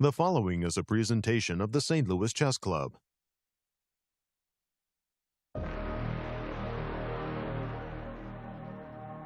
The following is a presentation of the St. Louis Chess Club.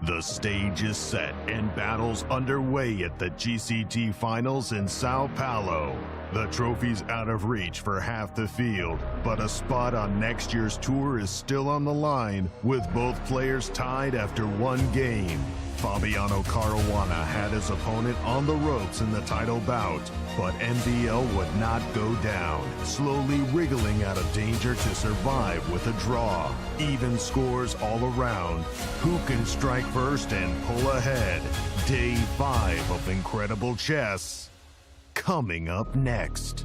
The stage is set and battles underway at the GCT Finals in Sao Paulo. The trophy's out of reach for half the field, but a spot on next year's tour is still on the line, with both players tied after one game. Fabiano Caruana had his opponent on the ropes in the title bout, but MVL would not go down, slowly wriggling out of danger to survive with a draw. Even scores all around. Who can strike first and pull ahead? Day 5 of Incredible Chess, coming up next.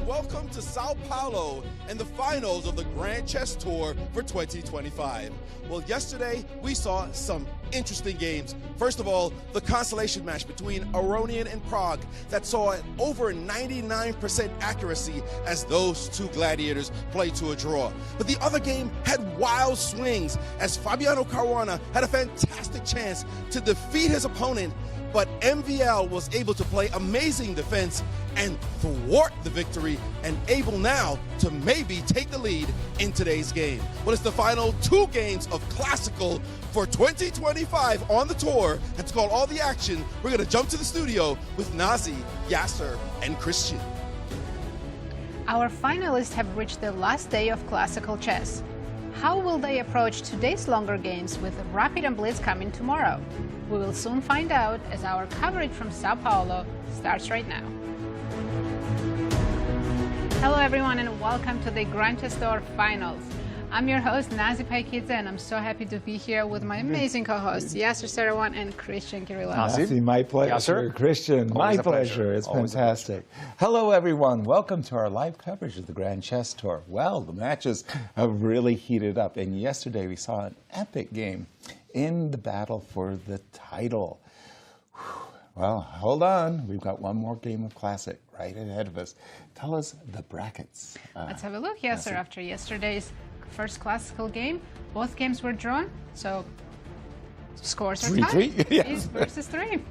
Welcome to Sao Paulo and the finals of the Grand Chess Tour for 2025. Well, yesterday we saw some interesting games. First of all, the consolation match between Aronian and Prague that saw an over 99% accuracy as those two gladiators played to a draw. But the other game had wild swings as Fabiano Caruana had a fantastic chance to defeat his opponent, but MVL was able to play amazing defense and thwart the victory and able now to maybe take the lead in today's game. Well, it's the final 2 games of Classical for 2025 on the tour, and to call all the action, we're going to jump to the studio with Nazi, Yasser, and Cristian. Our finalists have reached the last day of Classical chess. How will they approach today's longer games with Rapid and Blitz coming tomorrow? We will soon find out as our coverage from Sao Paulo starts right now. Hello everyone and welcome to the Grand Chess Tour Finals. I'm your host Nazi Paikidze and I'm so happy to be here with my amazing co-hosts Yasser Seirawan and Cristian Chirila. Nazi, my pleasure. Cristian, my pleasure. It's fantastic. Hello everyone. Welcome to our live coverage of the Grand Chess Tour. Well, the matches have really heated up, and yesterday we saw an epic game in the battle for the title. Well, hold on. We've got one more game of Classic right ahead of us. Tell us the brackets. Let's have a look. Yes, sir. After yesterday's first Classical game, both games were drawn, so scores are tied. 3-3? Yes. 3 versus 3.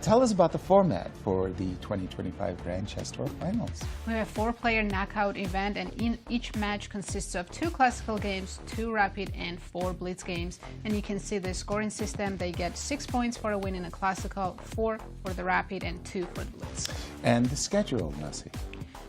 Tell us about the format for the 2025 Grand Chess Tour Finals. We have a 4-player knockout event, and in each match consists of 2 Classical games, 2 Rapid, and 4 Blitz games. And you can see the scoring system. They get 6 points for a win in a Classical, 4 for the Rapid, and 2 for the Blitz. And the schedule, Nasi.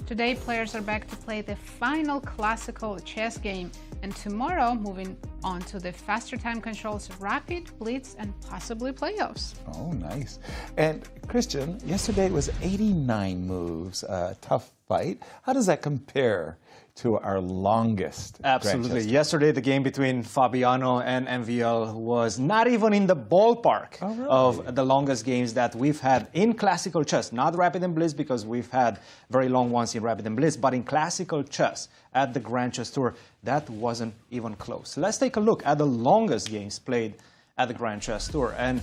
Today, players are back to play the final Classical chess game, and tomorrow, moving on to the faster time controls, Rapid, Blitz, and possibly playoffs. Oh, nice. And Cristian, yesterday was 89 moves, a tough fight. How does that compare to our longest? Absolutely. Yesterday, the game between Fabiano and MVL was not even in the ballpark of the longest games that we've had in Classical chess. Not Rapid and Blitz, because we've had very long ones in Rapid and Blitz, but in Classical chess at the Grand Chess Tour, that wasn't even close. Let's take a look at the longest games played at the Grand Chess Tour. And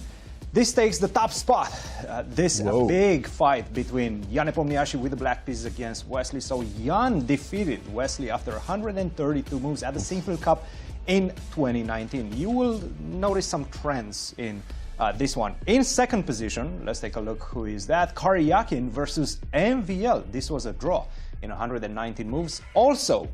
this takes the top spot. This big fight between Jan Nepomniachtchi with the black pieces against Wesley. So Jan defeated Wesley after 132 moves at the Sinquefield Cup in 2019. You will notice some trends in this one. In second position, let's take a look who is that. Karyakin versus MVL. This was a draw in 119 moves. Also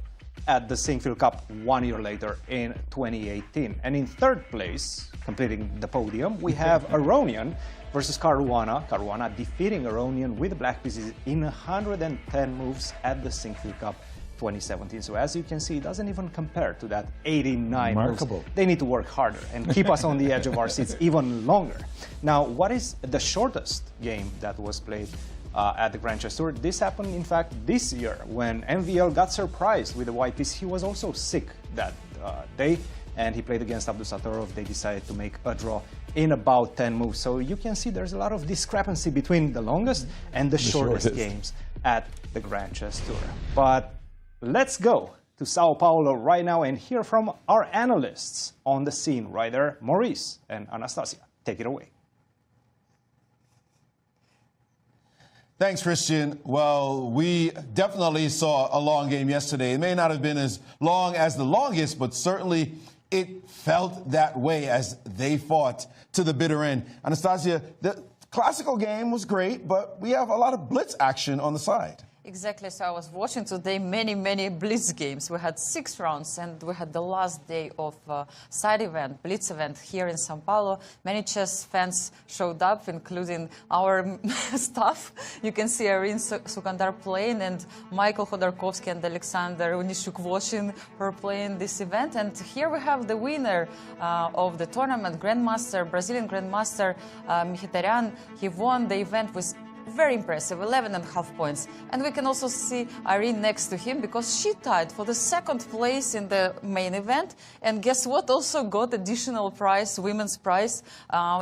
at the Sinquefield Cup 1 year later in 2018. And in third place, completing the podium, we have Aronian versus Caruana. Caruana defeating Aronian with the black pieces in 110 moves at the Sinquefield Cup 2017. So as you can see, it doesn't even compare to that 89 Remarkable. moves. They need to work harder and keep us on the edge of our seats even longer. Now, what is the shortest game that was played at the Grand Chess Tour? This happened, in fact, this year when MVL got surprised with the white piece. He was also sick that day, and he played against Abdusattorov. They decided to make a draw in about 10 moves. So you can see there's a lot of discrepancy between the longest and the shortest games at the Grand Chess Tour. But let's go to Sao Paulo right now and hear from our analysts on the scene right there, Maurice and Anastasiya. Take it away. Thanks, Cristian. Well, we definitely saw a long game yesterday. It may not have been as long as the longest, but certainly it felt that way as they fought to the bitter end. Anastasiya, the classical game was great, but we have a lot of blitz action on the side. Exactly. So I was watching today many Blitz games. We had 6 rounds, and we had the last day of side event, Blitz event here in Sao Paulo. Many chess fans showed up, including our staff. You can see Irene Sukandar playing, and Michael Khodorkovsky and Alexander Unishuk watching her playing this event. And here we have the winner of the tournament, Grandmaster, Brazilian Grandmaster Mkhitaryan. He won the event with very impressive, 11.5 points. And we can also see Irene next to him because she tied for the 2nd place in the main event. And guess what? Also got additional prize, women's prize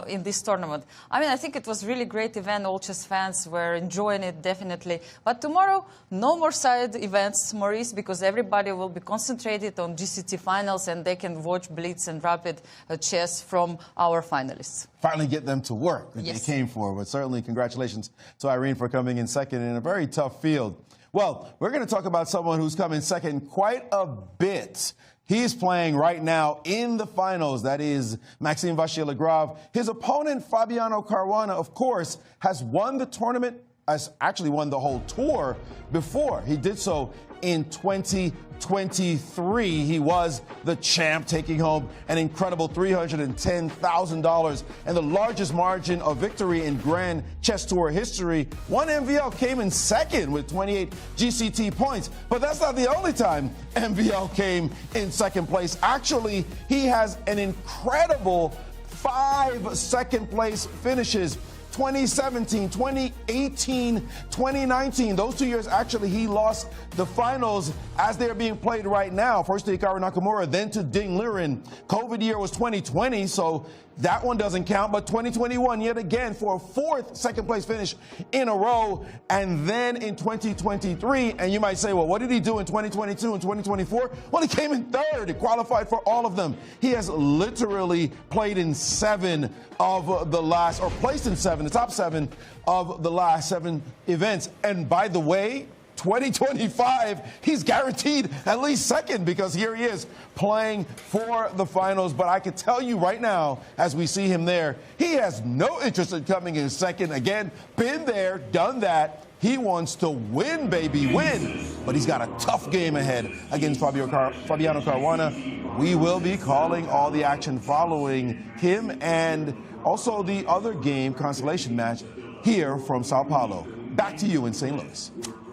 in this tournament. I mean, I think it was really great event. All chess fans were enjoying it, definitely. But tomorrow, no more side events, Maurice, because everybody will be concentrated on GCT Finals and they can watch Blitz and Rapid chess from our finalists. Finally get them to work that they came for. But certainly congratulations to Irene for coming in second in a very tough field. Well, we're going to talk about someone who's come in second quite a bit. He's playing right now in the finals. That is Maxime Vachier-Lagrave. His opponent, Fabiano Caruana, of course, has won the tournament, has actually won the whole tour before. He did so in 2023. He was the champ, taking home an incredible $310,000 and the largest margin of victory in Grand Chess Tour history. One MVL came in second with 28 GCT points, but that's not the only time MVL came in second place. Actually, he has an incredible 5 second place finishes. 2017, 2018, 2019. Those 2 years, actually, he lost the finals as they're being played right now. First to Hikaru Nakamura, then to Ding Liren. COVID year was 2020, so that one doesn't count. But 2021, yet again, for a 4th second-place finish in a row. And then in 2023, and you might say, well, what did he do in 2022 and 2024? Well, he came in 3rd. He qualified for all of them. He has literally played in 7 of the last, or placed in 7, the top 7 of the last 7 events. And by the way, 2025, he's guaranteed at least second because here he is playing for the finals. But I can tell you right now, as we see him there, he has no interest in coming in second. Again, been there, done that. He wants to win, baby, win. But he's got a tough game ahead against Fabiano Caruana. We will be calling all the action following him and also the other game, Consolation match, here from Sao Paulo. Back to you in St. Louis.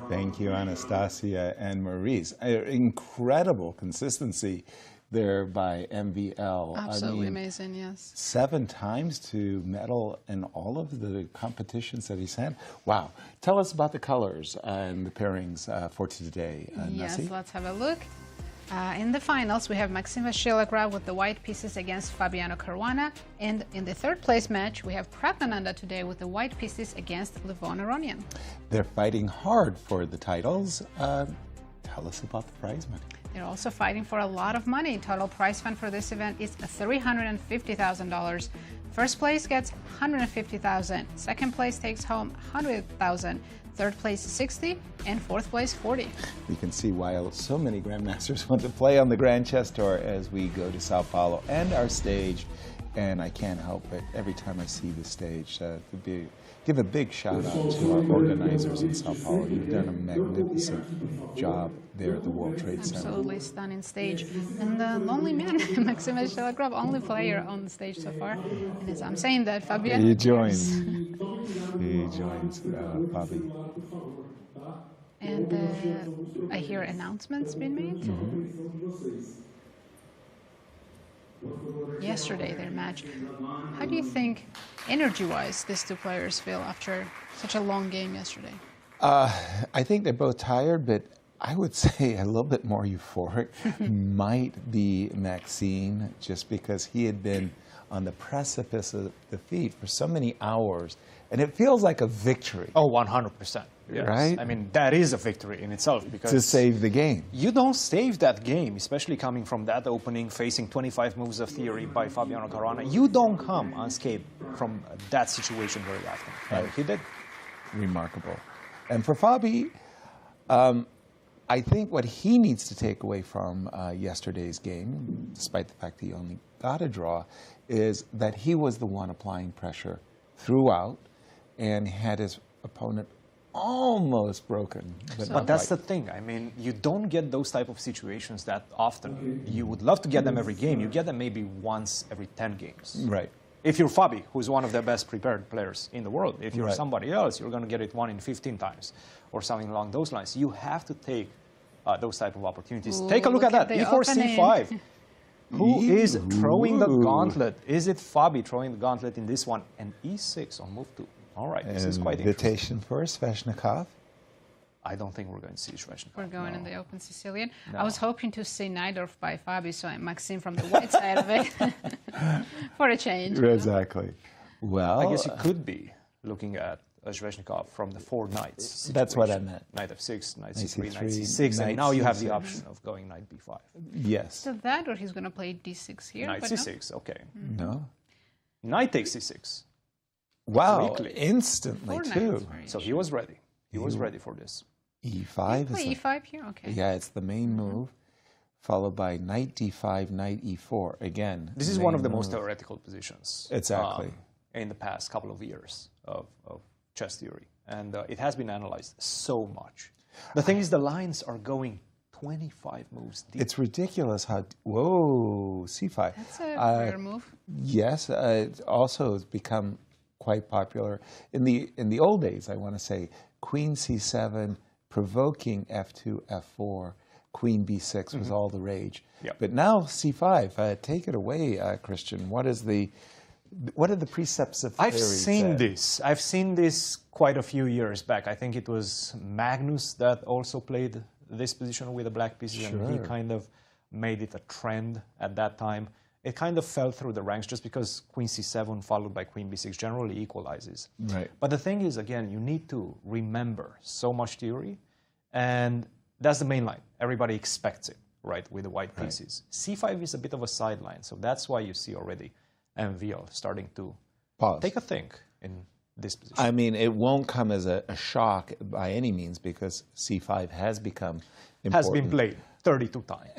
Thank you, Anastasiya and Maurice. Incredible consistency there by MVL. Absolutely amazing, yes. 7 times to medal in all of the competitions that he's had. Wow. Tell us about the colors and the pairings for today, Yes, Nazi. let's have a look. In the finals, we have Maxime Vachier-Lagrave with the white pieces against Fabiano Caruana. And in the 3rd place match, we have Praggnanandhaa today with the white pieces against Levon Aronian. They're fighting hard for the titles. Tell us about the prize money. They're also fighting for a lot of money. Total prize fund for this event is $350,000. First place gets $150,000. Second place takes home $100,000. 3rd place 60, and 4th place 40. You can see why so many grandmasters want to play on the Grand Chess Tour as we go to Sao Paulo and our stage. And I can't help but every time I see the stage, give a big shout out to our organizers in Sao Paulo. You've done a magnificent job there at the World Trade Center. Absolutely stunning stage. And the lonely man, Maxime Vachier-Lagrave, only player on the stage so far. And as I'm saying that, Fabiano... He joins. He joins Fabi. And I hear announcements being made. Yesterday, their match. How do you think, energy-wise, these 2 players feel after such a long game yesterday? I think they're both tired, but I would say a little bit more euphoric might be Maxime, just because he had been on the precipice of defeat for so many hours, and it feels like a victory. Oh, 100%. Yes. Right? I mean, that is a victory in itself, because To save the game. you don't save that game, especially coming from that opening, facing 25 moves of theory by Fabiano Caruana. You don't come unscathed from that situation very often. And he did. Remarkable. And for Fabi, I think what he needs to take away from yesterday's game, despite the fact he only got a draw, is that he was the one applying pressure throughout and had his opponent almost broken. But that's the thing. I mean, you don't get those type of situations that often. You would love to get them every game. You get them maybe once every 10 games. Right. If you're Fabi, who's one of the best prepared players in the world, if you're Right. somebody else, you're going to get it 1 in 15 times or something along those lines. You have to take those type of opportunities. Ooh, Take a look at that. the E4, opening. C5. Who is throwing the Ooh. gauntlet? Is it Fabi throwing the gauntlet in this one? And E6 on move 2. All right, this is quite interesting. Invitation for Sveshnikov. I don't think we're going to see Sveshnikov. We're going in the open Sicilian. No. I was hoping to see Najdorf by Fabi, so I'm Maxime from the white side of it for a change. Exactly. Well, I guess you could be looking at Sveshnikov from the 4 knights. That's what I situation. meant. Knight f6, knight c3, C3, knight c6, knight and now you have the C6. option of going knight b5. yes. So that, or he's going to play d6 here. Knight but no? c6, okay. No. Knight takes c6. Wow, Quickly. instantly Four too. knights, very So he was ready. He was ready for this. E5 Play is e5 here, okay. yeah, it's the main move, followed by knight d5, knight e4. Again, This is one of the main most move. theoretical positions. Exactly. In the past couple of years of chess theory. And it has been analyzed so much. The thing is, the lines are going 25 moves deep. It's ridiculous how. Whoa, c5. That's a rare move. Yes, it also has become quite popular in the old days. I want to say Queen c7, provoking f2, f4, Queen b6 was all the rage. Yep. But now c5. Take it away, Christian. What are the precepts of theory? I've seen this quite a few years back. I think it was Magnus that also played this position with the black pieces, and he Sure. kind of made it a trend at that time. It kind of fell through the ranks just because Queen c7 followed by Queen b6 generally equalizes. Right. But the thing is, again, you need to remember so much theory, and that's the main line. Everybody expects it, right, with the white pieces. c5 is a bit of a sideline, so that's why you see already MVL starting to Pause. take a think in this position. I mean, it won't come as a shock by any means, because c5 has become important. Has been played 32 times.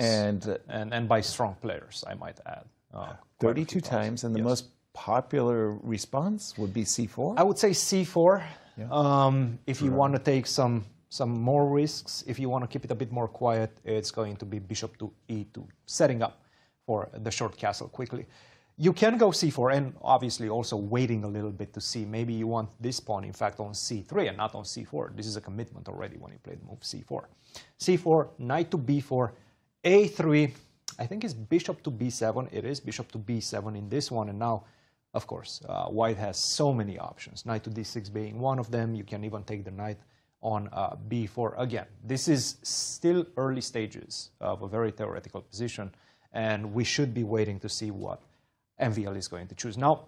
And by strong players, I might add. Quite a 32 few times, and the Yes. most popular response would be c4? I would say c4. If you want to take some more risks, if you want to keep it a bit more quiet, it's going to be bishop to e2, setting up for the short castle quickly. You can go c4, and obviously also waiting a little bit to see. Maybe you want this pawn, in fact, on c3 and not on c4. This is a commitment already when you play the move c4. c4, knight to b4, a3. I think it's bishop to b7. It is bishop to b7 in this one. And now, of course, white has so many options. Knight to d6 being one of them. You can even take the knight on b4. Again, this is still early stages of a very theoretical position, and we should be waiting to see what MVL is going to choose. Now,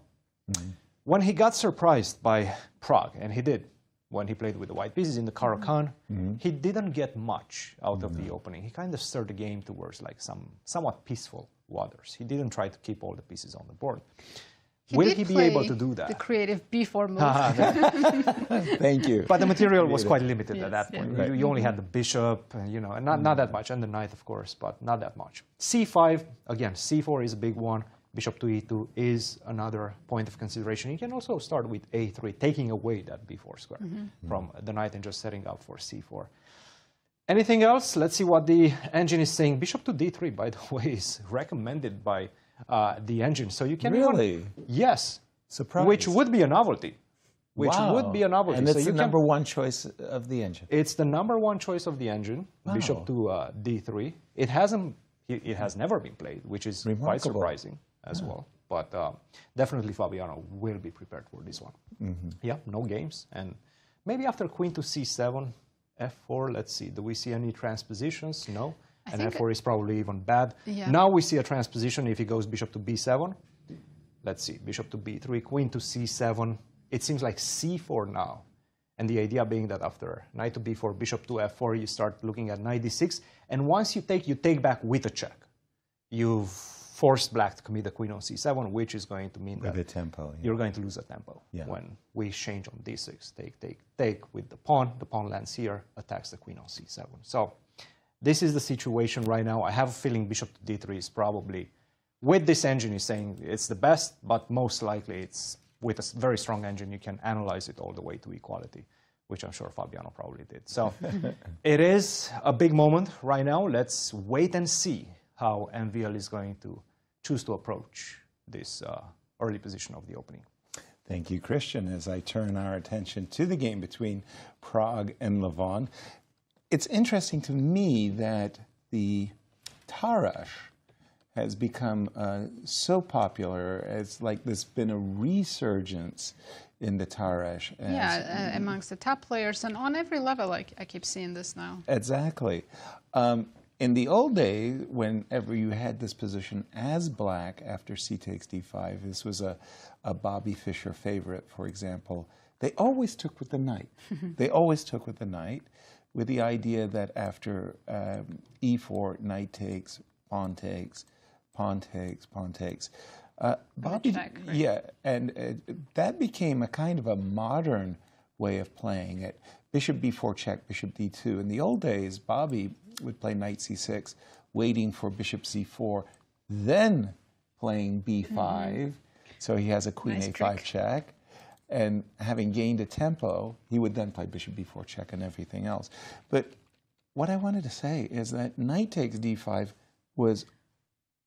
when he got surprised by Prague, and he did, when he played with the white pieces in the Caro-Kann, he didn't get much out of the opening. He kind of stirred the game towards like somewhat peaceful waters. He didn't try to keep all the pieces on the board. Will he be able to do that? The creative b4 move. Thank you. But the material was quite limited at that Yes, point. yes. You only had the bishop, and not that much, and the knight, of course, but not that much. c5, again, c4 is a big one. Bishop to e2 is another point of consideration. You can also start with a3, taking away that b4 square from the knight and just setting up for c4. Anything else? Let's see what the engine is saying. Bishop to d3, by the way, is recommended by the engine. So you can Really? Yes. Surprise. Which would be a novelty. Which Wow. would be a novelty. And So it's you the can- number one choice of the engine. It's the number one choice of the engine, Wow. bishop to d3. It has never been played, which is quite Remarkable. surprising as well. But definitely Fabiano will be prepared for this one. Yeah, no games. And maybe after queen to c7, f4. Let's see. Do we see any transpositions? No. I And think f4 is probably even bad. Yeah. Now we see a transposition if he goes bishop to b7. Let's see. Bishop to b3, queen to c7. It seems like c4 now. And the idea being that after knight to b4, bishop to f4, you start looking at knight d6. And once you take back with a check. You've forced black to commit the queen on c7, which is going to mean With that the tempo. Yeah. you're going to lose a tempo. Yeah. When we exchange on d6, take with the pawn lands here, attacks the queen on c7. So this is the situation right now. I have a feeling bishop to d3 is probably, with this engine, is saying it's the best, but most likely it's with a very strong engine, you can analyze it all the way to equality, which I'm sure Fabiano probably did. So it is a big moment right now. Let's wait and see how MVL is going to choose to approach this early position of the opening. Thank you, Cristian. As I turn our attention to the game between Pragg and Levon, it's interesting to me that the Tarrasch has become so popular. It's like there's been a resurgence in the Tarrasch. Yeah, amongst the top players and on every level, I keep seeing this now. Exactly. In the old days, whenever you had this position as black after c takes d5, this was a Bobby Fischer favorite, for example, they always took with the knight. They always took with the knight, with the idea that after e4, knight takes, pawn takes, pawn takes, pawn takes. Bobby, check, right? yeah, and that became a kind of a modern way of playing it. Bishop b4 check, bishop d2. In the old days, Bobby would play knight c6, waiting for bishop c4, then playing b5. So he has a queen Nice a5 trick. check. And having gained a tempo, he would then play bishop b4 check and everything else. But what I wanted to say is that knight takes d5 was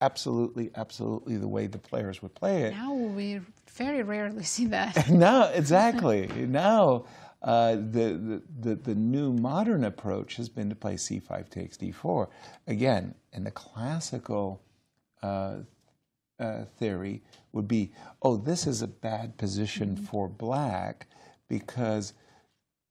absolutely, absolutely the way the players would play it. Now we very rarely see that. Now, exactly. Now, the new modern approach has been to play c5 takes d4. Again, in the classical theory would be, oh, this is a bad position for black because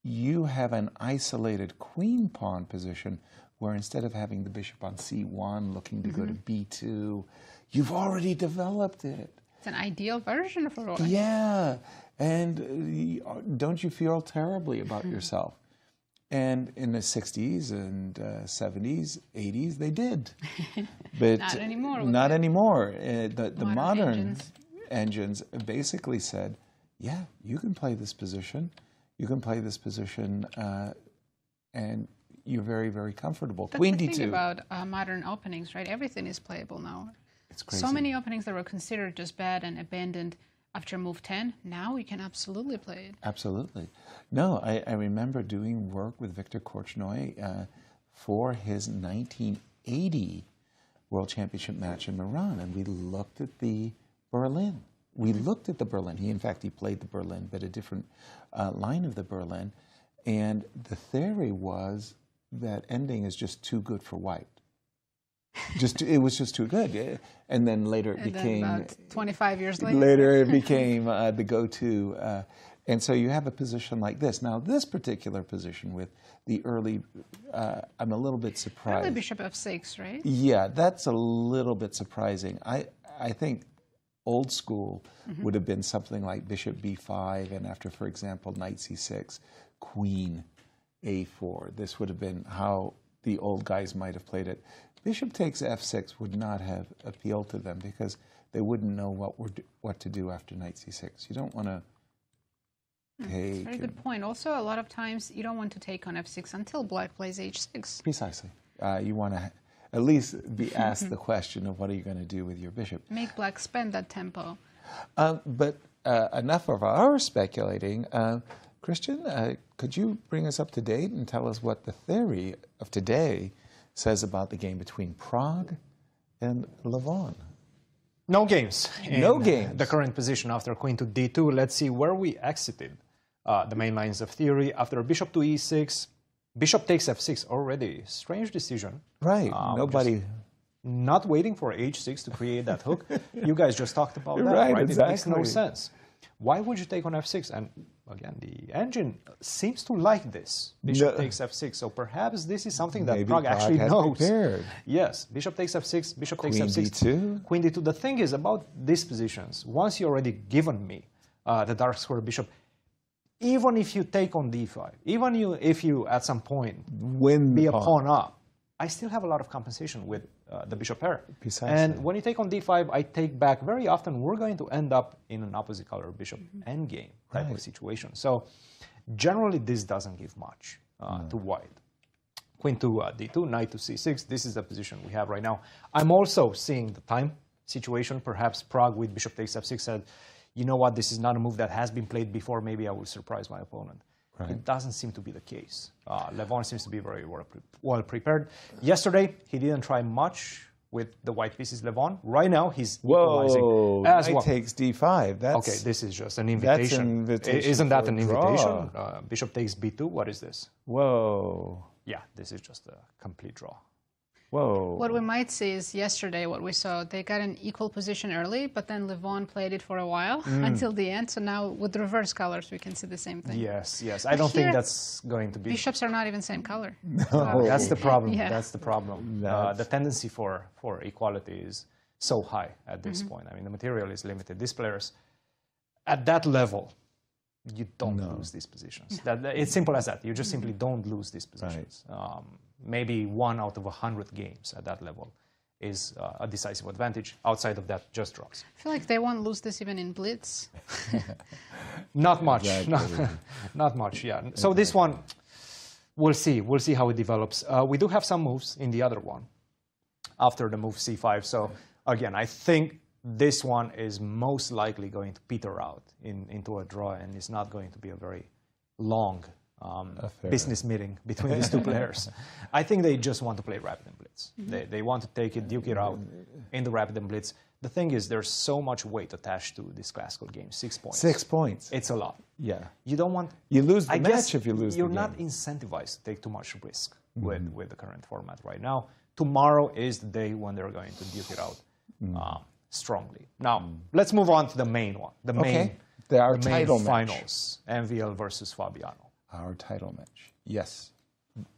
you have an isolated queen pawn position where instead of having the bishop on c1 looking to go to b2, you've already developed it. It's an ideal version for us. Yeah, and don't you feel terribly about yourself? And in the 60s and 70s, 80s, they did. But Not anymore. Not anymore. The modern engines. basically said, yeah, you can play this position. You can play this position, and you're very, very comfortable. That's Queen the d2. thing about modern openings, right? Everything is playable now. It's crazy. So many openings that were considered just bad and abandoned after move 10, now we can absolutely play it. Absolutely. No, I remember doing work with Victor Korchnoi for his 1980 World Championship match in Iran, and we looked at the Berlin. We looked at the Berlin. In fact, he played the Berlin, but a different line of the Berlin. And the theory was that ending is just too good for white. It was just too good. Yeah. And then later it became... Then about 25 years later. Later it became the go-to. And so you have a position like this. Now, this particular position with the early... I'm a little bit surprised. Early bishop f6, right? Yeah, that's a little bit surprising. I think old school would have been something like bishop b5, and after, for example, knight c6, queen a4. This would have been how the old guys might have played it. Bishop takes f6 would not have appealed to them because they wouldn't know what to do after knight c6. You don't want to take... Very good point. Also, a lot of times you don't want to take on f6 until black plays h6. Precisely. You want to at least be asked the question of what are you going to do with your bishop. Make black spend that tempo. But enough of our speculating. Cristian, could you bring us up to date and tell us what the theory of today says about the game between Pragg and Levon? No games. No games. The current position after queen to d2. Let's see where we exited the main lines of theory. After bishop to e6, bishop takes f6 already. Strange decision. Right. Nobody... Not waiting for h6 to create that hook. You guys just talked about that, Right, right? exactly. It makes no sense. Why would you take on f6? And again, the engine seems to like this. Bishop takes f6, so perhaps this is something that Pragg actually knows. Prepared. Yes, bishop takes f6, bishop takes Queen f6. d2. Queen d2. The thing is about these positions, once you already given me the dark square bishop, even if you take on d5, even if you at some point be a pawn up, I still have a lot of compensation with the bishop pair. Precisely. And when you take on d5, I take back. Very often, we're going to end up in an opposite color bishop endgame type of situation. So generally, this doesn't give much to white. Queen to d2, knight to c6. This is the position we have right now. I'm also seeing the time situation. Perhaps Pragg with bishop takes f6 said, you know what, this is not a move that has been played before. Maybe I will surprise my opponent. Right. It doesn't seem to be the case. Levon seems to be very well prepared. Yesterday, he didn't try much with the white pieces, Levon. Right now, he's equalizing as well. Knight takes d5. That's, okay, this is just an invitation. That's an invitation. Isn't that an draw. invitation? Bishop takes b2. What is this? Whoa. Yeah, this is just a complete draw. Whoa. What we might see is yesterday what we saw. They got an equal position early, but then Levon played it for a while until the end. So now with the reverse colors, we can see the same thing. Yes, yes. I don't think that's going to be. Bishops are not even same color. No. That's the problem. Yeah. That's the problem. The tendency for equality is so high at this point. I mean, the material is limited. These players, at that level, you don't lose these positions. It's simple as that. You just simply don't lose these positions. Right. Maybe 1 out of 100 games at that level is a decisive advantage. Outside of that, just draws. I feel like they won't lose this even in Blitz. Not much. Exactly. Not much, yeah. So this one, we'll see. We'll see how it develops. We do have some moves in the other one after the move c5. So again, I think this one is most likely going to peter out into a draw, and it's not going to be a very long business meeting between these two players. I think they just want to play rapid and blitz. They want to take it, duke it out in the rapid and blitz. The thing is, there's so much weight attached to this classical game. 6 points. 6 points. It's a lot. Yeah. You don't want. You lose the I match guess if you lose the game. You're not incentivized to take too much risk with the current format right now. Tomorrow is the day when they're going to duke it out strongly. Now, let's move on to the main one. The main title finals. MVL versus Fabiano. Our title match. Yes.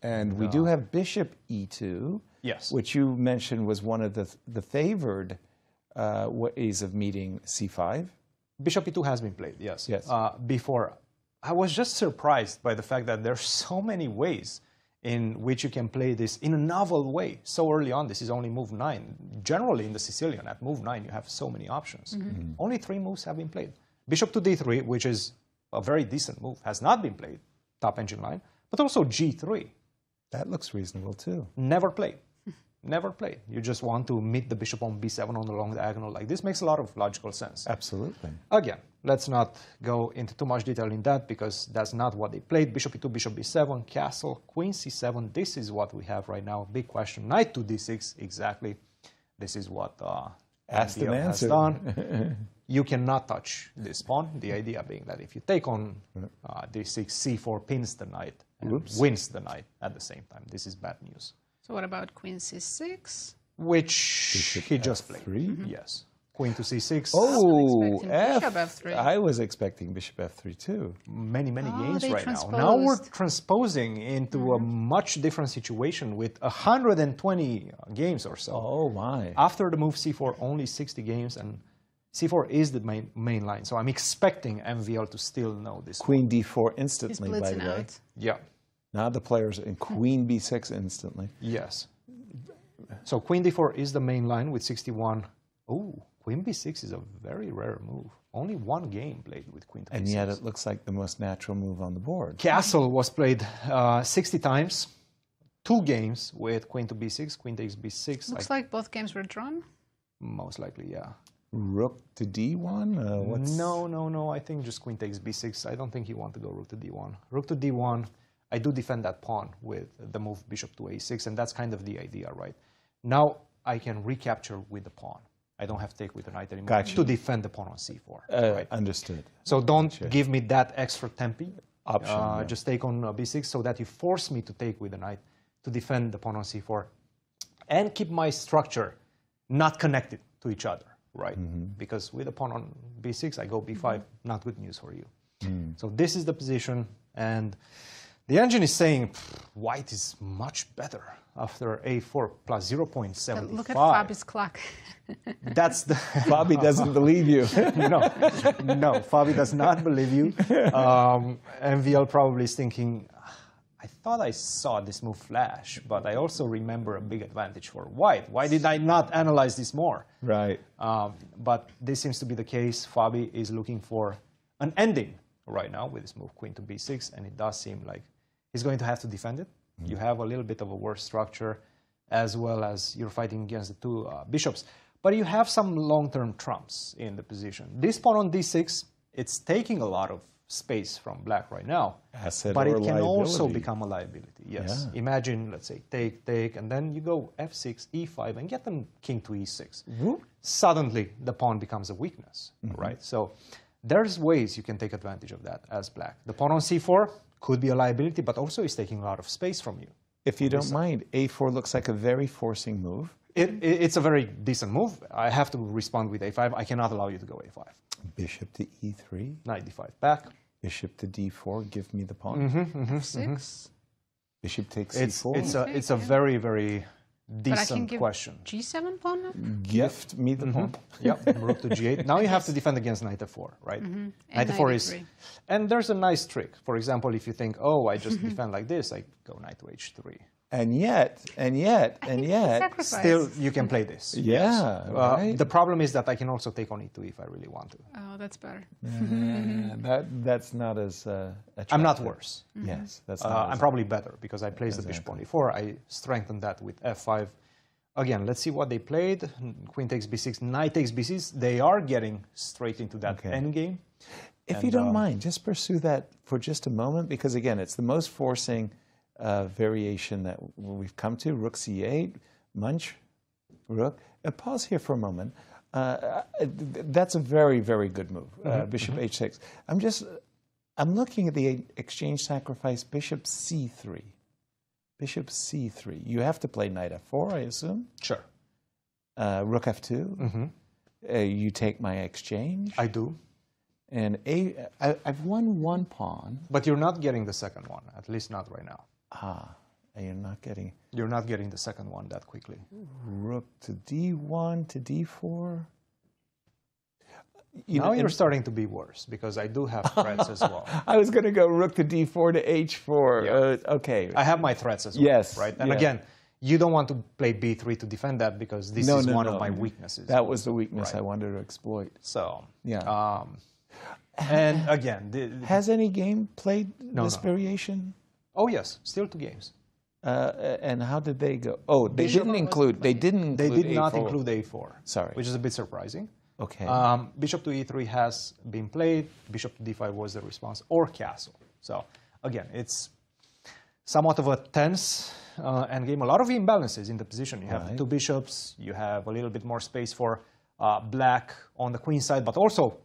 And we do have bishop e2. Yes. Which you mentioned was one of the favored ways of meeting c5. Bishop e2 has been played, yes. Yes. Before. I was just surprised by the fact that there's so many ways in which you can play this in a novel way so early on. This is only move 9. Generally in the Sicilian, at move 9, you have so many options. Only 3 moves have been played. Bishop to d3, which is a very decent move, has not been played, top engine line, but also g3. That looks reasonable too. Never played. Never played. You just want to meet the bishop on b7 on the long diagonal like this. Makes a lot of logical sense. Absolutely. Again, let's not go into too much detail in that because that's not what they played. Bishop e2, bishop b7, castle, queen c7. This is what we have right now. Big question. Knight to d6, exactly. This is what Asked and has answered. done. You cannot touch this pawn. The idea being that if you take on d6, c4 pins the knight and wins the knight at the same time. This is bad news. So what about queen c6? Which he just played. Yes. Queen to c6. Oh, Bishop f3. I was expecting bishop f3 too. Many games they right now. transposed. Now we're transposing into a much different situation with 120 games or so. Oh my. After the move c4, only 60 games, and c4 is the main line. So I'm expecting MVL to still know this. Queen d4 instantly, He's by the blitzing way. out. Yeah. Now the players in queen b6 instantly. Yes. So queen d4 is the main line with 61. Oh, queen b6 is a very rare move. Only 1 game played with queen to b6. And yet it looks like the most natural move on the board. Castle was played 60 times. 2 games with queen to b6, queen takes b6. Looks like both games were drawn. Most likely, yeah. Rook to d1? No. I think just queen takes b6. I don't think you want to go rook to d1. Rook to d1, I do defend that pawn with the move bishop to a6, and that's kind of the idea, right? Now I can recapture with the pawn. I don't have to take with the knight anymore to defend the pawn on c4. Right? Understood. So don't give me that extra tempi option. Just take on b6 so that you force me to take with the knight to defend the pawn on c4 and keep my structure not connected to each other, right? Because with the pawn on b6, I go b5, not good news for you. So this is the position, and the engine is saying white is much better after a4 plus 0.75. Look at Fabi's clock. That's the Fabi doesn't believe you. no, Fabi does not believe you. MVL probably is thinking, I thought I saw this move flash, but I also remember a big advantage for white. Why did I not analyze this more? Right. But this seems to be the case. Fabi is looking for an ending right now with this move, queen to b6, and it does seem like he's going to have to defend it. You have a little bit of a worse structure, as well as you're fighting against the two bishops. But you have some long-term trumps in the position. This pawn on d6, it's taking a lot of space from black right now. Asset but or it can also liability. become a liability, yes. Yeah. Imagine, let's say, take, and then you go f6, e5, and get them king to e6. Suddenly, the pawn becomes a weakness, right? So there's ways you can take advantage of that as black. The pawn on c4 could be a liability, but also is taking a lot of space from you. If you don't mind, a4 looks like a very forcing move. It's a very decent move. I have to respond with a5. I cannot allow you to go a5. Bishop to e3. Knight d5 back. Bishop to d4. Give me the pawn. F6. Bishop takes c4. It's a very, very But I can decent give question. G7 pawn up? Gift me the pawn. Yep, rook to g8. Now you have to defend against knight f4, right? And Knight f4 is... e3. And there's a nice trick. For example, if you think, oh, I just defend like this, I go knight to h3. And yet, Sacrifice. Still, you can play this. yeah, right? The problem is that I can also take on e2 if I really want to. Oh, that's better. That's not as attractive. I'm not worse. Yes, that's not I'm as probably better because I placed the bishop on e4. I strengthened that with f5. Again, let's see what they played. Queen takes b6, knight takes b6. They are getting straight into that endgame. If you don't mind, just pursue that for just a moment, because again, it's the most forcing variation that we've come to. Rook c8, munch, rook. Pause here for a moment. That's a very, very good move. Bishop h6. I'm looking at the exchange sacrifice. Bishop c3. Bishop c3. You have to play knight f4, I assume. Sure. Rook f2. You take my exchange. I do. And I've won one pawn. But you're not getting the second one, at least not right now. And you're not getting... You're not getting the second one that quickly. Rook to d1 to d4. Now you're starting to be worse, because I do have threats as well. I was going to go rook to d4 to h4. Yeah. Okay. I have my threats as well, Yes, right? And again, you don't want to play b3 to defend that, because this is one of my weaknesses. That was the weakness Right. I wanted to exploit. So, Yeah. and again... Has any game played this no. variation? Oh, yes, still 2 games. And how did they go? Oh, they Bishop didn't include. They didn't. They Include did not A4. include a4. Sorry. Which is a bit surprising. Okay. Bishop to e3 has been played. Bishop to d5 was the response, or castle. So again, it's somewhat of a tense endgame. A lot of imbalances in the position. You have 2 bishops. You have a little bit more space for black on the queen side, but also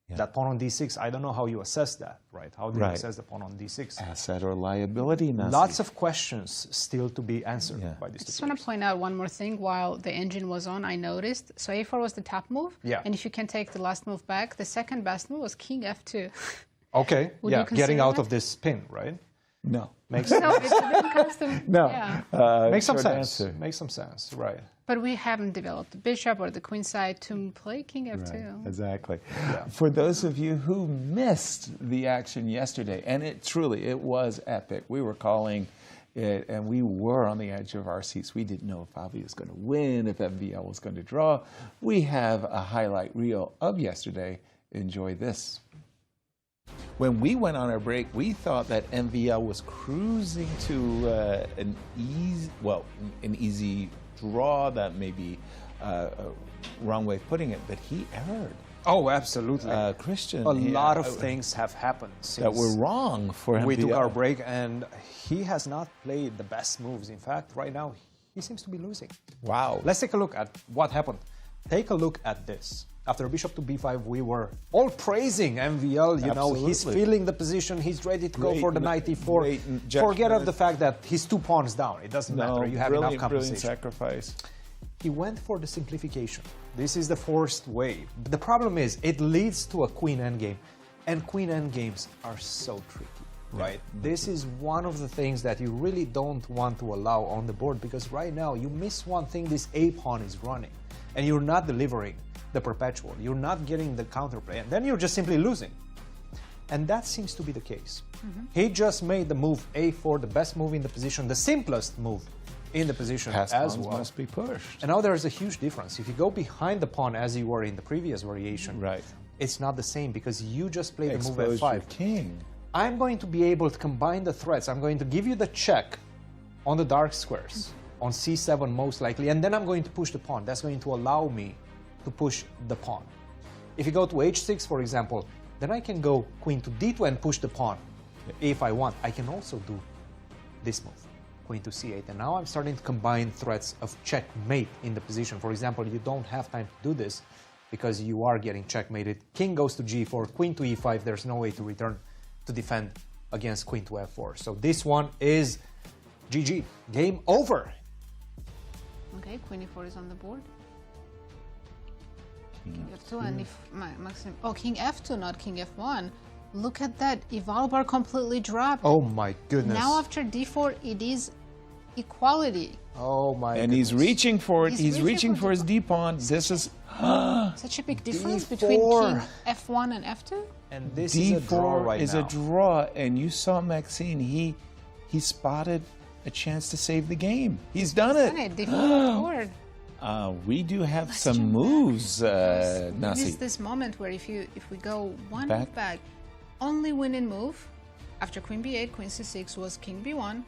that pawn on d6. I don't know how you assess that, right? How do you assess the pawn on d6? Asset or liability? Nazi? Lots of questions still to be answered by these I just two want to point out one more thing. While the engine was on, I noticed. So a4 was the top move. Yeah. And if you can take the last move back, the second best move was king f2. Okay. Would you Getting consider out that? of this spin, right? No. Makes No, it didn't come to... No. Yeah. Makes some Short sense. answer. Makes some sense, right? But we haven't developed the bishop or the queen side to play king f2. Right, exactly. For those of you who missed the action yesterday, and it was epic. We were calling it, and we were on the edge of our seats. We didn't know if Fabi was going to win, if MVL was going to draw. We have a highlight reel of yesterday. Enjoy this. When we went on our break, we thought that MVL was cruising to an easy draw. That may be a wrong way of putting it, but he erred. Oh, absolutely. Cristian, a lot of things have happened since that were wrong for MVL. we took our break, and he has not played the best moves. In fact, right now, he seems to be losing. Wow. Let's take a look at what happened. Take a look at this. After bishop to b5, we were all praising MVL. You know, he's feeling the position. He's ready to go for the knight e4. Forget of the fact that he's 2 pawns down. It doesn't matter. You have enough compensation. Brilliant sacrifice. He went for the simplification. This is the forced way. The problem is, it leads to a queen endgame. And queen endgames are so tricky, right? This is one of the things that you really don't want to allow on the board, because right now you miss one thing, this A pawn is running, and you're not delivering the perpetual. You're not getting the counterplay, and then you're just simply losing. And that seems to be the case. He just made the move A4, the best move in the position, the simplest move in the position Pass as pawns well. must be pushed. And now there's a huge difference. If you go behind the pawn as you were in the previous variation, Right. it's not the same, because you just played the move Expose your F5. king. I'm going to be able to combine the threats. I'm going to give you the check on the dark squares, on C7 most likely, and then I'm going to push the pawn. That's going to allow me to push the pawn. If you go to H6, for example, then I can go queen to D2 and push the pawn if I want. I can also do this move, queen to C8, and now I'm starting to combine threats of checkmate in the position. For example, you don't have time to do this because you are getting checkmated. King goes to G4, queen to E5, there's no way to return to defend against queen to F4. So this one is GG, game over. Okay, queen e4 is on the board. King f2, and if Maxime, oh, king f2, not king f1. Look at that, eval bar completely dropped. Oh my goodness. Now after d4, it is equality. Oh my And goodness. he's reaching for it. He's He's reaching reaching for for his the- D pawn. This is Such a big difference D4. between king f1 and f2. And this is a draw D4 right is now. a draw, and you saw Maxime. He spotted a chance to save the game. He's done Done it. it, d4 board. We do have Let's some jump back. moves, This Nazi. is this moment where if we go one Back. move back, only winning move after queen b8, queen c6 was king b1.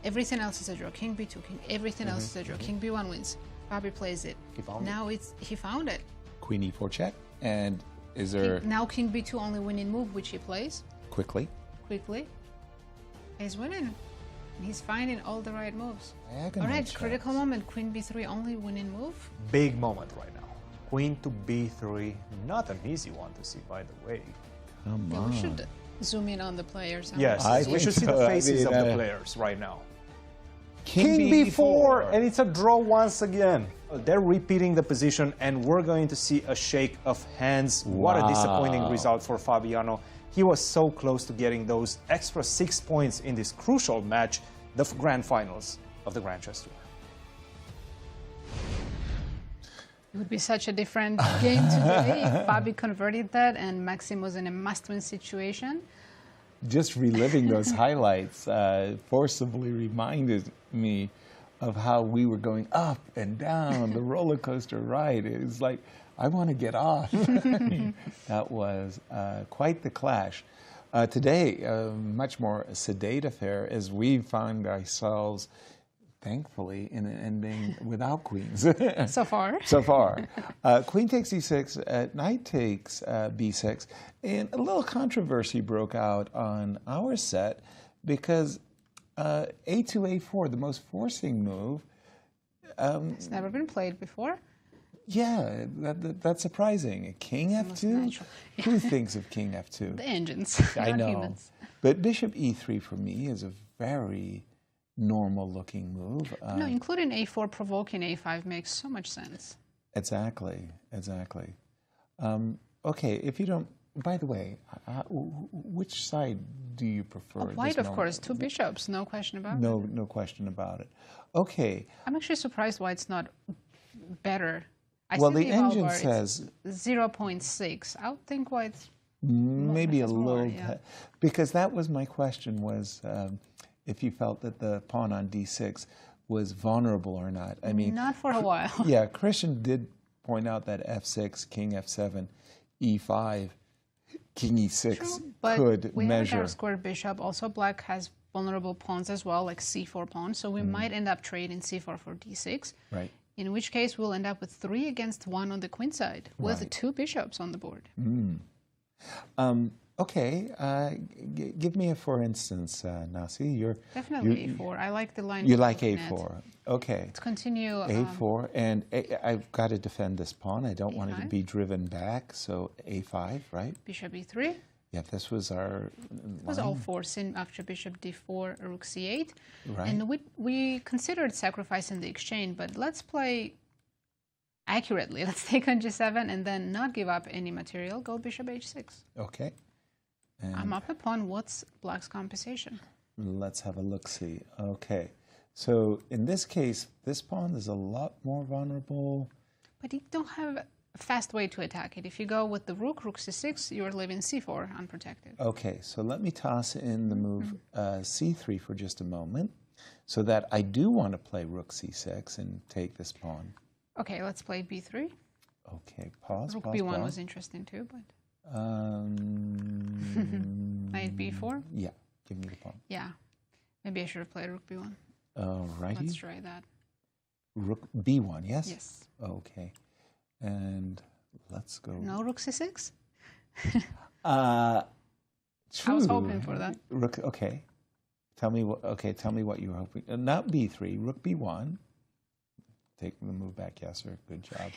Everything else is a draw. King b2, king. Everything else is a draw. King b1 wins. Fabi plays it. He found it. Now he found it. Queen E4 check, and is there Now king b2 only winning move, which he plays quickly? quickly. He's winning. And he's finding all the right moves. Diagonal All right, checks. critical moment. Queen b3 only winning move. Big moment right now. Queen to B3, not an easy one to see, by the way. Come Yeah, on. we should zoom in on the players. Yes, I we think should see so. the I faces mean, of the players right now. King King B4, and it's a draw once again. They're repeating the position, and we're going to see a shake of hands. What a disappointing Wow. result for Fabiano. He was so close to getting those extra 6 points in this crucial match, the grand finals of the Grand Chess Tour. It would be such a different game today if Fabi converted that and Maxime was in a must-win situation. Just reliving those highlights forcibly reminded me of how we were going up and down the roller coaster ride. It was like, I want to get off. That was quite the clash. Today, much more sedate affair as we found ourselves, thankfully, in an ending without queens. So far. So far. Queen takes e6, knight takes b6, and a little controversy broke out on our set because a2, a4, the most forcing move, It's never been played before. yeah, that's surprising. King most f2? natural. Who thinks of king f2? The engines, I not know. humans. But bishop e3 for me is a very normal-looking move. No, including a4 provoking a5 makes so much sense. Exactly, exactly. Okay, if you don't, by the way, which side do you prefer? at White, this of course, moment? two bishops, no question about it. No question about it. Okay, I'm actually surprised why it's not better. I well, see the eval engine bar, it's says 0.6. I would think why it's maybe a has more, little, yeah. because that was my question was if you felt that the pawn on d6 was vulnerable or not. I mean, not for a while. yeah, Cristian did point out that f6, king f7, e5, king e6 But could we have a measure. dark squared bishop. Also, black has vulnerable pawns as well, like c4 pawn. So we might end up trading c4 for d6. Right. In which case, we'll end up with 3 against 1 on the queen side, with Right. 2 bishops on the board. Okay, give me a for instance, Nasi. Definitely a4. I like the line. You of like looking at. a4. Okay. Let's continue. A4, and I've got to defend this pawn. I don't want it to A5. be driven back, so a5, right? Bishop e3. Yeah, this was our It was all forcing after bishop d4, rook c8. Right. And we considered sacrificing the exchange, but let's play accurately. Let's take on g7 and then not give up any material. Go bishop h6. Okay. And I'm up a pawn. What's black's compensation? let's have a look-see. Okay. So in this case, this pawn is a lot more vulnerable. But you don't have a fast way to attack it. If you go with the rook c6, you're leaving c4 unprotected. Okay, so let me toss in the move c3 for just a moment, so that I do want to play rook c6 and take this pawn. Okay, let's play b3. Okay, pause, Rook pause, b1 pause. was interesting too, but Um, knight b4. yeah, give me the pawn. Yeah, maybe I should have played rook b1. Alrighty. Let's try that. Rook b1, yes? Yes. Okay, and let's go. No rook c6? True. I was hoping for that. Rook, okay. Tell me what. Okay, tell me what you were hoping. Not b3. Rook b1. Take the move back, Yasser. Good job.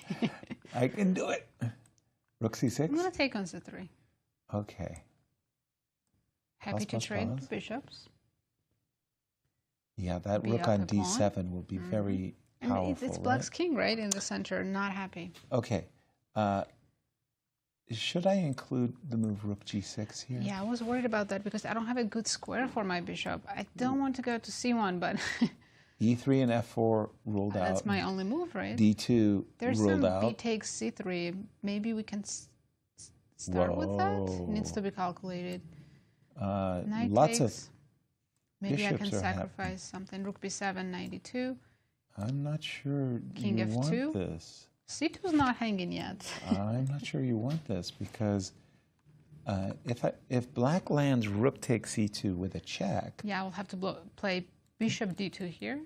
I can do it. Rook c6. I'm gonna take on c3. Okay. Happy to Pause, trade pause. the bishops. Yeah, that Be rook up on a pawn. d7 will be very And powerful. it's black's right? king, right, in the center. Not happy. Okay. Should I include the move rook g6 here? Yeah, I was worried about that because I don't have a good square for my bishop. I don't want to go to c1, but e3 and f4 ruled out. that's my only move, right? d2 There's ruled some out. b takes c3. Maybe we can start with that. Whoa. Needs to be calculated. Knight Lots takes. of. Maybe I bishops can are sacrifice something. Rook b7, 92. I'm not sure King you f2. want this. c2 is not hanging yet. I'm not sure you want this because if black lands rook takes c2 with a check, Yeah, I will have to play bishop d2 here.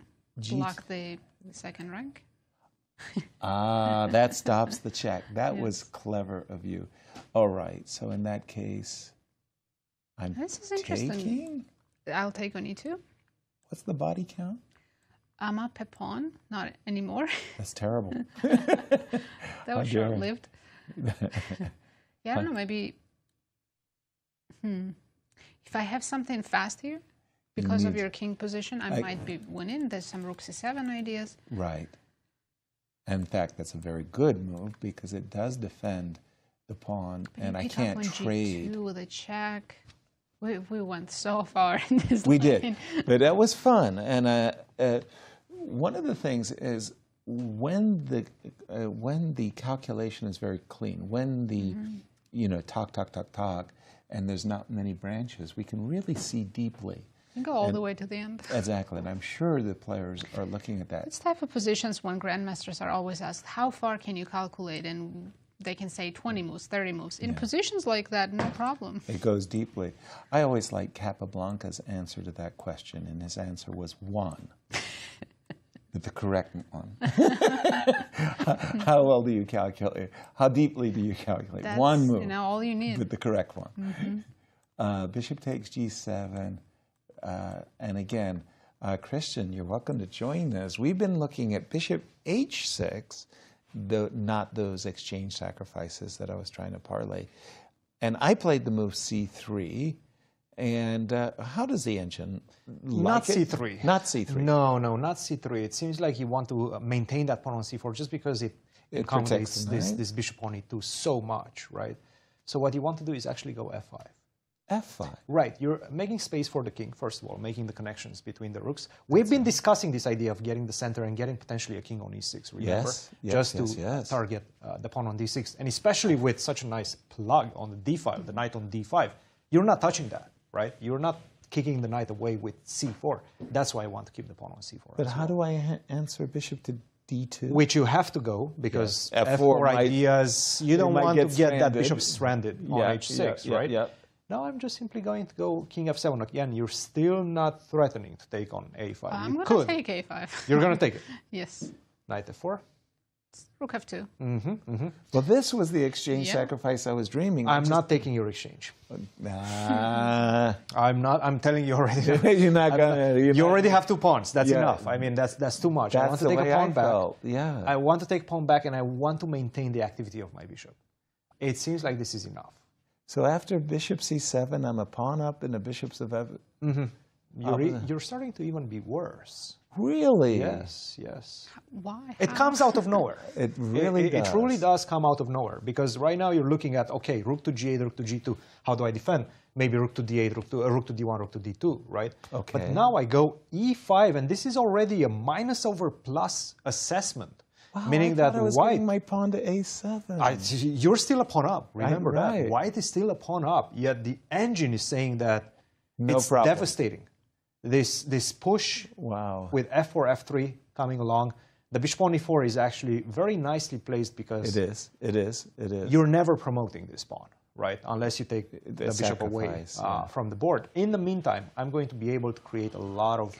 Block the second rank. that stops the check. That was Yes. clever of you. All right, so in that case, I'm This is interesting. taking. I'll take on e2. What's the body count? I'm up a pawn. Not anymore. That's terrible. That was dare. short-lived. Yeah, I don't know, maybe... If I have something fast here, because of need- your king position, I might be winning. There's some rook c7 ideas. Right. And in fact, that's a very good move because it does defend the pawn, and I Pick up can't on trade. G2 with a check. We went so far in this We line. did, but that was fun. And one of the things is when the calculation is very clean, when the talk, and there's not many branches, we can really see deeply. You go all the way to the end. Exactly, and I'm sure the players are looking at that. This type of positions, when grandmasters are always asked, how far can you calculate? And they can say 20 moves, 30 moves. In positions like that, no problem. It goes deeply. I always like Capablanca's answer to that question, and his answer was 1. The correct one. How well do you calculate? How deeply do you calculate? That's, One move. all you need. With the correct one. Bishop takes g7. And again, Cristian, you're welcome to join us. We've been looking at bishop h6, not those exchange sacrifices that I was trying to parlay. And I played the move c3. And how does the engine Not like it? c3. Not c3. No, not c3. It seems like you want to maintain that pawn on c4 just because it accommodates protects the knight. this bishop on e2 so much, right? So what you want to do is actually go f5. f5. Right, you're making space for the king, first of all, making the connections between the rooks. We've been discussing this idea of getting the center and getting potentially a king on e6, remember? Yes, Just to yes. target the pawn on d6. And especially with such a nice plug on the d file, the knight on d5, you're not touching that, right? You're not kicking the knight away with c4. That's why I want to keep the pawn on c4. But how do I answer bishop to d2? Which you have to go, because Yes. f4 might- ideas, you don't might want get to get that stranded. bishop stranded on h6, right? Yeah. Now I'm just simply going to go king f7 again. You're still not threatening to take on a5. I'm You going to could. take a5. You're going to take it. Yes. Knight f4. Rook f2. Well, this was the exchange Yeah. sacrifice I was dreaming. I'm not taking your exchange. Nah. I'm not. I'm telling you already. You're not gonna. You already have 2 pawns. That's Yeah. enough. I mean, that's too much. I want That's to the take a way pawn I back. felt. Yeah. I want to take pawn back, and I want to maintain the activity of my bishop. It seems like this is enough. So after bishop c7, I'm a pawn up and a bishop's of you're starting to even be worse. Really? Yes, yes. Why? It comes out of nowhere. It really does. It truly does come out of nowhere, because right now you're looking at, okay, rook to g8, rook to g2. How do I defend? Maybe rook to d8, rook to d1, rook to d2, right? Okay. But now I go e5, and this is already a minus over plus assessment, Wow, meaning I that thought I was white. getting my pawn to a7. You're still a pawn up. Remember Right. that. White is still a pawn up. Yet the engine is saying that No it's problem. devastating. This push Wow. with f4, f3 coming along, the bishop on e4 is actually very nicely placed, because It is. It is. It is. you're never promoting this pawn, right? Unless you take the bishop away sacrifice, yeah. from the board. In the meantime, I'm going to be able to create a lot of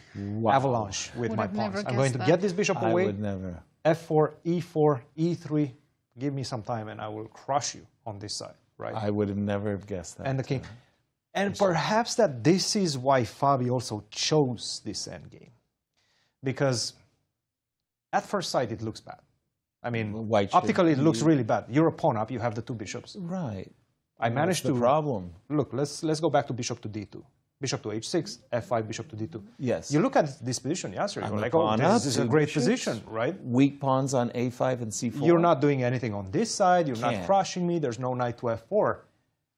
avalanche with Would my have never pawns. I'm going to guessed get that. this bishop I away. would never. f4, e4, e3. Give me some time, and I will crush you on this side, right? I would have never have guessed that. And the king. And perhaps that this is why Fabi also chose this endgame. Because at first sight, it looks bad. I mean, White should optically, it looks be- really bad. You're a pawn up, you have the two bishops. Right. I managed That's to... the problem. Look, let's go back to bishop to d2. Bishop to h6, f5, bishop to d2. Yes. You look at this position, Yasser, I'm you're a like, oh, pawn up, this is a two great bishops. position, right? Weak pawns on a5 and c4. You're not doing anything on this side, you're not Can't. crushing me, there's no knight to f4.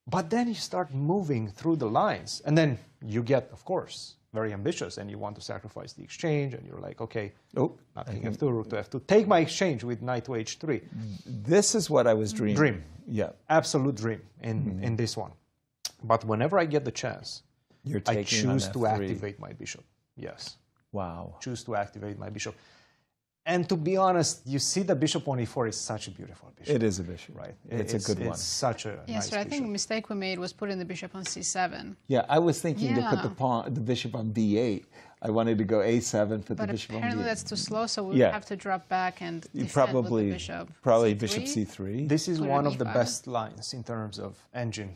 But then you start moving through the lines, and then you get, of course, very ambitious, and you want to sacrifice the exchange, and you're like, okay, Oh, not king f2, rook to f2, take my exchange with knight to h3. this is what I was dreaming. Dream. Yeah. Absolute dream in this one. But whenever I get the chance, You're I taking on choose to f3. activate my bishop. Yes, Wow. choose to activate my bishop. And to be honest, you see the bishop on e4 is such a beautiful bishop. It is a bishop. Right. It's a good one. It's such a Yes, nice so I think the bishop. mistake we made was putting the bishop on c7. Yeah, I was thinking to put Yeah. the bishop on b8. I wanted to go a7, put But the bishop on apparently b8. that's too slow, so we Yeah. have to drop back and You defend probably, with the bishop. probably C3. bishop c3. This is Put one an of the e5. best lines in terms of engine.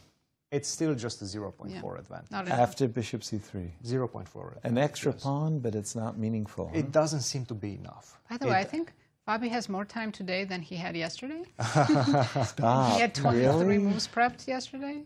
It's still just a 0.4 Yeah. advantage. Not enough. After bishop c3. 0.4 advantage. An extra yes. pawn, but it's not meaningful. huh? It doesn't seem to be enough. By the way, I think Fabi has more time today than he had yesterday. Stop. He had 23 Really? moves prepped yesterday.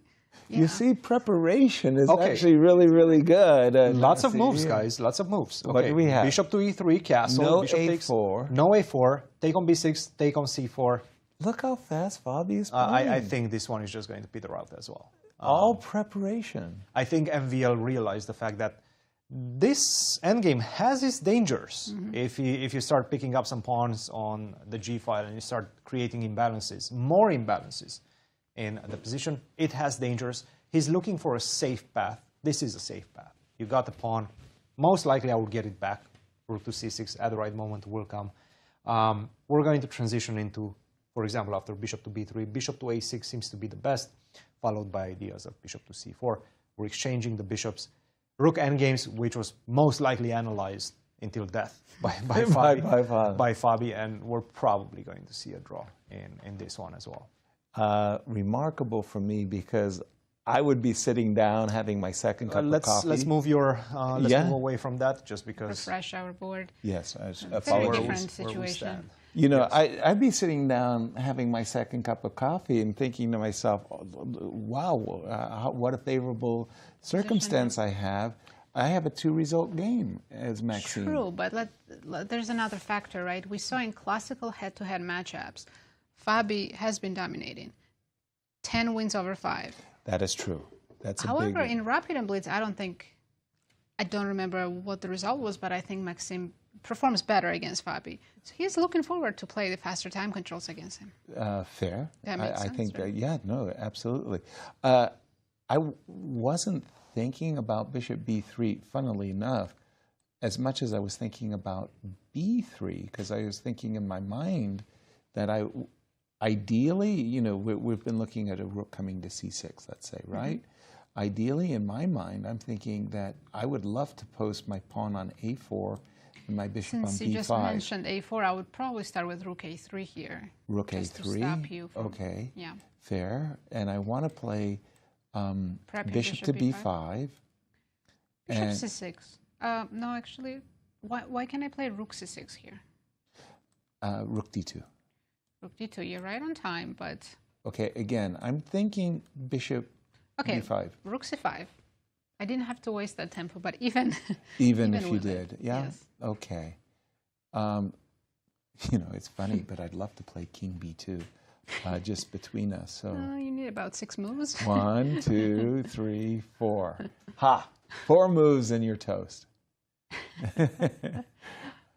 You Yeah. see, preparation is Okay. actually really, really good. Lots of see, moves, yeah. guys. Lots of moves. What Okay, do we have? Bishop to e3, castle. No bishop takes a4. no a4. Take on b6. Take on c4. Look how fast Fabi is playing. I think this one is just going to be the route as well. All preparation. I think MVL realized the fact that this endgame has its dangers. If you start picking up some pawns on the g file and you start creating imbalances, more imbalances in the position, it has dangers. He's looking for a safe path. This is a safe path. You got the pawn. Most likely I will get it back. Rook to c6 at the right moment will come. We're going to transition into, for example, after bishop to b3, bishop to a6 seems to be the best, followed by ideas of bishop to c4. We're exchanging the bishops. Rook endgames, which was most likely analyzed until death by Fabi, and we're probably going to see a draw in this one as well. Remarkable for me because I would be sitting down having my second cup of coffee. Let's move move away from that, just because Refresh our board. Yes, Very apologies. different where we situation. stand. You know, I'd be sitting down having my second cup of coffee and thinking to myself, wow, what a favorable circumstance I have. I have a 2-result game as Maxime. True, but there's another factor, right? We saw in classical head-to-head matchups, Fabi has been dominating. 10 wins over 5. That is true. That's a However, big in Rapid and Blitz, I don't remember what the result was, but I think Maxime performs better against Fabi. So he's looking forward to play the faster time controls against him. fair. That makes I sense, think right? that, yeah, no, absolutely. I wasn't thinking about bishop b3, funnily enough, as much as I was thinking about b3, because I was thinking in my mind that ideally, you know, we've been looking at a rook coming to c6, let's say, right? Ideally, in my mind, I'm thinking that I would love to post my pawn on a4 and my bishop Since on you b5. just mentioned a4, I would probably start with rook a3 here. Rook just a3. To stop you from, okay. Yeah. Fair. And I want to play Prepping bishop to b5. Bishop and c6. No, actually, why can't I play rook c6 here? rook d2. Rook d2, you're right on time, but... Okay, again, I'm thinking bishop Okay, b5. rook c5. I didn't have to waste that tempo, but even Even if you with it, did, yeah? yes. Okay. You know, it's funny, but I'd love to play King B2 just between us. So You need about 6 moves. 1, 2, 3, 4. Ha! 4 moves and you're toast.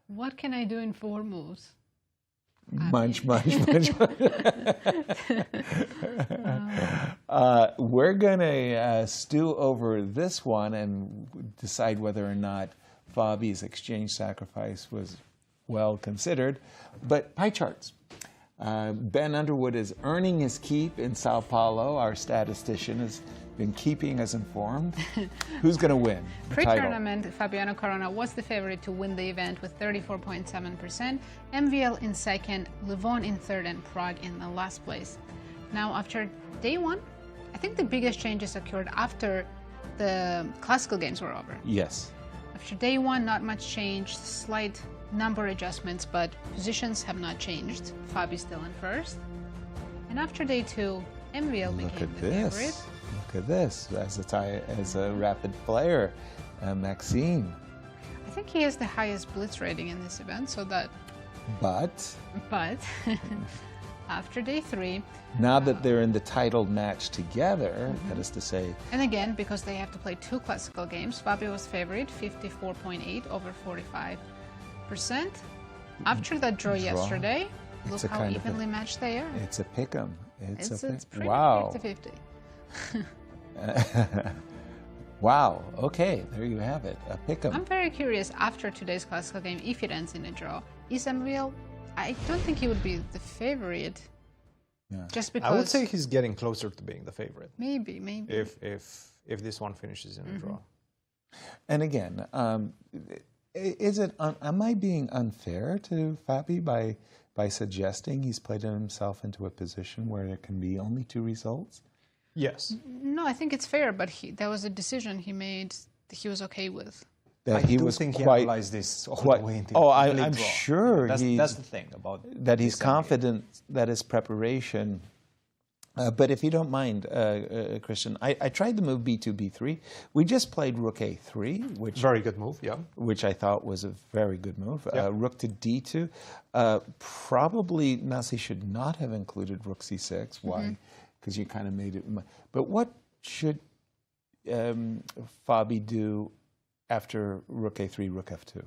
What can I do in 4 moves? Munch, munch, munch. We're going to stew over this one and decide whether or not Fabi's exchange sacrifice was well considered. But pie charts. Ben Underwood is earning his keep in Sao Paulo. Our statistician has been keeping us informed. Who's going to win the title? Pre-tournament, Fabiano Caruana was the favorite to win the event with 34.7%. MVL in second, Levon in third, and Pragg in the last place. Now, after day 1, I think the biggest changes occurred after the classical games were over. Yes. After day 1, not much change, slight number adjustments, but positions have not changed. Fabi's still in first. And after day 2, MVL became the favorite. Look at this, as a rapid player, Maxime. I think he has the highest blitz rating in this event, so that... But after day 3... now that they're in the title match together, that is to say... And again, because they have to play 2 classical games, Fabio was favorite, 54.8 over 45%. After that draw yesterday, look how evenly matched they are. It's a pick'em. It's pretty wow. 50-50. Wow. Okay, there you have it. A pick'em. I'm very curious, after today's classical game, if it ends in a draw, is MVL... I don't think he would be the favorite. Yeah. Just because... I would say he's getting closer to being the favorite. Maybe. If this one finishes in a draw. And again, am I being unfair to Fabi by suggesting he's played himself into a position where there can be only 2 results? Yes. No, I think it's fair, but that was a decision he made that he was okay with. That I do think he analyzed this all the way into I'm sure that's the thing about that he's confident that his preparation. But if you don't mind, Cristian, I tried the move B2, B3. We just played Rook A3, which very good move, yeah. Which I thought was a very good move. Yeah. Rook to D2. Probably Nazi should not have included Rook C6. Why? Because you kind of made it. But what should Fabi do after Rook A3, Rook F2?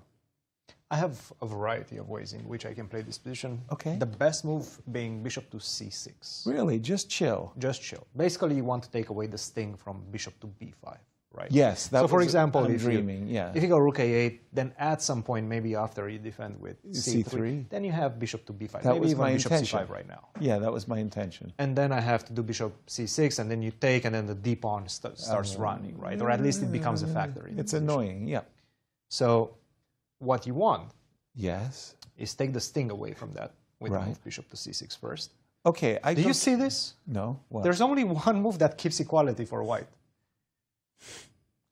I have a variety of ways in which I can play this position. Okay. The best move being bishop to C6. Really? Just chill? Just chill. Basically, you want to take away the sting from bishop to B5, right? Yes. So, for example, if you go Rook A8, then at some point, maybe after you defend with C3, then you have bishop to B5. That maybe was even my bishop intention. C5 right now. Yeah, that was my intention. And then I have to do bishop C6, and then you take, and then the D pawn starts running, right? Or at least it becomes a factor. It's annoying, yeah. So what you want is take the sting away from that with the move bishop to C6 first. Okay. Do you see this? No. What? There's only one move that keeps equality for white.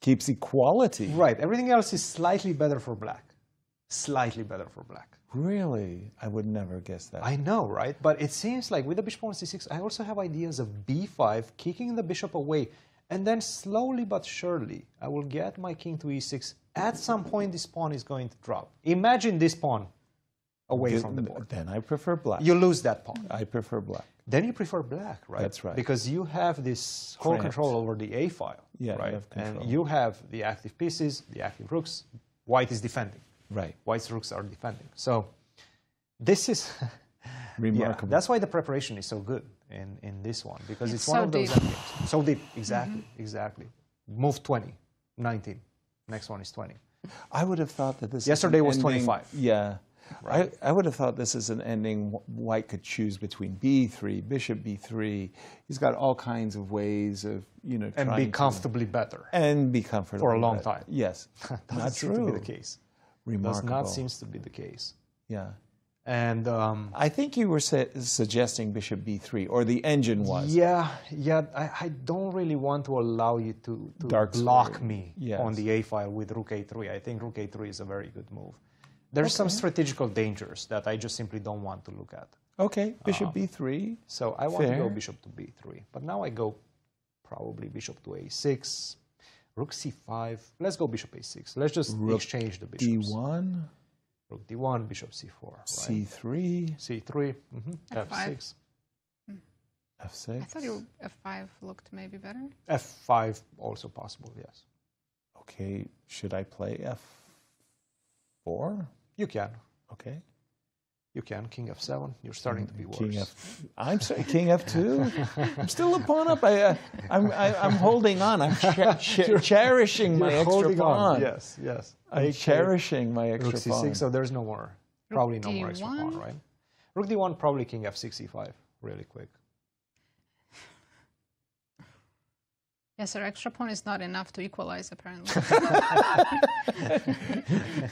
Keeps equality? Right. Everything else is slightly better for black. Slightly better for black. Really? I would never guess that. I know, right? But it seems like with the bishop on C6, I also have ideas of B5, kicking the bishop away. And then slowly but surely, I will get my king to E6. At some point, this pawn is going to drop. Imagine this pawn away from the board. Then I prefer black. You lose that pawn. I prefer black. Then you prefer black, right? That's right. Because you have this whole control over the A file, right? And you have the active pieces, the active rooks. White is defending. Right. White's rooks are defending. So this is remarkable. Yeah, that's why the preparation is so good in this one, because it's one so of those deep. endgames. So deep, exactly, exactly. Move 20, 19. Next one is 20. I would have thought that this yesterday was ending, 25. Yeah. Right. I would have thought this is an ending White could choose between B3, Bishop B3. He's got all kinds of ways of, and trying be comfortably better. And be comfortable for a long time. Yes. Not seem to be the case. Remarkable. Does not seem to be the case. Yeah. And I think you were suggesting Bishop B3, or the engine was. Yeah. I don't really want to allow you to block me on the A file with Rook A3. I think Rook A3 is a very good move. There's some strategical dangers that I just simply don't want to look at. Okay, Bishop B3. So I want to go Bishop to B3. But now I go probably Bishop to A6, Rook c5. Let's go bishop a6. Let's just exchange the bishops. d1. Rook d1, bishop c4. Right? c3. c3. f6. f6. I thought your f5 looked maybe better. f5 also possible, yes. Okay, should I play f4? You can. Okay. You can. King f7. You're starting to be worse. I'm sorry, king f2? I'm still a pawn up. I'm holding on. I'm cherishing my extra pawn. Yes, yes. I'm cherishing my extra Rook c6, pawn. so there's no more. Probably no more extra D1. pawn, right? Rook d1, probably king f6, e5, really quick. Yes, our extra pawn is not enough to equalize, apparently.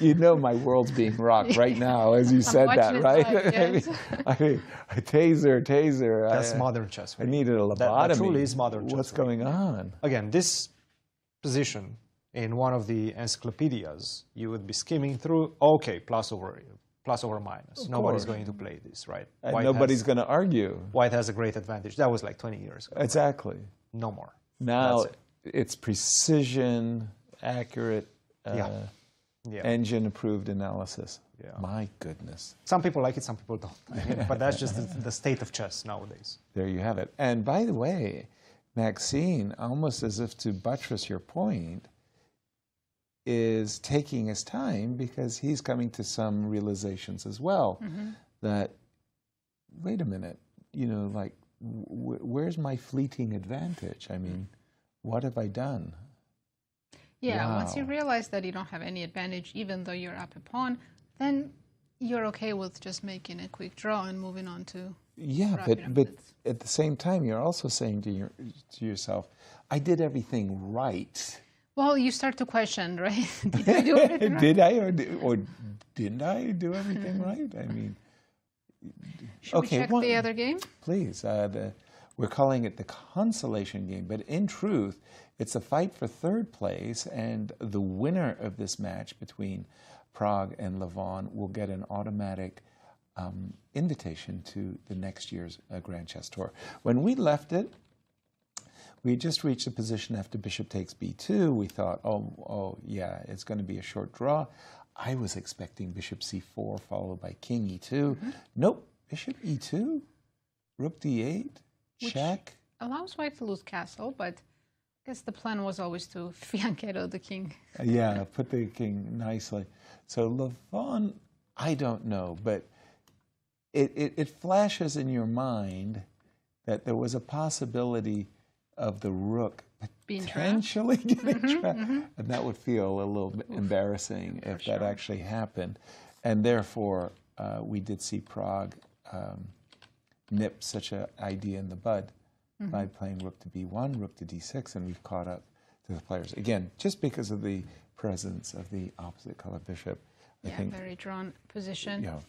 You know my world's being rocked right now as you said that, right? Yes. I mean, taser. That's modern chess. I needed a lobotomy. That truly is modern chess. What's going on? Again, this position in one of the encyclopedias, you would be skimming through, okay, plus over minus. Nobody's going to play this, right? Nobody's going to argue. White has a great advantage. That was like 20 years ago. Exactly. Right? No more. Now it's precision, accurate, engine-approved analysis. Yeah. My goodness. Some people like it, some people don't. But that's just the state of chess nowadays. There you have it. And by the way, Maxime, almost as if to buttress your point, is taking his time because he's coming to some realizations as well. That, wait a minute, you know, like, where's my fleeting advantage? I mean, what have I done? Yeah, Wow. once you realize that you don't have any advantage, even though you're up a pawn, then you're okay with just making a quick draw and moving on to but at the same time, you're also saying to yourself, I did everything right. Well, you start to question, right? Did I do everything right? Did I or didn't I do everything right? I mean, Should we check the other game? Please. We're calling it the Consolation game, but in truth, it's a fight for third place, and the winner of this match between Pragg and Levon will get an automatic invitation to the next year's Grand Chess Tour. When we left it, we had just reached a position after bishop takes b2. We thought, oh yeah, it's going to be a short draw. I was expecting bishop c4 followed by king e2. Nope, bishop e2, rook d8, check. Allows white to lose castle, but I guess the plan was always to fianchetto the king. Yeah, put the king nicely. So Levon, I don't know, but it flashes in your mind that there was a possibility of the rook potentially getting trapped. And that would feel a little bit embarrassing if that actually happened. And therefore, we did see Pragg nip such an idea in the bud by playing rook to b1, rook to d6, and we've caught up to the players. Again, just because of the presence of the opposite color bishop. I think, very drawn position. Yeah.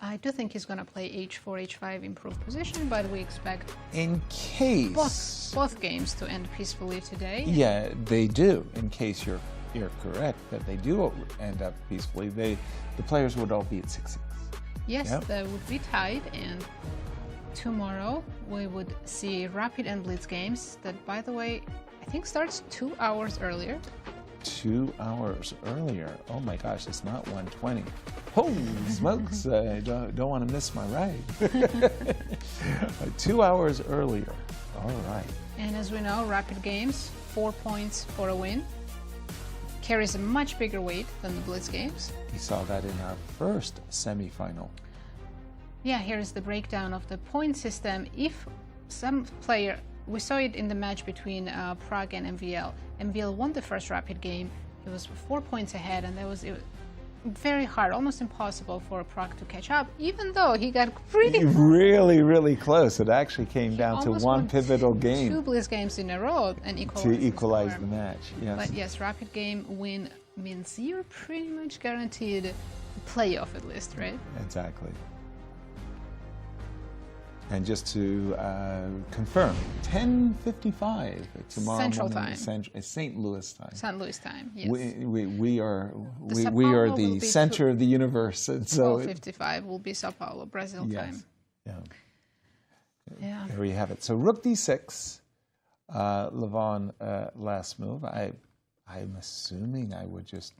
I do think he's going to play h4, h5, improved position, but we expect in case both games to end peacefully today. Yeah, they do. In case you're correct that they do end up peacefully, the players would all be at 6-6. Yes, they would be tied, and tomorrow we would see rapid and blitz games that, by the way, I think starts 2 hours earlier. 2 hours earlier. Oh my gosh, it's not 1:20. Holy smokes! I don't want to miss my ride. 2 hours earlier. All right. And as we know, rapid games, 4 points for a win, carries a much bigger weight than the blitz games. We saw that in our first semifinal. Yeah, here is the breakdown of the point system. If some player, we saw it in the match between Pragg and MVL. MVL won the first rapid game. He was 4 points ahead, and that was very hard, almost impossible for Pragg to catch up, even though he got pretty really close. It actually came down to one pivotal game. 2 blitz games in a row and equalize the match. Yes. But yes, rapid game win means you're pretty much guaranteed playoff at least, right? Exactly. And just to confirm, 10:55 tomorrow Central morning, time. St. Louis time. St. Louis time. Yes. We are the center of the universe, and so 12:55 will be Sao Paulo, Brazil time. Yeah. Yeah. There you have it. So rook d6. Levon, last move. I'm assuming I would just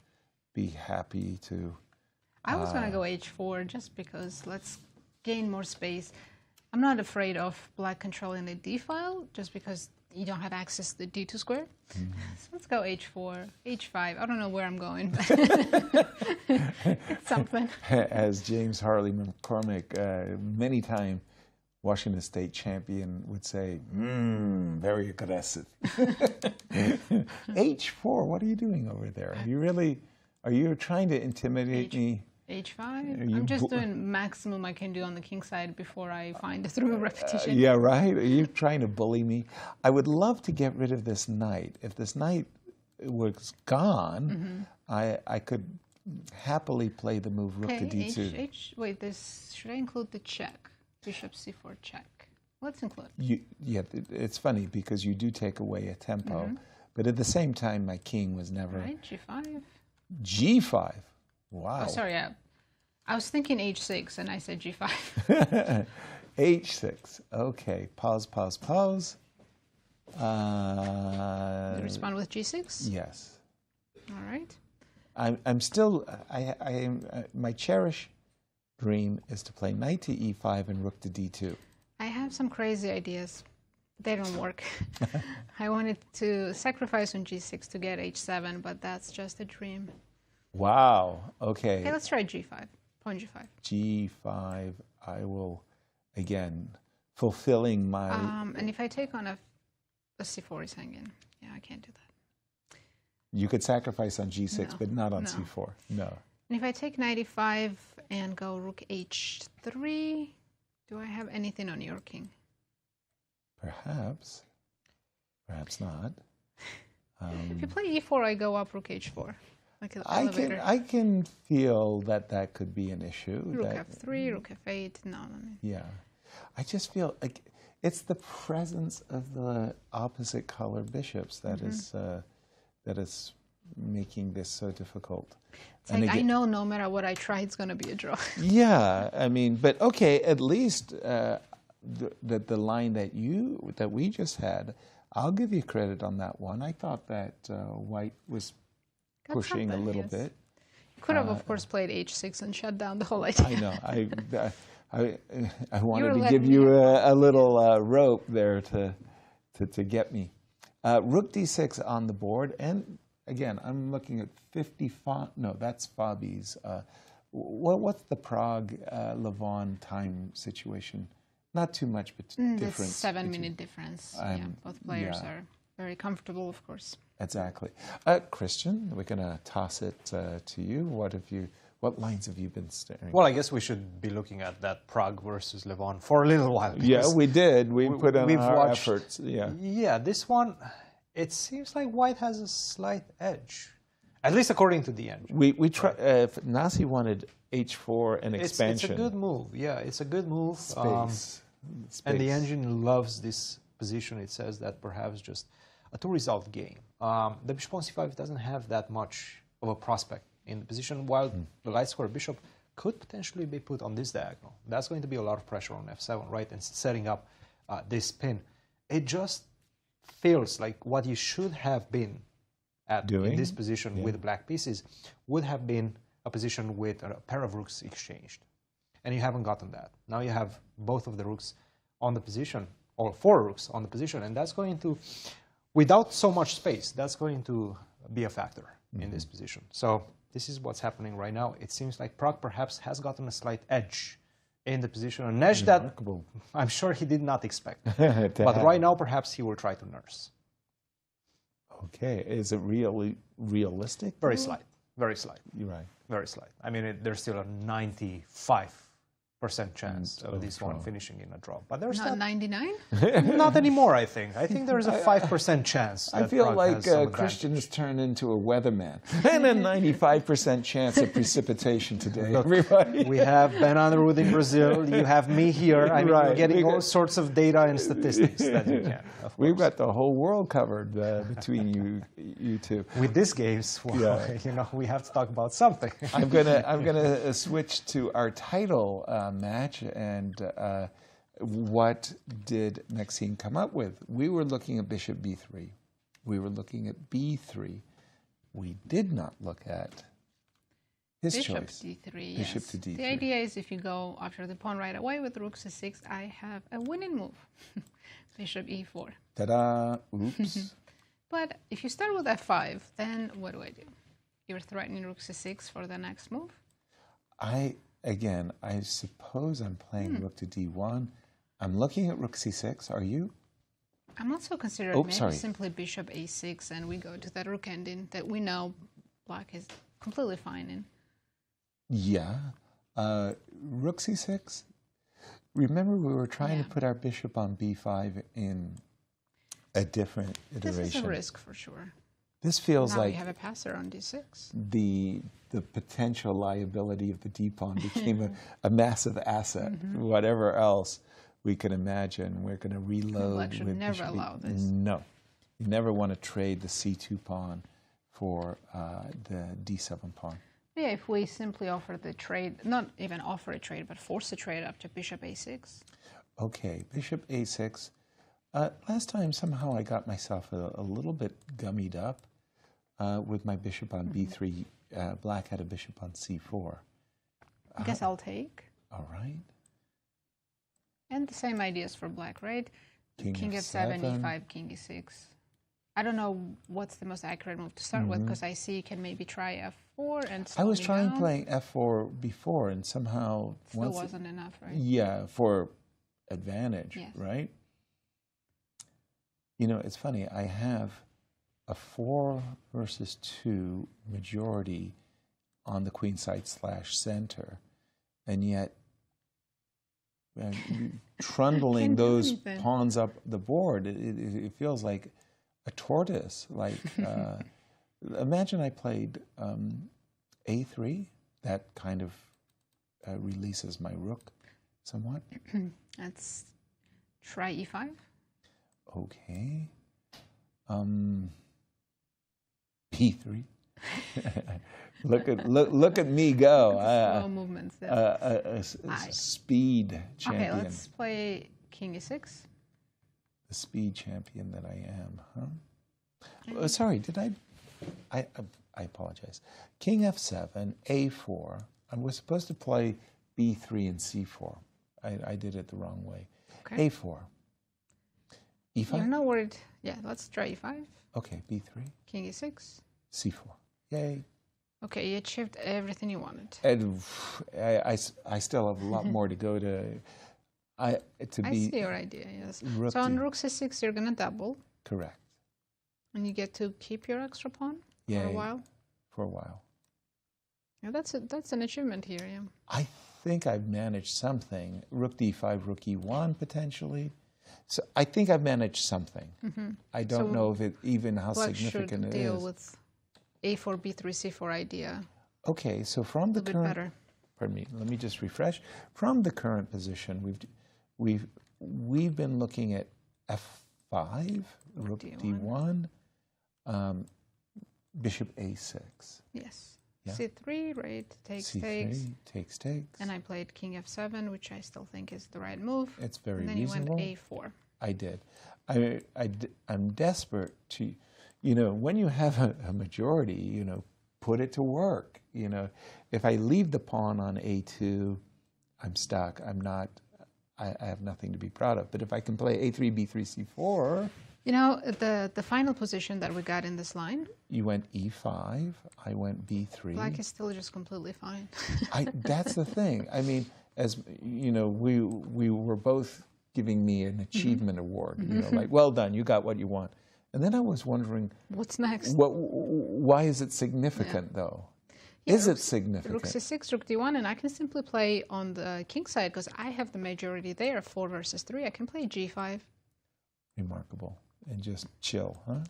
be happy to. I was going to go h4 just because let's gain more space. I'm not afraid of black controlling the d file just because you don't have access to the d2 square. So let's go h4, h5. I don't know where I'm going, but it's something. As James Harley McCormick, many-time Washington State champion, would say, very aggressive. h4, what are you doing over there? Are you trying to intimidate me? h5. I'm just doing maximum I can do on the king side before I find the through repetition. Yeah, right? Are you trying to bully me? I would love to get rid of this knight. If this knight was gone, I could happily play the move rook to d2. Wait, should I include the check? Bishop c4 check. Let's include. Yeah, it's funny because you do take away a tempo, but at the same time, my king was never. Right, g5. g5. Wow. Oh, sorry, I was thinking h6 and I said g5. h6. Okay. Pause. You respond with g6? Yes. All right. I'm still. My cherished dream is to play knight to e5 and rook to d2. I have some crazy ideas. They don't work. I wanted to sacrifice on g6 to get h7, but that's just a dream. Wow. Okay. Okay, let's try g5. Pawn g5. g5. I will, again, fulfilling my. And if I take on a c4 is hanging. Yeah, I can't do that. You could sacrifice on g6, No, but not on no. c4. No. And if I take knight e5 and go rook h3, do I have anything on your king? Perhaps. Perhaps not. If you play e4, I go up rook h4. Like an elevator. I can feel that could be an issue. Rook f3, rook f8. No. Yeah. I just feel like it's the presence of the opposite color bishops that is making this so difficult. It's like, I know no matter what I try, it's going to be a draw. Yeah, I mean, but okay, at least the line that we just had, I'll give you credit on that one. I thought that white was pushing a little bit. You could have, of course, played h6 and shut down the whole idea. I know. I wanted to give you a little rope there to get me. Rook d6 on the board, and again, I'm looking at 55. No, that's Fabi's. What's the Levon time situation? Not too much, but difference. It's 7-minute difference. Yeah, both players are very comfortable, of course. Exactly. Cristian, we're going to toss it to you. What lines have you been staring? Well, I guess we should be looking at that Pragg versus Levon for a little while. Yeah, we did. We put in our efforts. Yeah. Yeah, this one, it seems like white has a slight edge, at least according to the engine. We try. Nazi wanted h4 and expansion. It's a good move. Yeah, it's a good move. Space. And the engine loves this position. It says that perhaps just a two-result game. The bishop on c5 doesn't have that much of a prospect in the position, while the light square bishop could potentially be put on this diagonal. That's going to be a lot of pressure on f7, right? And setting up this pin. It just feels like what you should have been at in this position with black pieces would have been a position with a pair of rooks exchanged. And you haven't gotten that. Now you have both of the rooks on the position, or 4 rooks on the position, and that's going to, without so much space, that's going to be a factor in this position. So this is what's happening right now. It seems like Pragg perhaps has gotten a slight edge in the position, an edge that I'm sure he did not expect. But right now, perhaps he will try to nurse. Okay, is it really realistic? Very slight, very slight. You're right. Very slight. I mean, there's still a 95% chance of this one finishing in a draw. But there's not 99? Not anymore, I think. I think there's a 5% chance. I feel like Cristian has turned into a weatherman. And a 95% chance of precipitation today, everybody. We have Ben Underwood in Brazil. You have me here. I mean, we're getting all sorts of data and statistics that you can. We've got the whole world covered between you two. With these games, well, you know, we have to talk about something. I'm gonna switch to our title match, and What did Maxime come up with? We were looking at bishop b3. We were looking at b3. We did not look at his Bishop choice. d3, Bishop yes. to d3. The idea is if you go after the pawn right away with rook c6, I have a winning move. Bishop e4. Ta-da! Oops. But if you start with f5, then what do I do? You're threatening rook c6 for the next move? I suppose I'm playing rook to d1. I'm looking at rook c6. Are you? I'm also considering simply bishop a6 and we go to that rook ending that we know black is completely fine in. Yeah. Rook c6. Remember we were trying to put our bishop on b5 in a different iteration. This is a risk for sure. This feels now like we have a passer on d6. The potential liability of the d-pawn became a massive asset. Whatever else we could imagine, we're going to reload. Black should never allow this. No. You never want to trade the c2 pawn for the d7 pawn. Yeah, if we simply offer the trade, not even offer a trade, but force a trade up to bishop a6. Okay, bishop a6. Last time, somehow I got myself a little bit gummied up with my bishop on b3. Black had a bishop on c4. I guess I'll take. All right. And the same ideas for black, right? King f7, e5, king e6. I don't know what's the most accurate move to start with, because I see you can maybe try f4 and slow I was trying down. playing f4 before, and somehow Still wasn't enough, right? Yeah, for advantage, right? You know, it's funny. I have a 4 versus 2 majority on the queenside / center, and yet trundling those pawns up the board, it feels like a tortoise. Like, imagine I played a3. That kind of releases my rook somewhat. Let's try e5. Okay. b3. look at me go. Slow movements. Speed champion. Okay, let's play king e6. The speed champion that I am, huh? Sorry, did I apologize. King f7, a4. I was supposed to play b3 and c4. I did it the wrong way. Okay. a4. e5? You're not worried. Yeah, let's try e5. Okay, b3. King e6. c4. Yay. Okay, you achieved everything you wanted. And I still have a lot more to go to. I see your idea, yes. So on rook c6, you're going to double. Correct. And you get to keep your extra pawn for a while? For a while. Yeah, that's an achievement here, yeah. I think I've managed something. Rook d5, rook e1, potentially. So I think I've managed something. I don't know if even how significant it is. Deal with a4, b3, c4 idea. Okay, so from the current, pardon me, let me just refresh. From the current position, we've been looking at f5, rook d1, bishop a6. Yes. Yeah. c3, right? Takes, c3, takes. And I played king f7, which I still think is the right move. It's very reasonable. And then you went a4. I did. I'm desperate to, you know, when you have a majority, you know, put it to work. You know, if I leave the pawn on a2, I'm stuck. I have nothing to be proud of. But if I can play a3, b3, c4. You know, the final position that we got in this line. You went e5. I went b3. Black is still just completely fine. That's the thing. I mean, as you know, we were both giving me an achievement award. You know, like, well done, you got what you want. And then I was wondering, what's next? Why is it significant, though? Yeah, is it significant? Rook c6, rook d1, and I can simply play on the king side because I have the majority there, 4 versus 3. I can play g5. Remarkable. And just chill, huh?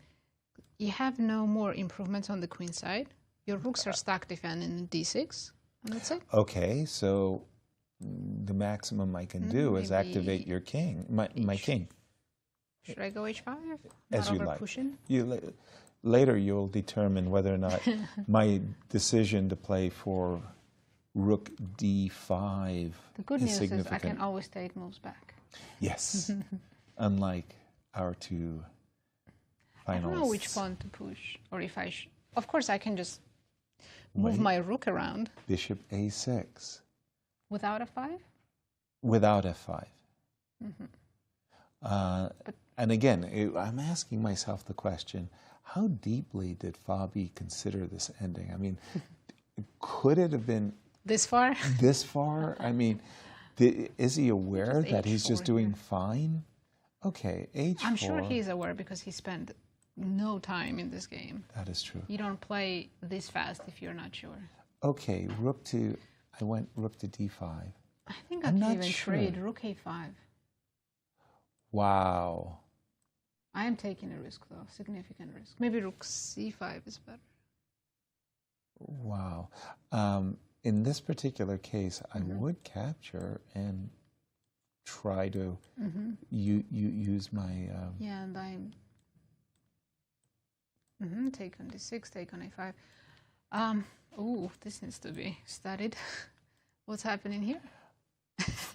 You have no more improvements on the queen side. Your rooks are stuck defending d6, and that's it. Okay, so the maximum I can do is activate your king, my king. Should I go h5? As you like. Pushing? Later you'll determine whether or not my decision to play for rook d5 The good news is I can always take moves back. Yes. Unlike our two finalists. I don't know which pawn to push, or if I should. Of course, I can just move my rook around. Bishop a6. Without f5? Without f5. And again, I'm asking myself the question, how deeply did Fabi consider this ending? I mean, could it have been this far? This far? I mean, is he aware that he's just doing fine? Okay, h4. I'm sure he's aware because he spent no time in this game. That is true. You don't play this fast if you're not sure. Okay, I went rook to d5. I think I can even trade rook a5. Wow. I am taking a risk, though, significant risk. Maybe rook c5 is better. Wow. In this particular case, I would capture and try to use my... Yeah, and I'm... take on d6, take on a5. Ooh, this needs to be studied. What's happening here?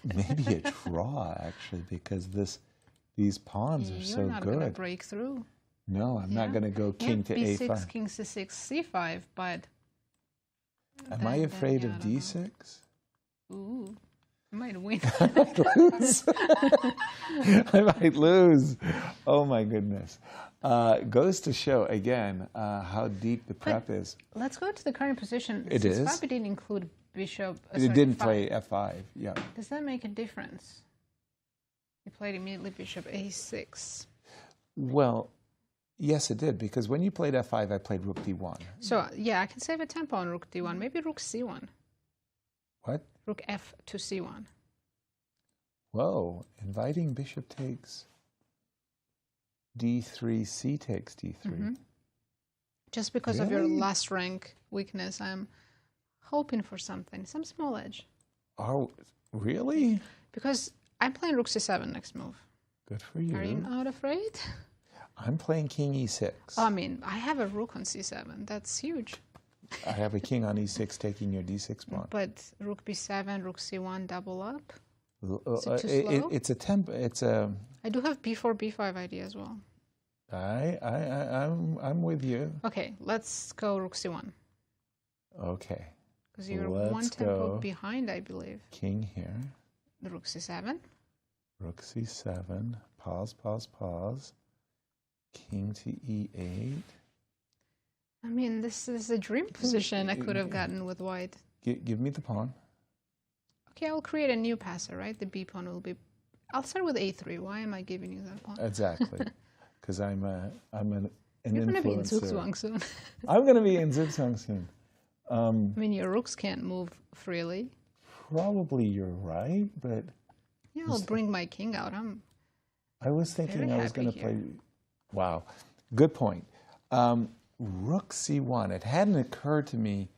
Maybe a draw, actually, because these pawns are so good. You're not going to break through. No, I'm not going to go king to b6, a5. king c6, c5, but... Am I afraid of d6? Ooh, I might win. I might lose. I might lose. Oh, my goodness. Goes to show, again, how deep the prep is. Let's go to the current position. It is. Fabi didn't include bishop. It didn't play f5, yeah. Does that make a difference? He played immediately bishop a6. Well, yes, it did, because when you played f5, I played rook d1. So, yeah, I can save a tempo on rook d1. Maybe rook c1. What? Rook f to c1. Whoa, inviting bishop takes d3, c takes d3. Just because of your last rank weakness, I'm hoping for something, some small edge. Oh, really? Because I'm playing rook c7 next move. Good for you. Are you not afraid? I'm playing king e6. Oh, I mean, I have a rook on c7. That's huge. I have a king on e6 taking your d6 pawn. But rook b7, rook c1, double up. It's a temp. It's a. I do have b4, b5 idea as well. I'm with you. Okay, let's go rook c1. Okay. Because you're one tempo behind, I believe. King here. The rook c7. Rook c7. Pause, pause, pause. King to e8. I mean, this is a dream position I could have gotten with white. Give me the pawn. Okay, I'll create a new passer, right? The b pawn will be... I'll start with a3. Why am I giving you that pawn? Exactly. Because I'm an You're going to be in influencer. Zugzwang soon. I'm going to be in Zugzwang soon. I mean, your rooks can't move freely. Probably you're right, but... Yeah, I'll bring my king out. I was thinking I was going to happy play... Wow. Good point. Rook c1. It hadn't occurred to me.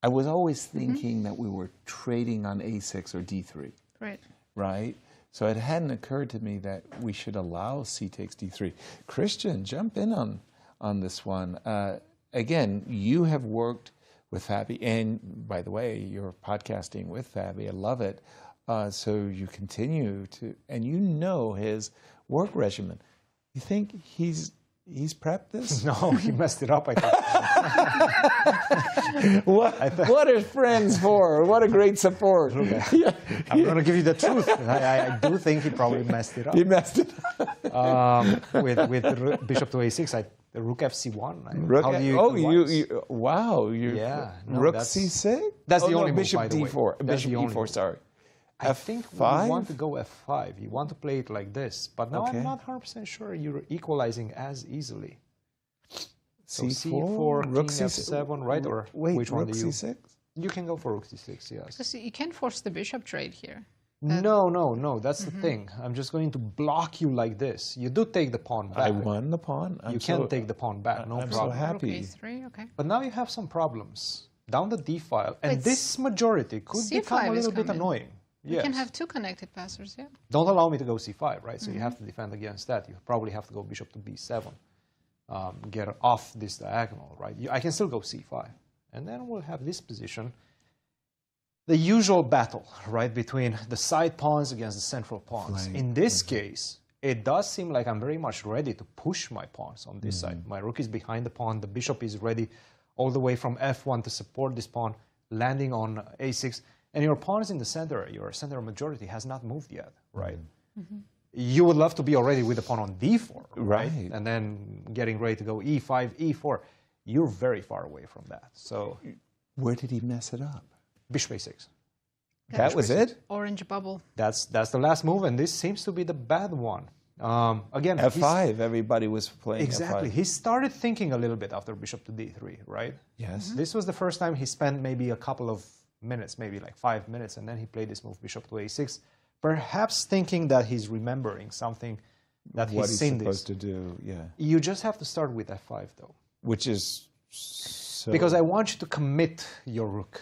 I was always thinking that we were trading on a6 or d3. Right. Right? So it hadn't occurred to me that we should allow c takes d3. Cristian, jump in on this one. Again, you have worked with Fabi, and by the way, you're podcasting with Fabi. I love it. So you continue to, and you know his work regimen. You think he's prepped this? No, he messed it up, I think. What are friends for? What a great support. Okay. I'm going to give you the truth. I do think he probably messed it up. He messed it up. With bishop to a6, the rook fc1. Rook, how do you wow. Yeah. No, rook c6? That's the only move, bishop by the way. d4. That's Bishop the only e4, move. sorry. I think you want to go f5. You want to play it like this. But now I'm not 100% sure you're equalizing as easily. So c4, rook c7, right? Or wait, which one rook do you? c6? You can go for rook c6, yes. Because you can't force the bishop trade here. No. That's the thing. I'm just going to block you like this. You do take the pawn back. I won the pawn. You can take the pawn back, no I'm problem. so happy. Rook a3, okay. But now you have some problems. Down the d file. And this majority could become a little bit annoying. You can have two connected passers, yeah. Don't allow me to go c5, right? So you have to defend against that. You probably have to go bishop to b7. Get off this diagonal, right? I can still go c5. And then we'll have this position. the usual battle, right, between the side pawns against the central pawns. Right. In this case, it does seem like I'm very much ready to push my pawns on this side. My rook is behind the pawn. The bishop is ready all the way from f1 to support this pawn, landing on a6. And your pawn is in the center. Your center majority has not moved yet, right? You would love to be already with the pawn on d4, right? And then getting ready to go e5, e4. You're very far away from that. So where did he mess it up? bishop a6. That was it? Orange bubble. That's the last move, and this seems to be the bad one. Again, f5, everybody was playing exactly. f5. He started thinking a little bit after bishop to d3, right? Yes. This was the first time he spent maybe a couple of minutes, maybe like 5 minutes, and then he played this move, bishop to a6, perhaps thinking that he's remembering something that What he's he's seen supposed to do, yeah. You just have to start with f5, though. Which is so... Because I want you to commit your rook.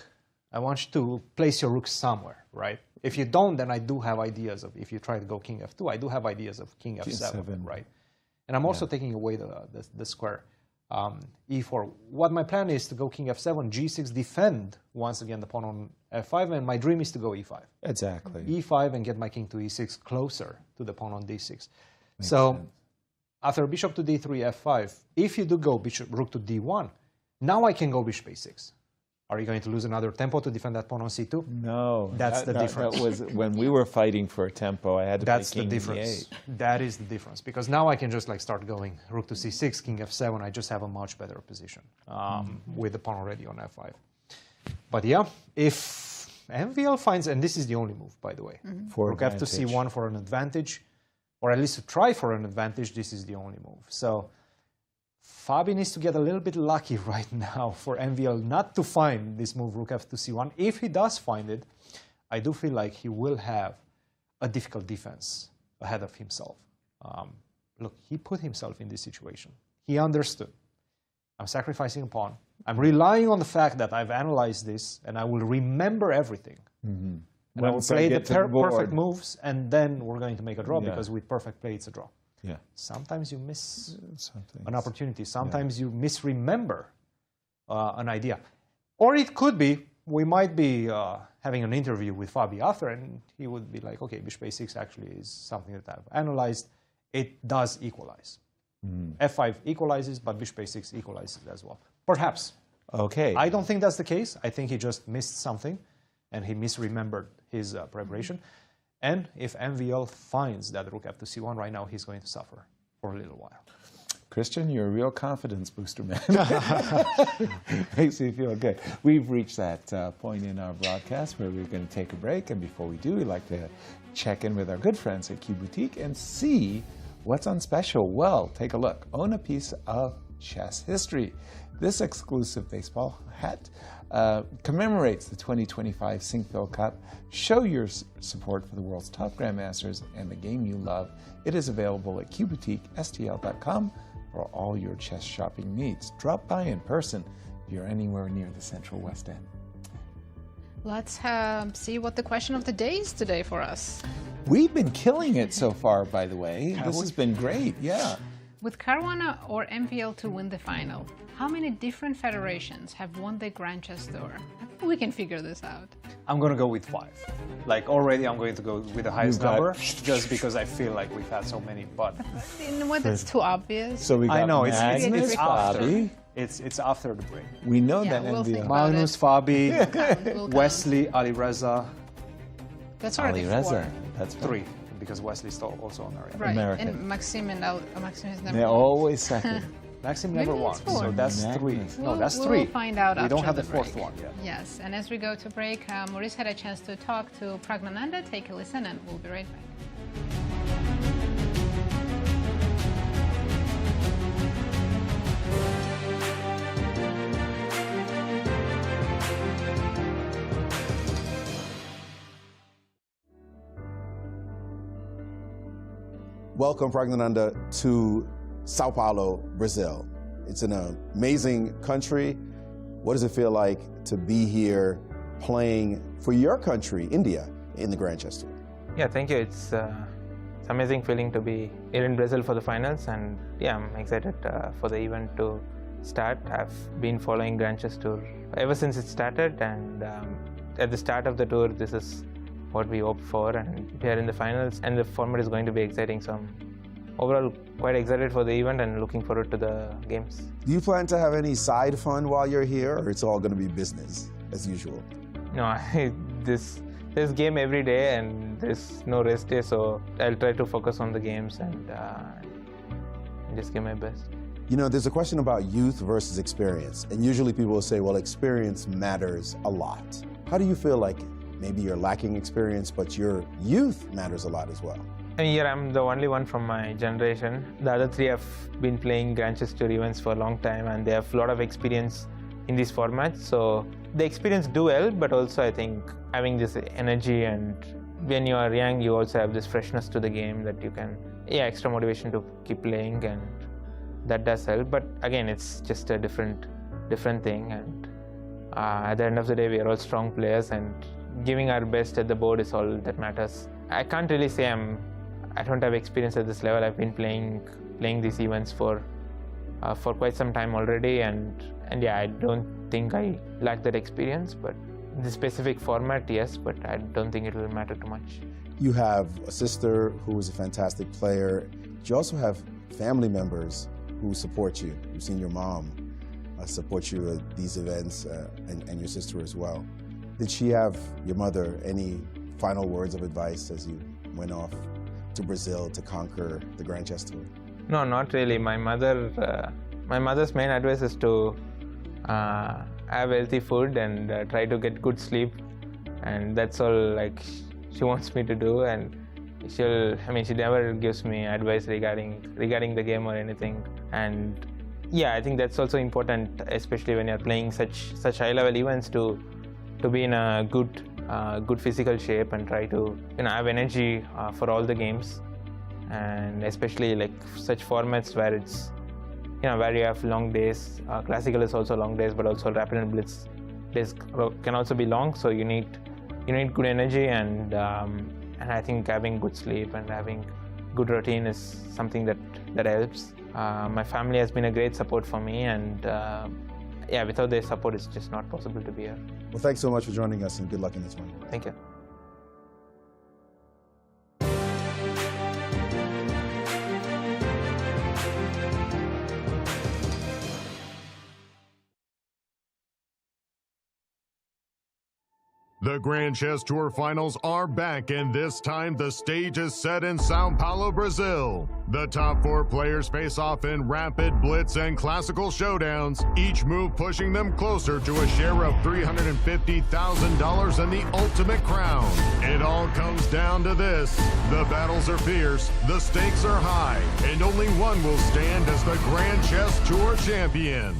I want you to place your rook somewhere, right? If you don't, then I do have ideas of, if you try to go king f2, I do have ideas of king f7, right? And I'm also taking away the square. E4. What my plan is to go king f7, g6, defend once again the pawn on f5, and my dream is to go e5. Exactly. E5 and get my king to e6 closer to the pawn on d6. So after bishop to d3, f5, if you do go rook to d1, now I can go bishop a6. Are you going to lose another tempo to defend that pawn on c2? No. That's the difference. That was when we were fighting for a tempo, I had to That's play king the difference. e8. That is the difference. Because now I can just like start going rook to c6, king f7. I just have a much better position with the pawn already on f5. But yeah, if MVL finds, and this is the only move, by the way, For rook f to advantage. c1 for an advantage, or at least to try for an advantage, this is the only move. So Fabi needs to get a little bit lucky right now for MVL not to find this move, rook f to c1. If he does find it, I do feel like he will have a difficult defense ahead of himself. Look, he put himself in this situation. He understood. I'm sacrificing a pawn. I'm relying on the fact that I've analyzed this and I will remember everything. And I will play the perfect moves, and then we're going to make a draw because with perfect play, it's a draw. Yeah. Sometimes you miss an opportunity. Sometimes you misremember an idea. Or it could be, we might be having an interview with Fabi after, and he would be like, okay, bishop a6 actually is something that I've analyzed. It does equalize. f5 equalizes, but bishop a6 equalizes as well. Perhaps. Okay. I don't think that's the case. I think he just missed something, and he misremembered his preparation. And if MVL finds that rook f to c1 right now, he's going to suffer for a little while. Christian, you're a real confidence booster, man. Makes me feel good. We've reached that point in our broadcast where we're going to take a break. And before we do, we'd like to check in with our good friends at Q Boutique and see what's on special. Well, take a look. Own a piece of chess history. This exclusive baseball hat commemorates the 2025 Sinkville Cup. Show your support for the world's top grandmasters and the game you love. It is available at qboutiquestl.com for all your chess shopping needs. Drop by in person if you're anywhere near the Central West End. Let's see what the question of the day is today for us. We've been killing it so far, by the way. This has been great, yeah. With Caruana or MVL to win the final, how many different federations have won the Grand Chess Tour? I think we can figure this out. I'm going to go with 5. Like already I'm going to go with the highest number just because I feel like we've had so many, but... You know what, that's too obvious. So we got I know, Magnus, it's after. Fabi. It's after the break. We know Yeah, that we'll think MVL. about Magnus, it. Fabi, We'll Wesley, Ali Reza, That's already Ali 4. Reza. That's 3, because Wesley's also on area. Right, American. and Maxime Maxime has never They're won. always second. Maxime Maybe never won, it's 4. so that's 3. Magnus. No, that's We'll 3. find out We don't after have the the 4th break. one yet. Yes, and as we go to break, Maurice had a chance to talk to Praggnanandhaa. Take a listen and we'll be right back. Welcome, Praggnanandhaa, to Sao Paulo, Brazil. It's an amazing country. What does it feel like to be here playing for your country, India, in the Grand Chess Tour? Yeah, thank you. It's amazing feeling to be here in Brazil for the finals, and yeah, I'm excited for the event to start. I've been following Grand Chess Tour ever since it started, and at the start of the tour, this is what we hoped for, and we are in the finals, and the format is going to be exciting. So I'm overall quite excited for the event and looking forward to the games. Do you plan to have any side fun while you're here, or it's all going to be business as usual? No, there's game every day and there's no rest day, so I'll try to focus on the games and just give my best. You know, there's a question about youth versus experience, and usually people will say, well, experience matters a lot. How do you feel like maybe you're lacking experience, but your youth matters a lot as well? And here I'm the only one from my generation. The other three have been playing Grand Chess Tour events for a long time, and they have a lot of experience in these formats. So the experience do help, but also I think having this energy, and when you are young, you also have this freshness to the game that you can, extra motivation to keep playing, and that does help. But again, it's just a different thing, and at the end of the day, we are all strong players, and giving our best at the board is all that matters. I can't really say I don't have experience at this level. I've been playing these events for quite some time already, and yeah, I don't think I lack that experience, but the specific format, yes, but I don't think it will matter too much. You have a sister who is a fantastic player. You also have family members who support you. You've seen your mom support you at these events, and your sister as well. Did she have, your mother, any final words of advice as you went off to Brazil to conquer the Grand Chess Tour? No, not really. My mother's main advice is to have healthy food and try to get good sleep, and that's all like she wants me to do. And she never gives me advice regarding the game or anything. And yeah, I think that's also important, especially when you're playing such high-level events, to be in a good physical shape and try to have energy for all the games, and especially like such formats where it's where you have long days. Classical is also long days, but also Rapid and Blitz days can also be long. So you need good energy, and I think having good sleep and having good routine is something that helps. My family has been a great support for me, and without their support, it's just not possible to be here. Well, thanks so much for joining us, and good luck in this one. Thank you. The Grand Chess Tour Finals are back, and this time the stage is set in Sao Paulo, Brazil. The top 4 players face off in rapid, blitz, and classical showdowns, each move pushing them closer to a share of $350,000 and the ultimate crown. It all comes down to this. The battles are fierce, the stakes are high, and only one will stand as the Grand Chess Tour champion.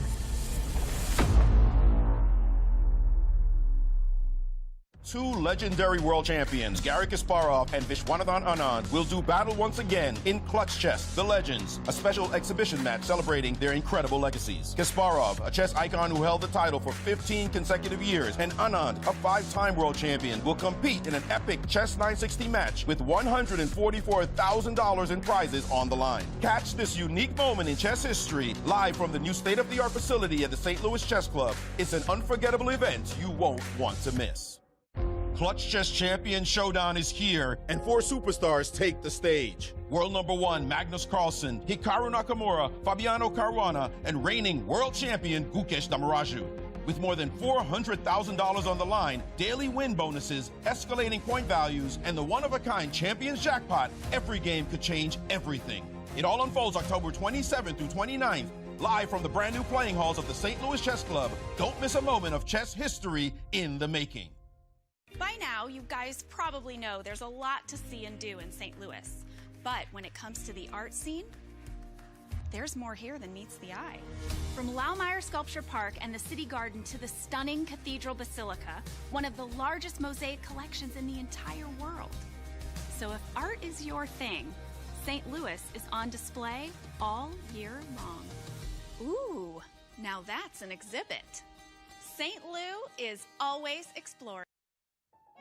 Two legendary world champions, Garry Kasparov and Viswanathan Anand, will do battle once again in Clutch Chess, The Legends, a special exhibition match celebrating their incredible legacies. Kasparov, a chess icon who held the title for 15 consecutive years, and Anand, a 5-time world champion, will compete in an epic Chess 960 match with $144,000 in prizes on the line. Catch this unique moment in chess history live from the new state-of-the-art facility at the St. Louis Chess Club. It's an unforgettable event you won't want to miss. Clutch Chess Champion Showdown is here, and 4 superstars take the stage. World number 1 Magnus Carlsen, Hikaru Nakamura, Fabiano Caruana, and reigning world champion Gukesh Damaraju. With more than $400,000 on the line, daily win bonuses, escalating point values, and the one-of-a-kind Champions Jackpot, every game could change everything. It all unfolds October 27th through 29th, live from the brand new playing halls of the St. Louis Chess Club. Don't miss a moment of chess history in the making. By now, you guys probably know there's a lot to see and do in St. Louis. But when it comes to the art scene, there's more here than meets the eye. From Laumeier Sculpture Park and the City Garden to the stunning Cathedral Basilica, one of the largest mosaic collections in the entire world. So if art is your thing, St. Louis is on display all year long. Ooh, now that's an exhibit. St. Lou is always exploring.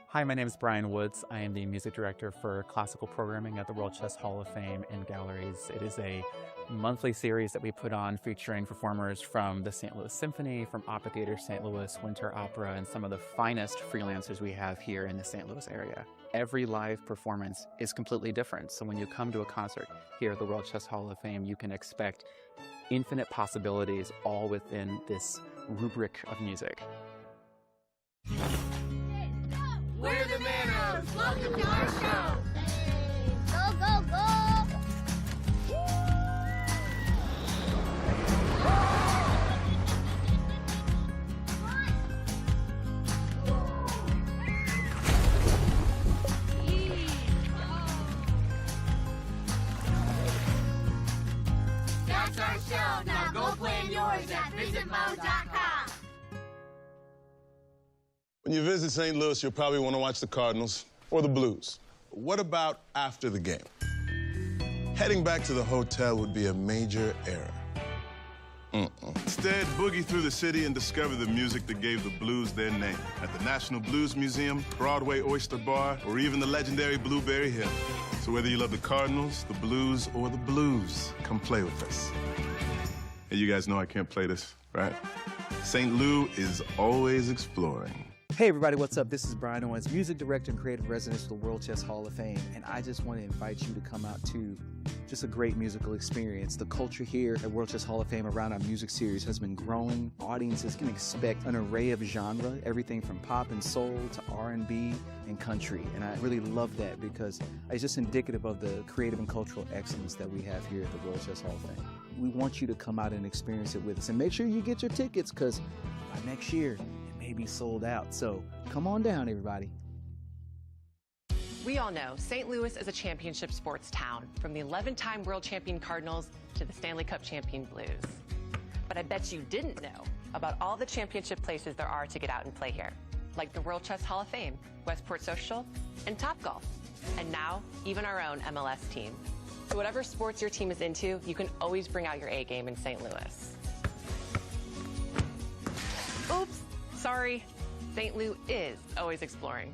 Hi, my name is Brian Woods. I am the music director for classical programming at the World Chess Hall of Fame and Galleries. It is a monthly series that we put on featuring performers from the St. Louis Symphony, from Opera Theater St. Louis, Winter Opera, and some of the finest freelancers we have here in the St. Louis area. Every live performance is completely different. So when you come to a concert here at the World Chess Hall of Fame, you can expect infinite possibilities all within this rubric of music. We're the Manos! Welcome to our show! Go, go, go! That's our show! Now go plan yours at visitmo.com! When you visit St. Louis, you'll probably want to watch the Cardinals or the Blues. What about after the game? Heading back to the hotel would be a major error. Instead, boogie through the city and discover the music that gave the Blues their name at the National Blues Museum, Broadway Oyster Bar, or even the legendary Blueberry Hill. So whether you love the Cardinals, the Blues, or the Blues, come play with us. Hey, you guys know I can't play this, right? St. Lou is always exploring. Hey everybody, what's up? This is Brian Owens, Music Director and Creative Resident for the World Chess Hall of Fame, and I just want to invite you to come out to just a great musical experience. The culture here at World Chess Hall of Fame around our music series has been growing. Audiences can expect an array of genre, everything from pop and soul to R&B and country, and I really love that because it's just indicative of the creative and cultural excellence that we have here at the World Chess Hall of Fame. We want you to come out and experience it with us, and make sure you get your tickets because by next year, may be sold out. So come on down, everybody. We all know St. Louis is a championship sports town, from the 11-time world champion Cardinals to the Stanley Cup champion Blues. But I bet you didn't know about all the championship places there are to get out and play here, like the World Chess Hall of Fame, Westport Social, and Topgolf, and now even our own MLS team. So whatever sports your team is into, you can always bring out your A game in St. Louis. Oops. Sorry, St. Lou is always exploring.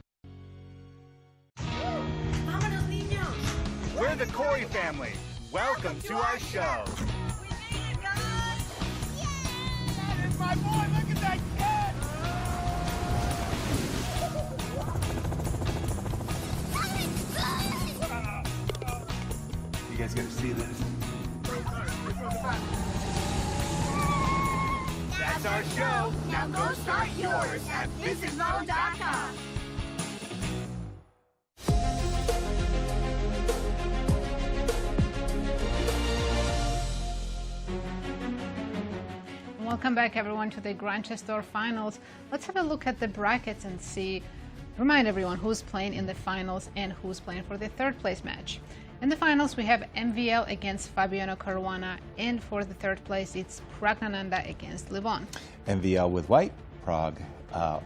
We're the Corey family. Welcome to our show. We made it, guys! Yeah! There's my boy. Look at that kid! You guys gotta see this. That's our show. Now go start yours at visitmo.com. Welcome back, everyone, to the Grand Chess Tour Finals. Let's have a look at the brackets and remind everyone who's playing in the finals and who's playing for the third place match. In the finals, we have MVL against Fabiano Caruana, and for the third place, it's Praggnanandhaa against Levon. MVL with white, Prag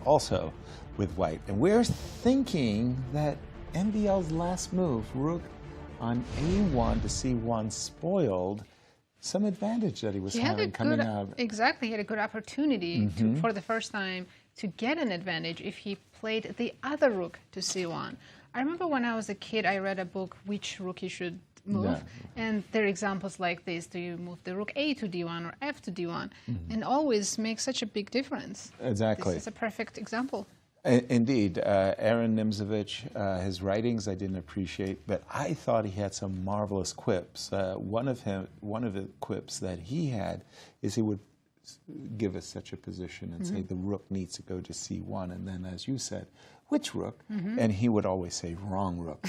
also with white. And we're thinking that MVL's last move, rook on A1 to C1, spoiled some advantage that he was having coming out. Exactly, he had a good opportunity for the first time to get an advantage if he played the other rook to C1. I remember when I was a kid, I read a book, which rook you should move, and there are examples like this. Do you move the rook A to D1 or F to D1? And always makes such a big difference. Exactly. This is a perfect example. Indeed. Aaron Nimzovich, his writings I didn't appreciate, but I thought he had some marvelous quips. One of the quips that he had is he would give us such a position and say the rook needs to go to C1, and then, as you said, which rook? And he would always say wrong rook,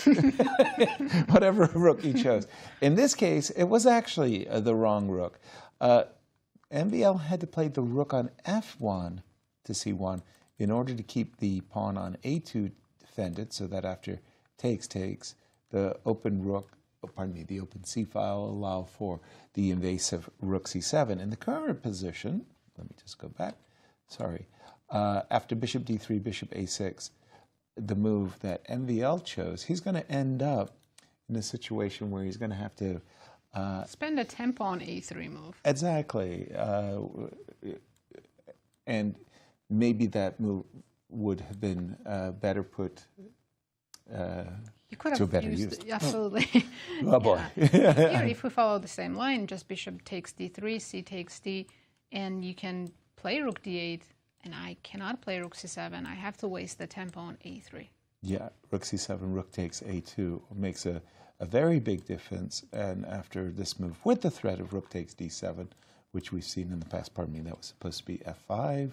whatever rook he chose. In this case, it was actually the wrong rook. MVL had to play the rook on F1 to C1 in order to keep the pawn on A2 defended, so that after takes, the open rook, the open C file allow for the invasive rook C7. In the current position, let me just go back, sorry, after bishop D3, bishop A6, the move that MVL chose, he's going to end up in a situation where he's going to have to spend a tempo on A3 move. Exactly. And maybe that move would have been better put You could have to a better used use. absolutely. Oh boy. Here, if we follow the same line, just bishop takes d3, c takes d, and you can play rook d8, and I cannot play rook c7. I have to waste the tempo on a3. Yeah, rook c7, rook takes a2 makes a very big difference. And after this move, with the threat of rook takes d7, which we've seen in the past, pardon me, that was supposed to be f5.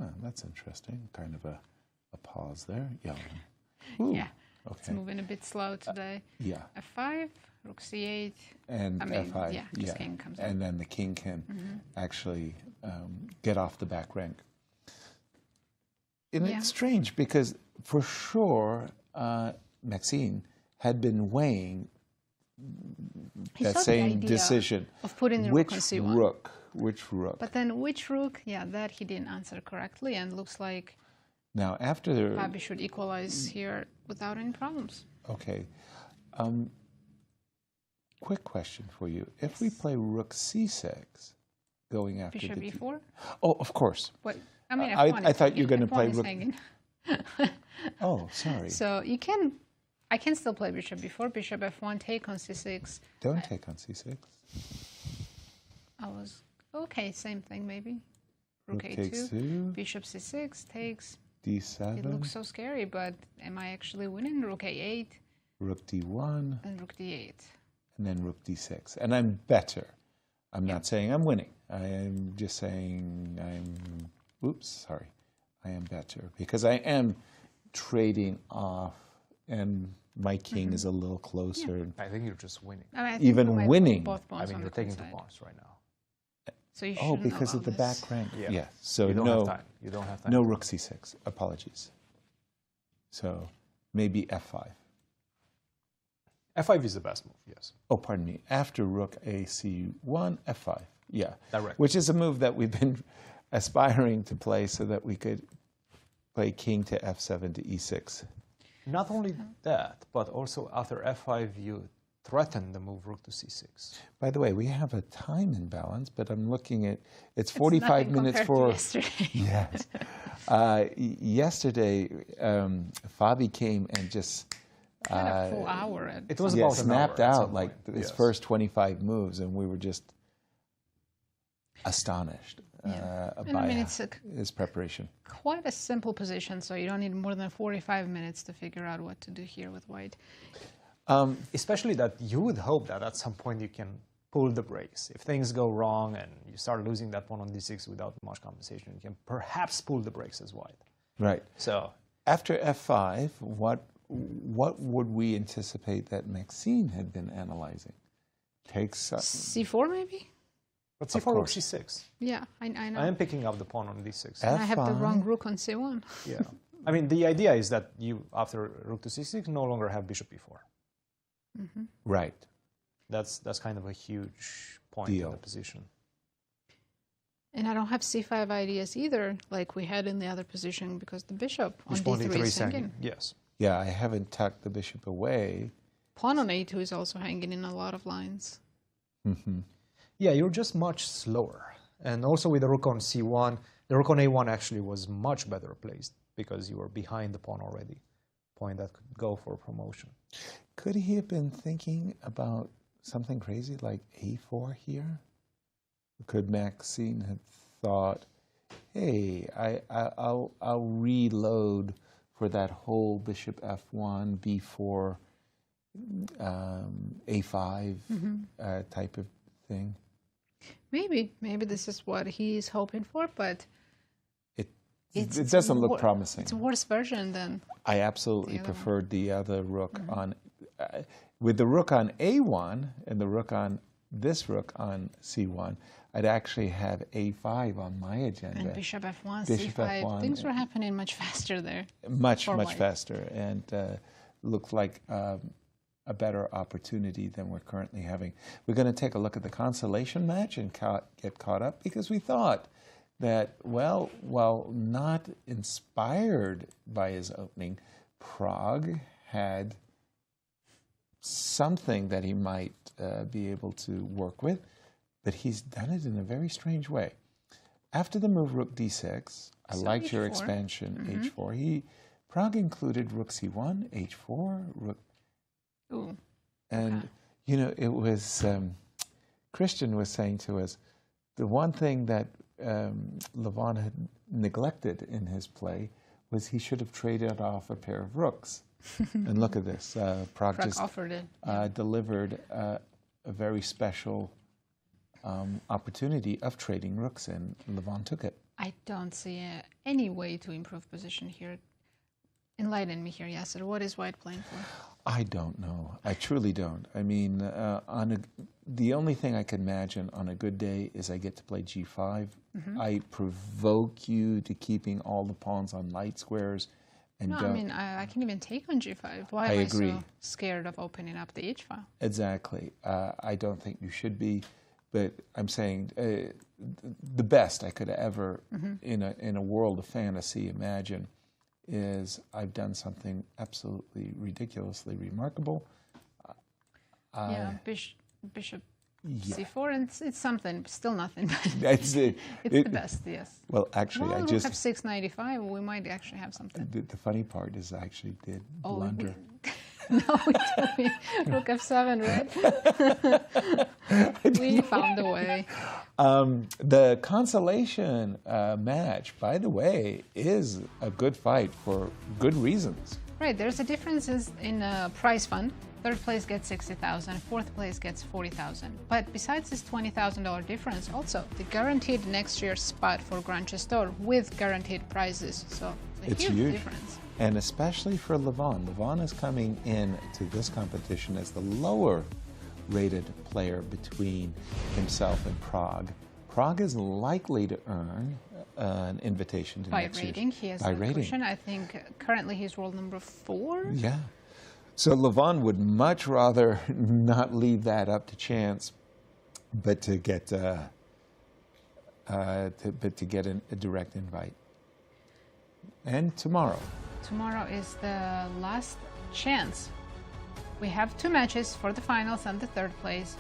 Oh, that's interesting. Kind of a pause there. Yeah. Ooh, yeah. Okay. It's moving a bit slow today. Yeah. f5, rook c8. And I mean, f5. Yeah, just king comes and up. then the king can actually get off the back rank. And it's strange because for sure Maxime had been weighing that same decision of putting the rook on c1. Which rook? But then which rook? Yeah, that he didn't answer correctly, and looks like now after Fabi should equalize here without any problems. Okay. Quick question for you: if we play rook c6, going after bishop the e4. Oh, of course. What? I mean, I thought you were going to play rook. Hanging. Oh, sorry. So you can, I can still play bishop b4, bishop f1, take on c6. Don't take on c6. I was okay. Same thing maybe. Rook a2, takes 2. Bishop c6 takes. d7. It looks so scary, but am I actually winning? Rook a8. Rook d1. And rook d8. And then rook d6. And I'm better. I'm not saying I'm winning. I am just saying I am better because I am trading off and my king is a little closer. I think you're just winning. I mean, even winning. I mean, you're taking 2 pawns right now. So you oh, because of the back rank. Yeah. So you don't no, have time. You don't have time. No rook c6. Apologies. So maybe f5. f5 is the best move. Yes. Oh, pardon me. After rook a c1, f5. Yeah. Direct. Which is a move that we've been aspiring to play so that we could play king to f7 to e6. Not only that, but also after f5, you threaten the move rook to c6. By the way, we have a time imbalance, but I'm looking at it's 45 minutes for yesterday. Yes. Yesterday, Fabi came and just had a full hour. It was about snapped an hour out like his first 25 moves, and we were just astonished by his preparation. Quite a simple position, so you don't need more than 45 minutes to figure out what to do here with white. Especially that you would hope that at some point you can pull the brakes. If things go wrong and you start losing that pawn on d6 without much compensation, you can perhaps pull the brakes as white. Right. So after f5, what would we anticipate that Maxime had been analyzing? Takes c4 maybe? But c4 rook c6. Yeah, I know. I am picking up the pawn on d6. And I have the wrong rook on c1. Yeah. I mean, the idea is that you, after rook to c6, no longer have bishop e4. Right. That's kind of a huge point in the position. And I don't have c5 ideas either, like we had in the other position, because the bishop on d3 is hanging. Yes. Yeah, I haven't tucked the bishop away. Pawn on a2 is also hanging in a lot of lines. Yeah, you're just much slower. And also with the rook on c1, the rook on a1 actually was much better placed because you were behind the pawn already. Point that could go for promotion. Could he have been thinking about something crazy like a4 here? Could Maxime have thought, hey, I'll reload for that whole bishop f1, b4, a5 type of thing? Maybe this is what he's hoping for, but it doesn't look promising. It's a worse version than I absolutely preferred the other rook on with the rook on a1 and the rook on this rook on c1. I'd actually have a5 on my agenda. And bishop f1, bishop c5. F1, Things were happening much faster there. Much faster, and looked like a better opportunity than we're currently having. We're going to take a look at the consolation match and get caught up because we thought that, well, while not inspired by his opening, Prague had something that he might be able to work with, but he's done it in a very strange way. After the move rook d6, I liked your expansion, h4. He Pragg included rook c1, h4, rook. Ooh. And, you know, it was, Cristian was saying to us, the one thing that Levon had neglected in his play was he should have traded off a pair of rooks. And look at this, Pragg just offered it. Delivered a very special opportunity of trading rooks, and Levon took it. I don't see any way to improve position here. Enlighten me here, Yasser. What is white playing for? I don't know. I truly don't. I mean, the only thing I can imagine on a good day is I get to play g5. I provoke you to keeping all the pawns on light squares. And no, I mean, I can even take on g5. Why I am agree. I so scared of opening up the h file? Exactly. I don't think you should be, but I'm saying the best I could ever, in a world of fantasy, imagine is I've done something absolutely ridiculously remarkable. Yeah, bishop c4, and it's something, still nothing. It's the best, yes. Well, actually, well, I rook just... f6, 95, we might actually have something. The funny part is I actually did blunder. No, we told me rook f7, right? We found a way. The Consolation match, by the way, is a good fight for good reasons. Right, there's a difference in prize fund. Third place gets 60,000, fourth place gets 40,000. But besides this $20,000 difference, also the guaranteed next year's spot for Grand Chess Tour with guaranteed prizes. So it's a huge difference. And especially for Levon. Levon is coming in to this competition as the lower rated player between himself and Pragg. Pragg is likely to earn an invitation to next year's. By rating, he has a cushion. I think currently he's world number 4. Yeah. So Levon would much rather not leave that up to chance, but to get a direct invite. And tomorrow. Tomorrow is the last chance. We have 2 matches for the finals and the third place.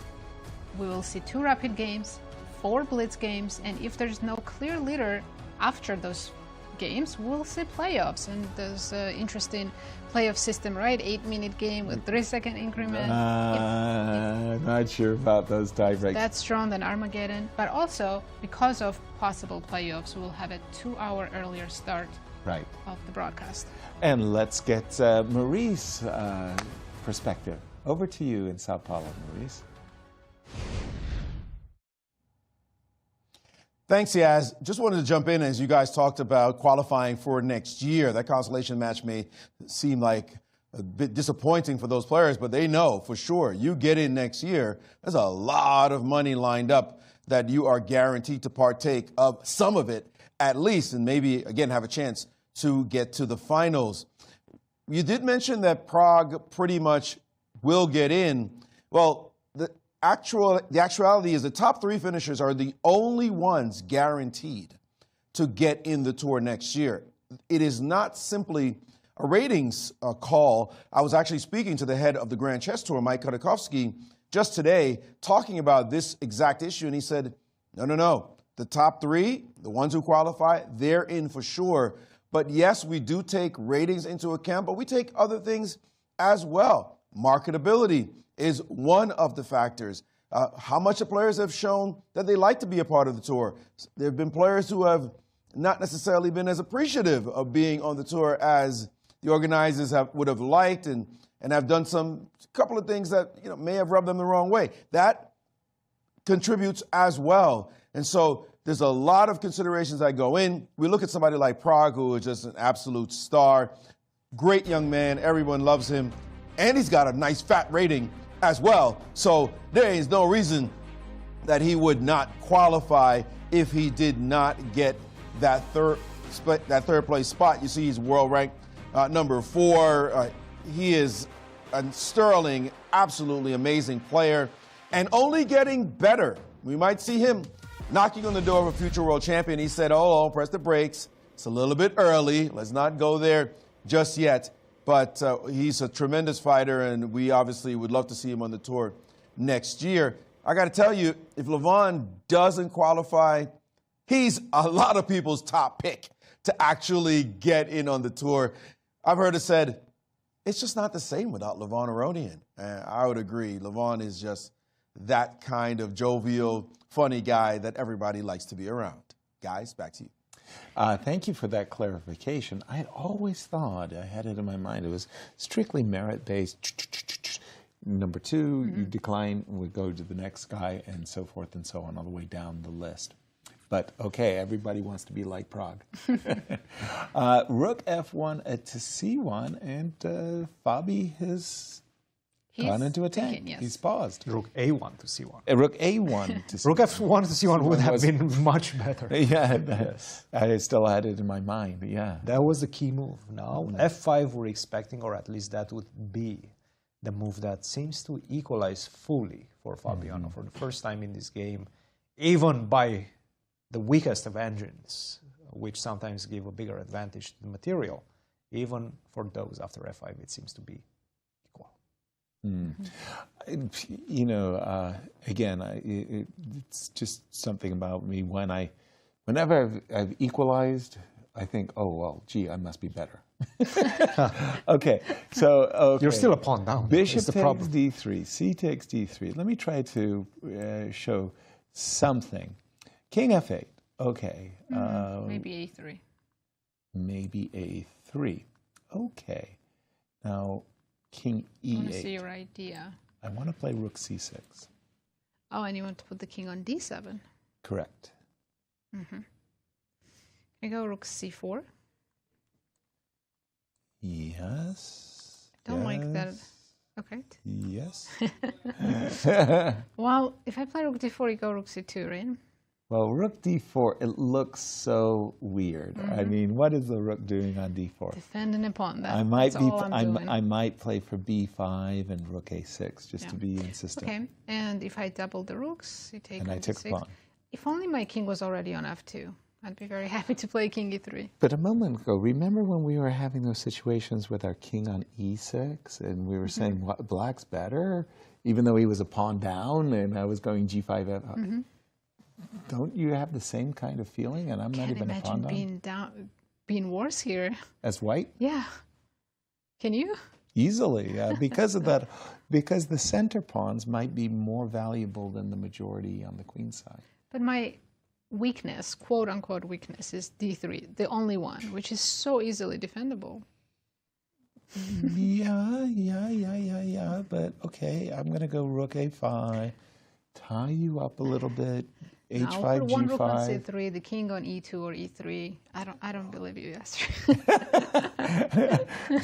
We will see 2 rapid games, 4 blitz games, and if there's no clear leader after those games, we'll see playoffs. And there's an interesting playoff system, right? 8-minute game with 3-second increment. Not sure about those tiebreaks. That's drawn than Armageddon. But also, because of possible playoffs, we'll have a 2-hour earlier start of the broadcast. And let's get Maurice's perspective. Over to you in Sao Paulo, Maurice. Thanks, Yaz. Just wanted to jump in as you guys talked about qualifying for next year. That consolation match may seem like a bit disappointing for those players, but they know for sure you get in next year, there's a lot of money lined up that you are guaranteed to partake of some of it at least, and maybe, again, have a chance to get to the finals. You did mention that Pragg pretty much will get in. Well, the actuality is the top 3 finishers are the only ones guaranteed to get in the tour next year. It is not simply a ratings call. I was actually speaking to the head of the Grand Chess Tour, Mike Khodorkovsky, just today, talking about this exact issue, and he said, no. The top 3, the ones who qualify, they're in for sure. But yes, we do take ratings into account, but we take other things as well. Marketability is one of the factors. How much the players have shown that they like to be a part of the tour. There have been players who have not necessarily been as appreciative of being on the tour as the organizers would have liked, and have done a couple of things that may have rubbed them the wrong way. That contributes as well. And so there's a lot of considerations that go in. We look at somebody like Pragg, who is just an absolute star. Great young man. Everyone loves him. And he's got a nice fat rating as well. So there is no reason that he would not qualify if he did not get that third place spot. You see he's world ranked number 4. He is a sterling, absolutely amazing player and only getting better. We might see him knocking on the door of a future world champion. He said, press the brakes. It's a little bit early. Let's not go there just yet. But he's a tremendous fighter, and we obviously would love to see him on the tour next year. I got to tell you, if Levon doesn't qualify, he's a lot of people's top pick to actually get in on the tour. I've heard it said, it's just not the same without Levon Aronian. And I would agree. Levon is just that kind of jovial, funny guy that everybody likes to be around. Guys, back to you. Thank you for that clarification. I had always thought, I had it in my mind, it was strictly merit-based. Number two, you decline, we go to the next guy, and so forth and so on, all the way down the list. But okay, everybody wants to be like Prague. Rook F1 to C1, and Fabi has gone into attack. Yes. He's paused. Rook A1 to C1. Rook A1 to C1. Rook F1 to C1 would have been much better. Yeah, yes. I still had it in my mind, yeah. That was the key move. Now, F5 we're expecting, or at least that would be the move that seems to equalize fully for Fabiano for the first time in this game, even by the weakest of engines, which sometimes give a bigger advantage to the material. Even for those after F5, it seems to be equal. You know, again, it's just something about me. Whenever I've equalized, I think, oh, well, gee, I must be better. Okay, so okay. You're still a pawn down. Bishop takes D3, C takes D3. Let me try to show something. King F8, okay. Maybe A3. Maybe A3, okay. Now, King E8. I want to see your idea. I want to play Rook C6. Oh, and you want to put the king on D7? Correct. Can I go Rook C4? Yes. Don't like that. Okay. Yes. Well, if I play Rook D4, you go Rook C2, right? Well, Rook D4, it looks so weird. I mean, what is the Rook doing on D4? Defending a pawn. I might play for B5 and Rook A6 just to be insistent. Okay, and if I double the rooks, you take and I took D6. pawn. If only my king was already on F2, I'd be very happy to play King E3. But a moment ago, remember when we were having those situations with our king on E6 and we were saying, what, black's better? Even though he was a pawn down and I was going G5, F5. Don't you have the same kind of feeling? And I'm not even a pawn down? Being worse here. As white? Yeah. Can you? Easily, because of that, because the center pawns might be more valuable than the majority on the queen side. But my weakness, quote unquote weakness, is D3, the only one, which is so easily defendable. Yeah, but okay, I'm going to go Rook A5, tie you up a little bit, H5, I'll put one G5. rook on C3, the king on E2 or E3. I don't believe you, Yasser.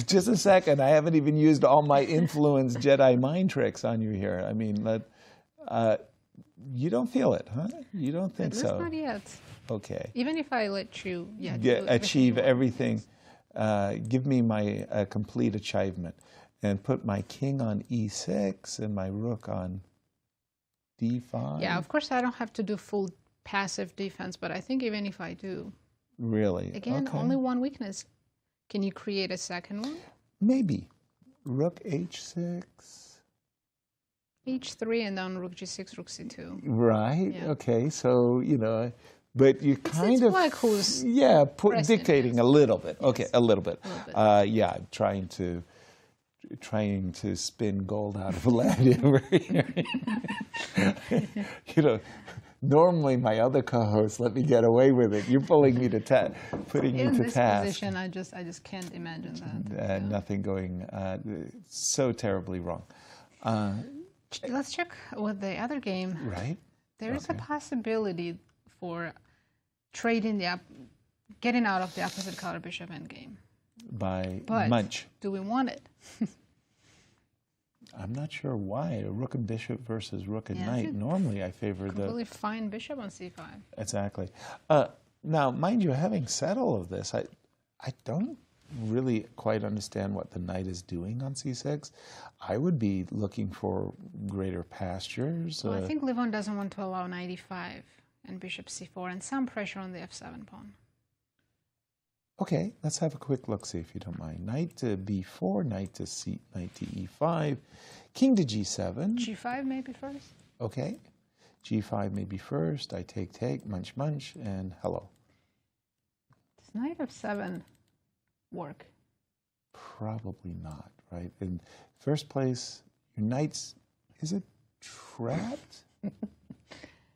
Just a second, I haven't even used all my influence Jedi mind tricks on you here. I mean, you don't feel it, huh? You don't think At least so? not yet. Okay. Even if I let you achieve everything, give me my complete achievement and put my king on E6 and my rook on D5. Yeah, of course I don't have to do full passive defense, but I think even if I do. Really? Again, okay. only one weakness. Can you create a second one? Maybe. Rook H6. H3 and then Rook G6, Rook C2. Right. Yeah. Okay. So, you know, but you kind of black who's dictating a little bit. Yes. Okay, a little bit. Yeah, trying to spin gold out of lead over here. You know, normally my other co-hosts let me get away with it. You're pulling me to putting me to In this task. position, I just can't imagine that. Nothing going so terribly wrong. Let's check with the other game. Right. There is a possibility for trading getting out of the opposite color bishop endgame. By But Munch. do we want it? I'm not sure why. A rook and bishop versus rook and Yeah, knight. Normally I favor Completely fine bishop on c5. Exactly. Now, mind you, having said all of this, I don't really quite understand what the knight is doing on c6. I would be looking for greater pastures. Well, I think Levon doesn't want to allow knight e5 and bishop c4 and some pressure on the f7 pawn. Okay, let's have a quick look-see if you don't mind. Knight to b4, knight to e5, king to g7. g5 maybe first? Okay, g5 maybe first. I take, munch, and hello. Does knight f7 work? probably not, right? In first place, your knight's, is it trapped?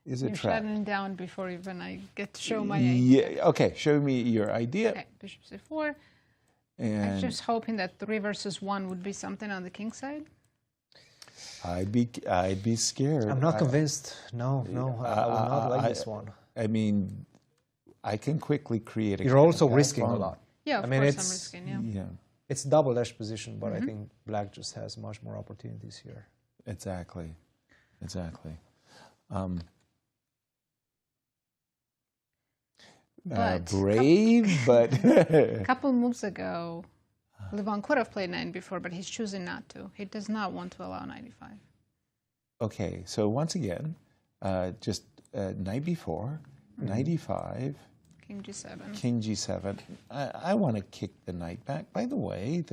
Is it You're trapped? shutting down before even I get to show my Yeah, okay, show me your idea. Okay, bishop c4. And I'm just hoping that 3 versus 1 would be something on the king side. I'd be scared. I'm not convinced. No, I would not like this one. I mean, I can quickly create a... You're also risking a lot. Yeah, of course I'm risking, yeah. It's double-edged position, but I think black just has much more opportunities here. Exactly. Brave, but... A couple moves ago, Levon could have played knight before, but he's choosing not to. He does not want to allow knight e5. Okay, so once again, just knight b4, knight e5, king g7. King g7. I want to kick the knight back. By the way,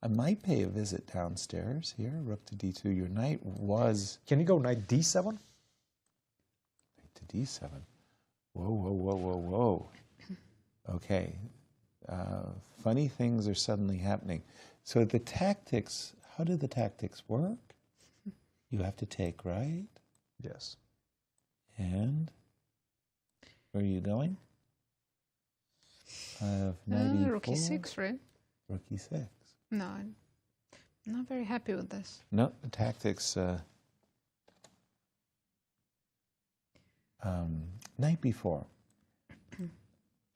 I might pay a visit downstairs here. Rook to d2. Your knight was... Can you go knight d7? Knight to d7. Whoa. Okay. Funny things are suddenly happening. So the tactics, how do the tactics work? You have to take, right? Yes. And where are you going? Rook e6, right? Rook e6. No, I'm not very happy with this. No, the tactics... knight b4.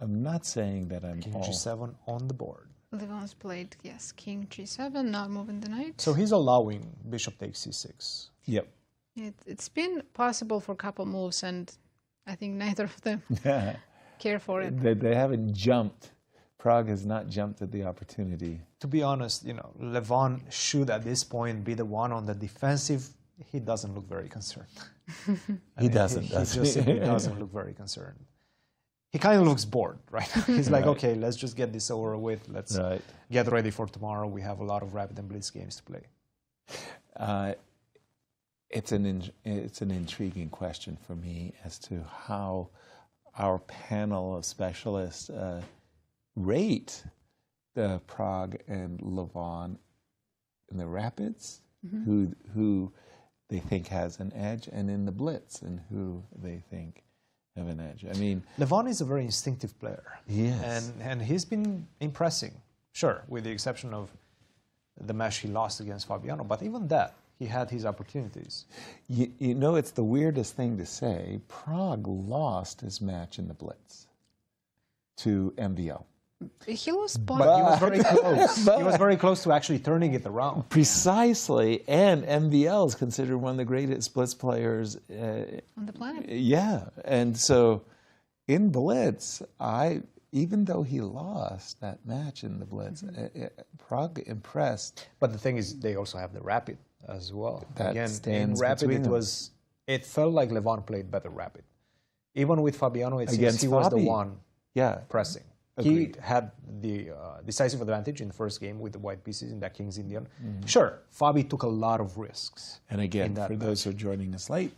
I'm not saying that I'm King g7 on the board. Levon's played, yes, king g7, not moving the knight. So he's allowing bishop takes c6. Yep. It's been possible for a couple moves, and I think neither of them care for it. They haven't jumped. Prague has not jumped at the opportunity. To be honest, Levon should at this point be the one on the defensive. He doesn't look very concerned. He doesn't, He does just simply doesn't look very concerned. He kind of looks bored, right? He's like, okay, let's just get this over with. Let's get ready for tomorrow. We have a lot of rapid and blitz games to play. It's an intriguing question for me as to how our panel of specialists rate the Prague and Levon in the rapids, who they think has an edge, and in the blitz, and who they think have an edge. I mean, Levon is a very instinctive player. Yes. And he's been impressing, sure, with the exception of the match he lost against Fabiano, but even that, he had his opportunities. You know, it's the weirdest thing to say. Prague lost his match in the blitz to MVL. He lost, but he was very close. He was very close to actually turning it around. Precisely, and MVL is considered one of the greatest blitz players on the planet. Yeah, and so in blitz, even though he lost that match in the blitz, Prague impressed. But the thing is, they also have the rapid as well. That Again, stands in rapid, between them. it felt like Levon played better rapid. Even with Fabiano, it seems Against he was the Fabi. one pressing. Agreed. He had the decisive advantage in the first game with the white pieces in that King's Indian. Sure, Fabi took a lot of risks. And again, for those who are joining us late,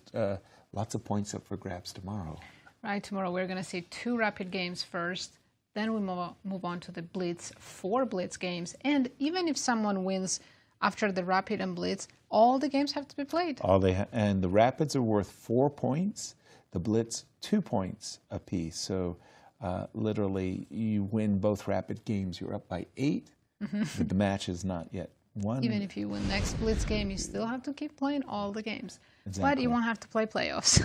lots of points up for grabs tomorrow. Right, tomorrow we're going to see 2 rapid games first. Then we move on to the blitz, 4 blitz games. And even if someone wins after the rapid and blitz, all the games have to be played. And the rapids are worth 4 points. The blitz, 2 points apiece. So literally, you win both rapid games, you're up by 8. But the match is not yet won. Even if you win next blitz game, you still have to keep playing all the games. Exactly. But you won't have to play playoffs.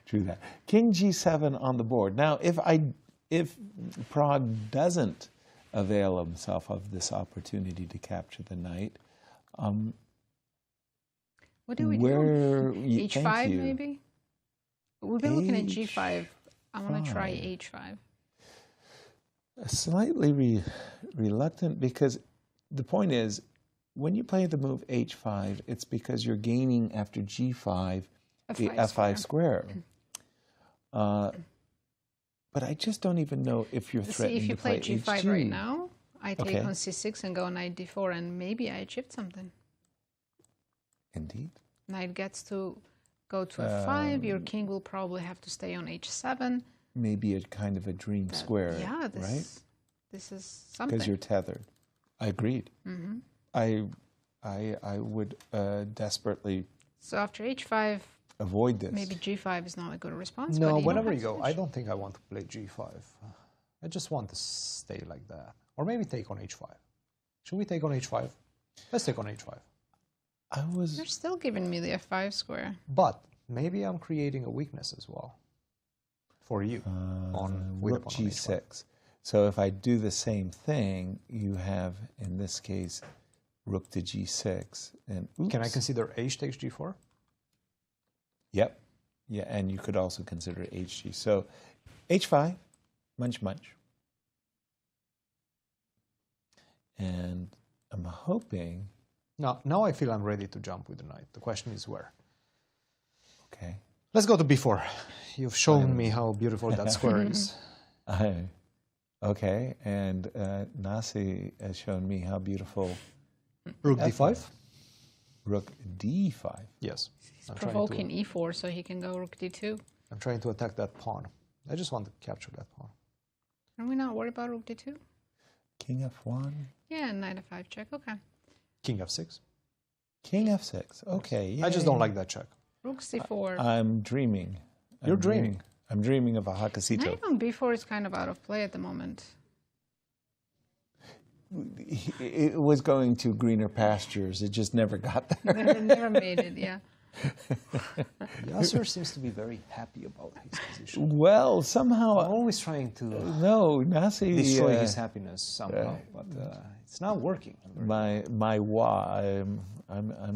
True that. King G7 on the board. Now, if Prague doesn't avail himself of this opportunity to capture the knight, what do we do? H5 maybe? We've been looking at G5. I want to try H5. Slightly reluctant, because the point is, when you play the move H5, it's because you're gaining after G5 the F5 square. But I just don't even know if you're threatening if you to play G5 HG. right now, I take on C6 and go knight D4, and maybe I shift something. Indeed. Knight gets to go to F5. Your king will probably have to stay on H7. Maybe a kind of a dream square, Yeah, right? This is something. Because you're tethered. I agreed. Mm-hmm. I would desperately. So after h5, avoid this. Maybe g5 is not a good response. No, but whenever you go, I don't think I want to play g5. I just want to stay like that. Or maybe take on h5. Should we take on h5? Let's take on h5. You're still giving me the f5 square. But maybe I'm creating a weakness as well for you on rook g6. So if I do the same thing, you have, in this case, rook to g6. And oops. Can I consider h takes g4? Yep. Yeah, and you could also consider hg. So h5, munch, munch. And I'm hoping... Now I feel I'm ready to jump with the knight. The question is where. Okay. Let's go to b4. You've shown me how beautiful that square is. Okay, and Nazi has shown me how beautiful... Rook d5? Rook d5. Yes. He's provoking e4 so he can go rook d2. I'm trying to attack that pawn. I just want to capture that pawn. Are we not worried about rook d2? King f1? Yeah, knight f5 check, okay. King f6? King f6, okay. Yay. I just don't like that check. Rook c4. I'm dreaming. You're dreaming. I'm dreaming of a Hakasito. Knight on b4 is kind of out of play at the moment. It was going to greener pastures. It just never got there. Never made it, yeah. Yasser seems to be very happy about his position. Well, somehow... I'm always trying to destroy his happiness somehow, but it's not working. I'm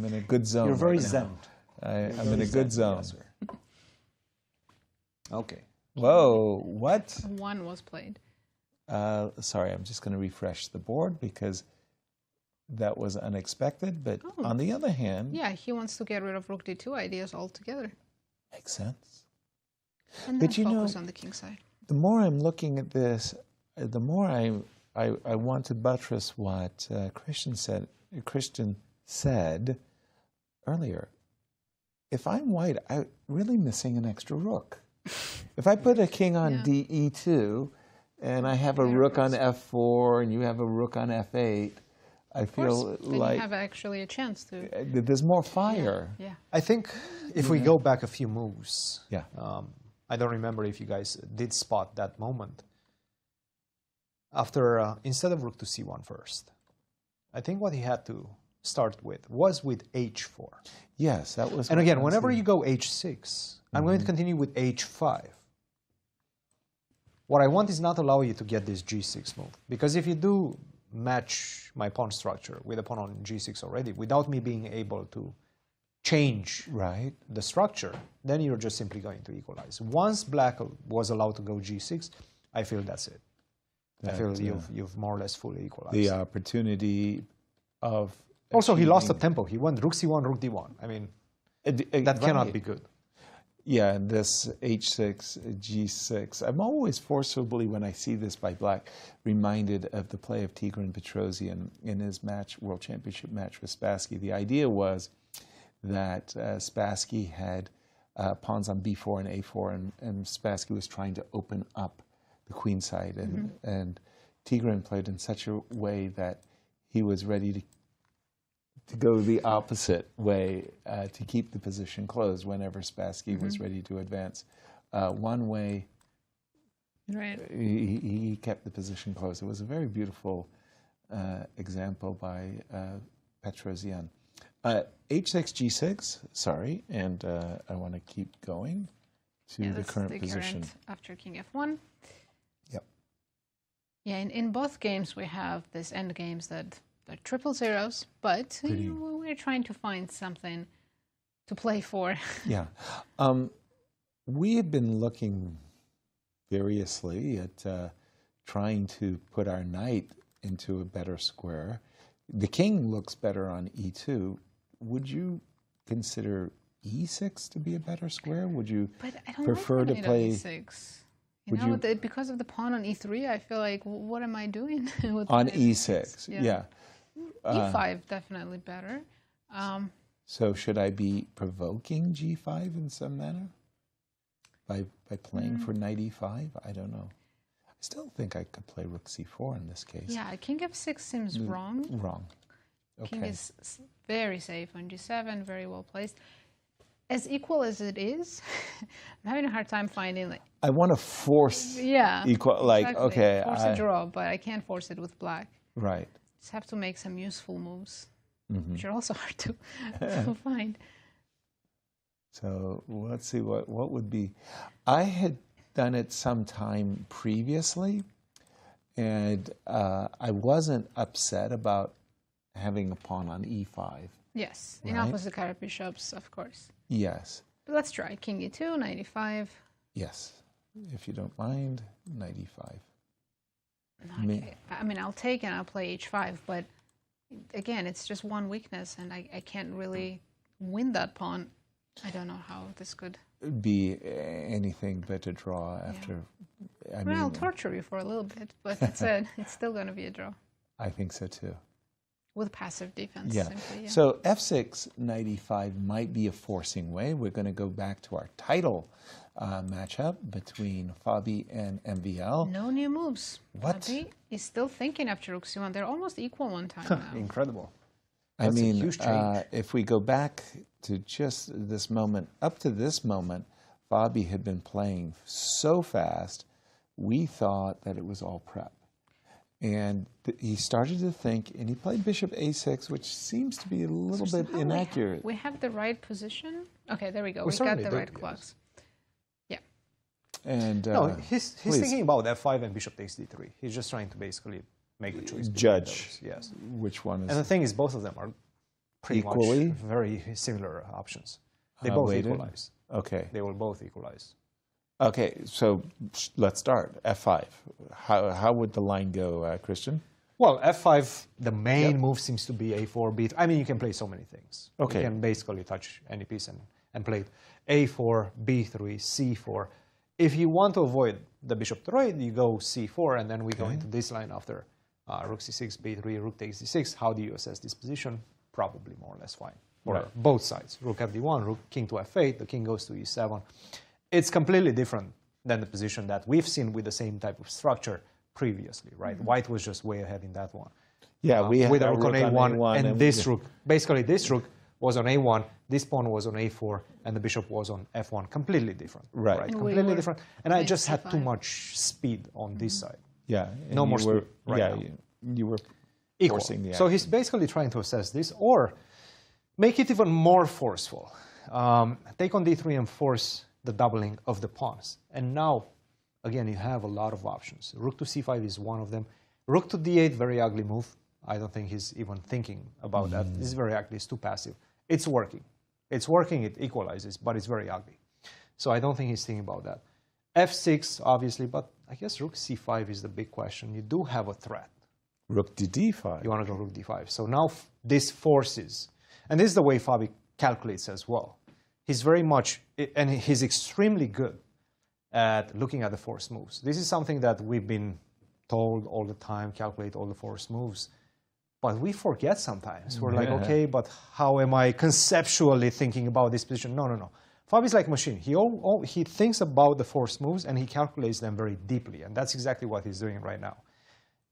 in a good zone. You're very right zen. I'm in a good zone. Okay. Whoa, what? One was played. Sorry, I'm just going to refresh the board because that was unexpected. But on the other hand... Yeah, he wants to get rid of rook d2 ideas altogether. Makes sense. And then focus on the king side. The more I'm looking at this, the more I want to buttress what Cristian said earlier. If I'm white, I'm really missing an extra rook. If I put a king on de2, and I have a rook on f4, and you have a rook on f8, I feel then like you have actually a chance to. There's more fire. Yeah. I think if we go back a few moves, yeah. I don't remember if you guys did spot that moment. After instead of rook to c1 first, I think what he had to start with was with h4. Yes, that was. And again, whenever you go h6, I'm going to continue with h5. What I want is not allow you to get this g6 move, because if you do match my pawn structure with a pawn on g6 already, without me being able to change the structure, then you're just simply going to equalize. Once black was allowed to go g6, I feel that's it. I feel you've more or less fully equalized. The opportunity of... Also, he lost the tempo. He went rook c1, rook d1. I mean, that cannot be good. Yeah, and this h6, g6. I'm always forcibly, when I see this by black, reminded of the play of Tigran Petrosian in his World Championship match with Spassky. The idea was that Spassky had pawns on b4 and a4, and Spassky was trying to open up the queen side. And Tigran played in such a way that he was ready to go the opposite way to keep the position closed whenever Spassky was ready to advance. One way, he kept the position closed. It was a very beautiful example by Petrosian. h6, g6, sorry, and I want to keep going to the current position. After king f1. Yep. Yeah, in both games we have this endgames that they're triple zeros, but we're trying to find something to play for. Yeah. We have been looking variously at trying to put our knight into a better square. The king looks better on e2. Would you consider e6 to be a better square? Would you prefer to play e6? You know, because of the pawn on e3, I feel like, what am I doing? with on e6, yeah. e5 definitely better. So should I be provoking g5 in some manner by playing for knight e5? I don't know. Still think I could play rook c4 in this case. Yeah, king f6 seems wrong. Wrong. Okay. King is very safe on g7, very well placed. As equal as it is, I'm having a hard time finding like. I want to force equal, like, exactly. okay. Force a draw, but I can't force it with black. Right. Just have to make some useful moves, which are also hard to find. So let's see what would be. I had done it sometime previously, and I wasn't upset about having a pawn on e5. Yes, in right? opposite carrot bishops, of course. Yes. But let's try king e2, knight e5. Yes, if you don't mind, knight e5. Okay. I mean, I'll take and I'll play h5, but again, it's just one weakness, and I can't really win that pawn. I don't know how this could be anything but a draw after. I mean, I'll torture you for a little bit, but that's it. It's still going to be a draw. I think so too. With passive defense. Yeah. Simply, So f6, knight e5 might be a forcing way. We're going to go back to our title matchup between Fabi and MVL. No new moves. What? Fabi is still thinking after rook c1. They're almost equal one time now. Incredible. I That's mean, a huge change. if we go back to just this moment, up to this moment, Fabi had been playing so fast, we thought that it was all prep. And he started to think, and he played bishop a6, which seems to be a little bit inaccurate. We have the right position. Okay, there we go. We We got certainly the do, right yes. clocks. Yeah. And no, he's please. thinking about f5 and bishop takes d3. He's just trying to basically make a choice. Judge Yes. which one is. And the thing is, both of them are pretty Equally? much very similar options. They Uh, both weighted? equalize. Okay. They will both equalize. Okay, so let's start. f5. How would the line go, Christian? Well, f5, the main move seems to be a4, b3. I mean, you can play so many things. Okay. You can basically touch any piece and play it. a4, b3, c4. If you want to avoid the bishop trade, you go c4, and then we go into this line after rook c6, b3, rook takes d6. How do you assess this position? Probably more or less fine for both sides. Rook fd1, rook king to f8, the king goes to e7. It's completely different than the position that we've seen with the same type of structure previously, right? White was just way ahead in that one. Yeah, we had with a our rook on rook on a1, A1 and this rook. Basically, this rook was on a1, this pawn was on a4, and the bishop was on f1. Completely different. Right. And we Completely were different. And I just had c5. too much speed on this side. Yeah. and No more you were, speed right yeah, now. you were Equal. forcing the So action. he's basically trying to assess this, or make it even more forceful. Take on d3 and force the doubling of the pawns. And now, again, you have a lot of options. Rook to c5 is one of them. Rook to d8, very ugly move. I don't think he's even thinking about that. This is very ugly. It's too passive. It's working. It's working. It equalizes, but it's very ugly. So I don't think he's thinking about that. f6, obviously, but I guess rook c5 is the big question. You do have a threat. Rook to d5. You want to go rook d5. So now this forces, and this is the way Fabi calculates as well. He's very much, and he's extremely good at looking at the forced moves. This is something that we've been told all the time, calculate all the forced moves. But we forget sometimes. We're like, okay, but how am I conceptually thinking about this position? No, no, no. Fabi's like a machine. He thinks about the forced moves and he calculates them very deeply. And that's exactly what he's doing right now.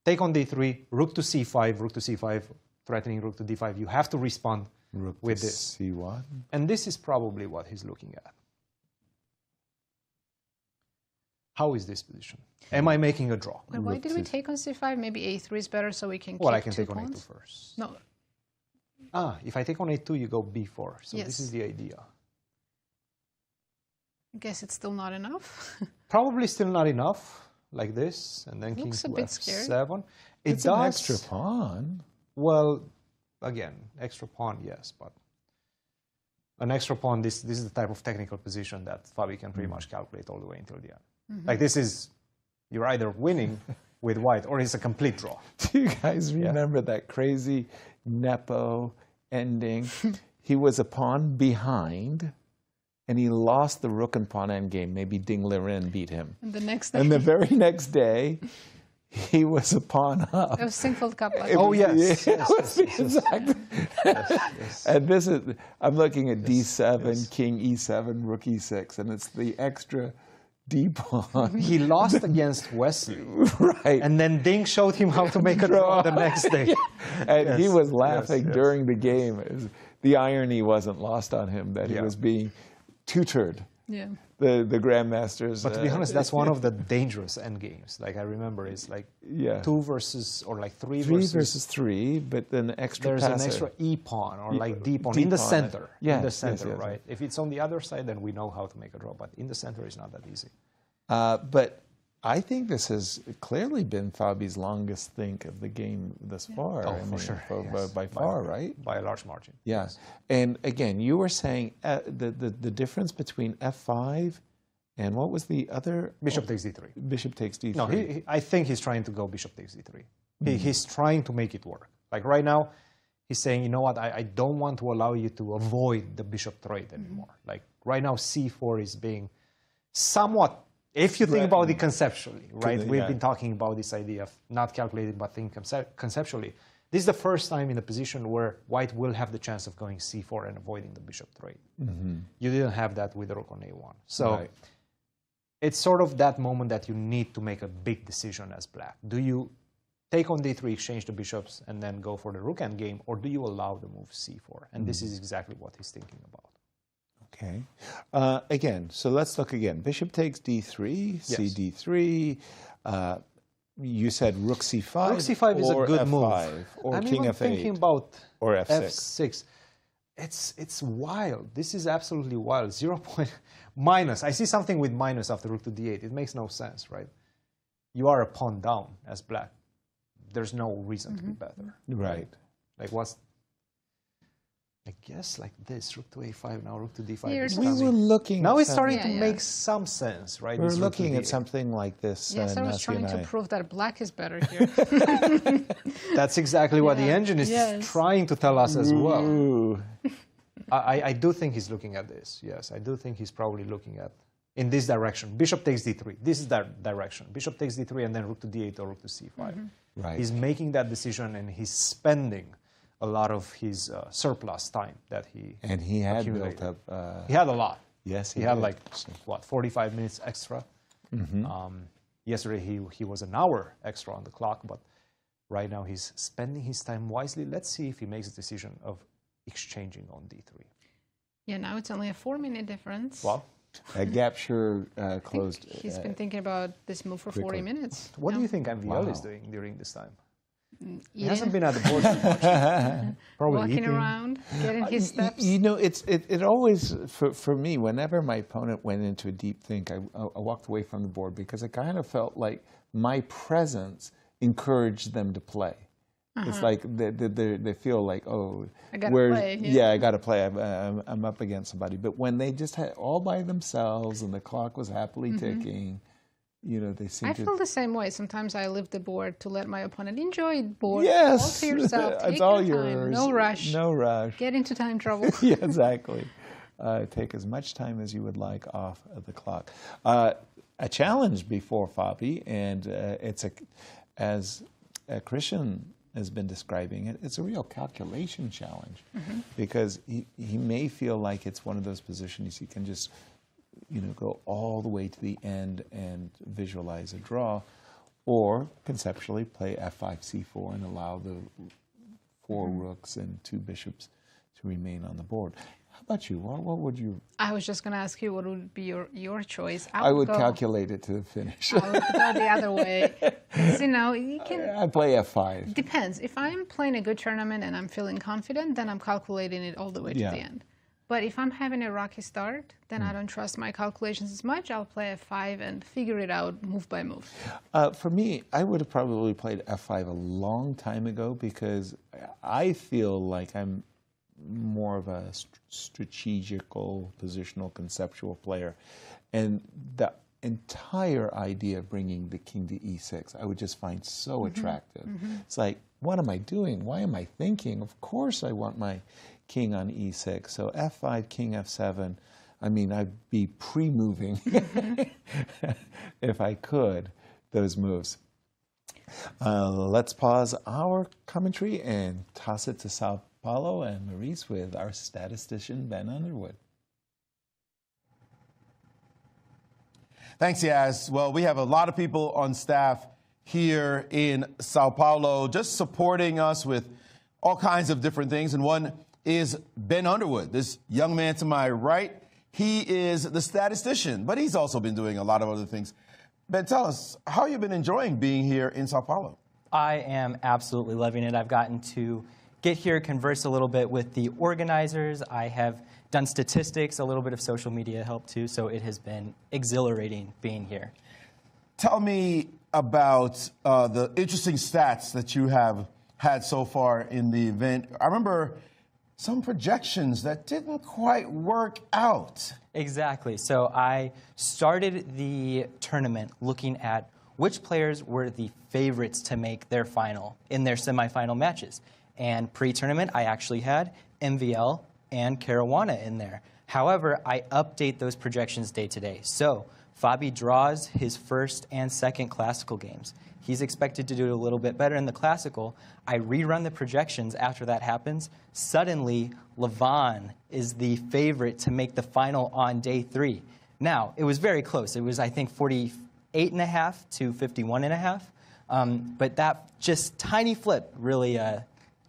Take on d3, rook to c5, threatening rook to d5. You have to respond Rook with to this. c1. And this is probably what he's looking at. How is this position? Am I making a draw? Wait, why did we take on c5? Maybe a3 is better so we can Well, I keep can two take on pawns? a2 first. No. If I take on a2, you go b4. So Yes. this is the idea. I guess it's still not enough. Probably still not enough, like this, and then king Looks to a bit f7. scary. It's an extra pawn. Well, again, extra pawn, yes, but an extra pawn, this is the type of technical position that Fabi can pretty much calculate all the way until the end. Like this is, you're either winning with white or it's a complete draw. Do you guys remember that crazy Nepo ending? He was a pawn behind, and he lost the rook and pawn endgame. Maybe Ding Liren beat him. And the next day. And the very next day, he was a pawn up. It was Single Cup. Oh, yes. Exactly. And this is, I'm looking at d7, king e7, rook e6, and it's the extra D-pawn. He lost against Wesley. Right. And then Ding showed him how to make a draw the next day. And he was laughing during the game. The irony wasn't lost on him that he was being tutored. Yeah. The grandmasters. But to be honest, that's one of the dangerous end games. Like I remember, it's like 2 versus, or like 3 versus 3, but then extra. There's an extra E pawn or like D pawn in the center. Yeah, in the center, right? If it's on the other side, then we know how to make a draw. But in the center, it's not that easy. But I think this has clearly been Fabi's longest think of the game thus far. Oh, for sure. By far, right? By a large margin. Yeah. Yes. And again, you were saying the difference between F5 and what was the other? Bishop takes D3. Bishop takes D3. No, I think he's trying to go bishop takes D3. He's trying to make it work. Like right now, he's saying, you know what, I don't want to allow you to avoid the bishop trade anymore. Like right now, C4 is being somewhat, if you think about it conceptually, right? We've been talking about this idea of not calculating but thinking conceptually. This is the first time in a position where white will have the chance of going C4 and avoiding the bishop trade. You didn't have that with rook on A1. So it's sort of that moment that you need to make a big decision as black. Do you take on D3, exchange the bishops, and then go for the rook endgame, or do you allow the move C4? And this is exactly what he's thinking about. Okay. Again, so let's look again. Bishop takes D3, CD3. You said rook C5. Rook C5 is a good F5, move. Or I'm king even F8. thinking about or F6. F6. It's wild. This is absolutely wild. 0 point minus. I see something with minus after rook to D8. It makes no sense, right? You are a pawn down as black. There's no reason to be better. Right. Like what's... I guess like this, rook to A5, now rook to D5. We were looking. Now it's starting to make some sense, right? We were looking at something like this. Yes, I was trying to prove that black is better here. That's exactly what the engine is trying to tell us as well. I do think he's looking at this. Yes, I do think he's probably looking at in this direction. Bishop takes D3. This is that direction. Bishop takes D3 and then rook to D8 or rook to C5. Right. He's making that decision and he's spending a lot of his surplus time that he had accumulated. built up. He had a lot. Yes, he had like what 45 minutes extra. Yesterday he was an hour extra on the clock, but right now he's spending his time wisely. Let's see if he makes a decision of exchanging on D3. Yeah, now it's only a 4-minute difference. Well, gap sure closed. He's been thinking about this move for 40 minutes. What do you think MVL is doing during this time? He Yeah. hasn't been at the board too much. Probably Walking eating. around, getting his steps. You know, it always, for me, whenever my opponent went into a deep think, I walked away from the board because it kind of felt like my presence encouraged them to play. It's like they feel like, oh, I gotta play, I got to play. I'm up against somebody. But when they just had all by themselves and the clock was happily ticking, you know, they seem I to... feel the same way. Sometimes I leave the board to let my opponent enjoy the board. Yes, All to yourself. Take it's all your time. yours. No rush. No rush. Get into time trouble. Yeah, exactly. Take as much time as you would like off of the clock. A challenge before Fabi, and it's as Cristian has been describing it, it's a real calculation challenge because he may feel like it's one of those positions he can just, you know, go all the way to the end and visualize a draw, or conceptually play F5, C4 and allow the 4 rooks and 2 bishops to remain on the board. How about you? What would you? I was just going to ask you what would be your choice. I would calculate it to the finish. I would go the other way. You know, you can. I play F5. Depends. If I'm playing a good tournament and I'm feeling confident, then I'm calculating it all the way to the end. But if I'm having a rocky start, then I don't trust my calculations as much. I'll play F5 and figure it out move by move. For me, I would have probably played F5 a long time ago because I feel like I'm more of a strategical, positional, conceptual player. And the entire idea of bringing the king to E6, I would just find so attractive. It's like, what am I doing? Why am I thinking? Of course I want my king on E6. So F5, king F7, I mean, I'd be pre-moving if I could, those moves. Let's pause our commentary and toss it to Sao Paulo and Maurice with our statistician, Ben Underwood. Thanks, Yaz. Well, we have a lot of people on staff here in Sao Paulo just supporting us with all kinds of different things. And one is Ben Underwood, this young man to my right. He is the statistician, but he's also been doing a lot of other things. Ben, tell us, how have you been enjoying being here in Sao Paulo? I am absolutely loving it. I've gotten to get here, converse a little bit with the organizers. I have done statistics, a little bit of social media help too, so it has been exhilarating being here. Tell me about the interesting stats that you have had so far in the event. I remember some projections that didn't quite work out. Exactly. So I started the tournament looking at which players were the favorites to make their final in their semifinal matches. And pre-tournament, I actually had MVL and Caruana in there. However, I update those projections day to day. So Fabi draws his first and second classical games. He's expected to do a little bit better in the classical. I rerun the projections after that happens. Suddenly, Levon is the favorite to make the final on day 3. Now, it was very close. It was, I think, 48.5 to 51.5. But that just tiny flip really,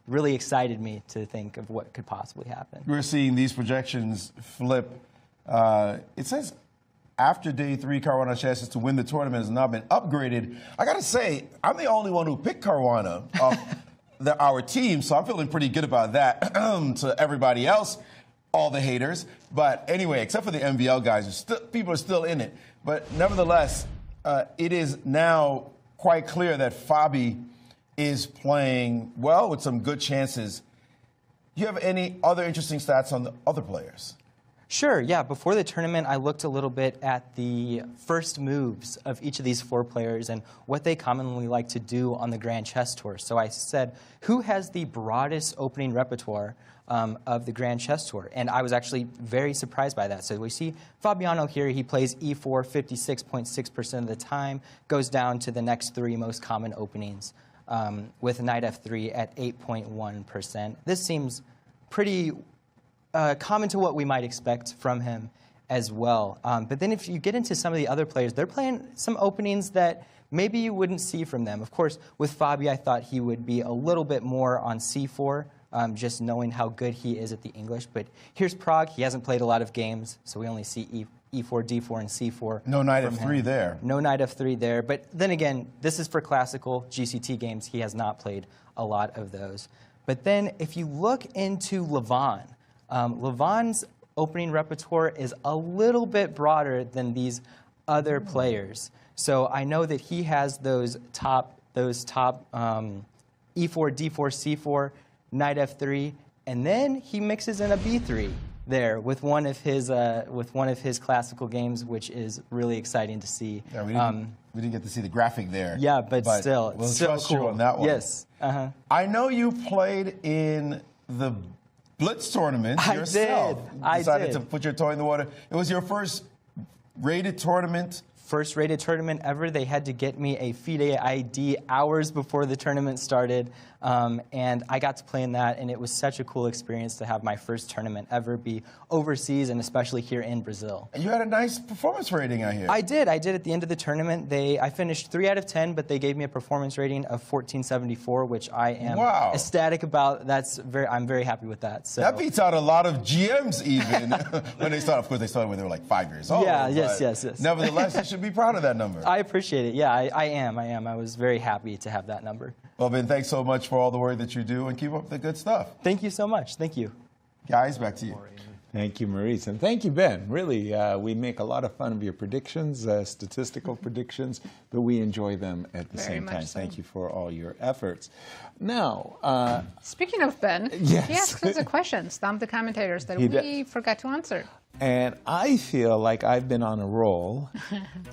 really excited me to think of what could possibly happen. We're seeing these projections flip. It says after day 3, Caruana's chances to win the tournament has now been upgraded. I got to say, I'm the only one who picked Caruana off our team, so I'm feeling pretty good about that. To everybody else, all the haters. But anyway, except for the MVL guys, people are still in it. But nevertheless, it is now quite clear that Fabi is playing well with some good chances. Do you have any other interesting stats on the other players? Sure, yeah. Before the tournament, I looked a little bit at the first moves of each of these 4 players and what they commonly like to do on the Grand Chess Tour. So I said, who has the broadest opening repertoire of the Grand Chess Tour? And I was actually very surprised by that. So we see Fabiano here. He plays e4 56.6% of the time, goes down to the next 3 most common openings with knight f3 at 8.1%. This seems pretty common to what we might expect from him as well. But then if you get into some of the other players, they're playing some openings that maybe you wouldn't see from them. Of course, with Fabi, I thought he would be a little bit more on c4, just knowing how good he is at the English. But here's Pragg. He hasn't played a lot of games, so we only see e4, d4, and c4. No knight f3 there. No knight f3 there. But then again, this is for classical GCT games. He has not played a lot of those. But then if you look into Levon, Levon's opening repertoire is a little bit broader than these other players. So I know that he has those top e4, d4, c4, knight f3, and then he mixes in a b3 there with one of his classical games, which is really exciting to see. Yeah, we didn't get to see the graphic there. Yeah, but still, we'll still trust cool. you on that one. Yes. I know you played in the Blitz tournament yourself. I decided did. to put your toe in the water. It was your first rated tournament. First rated tournament ever. They had to get me a FIDE ID hours before the tournament started, and I got to play in that, and it was such a cool experience to have my first tournament ever be overseas, and especially here in Brazil. And you had a nice performance rating, I hear. I did at the end of the tournament. I finished 3 out of 10, but they gave me a performance rating of 1474, which I am ecstatic about. I'm very happy with that. So that beats out a lot of GMs even when they started. Of course, they started when they were like 5 years old. Yeah, yes. Nevertheless, you should be proud of that number. I appreciate it. Yeah, I am. I was very happy to have that number. Well, Ben, thanks so much for all the work that you do, and keep up the good stuff. Thank you so much. Thank you. Guys, back to you. Thank you, Maurice. And thank you, Ben. Really, we make a lot of fun of your predictions, statistical predictions, but we enjoy them at the same time. So. Thank you for all your efforts. Now, speaking of Ben, yes. he asked us a question, Stump the Commentators, that we forgot to answer. And I feel like I've been on a roll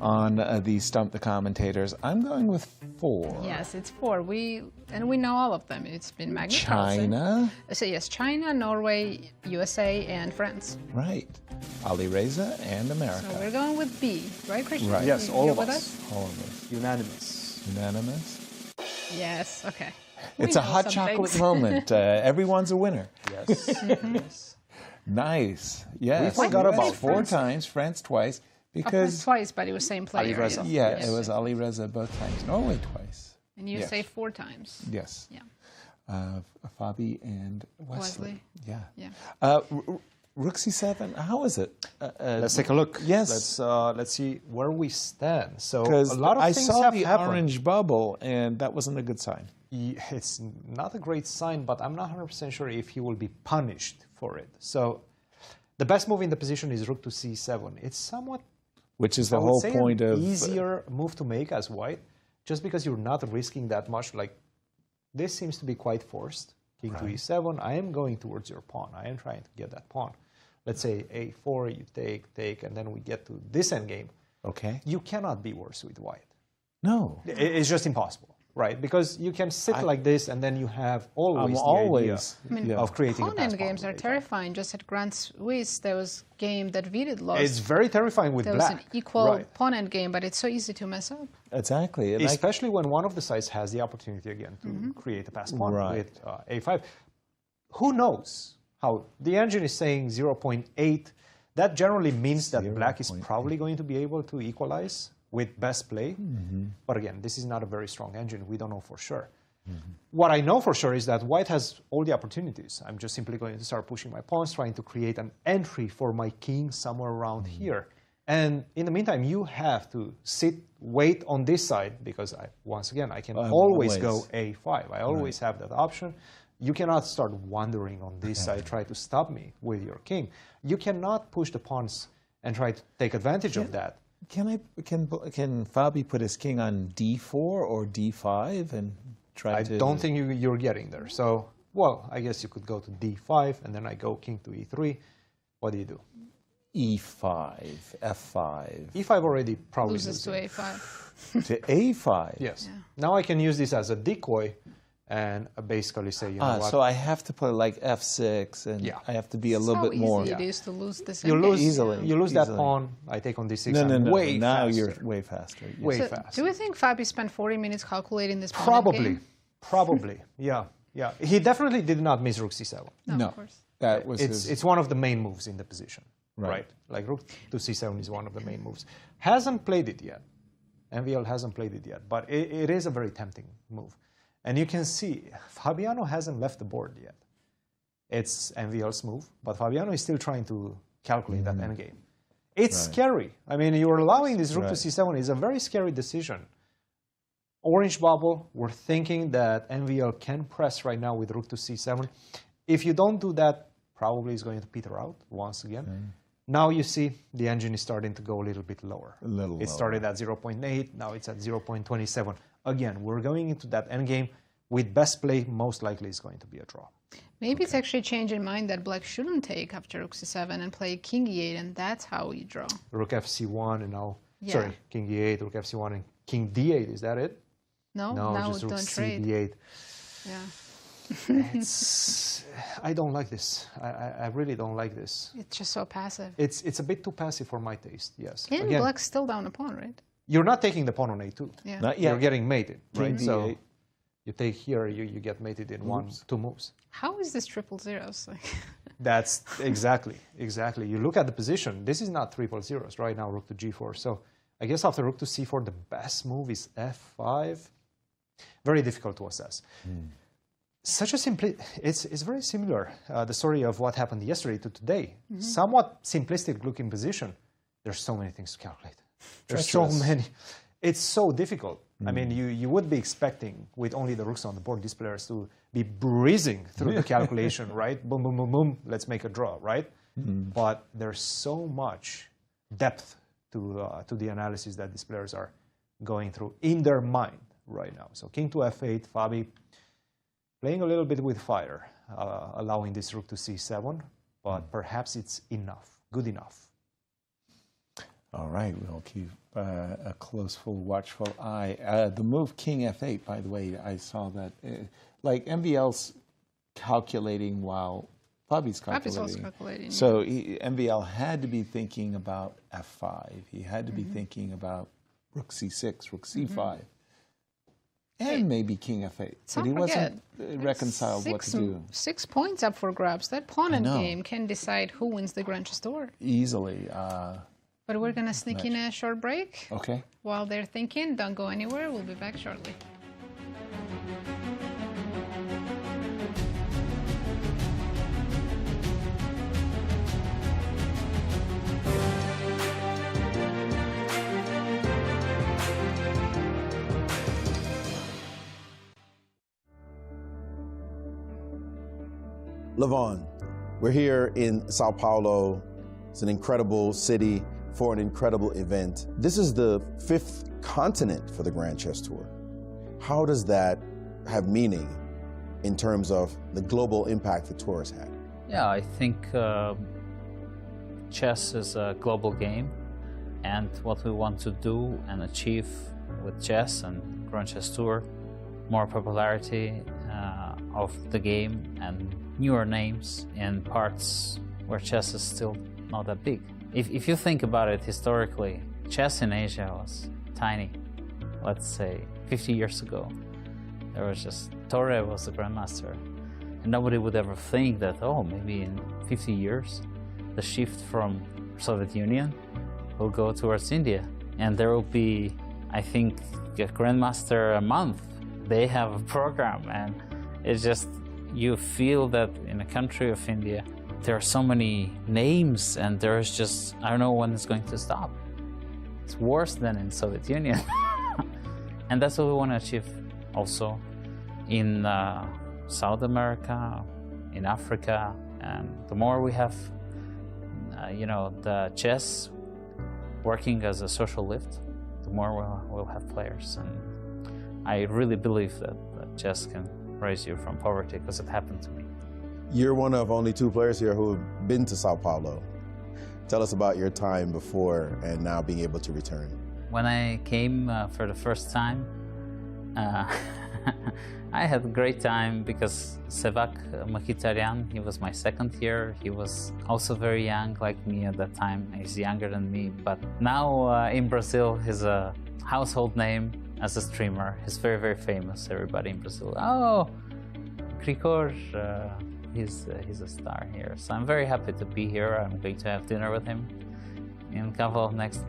on these Stump the Commentators. I'm going with 4. Yes, it's 4. We know all of them. It's been Magnus China. So yes, China, Norway, USA, and France. Right. Ali Reza and America. So we're going with B, right, Cristian? Right. Yes, all of us. All of us. Unanimous. Unanimous? Yes, okay. It's a hot chocolate moment. Everyone's a winner. Yes. Nice. Yes. We forgot about US 4 times, France twice, Because twice, but it was same player. Reza. Yeah, Yes. it was Ali Reza both times. Norway twice. And you Yes. say 4 times. Yes. Yeah. Fabi and Wesley. Yeah. Yeah. Rook C7, how is it? Let's take a look. Yes. Let's see where we stand. So Because a lot of I things saw have the happened. orange bubble, and that wasn't a good sign. It's not a great sign, but I'm not 100% sure if he will be punished for it. So the best move in the position is Rook to C7. It's somewhat, which is I the would whole say, point an of easier move to make as white, just because you're not risking that much. Like this seems to be quite forced. King to E7. I am going towards your pawn. I am trying to get that pawn. Let's say A4, you take, and then we get to this endgame. Okay. You cannot be worse with white. No. It's just impossible, right? Because you can sit like this, and then you have always I mean, of creating a pawn pass endgames are terrifying. Just at Grand Swiss, there was a game that Vidit lost. It's very terrifying with there black. was an equal right. pawn endgame, but it's so easy to mess up. Exactly. And especially when one of the sides has the opportunity again to create a pass pawn with A5. Who knows how? The engine is saying 0.8. That generally means that black is probably going to be able to equalize with best play. But again, this is not a very strong engine. We don't know for sure. What I know for sure is that white has all the opportunities. I'm just simply going to start pushing my pawns, trying to create an entry for my king somewhere around here. And in the meantime, you have to wait on this side, because once again, I can always go A5. I always have that option. You cannot start wandering on this side, try to stop me with your king. You cannot push the pawns and try to take advantage of that. Can Fabi put his king on D4 or D5 and try to? I don't think you're getting there. So, well, I guess you could go to D5, and then I go king to E3. What do you do? E5, F5. E5 already probably loses to A5. To A5? Yes. Yeah. Now I can use this as a decoy and basically say, you know what? So I have to play like F6, and I have to be a little bit more. How easy it is to lose this You lose easily. You lose that pawn. I take on D6. No. Way now faster. you're way faster. Yes. Way So faster. do you think Fabi spent 40 minutes calculating this pawn Probably. endgame? Probably. Yeah. He definitely did not miss Rook C7. No, of course. That was it's one of the main moves in the position. Right. Like Rook to C7 is one of the main moves. Hasn't played it yet. MVL hasn't played it yet, but it is a very tempting move. And you can see Fabiano hasn't left the board yet. It's MVL's move, but Fabiano is still trying to calculate that endgame. It's scary. I mean, you're allowing this Rook to C7 is a very scary decision. Orange bubble, we're thinking that MVL can press right now with Rook to C7. If you don't do that, probably it's going to peter out once again. Now you see the engine is starting to go a little bit lower. It started at 0.8, now it's at 0.27. Again, we're going into that endgame with best play, most likely it's going to be a draw. Maybe it's actually changing mind that black shouldn't take after Rook C7 and play King E8, and that's how you draw. Rook FC1 and now, sorry, King E8, Rook FC1 and King D8, is that it? No, now just Rook don't trade. CB8. Yeah. I don't like this. I really don't like this. It's just so passive. It's a bit too passive for my taste, yes. And Again, black's still down a pawn, right? you're not taking the pawn on A2. Yeah. Not yet. You're getting mated, right? King So D8. you take here, you get mated in two moves. How is this triple zeros? Like That's exactly. You look at the position. This is not triple zeros right now, rook to G4. So I guess after rook to C4, the best move is F5. Very difficult to assess. Such a it's very similar, the story of what happened yesterday to today. Somewhat simplistic looking position. There's so many things to calculate. There's so many. It's so difficult. I mean, you would be expecting, with only the rooks on the board, these players to be breezing through the calculation, right? Boom, boom, boom, boom, let's make a draw, right? But there's so much depth to the analysis that these players are going through in their mind right now. So king to F8, Fabi playing a little bit with fire, allowing this rook to C7, but perhaps it's enough, good enough. All right, we'll keep a close, full, watchful eye. The move King F8, by the way, I saw that. Like MVL's calculating while Fabi's calculating. also calculating. So MVL had to be thinking about F5. He had to be thinking about rook C6, rook C5. And maybe King F8. But he wasn't reconciled what to do. 6 points up for grabs. That pawn and game can decide who wins the Grand Chess Tour. Easily. But we're going to sneak in a short break. Okay. While they're thinking, don't go anywhere. We'll be back shortly. Levon, we're here in Sao Paulo. It's an incredible city for an incredible event. This is the 5th continent for the Grand Chess Tour. How does that have meaning in terms of the global impact the tour has had? Yeah, I think chess is a global game, and what we want to do and achieve with chess and Grand Chess Tour, more popularity of the game and newer names in parts where chess is still not that big. If you think about it historically, chess in Asia was tiny. Let's say 50 years ago, there was just Torre was the grandmaster. And nobody would ever think that, oh, maybe in 50 years, the shift from Soviet Union will go towards India. And there will be, I think, a grandmaster a month. They have a program, and it's just, you feel that in a country of India, there are so many names, and there's just, I don't know when it's going to stop. It's worse than in Soviet Union. And that's what we want to achieve also in South America, in Africa. And the more we have, the chess working as a social lift, the more we'll have players. And I really believe that chess can raise you from poverty, because it happened to me. You're one of only 2 players here who have been to Sao Paulo. Tell us about your time before and now being able to return. When I came for the first time, I had a great time because Sevak Mkhitaryan, he was my 2nd year. He was also very young like me at that time. He's younger than me, but now in Brazil, he's a household name as a streamer. He's very, very famous. Everybody in Brazil, oh, Krikor, he's a star here. So I'm very happy to be here. I'm going to have dinner with him in a couple of next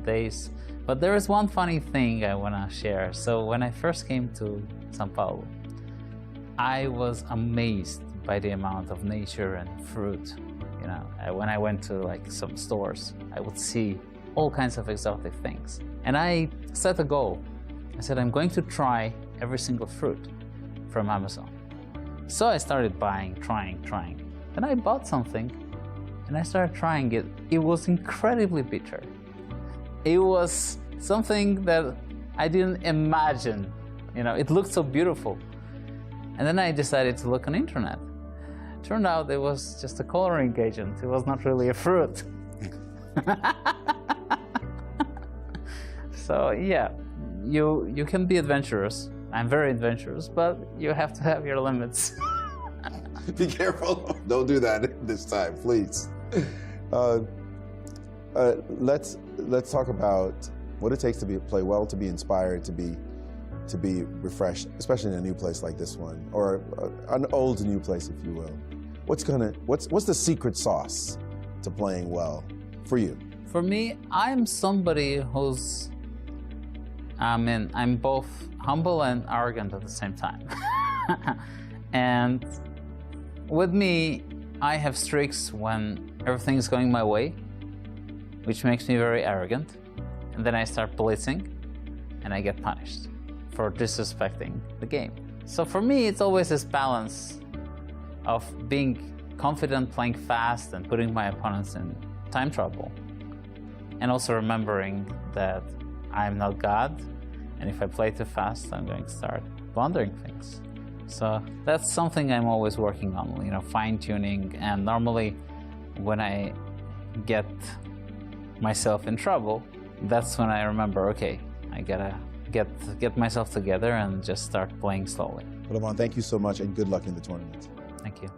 days. But there is one funny thing I want to share. So when I first came to São Paulo, I was amazed by the amount of nature and fruit. When I went to like some stores, I would see all kinds of exotic things. And I set a goal. I said, I'm going to try every single fruit from Amazon. So I started buying, trying. Then I bought something and I started trying it. It was incredibly bitter. It was something that I didn't imagine. It looked so beautiful. And then I decided to look on the internet. Turned out it was just a coloring agent. It was not really a fruit. So yeah, you can be adventurous. I'm very adventurous, but you have to have your limits. Be careful. Don't do that this time, please. Let's talk about what it takes to play well, to be inspired, to be refreshed, especially in a new place like this one, or an old new place, if you will. What's the secret sauce to playing well for you? For me, I'm somebody who's, I'm both humble and arrogant at the same time. And with me, I have streaks when everything is going my way, which makes me very arrogant. And then I start blitzing, and I get punished for disrespecting the game. So for me, it's always this balance of being confident, playing fast, and putting my opponents in time trouble. And also remembering that I'm not God, and if I play too fast, I'm going to start blundering things. So that's something I'm always working on, fine-tuning. And normally, when I get myself in trouble, that's when I remember, okay, I gotta get myself together and just start playing slowly. Levon, thank you so much, and good luck in the tournament. Thank you.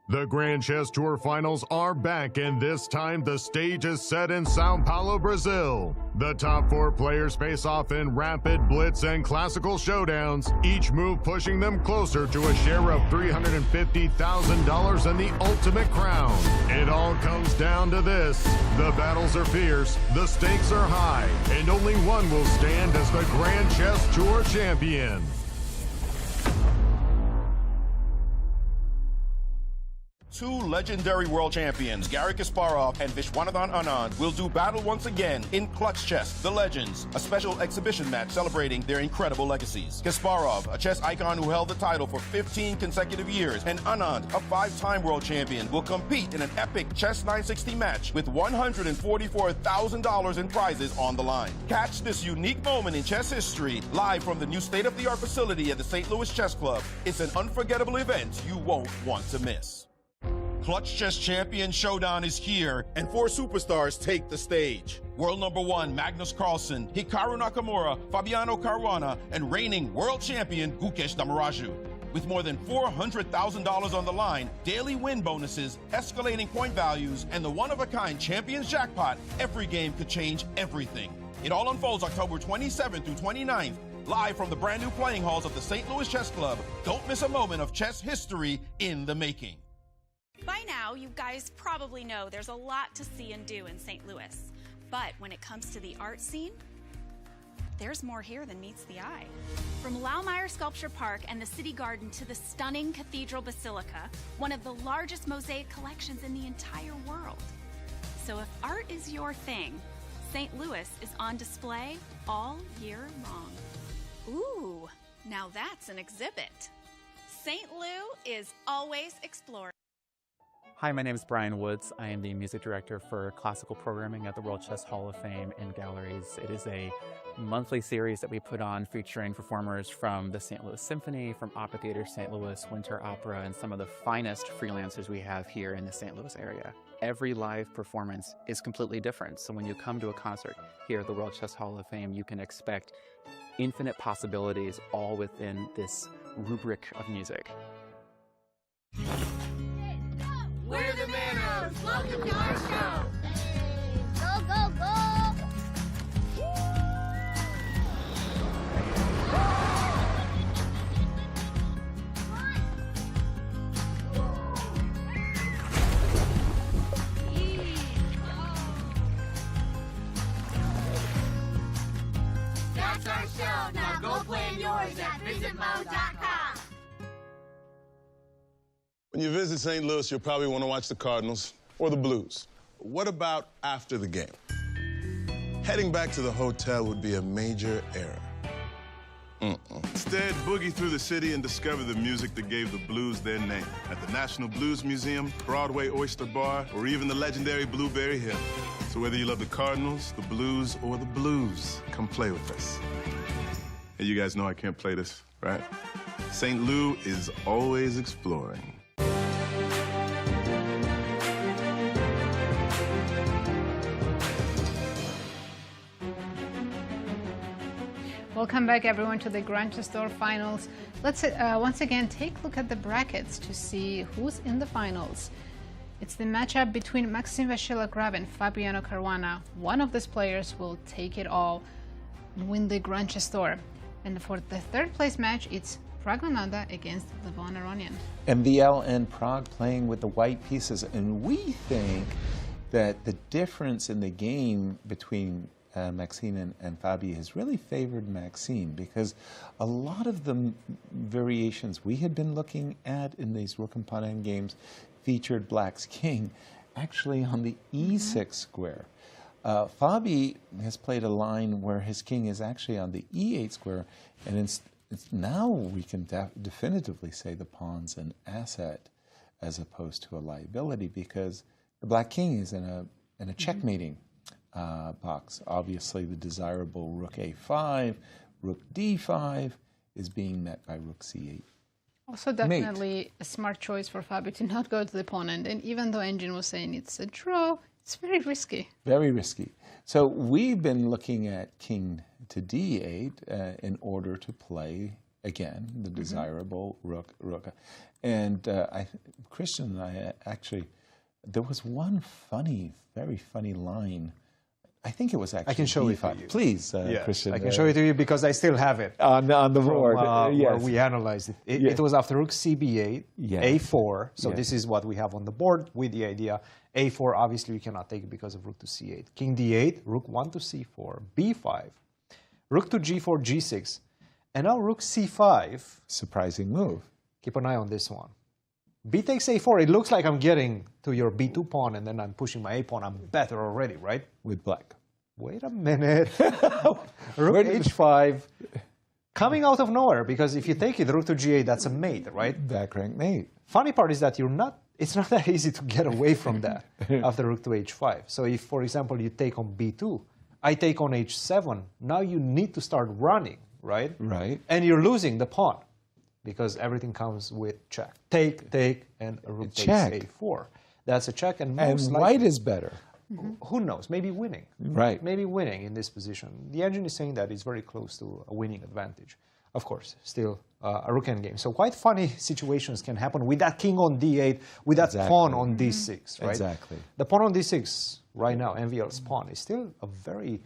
The Grand Chess Tour Finals are back, and this time the stage is set in Sao Paulo, Brazil. The top 4 players face off in rapid, blitz, and classical showdowns, each move pushing them closer to a share of $350,000 and the ultimate crown. It all comes down to this. The battles are fierce, the stakes are high, and only one will stand as the Grand Chess Tour champion. Two legendary world champions, Garry Kasparov and Viswanathan Anand, will do battle once again in Clutch Chess, The Legends, a special exhibition match celebrating their incredible legacies. Kasparov, a chess icon who held the title for 15 consecutive years, and Anand, a 5-time world champion, will compete in an epic Chess 960 match with $144,000 in prizes on the line. Catch this unique moment in chess history live from the new state-of-the-art facility at the St. Louis Chess Club. It's an unforgettable event you won't want to miss. Clutch Chess Champion Showdown is here, and 4 superstars take the stage. World number 1, Magnus Carlsen, Hikaru Nakamura, Fabiano Caruana, and reigning world champion, Gukesh Damaraju. With more than $400,000 on the line, daily win bonuses, escalating point values, and the one-of-a-kind Champions Jackpot, every game could change everything. It all unfolds October 27th through 29th, live from the brand new playing halls of the St. Louis Chess Club. Don't miss a moment of chess history in the making. By now, you guys probably know there's a lot to see and do in St. Louis. But when it comes to the art scene, there's more here than meets the eye. From Laumeier Sculpture Park and the City Garden to the stunning Cathedral Basilica, one of the largest mosaic collections in the entire world. So if art is your thing, St. Louis is on display all year long. Ooh, now that's an exhibit. St. Lou is always exploring. Hi, my name is Brian Woods. I am the music director for classical programming at the World Chess Hall of Fame and Galleries. It is a monthly series that we put on featuring performers from the St. Louis Symphony, from Opera Theater St. Louis, Winter Opera, and some of the finest freelancers we have here in the St. Louis area. Every live performance is completely different. So when you come to a concert here at the World Chess Hall of Fame, you can expect infinite possibilities all within this rubric of music. We're the Manos! Welcome to our show! Go, go, go! That's our show! Now go plan yours at visitmo.com! When you visit St. Louis, you'll probably want to watch the Cardinals or the Blues. What about after the game? Heading back to the hotel would be a major error. Instead, boogie through the city and discover the music that gave the Blues their name at the National Blues Museum, Broadway Oyster Bar, or even the legendary Blueberry Hill. So whether you love the Cardinals, the Blues, or the Blues, come play with us. Hey, you guys know I can't play this, right? St. Lou is always exploring. Welcome back, everyone, to the Grand Chess Tour Finals. Let's once again take a look at the brackets to see who's in the finals. It's the matchup between Maxime Vachier-Lagrave and Fabiano Caruana. One of these players will take it all and win the Grand Chess Tour. And for the third place match, it's Praggnanandhaa against Levon Aronian. MVL and Prague playing with the white pieces. And we think that the difference in the game between Maxime and Fabi has really favored Maxime, because a lot of the variations we had been looking at in these Rook and Pawn Endgames featured Black's king actually on the E6 square. Fabi has played a line where his king is actually on the E8 square, and it's now we can definitively say the pawn's an asset as opposed to a liability, because the Black king is in a checkmating box. Obviously, the desirable Rook A5, Rook D5 is being met by Rook C8. Also, definitely a smart choice for Fabi to not go to the opponent. And even though Engine was saying it's a draw, it's very risky. Very risky. So we've been looking at King to D8 in order to play again, the desirable rook. And Cristian and I actually, there was one funny, very funny line. I think it was actually I can show B5. it to you. Please, Yes, Cristian. I can show it to you because I still have it. On the board, Where yes. we analyzed it. It was after rook cb8, a4. So this is what we have on the board with the idea. a4, obviously, you cannot take it because of rook to c8. King d8, rook 1 to c4, b5, rook to g4, g6, and now rook c5. Surprising move. Keep an eye on this one. B takes a4. It looks like I'm getting to your b2 pawn, and then I'm pushing my a pawn. I'm better already, right? With black. Wait a minute. Rook h5. Coming out of nowhere, because if you take it, rook to g8, that's a mate, right? Back rank mate. Funny part is that it's not that easy to get away from that after rook to h5. So if, for example, you take on b2, I take on h7, now you need to start running, right? Right. And you're losing the pawn, because everything comes with check. Take, and a rook takes a4. That's a check, and most likely, white is better. Who knows? Maybe winning. Right. Maybe winning in this position. The engine is saying that it's very close to a winning advantage. Of course, still a rook endgame. So quite funny situations can happen with that king on d8, with that pawn on d6, right? Exactly. The pawn on d6 right now, MVL's pawn, is still a very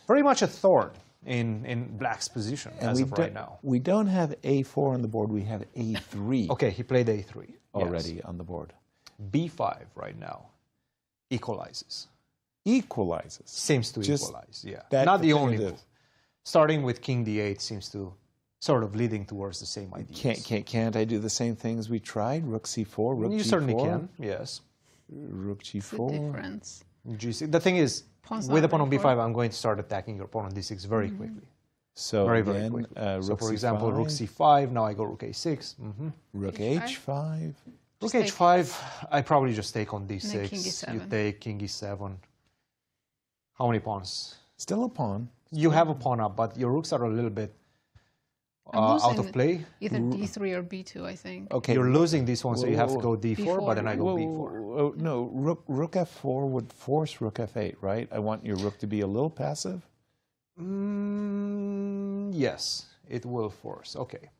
much a thorn in black's position as of right now. We don't have a4 on the board. We have a3. Okay, he played a3 already on the board. b5 right now equalizes. Equalizes. Seems to Just equalize, yeah. that Not the only definitive. move. Starting with king d8 seems to sort of leading towards the same ideas. Can't I do the same things we tried? Rook c4, rook you g4? certainly can, yes. Rook g4. What's the difference? G6. The thing is, with the pawn on b5, I'm going to start attacking your pawn on d6 very quickly. So very again, quickly. So rook for example, c5. rook c5, now I go rook a6. Rook h5. Rook h5, I probably just take on d6. And then king e7. You take king e7. How many pawns? Still a pawn. You have a pawn up, but your rooks are a little bit out of play. Either d3 or b2, I think. Okay. You're losing this one, so you have to go d4, but then I go b4. No, rook f4 would force rook f8, right? I want your rook to be a little passive. Yes, it will force. Okay.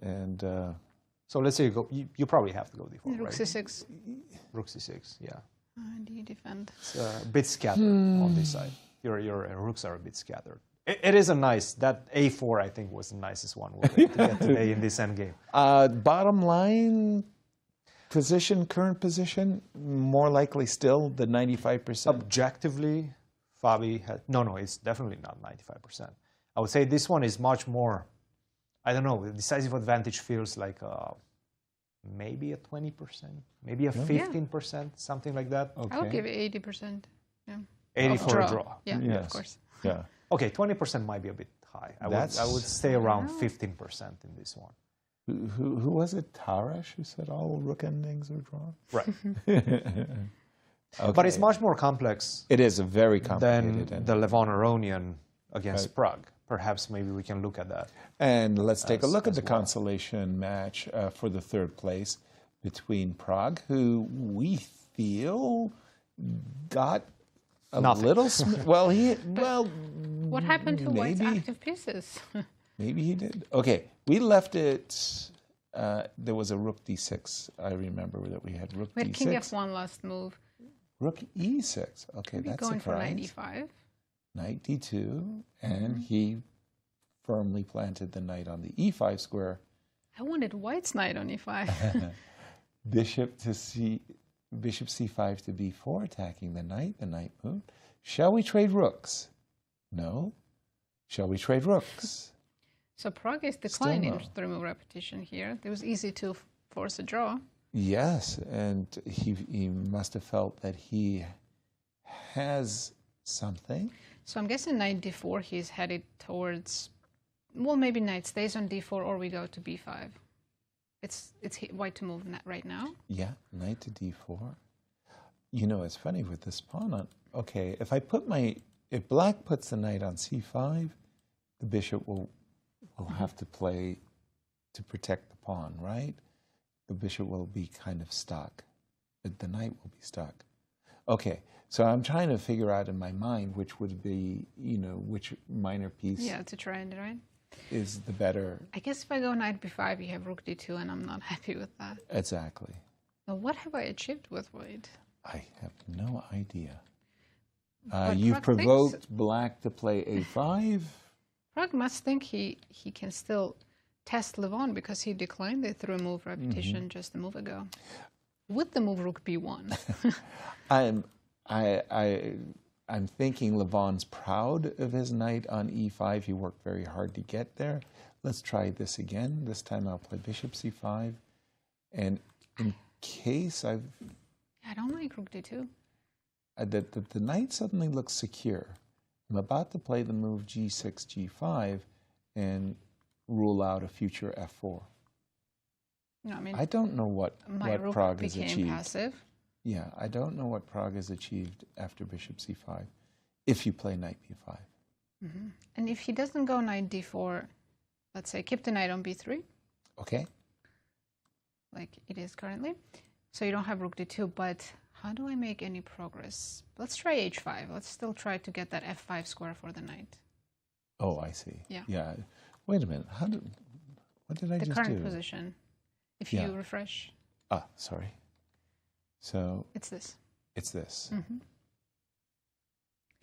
And so let's say you go. You probably have to go d4. Rook right? c6. Rook c6. Yeah. And you defend. It's a bit scattered on this side. Your rooks are a bit scattered. It is a nice, that a4 I think was the nicest one we're going to get today in this endgame. Bottom line position, current position, more likely still the 95%. Objectively, Fabi had, no, it's definitely not 95%. I would say this one is much more, I don't know, the decisive advantage feels like maybe a 20%, maybe a 15%, something like that. I would give it 80%. Yeah. 80 for a draw. Yeah, yes. of course. Yeah. Okay, 20% might be a bit high. I would stay around 15% in this one. Who was it? Tarash who said all rook endings are drawn? Right. But it's much more complex. It is a very than complicated. the Levon Aronian against Prague. Perhaps maybe we can look at that. And let's take a look at the consolation match for the third place between Prague, who we feel got a little. Well, what happened to White's maybe- active pieces? Maybe he did. Okay, we left it. There was a rook d6. I remember that we had rook We had d6. king f1 last move. Rook e6. Okay, Maybe that's going a for surprise. knight e5. Knight d2, and he firmly planted the knight on the e5 square. I wanted White's knight on e5. Bishop c5 to b4, attacking the knight. The knight moved. Shall we trade rooks? No. Shall we trade rooks? So Prague is declining no. the move repetition here. It was easy to force a draw. Yes, and he must have felt that he has something. So I'm guessing knight d4, he's headed towards, well, maybe knight stays on d4 or we go to b5. It's White to move right now. Yeah, knight to d4. You know, it's funny with this pawn on. Okay, if black puts the knight on c5, the bishop will have to play to protect the pawn, right? The bishop will be kind of stuck. The knight will be stuck. Okay, so I'm trying to figure out in my mind which would be, which minor piece. Yeah, to try it, right? is the better. I guess if I go knight b5, you have rook d2, and I'm not happy with that. Exactly. Now, what have I achieved with white? I have no idea. But You've Pragg thinks- provoked black to play a5. Pragg must think he can still test Levon because he declined it through a move repetition just a move ago. With the move rook b1. I'm thinking Levon's proud of his knight on e5. He worked very hard to get there. Let's try this again. This time I'll play bishop c5. And in case I don't like rook d2. The knight suddenly looks secure. I'm about to play the move g6, g5, and rule out a future f4. No, I mean, I don't know what rook Pragg has became achieved. passive. Yeah, I don't know what Pragg has achieved after bishop c5, if you play knight b5. And if he doesn't go knight d4, let's say keep the knight on b3, Okay. like it is currently, so you don't have rook d2, but how do I make any progress? Let's try h5. Let's still try to get that f5 square for the knight. Oh, I see. Yeah. Yeah. Wait a minute. What did I The just do? current position. If Yeah. you refresh. Ah, sorry. So It's this. it's this. Mm-hmm.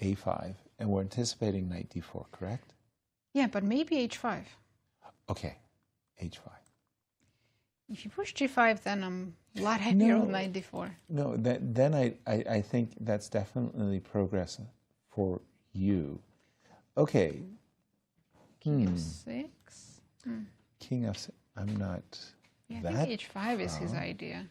a5, and we're anticipating knight d4, correct? Yeah, but maybe h5. Okay, h5. If you push g5, then I'm a lot happier with No. knight d4. No, then I think that's definitely progress for you. Okay. King of 6. King of 6. I'm not Yeah, I that think h5 is his proud. idea.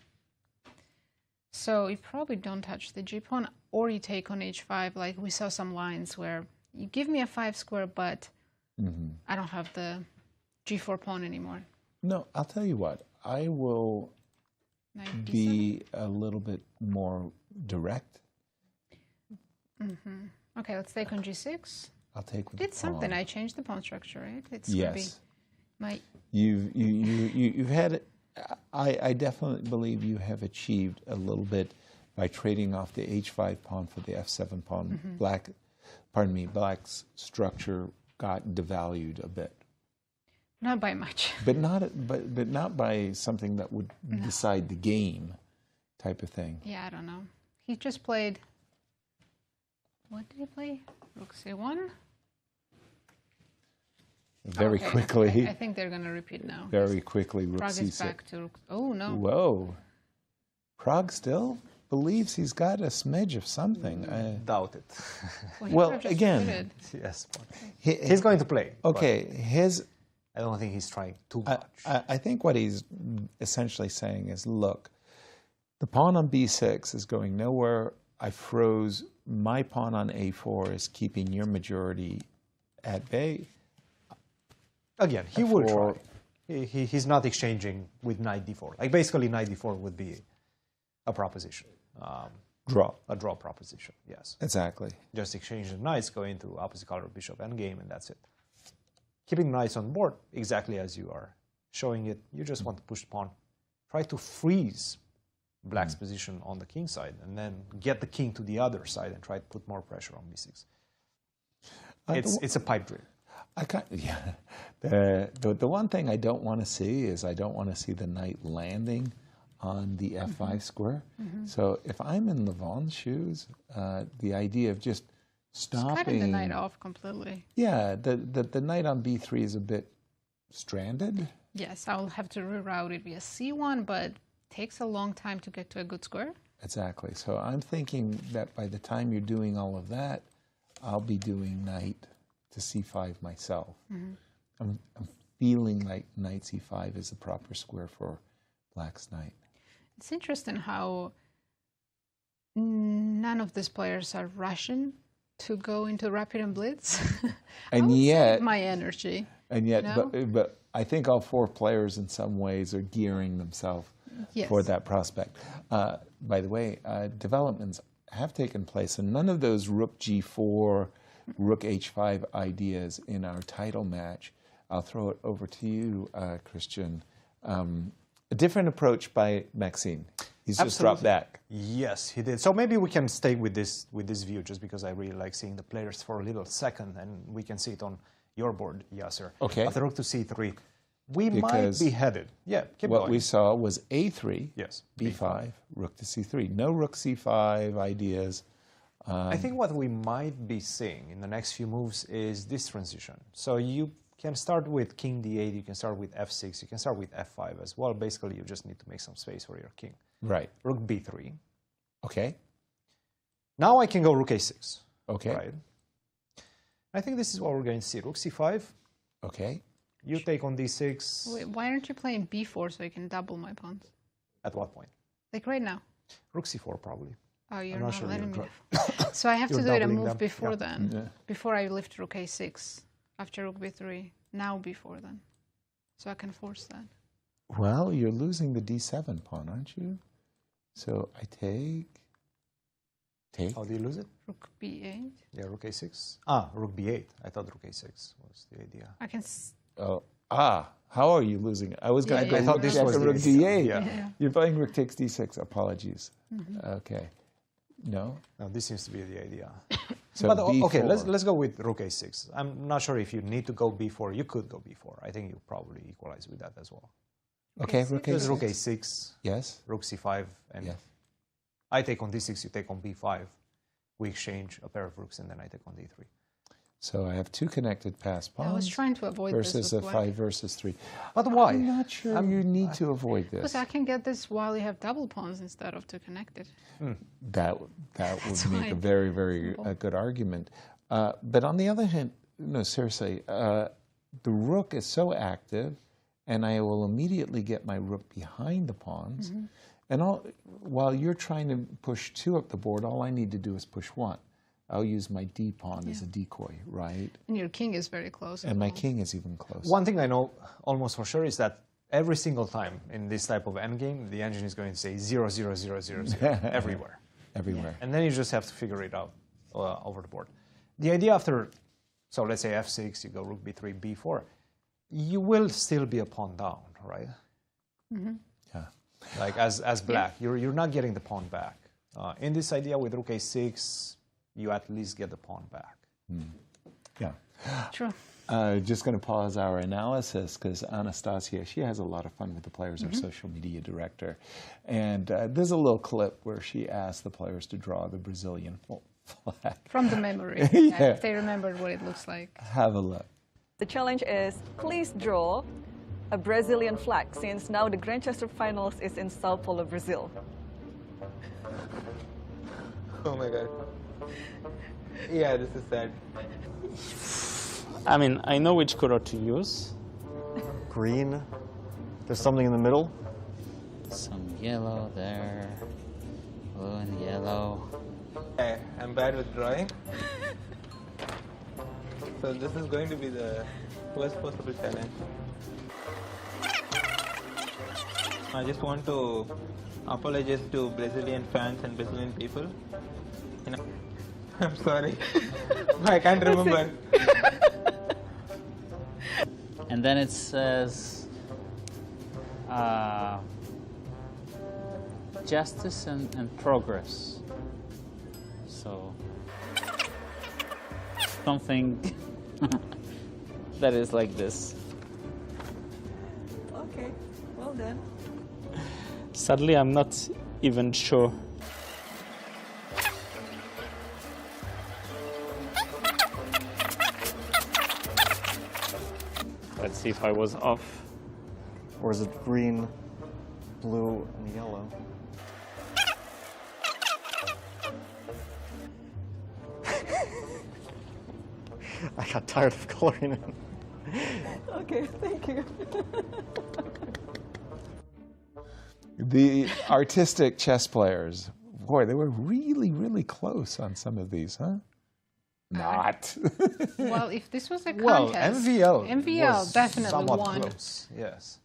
So you probably don't touch the g-pawn, or you take on h5. Like we saw some lines where you give me a 5 square, but I don't have the g4 pawn anymore. No, I'll tell you what. I will Knight d7. be a little bit more direct. Okay, let's take on g6. I'll take with Did the something. pawn. I changed the pawn structure, right? It's gonna be Yes. my You've had. I definitely believe you have achieved a little bit by trading off the h5 pawn for the f7 pawn. Black's structure got devalued a bit, not by much. but not by something that would decide the game, type of thing. Yeah, I don't know. He just played. What did he play? Rook c1. Very Okay, quickly. I think they're gonna repeat now. Very quickly, rook Pragg is c6. back to rook. Oh no. Whoa. Pragg still believes he's got a smidge of something. Doubt it. Well, he Well, could have just again, repeated. Yes. He- He's going to play. Okay, I don't think he's trying too much. I think what he's essentially saying is, look, the pawn on b6 is going nowhere. I froze. My pawn on a4 is keeping your majority at bay. Again, he will F4. try. He's not exchanging with knight d4. Like basically, knight d4 would be a proposition. Draw. A draw proposition, yes. Exactly. Just exchange the knights, go into opposite color bishop endgame, and that's it. Keeping knights on board, exactly as you are showing it. You just want to push the pawn. Try to freeze black's position on the king side, and then get the king to the other side and try to put more pressure on b6. It's a pipe dream. Yeah. The one thing I don't want to see is I don't want to see the knight landing on the f5 square. So if I'm in Levon's shoes, the idea of just stopping... Cutting the knight off completely. Yeah, the knight on b3 is a bit stranded. Yes, I'll have to reroute it via c1, but takes a long time to get to a good square. Exactly. So I'm thinking that by the time you're doing all of that, I'll be doing knight to c5 myself. I'm feeling like knight c5 is the proper square for black's knight. It's interesting how none of these players are rushing to go into rapid and blitz. And yet, my energy. And yet, No? but I think all four players in some ways are gearing themselves for that prospect. By the way, developments have taken place, and none of those rook g4, rook h5 ideas in our title match. I'll throw it over to you, Cristian. A different approach by Maxime. He's just dropped back. Yes, he did. So maybe we can stay with this view, just because I really like seeing the players for a little second, and we can see it on your board, Yasser. Okay. After rook to c3, we might be headed. Yeah, keep what going. we saw was a3, yes, b5, rook to c3. No rook c5 ideas. I think what we might be seeing in the next few moves is this transition. So you can start with king d8, you can start with f6, you can start with f5 as well. Basically, you just need to make some space for your king. Right. Rook b3. Okay. Now I can go rook a6. Okay. Right. I think this is what we're going to see. Rook c5. Okay. You take on d6. Wait, why aren't you playing b4 so you can double my pawns? At what point? Like right now. Rook c4 probably. Oh, you're I'm not sure letting me. you're So I have to You're do it a doubling move them. before Yeah. then. Yeah. Before I lift rook a6. After rook b3. Now before then. So I can force that. Well, you're losing the d7 pawn, aren't you? So I take. How do you lose it? Rook b8. Yeah, rook a6. Ah, rook b8. I thought rook a6 was the idea. I can. How are you losing it? I was going to I thought this was rook the d8. Yeah. You're playing rook takes d6. Apologies. Mhm. Okay. No? No, this seems to be the idea. So But okay, b4. let's go with rook a6. I'm not sure if you need to go b4. You could go b4. I think you probably equalize with that as well. Okay, rook There's a6. rook a6. Yes. Rook c5. And Yes. I take on d6, you take on b5. We exchange a pair of rooks, and then I take on d3. So I have two connected pass pawns. I was trying to avoid this versus with a black. 5 versus 3. But why? I'm not sure you need to avoid this. Because I can get this while you have double pawns instead of two connected. That would make why a very, very good argument. But on the other hand, no, seriously, the rook is so active, and I will immediately get my rook behind the pawns. Mm-hmm. And while you're trying to push 2 up the board, all I need to do is push 1. I'll use my d pawn as a decoy, right? And your king is very close. And my king is even closer. One thing I know almost for sure is that every single time in this type of endgame, the engine is going to say 0, 0, 0, 0, 0 everywhere. Everywhere. And then you just have to figure it out over the board. The idea after, so let's say f6, you go rook b3, b4, you will still be a pawn down, right? Mm-hmm. Yeah. Like as black, you're not getting the pawn back. In this idea with rook a6, you at least get the pawn back. Yeah. True. Just going to pause our analysis because Anastasiya, she has a lot of fun with the players, our social media director. And there's a little clip where she asked the players to draw the Brazilian flag. From the memory. Yeah. If they remembered what it looks like. Have a look. The challenge is please draw a Brazilian flag since now the Grandchester Finals is in Sao Paulo, Brazil. Oh my god. Yeah, this is sad. I mean, I know which color to use. Green. There's something in the middle. Some yellow there. Blue and yellow. Okay, I'm bad with drawing. So this is going to be the worst possible challenge. I just want to apologize to Brazilian fans and Brazilian people. You know, I'm sorry. I can't remember. And then it says justice and progress. So something that is like this. Okay, well done. Sadly, I'm not even sure. Let's see if I was off. Or is it green, blue, and yellow? I got tired of coloring it. Okay, thank you. The artistic chess players, boy, they were really, really close on some of these, huh? Not. Well, if this was a Well, contest, MVL was definitely somewhat won. close. Yes.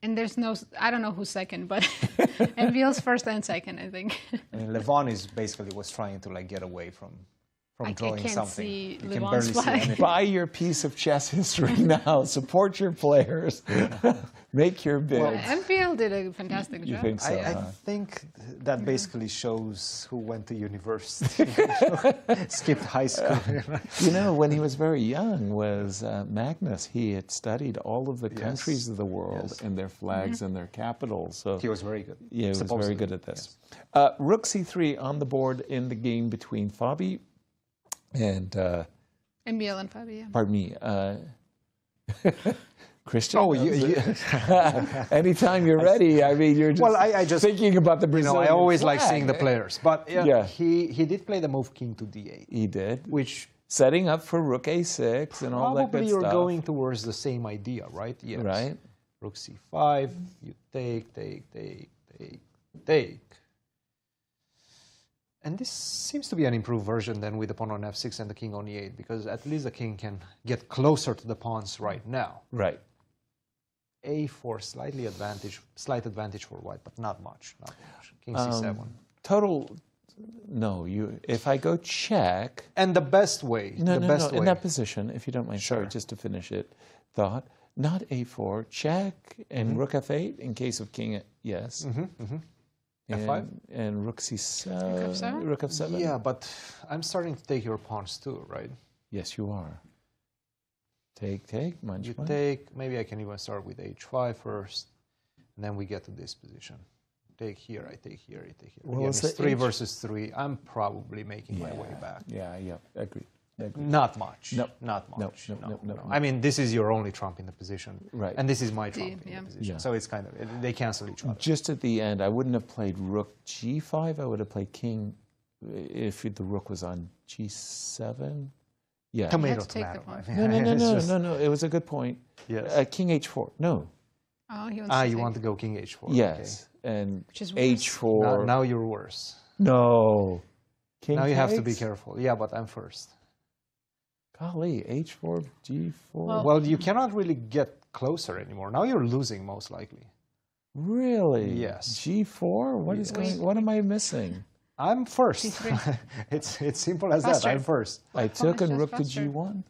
And there's no, I don't know who's second, but MVL's first and second, I think. I mean, Levon is basically was trying to like get away from drawing can't something. see You can Levon's barely see flag. anything. Buy your piece of chess history now. Support your players. Make your bids. Well, MVL did a fantastic job. You think so? I think that basically shows who went to university, skipped high school. You know, when he was very young, was Magnus. He had studied all of the countries of the world and their flags and their capitals. So he was very good. Yeah, he was very good at this. Rook c3 on the board in the game between Fabi and MVL and Fabi. Yeah. Pardon me. Cristian? Oh, anytime you're ready. I mean, you're just, I just thinking about the Brazilian I always flag. like seeing the players. But he did play the move king to d8. He did. Which setting up for rook a6 and all that good probably you're stuff. going towards the same idea, right? Yes. Right. Rook c5, you take. And this seems to be an improved version than with the pawn on f6 and the king on e8, because at least the king can get closer to the pawns right now. Right. a4, slight advantage for white, but not much. King c7. Total, no. If I go check. And the best way. No, in that position, if you don't mind. Sorry, just to finish it. Thought. Not a4. Check and rook f8 in case of king. Yes. f5 and rook c7. Rook f7. Yeah, but I'm starting to take your pawns too, right? Yes, you are. Take, munch. You take. Maybe I can even start with h5 first, and then we get to this position. Take here, I take here, I take here. Well, again, it's 3 versus 3. I'm probably making my way back. Yeah, agreed. Not much. No. Not much. No. I mean, this is your only trump in the position. Right. And this is my trump in the position. So it's kind of, they cancel each other. Just at the end, I wouldn't have played rook g5. I would have played king if the rook was on g7. Yeah. Tomato. No. It was a good point. Yes. King h4. No. Oh, he wants you want to go king h4. Yes. Okay. And which is h4. Now you're worse. No. King now you have to be takes? careful. Yeah, but I'm first. Golly, h4, g4. Well, you cannot really get closer anymore. Now you're losing, most likely. Really? Yes. g4? What is going? What am I missing? I'm first. it's simple as that. I'm first. I took and rook to g1.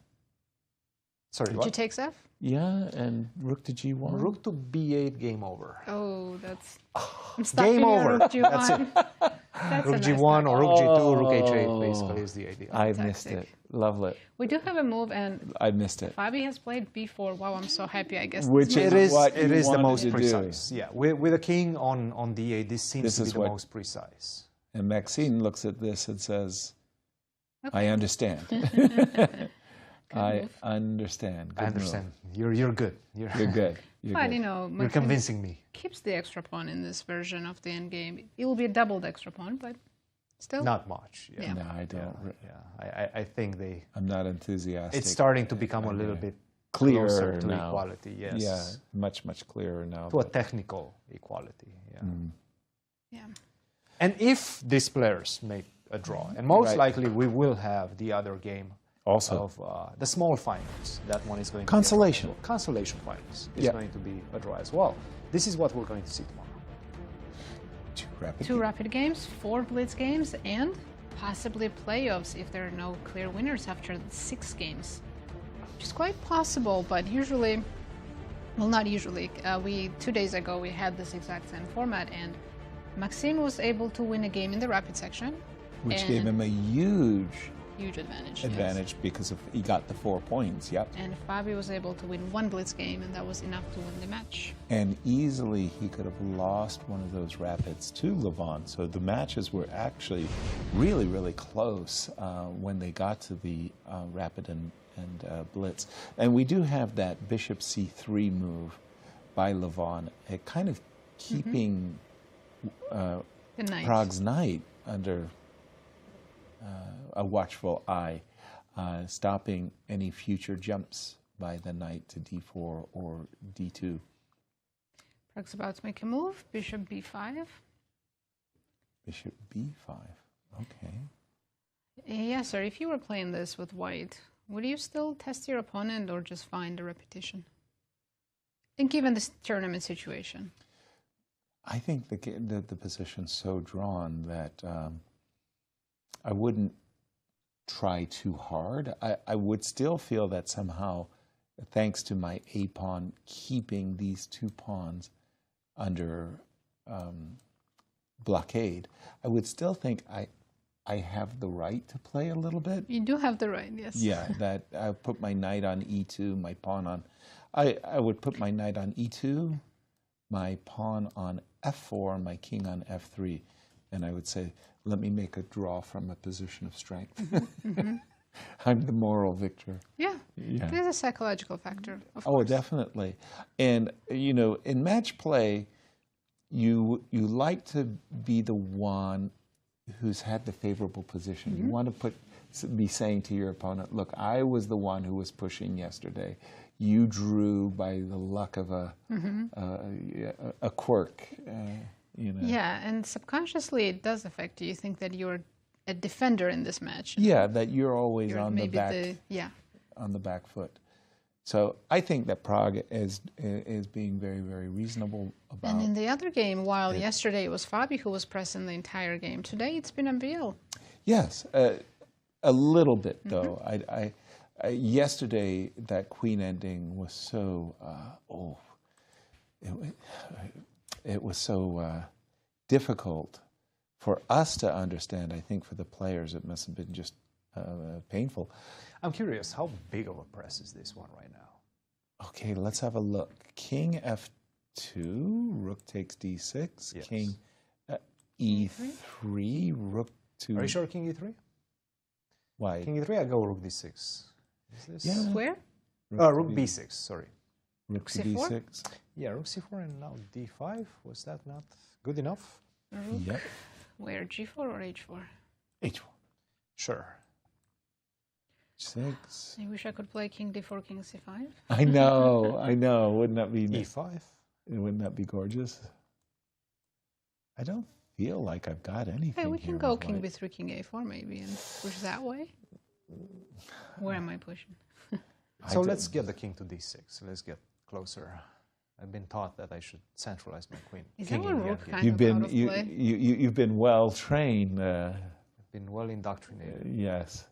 Sorry, Did what? you take F? Yeah, and rook to g1. Rook to b8, game over. Oh, that's... Game over. Rook G1. That's it. That's rook a nice g1 or rook g2, rook Oh. h8 basically is the idea. I missed it. Lovely. We do have a move, and I missed it. Fabi has played b4. Wow, I'm so happy, I guess. Which It is is, what it you is the wanted most to do. precise. Yeah, with a king on d8, this seems to be the most precise. And Maxime looks at this and says, Okay. I understand. I understand. I understand. You're good. You're good. You're But, good. you know, You're convincing me. Keeps the extra pawn in this version of the endgame. It will be a doubled extra pawn, but still. Not much. Yeah. No, I don't. I think I'm not enthusiastic. it's starting to become a little bit clearer closer to now. equality. Yes. Yeah, much clearer now. To a technical equality. Yeah. Yeah. And if these players make a draw, and most Right. likely we will have the other game Also. of the small finals. That one is going Consolation. to be Consolation finals is Yeah. going to be a draw as well. This is what we're going to see tomorrow. Two rapid games, 4 blitz games, and possibly playoffs if there are no clear winners after 6 games. Which is quite possible, but usually, well, not usually. 2 days ago we had this exact same format, and Maxime was able to win a game in the rapid section. Which and gave him a huge advantage. advantage because he got the 4 points. Yep. And Fabi was able to win 1 blitz game, and that was enough to win the match. And easily he could have lost one of those rapids to Leavon. So the matches were actually really close when they got to the rapid and blitz. And we do have that bishop c3 move by Leavon, kind of keeping Prague's knight under a watchful eye, stopping any future jumps by the knight to d4 or d2. Prague's about to make a move, bishop b5. Bishop b5, okay. Yeah, sir, if you were playing this with white, would you still test your opponent or just find a repetition? And given this tournament situation? I think the position's so drawn that I wouldn't try too hard. I would still feel that somehow thanks to my a-pawn keeping these 2 pawns under blockade, I would still think I have the right to play a little bit. You do have the right, yes. Yeah, that I put my knight on e2, my pawn on... I would put my knight on e2, my pawn on f4, my king on f3, and I would say, let me make a draw from a position of strength. I'm the moral victor. Yeah, yeah. There's a psychological factor, of course. course. Definitely. And, you know, in match play, you like to be the one who's had the favorable position. You want to be saying to your opponent, look, I was the one who was pushing yesterday. You drew by the luck of a quirk. You know. Yeah, and subconsciously it does affect you. You think that you're a defender in this match. Yeah, that you're always on the back foot. So I think that Prague is being very, very reasonable about. And in the other game, while yesterday it was Fabi who was pressing the entire game, today it's been MVL. Yes, a little bit though. Yesterday that queen ending was so it was so difficult for us to understand. I think for the players it must have been just painful. I'm curious, how big of a press is this one right now? Okay, let's have a look. King f2, rook takes d6, yes. King e3, rook to... Are you sure king e3? Why? King e3, I go rook d6. Is this... Yeah. Where? Rook b6, sorry. Rook to c4? d6. Yeah, rook c4 and now d5. Was that not good enough? Rook. Yep. Where, g4 or h4? h4. Sure. 6. I wish I could play king d4, king c5. I know. Wouldn't that be e5? Wouldn't that be gorgeous? I don't feel like I've got anything. Hey, we here can go with king white. b3, king a4 maybe and push that way. Where am I pushing? So let's get the king to d6. Let's get closer. I've been taught that I should centralize my queen. Is king that in one the rook endgame. kind of out of play? You've been well trained. I've been well indoctrinated. Yes.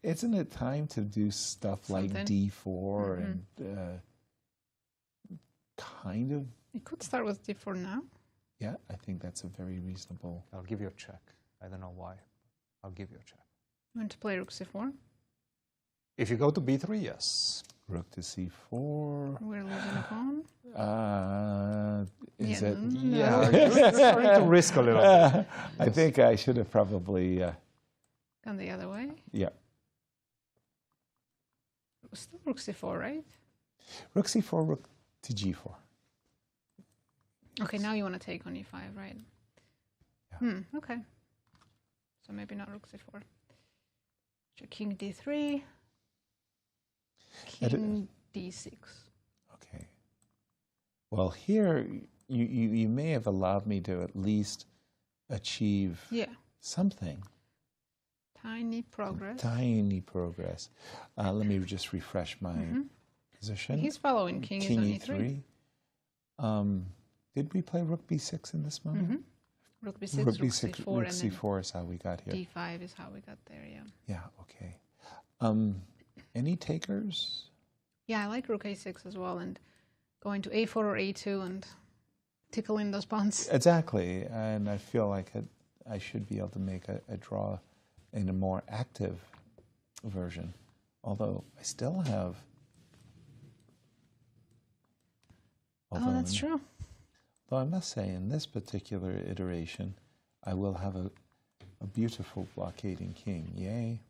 Isn't it time to do stuff like d4 and kind of? You could start with d4 now. Yeah, I think that's a very reasonable. I'll give you a check. I don't know why. I'll give you a check. You want to play rook c4? If you go to b3, yes. Rook to c4. We're losing a pawn. Is Yeah, it? no. Yeah, you're starting to risk a little bit. I think I should have probably. Gone the other way. Yeah. Still rook c4, right? Rook c4, rook to g4. Okay, now you want to take on e5, right? Yeah. Okay. So maybe not rook c4. So king d3. King d6. Okay. Well, here you may have allowed me to at least achieve something. Tiny progress. Tiny progress. Let me just refresh my position. He's following king is on e3. Did we play rook b6 in this moment? Rook b6, rook b6, c4, rook and c4 is how we got here. d5 is how we got there, yeah. Yeah, okay. Any takers? Yeah, I like rook a6 as well, and going to a4 or a2 and tickling those pawns. Exactly, and I feel like I should be able to make a draw in a more active version, although I still have... Oh, that's true. Though I must say, in this particular iteration, I will have a beautiful blockading king. Yay.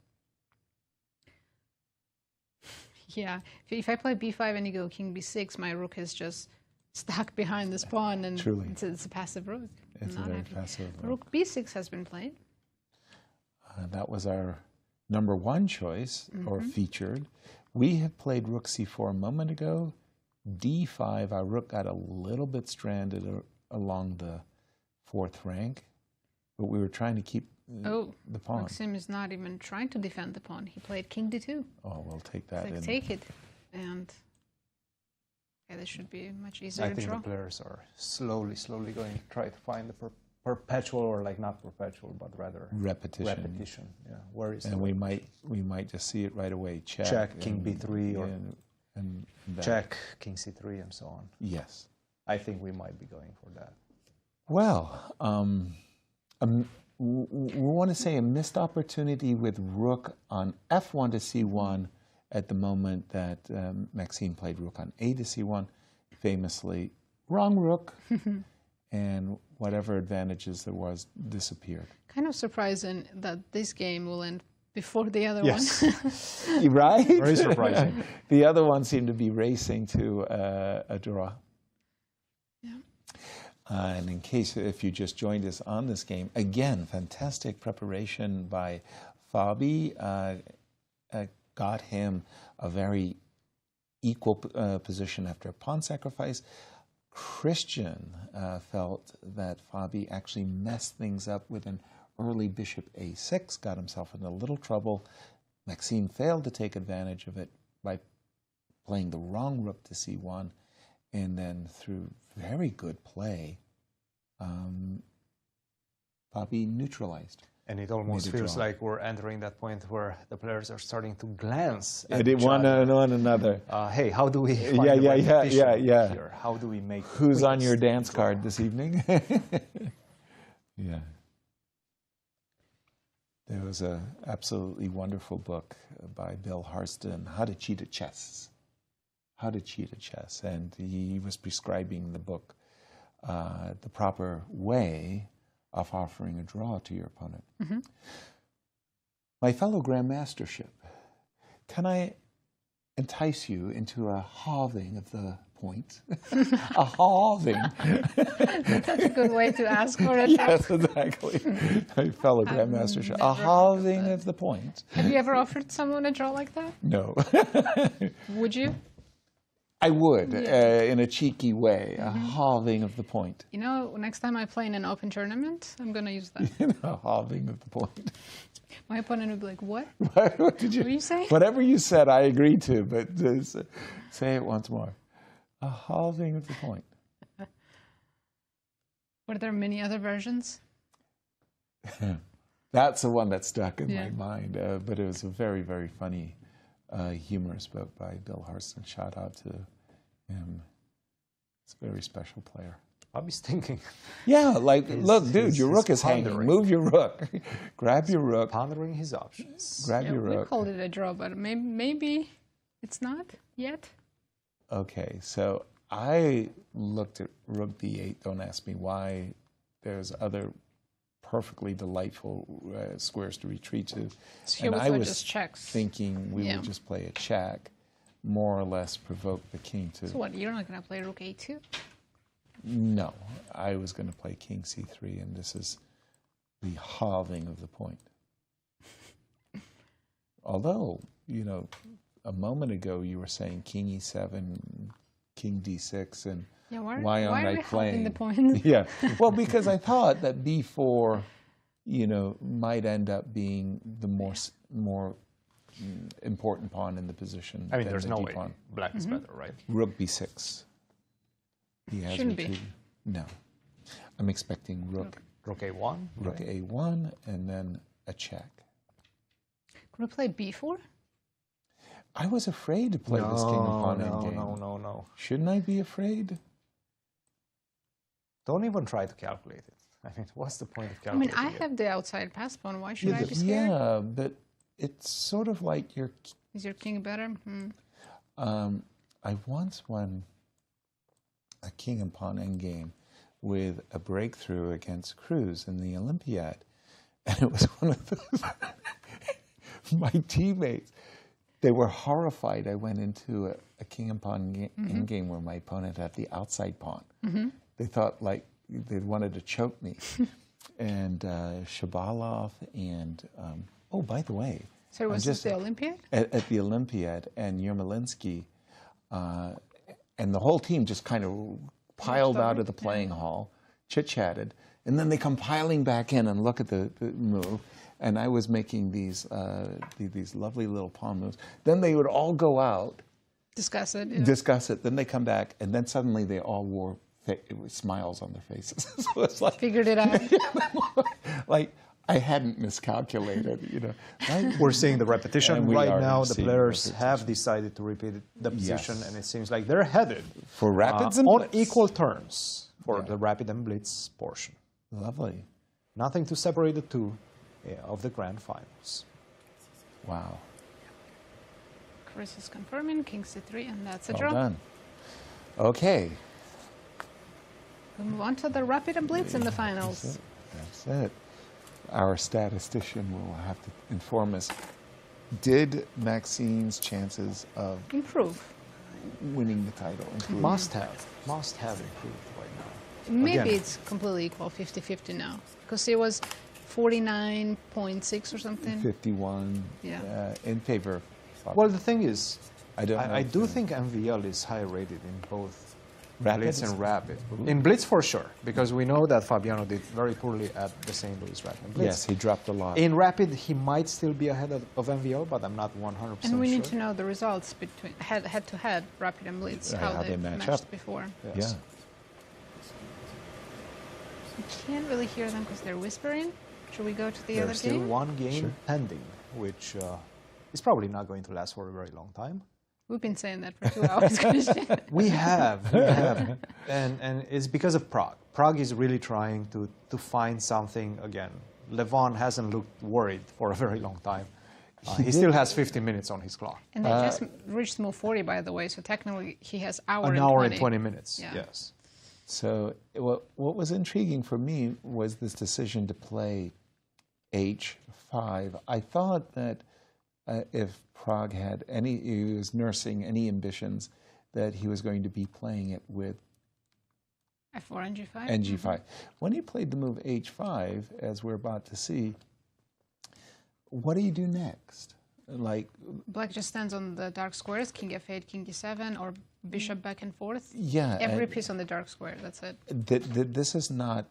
Yeah, if I play b5 and you go king b6, my rook is just stuck behind this pawn, and Truly. It's a passive rook. It's a very passive rook. Rook b6 has been played. That was our number one choice, or featured. We had played rook c4 a moment ago. d5, our rook got a little bit stranded along the fourth rank, but we were trying to keep the pawn. Maxime is not even trying to defend the pawn. He played king d2. Oh, we'll take that. It's like, take it. And this should be much easier I to think draw. the players are slowly going to try to find the perpetual, or like not perpetual, but rather repetition. Repetition. Yeah. Where is? And we might just see it right away. Check King B3 or and check King C3 and so on. Yes. I think we might be going for that. Well, we want to say a missed opportunity with rook on f1 to c1 at the moment that Maxime played rook on a to c1, famously wrong rook, and whatever advantages there was disappeared. Kind of surprising that this game will end before the other yes. one. Right? Very surprising. The other one seemed to be racing to a draw. Yeah. And in case, if you just joined us on this game, again, fantastic preparation by Fabi. Got him a very equal position after a pawn sacrifice. Cristian felt that Fabi actually messed things up with an early bishop a6, got himself in a little trouble. Maxime failed to take advantage of it by playing the wrong rook to c1, and then through very good play, Fabi neutralized. And it almost feels like we're entering that point where the players are starting to glance at one another. Hey, how do we find the right position here? How do we make who's on your dance card this evening? Yeah. There was an absolutely wonderful book by Bill Harston, How to Cheat at Chess. How to Cheat at Chess. And he was prescribing in the book the proper way of offering a draw to your opponent. Mm-hmm. My fellow Grandmastership, can I entice you into a halving of the point? A halving. That's a good way to ask for it. Yes, exactly. My fellow Grandmastership, a halving of the point. Have you ever offered someone a draw like that? No. Would you? I would, in a cheeky way, a halving of the point. You know, next time I play in an open tournament, I'm going to use that. A halving of the point. My opponent would be like, what? What did you? What are you saying? Whatever you said, I agreed to, but say it once more. A halving of the point. Were there many other versions? That's the one that stuck in my mind, but it was a very, very funny humorous book by Bill Harston. Shout out to him. It's a very special player. I was thinking. Yeah, like, look, dude, your rook is hanging. Move your rook. Grab your rook. Pondering his options. Grab your rook. We called it a draw, but maybe it's not yet. Okay, so I looked at rook d8. Don't ask me why. There's other perfectly delightful squares to retreat to. So and I was just checks. thinking we would just play a check, more or less provoke the king to... So what, you're not going to play rook a2? No, I was going to play king c3, and this is the halving of the point. Although, you know, a moment ago you were saying king e7, king d6, and why aren't I playing the point? Yeah, well, because I thought that b4, you know, might end up being the more important pawn in the position. I mean, than there's the no d way black is better, right? Rook b6. He has Shouldn't be. No, I'm expecting rook a1, rook a1, and then a check. Could we play b4? I was afraid to play this king upon endgame. No. Shouldn't I be afraid? Don't even try to calculate it. I mean, what's the point of calculating I have the outside pass pawn. Why should I be scared? Yeah, but it's sort of like your... Is your king better? I once won a king and pawn endgame with a breakthrough against Cruz in the Olympiad. And it was one of those... My teammates, they were horrified. I went into a king and pawn endgame where my opponent had the outside pawn. They thought, like, they wanted to choke me. And Shabalov and... oh, by the way... So was this the Olympiad? At the Olympiad, and Yermolinsky, and the whole team just kind of piled out of the playing hall, chit-chatted, and then they come piling back in and look at the move, and I was making these lovely little pawn moves. Then they would all go out, discuss it. discuss it. Then they come back, and then suddenly they all wore smiles on their faces. So it's like, figured it out. like I hadn't miscalculated, you know. Right? We're seeing the repetition right now. The players have decided to repeat the position, and it seems like they're headed for rapids and on blitz. equal terms for the rapid and blitz portion. Lovely. Nothing to separate the two of the grand finals. Wow. Chris is confirming King C3, and that's a Well draw. done. Okay. We move on to the rapid and blitz in the finals. That's it. Our statistician will have to inform us. Did Maxime's chances of improve, winning the title improve? Must have improved right now. Maybe Again. it's completely equal, 50-50 now, because it was 49.6 or something. 51 in favor of Fabiano. Well, the thing is, I do think MVL is high rated in both Rapid Blitz and Rapid. In Blitz for sure, because we know that Fabiano did very poorly at the St. Louis Rapid and Blitz. Yes, he dropped a lot. In Rapid, he might still be ahead of MVL, but I'm not 100% sure. And we need to know the results between head-to-head rapid and blitz, how they match matched up before. Yes. We can't really hear them because they're whispering. Should we go to the other There's still game? one game pending, which is probably not going to last for a very long time. We've been saying that for 2 hours, Cristian. We have. And it's because of Prague. Prague is really trying to find something again. Levon hasn't looked worried for a very long time. He still has 50 minutes on his clock. And they just reached move 40, by the way, so technically he has an hour and 20 minutes, yes. So what was intriguing for me was this decision to play H5. I thought that if Prague had he was nursing any ambitions that he was going to be playing it with F4 and G5? and G5. When he played the move H5, as we're about to see, what do you do next? Like Black just stands on the dark squares, King F8, King D7, or Bishop back and forth. Yeah. Every piece on the dark square, that's it. This is not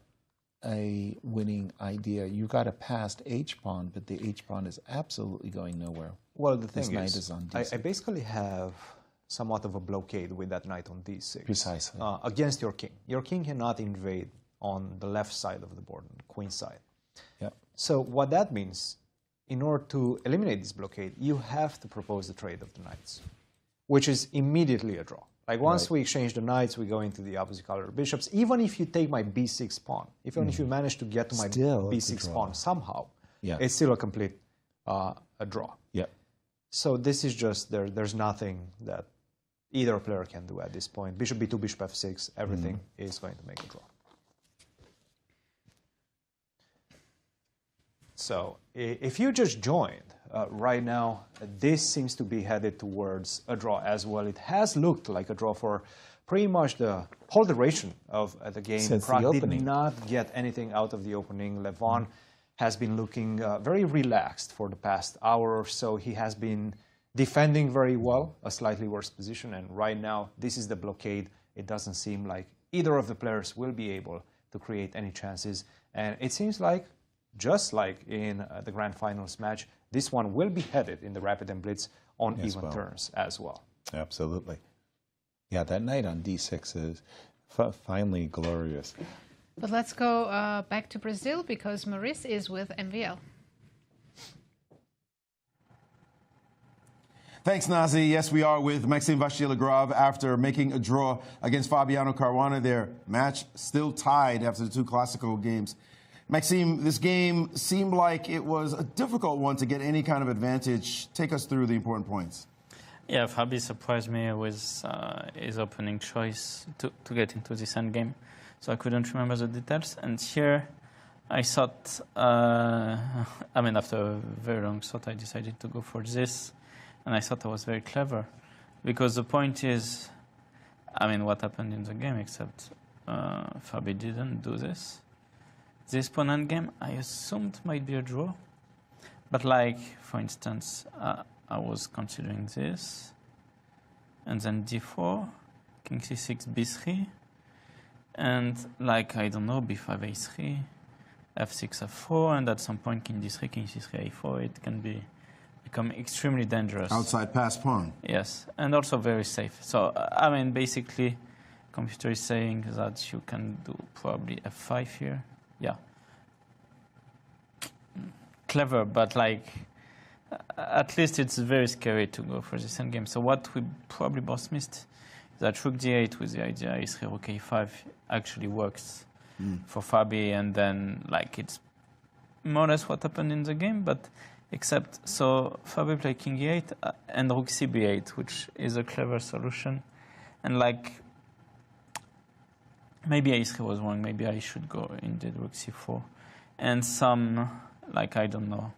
a winning idea. You got a passed H-pawn, but the H-pawn is absolutely going nowhere. Well, the This thing knight is, is on D6. I basically have somewhat of a blockade with that knight on D6. Precisely. Against your king. Your king cannot invade on the left side of the board, on the queen side. Yeah. So what that means, in order to eliminate this blockade, you have to propose the trade of the knights, which is immediately a draw. Like once we exchange the knights, we go into the opposite color bishops. Even if you take my b6 pawn, even if you manage to get to my b6 pawn somehow, it's still a complete a draw. Yeah. So this is just, there's nothing that either player can do at this point. Bishop b2, bishop f6, everything is going to make a draw. So if you just joined, right now, this seems to be headed towards a draw as well. It has looked like a draw for pretty much the whole duration of the game. Since the Prague opening. did not get anything out of the opening. Levon has been looking very relaxed for the past hour or so. He has been defending very well, a slightly worse position, and right now, this is the blockade. It doesn't seem like either of the players will be able to create any chances, and it seems like, just like in the grand finals match, this one will be headed in the rapid and blitz on even terms as well. Absolutely. Yeah, that knight on D6 is finally glorious. But let's go back to Brazil because Maurice is with MVL. Thanks, Nazi. Yes, we are with Maxime Vachier-Lagrave after making a draw against Fabiano Caruana. Their match still tied after the two classical games. Maxime, this game seemed like it was a difficult one to get any kind of advantage. Take us through the important points. Yeah, Fabi surprised me with his opening choice to get into this endgame. So I couldn't remember the details. And here I thought, I mean, after a very long thought, I decided to go for this. And I thought I was very clever. Because the point is, I mean, what happened in the game, except Fabi didn't do this. This pawn endgame, I assumed might be a draw. But like, for instance, I was considering this. And then d4, king c6, b3. And like, I don't know, b5, a3, f6, f4, and at some point, king d3, king c3, a4, it can become extremely dangerous. Outside pass pawn. Yes, and also very safe. So, I mean, basically, computer is saying that you can do probably f5 here. Yeah. Clever, but like, at least it's very scary to go for this endgame. So what we probably both missed is that rook d8 with the idea is rook a5 actually works for Fabi, and then like it's more or less what happened in the game, but except, so Fabi played king e8 and rook cb8, which is a clever solution. And like, maybe a3 was wrong, maybe I should go indeed rook c4. And some, like, I don't know.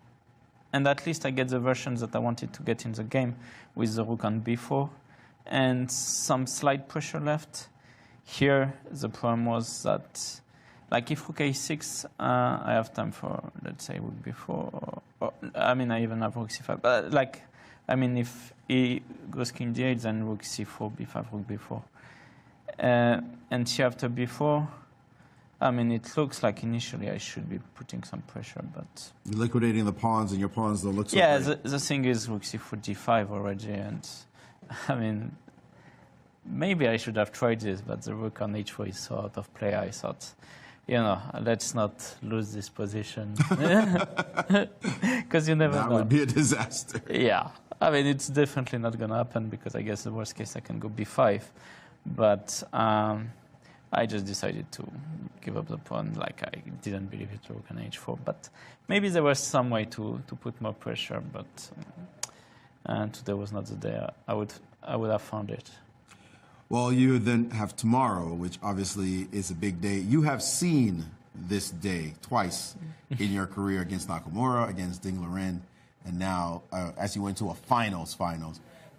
And at least I get the versions that I wanted to get in the game with the rook on b4 and some slight pressure left. Here, the problem was that, like, if rook a6, I have time for, let's say, rook b4. Or, I mean, I even have rook c5. But, like, I mean, if e goes king d8, then rook c4, b5, rook b4. And here after b4, I mean, it looks like initially I should be putting some pressure, but... You're liquidating the pawns, and your pawns don't look so yeah, great. the thing is rook c4, d5 already, and I mean, maybe I should have tried this, but the rook on h4 is so out of play, I thought, you know, let's not lose this position. Because you never know. That would be a disaster. Yeah, I mean, it's definitely not going to happen, because I guess the worst case I can go b5, but... I just decided to give up the pawn, like I didn't believe it rook on h4. But maybe there was some way to put more pressure, but today was not the day I would have found it. Well, you then have tomorrow, which obviously is a big day. You have seen this day twice in your career against Nakamura, against Ding Liren, and now as you went to a finals,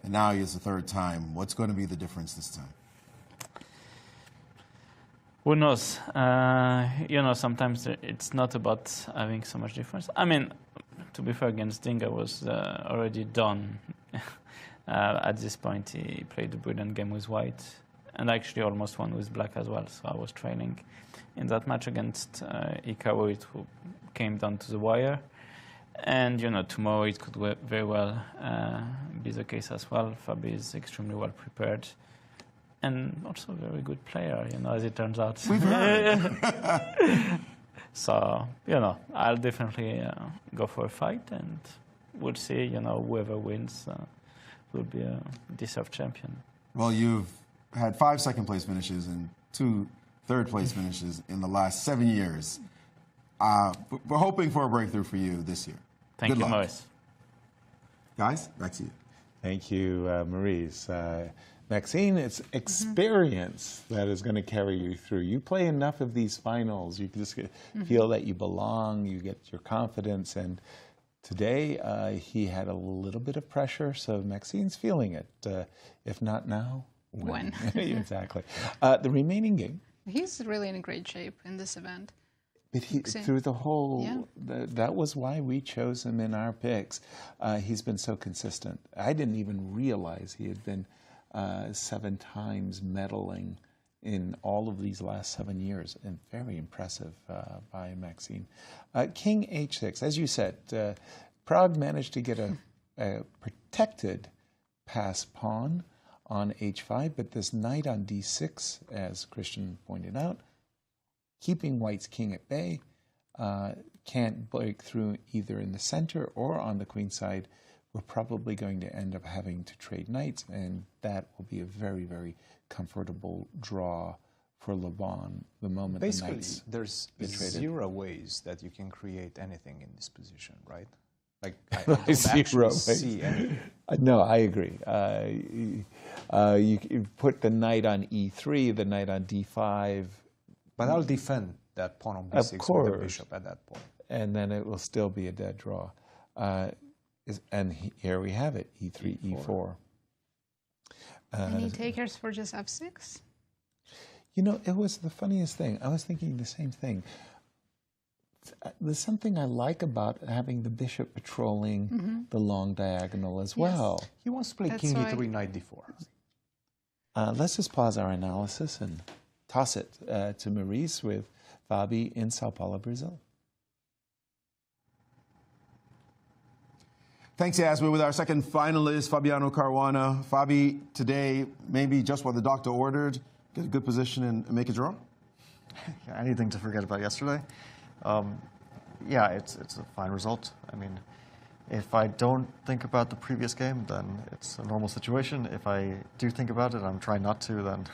and now it's the third time. What's going to be the difference this time? Who knows? You know, sometimes it's not about having so much difference. I mean, to be fair, against Ding, I was already done. At this point, he played a brilliant game with white, and actually almost won with black as well, so I was trailing. In that match against Incr, it came down to the wire. And, you know, tomorrow it could very well be the case as well. Fabi is extremely well prepared. And also a very good player, you know, as it turns out. We've heard. So, you know, I'll definitely go for a fight, and we'll see, you know, whoever wins will be a deserved champion. Well, you've had 5 second-place finishes and 2 third-place finishes in the last 7 years. We're hoping for a breakthrough for you this year. Thank Good you, luck. Maurice. Guys, back to you. Thank you, Maurice. Maxime, it's experience that is going to carry you through. You play enough of these finals, you just feel that you belong, you get your confidence, and today he had a little bit of pressure, so Maxime's feeling it. If not now, when? Exactly. The remaining game. He's really in great shape in this event. But through the whole, that was why we chose him in our picks. He's been so consistent. I didn't even realize he had been 7 times medaling in all of these last 7 years, and very impressive by Maxime. King h6, as you said, Prague managed to get a protected pass pawn on h5, but this knight on d6, as Cristian pointed out, keeping white's king at bay, can't break through either in the center or on the queen side. We're probably going to end up having to trade knights, and that will be a very, very comfortable draw for Levon the moment Basically, the knights there's get traded. 0 ways that you can create anything in this position, right? Like, I don't 0 actually ways. see anything. No, I agree. You put the knight on e3, the knight on d5. But I'll defend that pawn on b6 with the bishop at that point. And then it will still be a dead draw. And here we have it, e3, e4. Any takers for just f6? You know, it was the funniest thing. I was thinking the same thing. There's something I like about having the bishop patrolling the long diagonal as well. He wants to play king e3, knight d4. Let's just pause our analysis and toss it to Maurice with Fabi in Sao Paulo, Brazil. Thanks, Yas. We're with our second finalist, Fabiano Caruana. Fabi, today, maybe just what the doctor ordered, Get a good position and make a draw? Yeah, anything to forget about yesterday. Yeah, it's a fine result. I mean, if I don't think about the previous game, then it's a normal situation. If I do think about it, I'm trying not to, then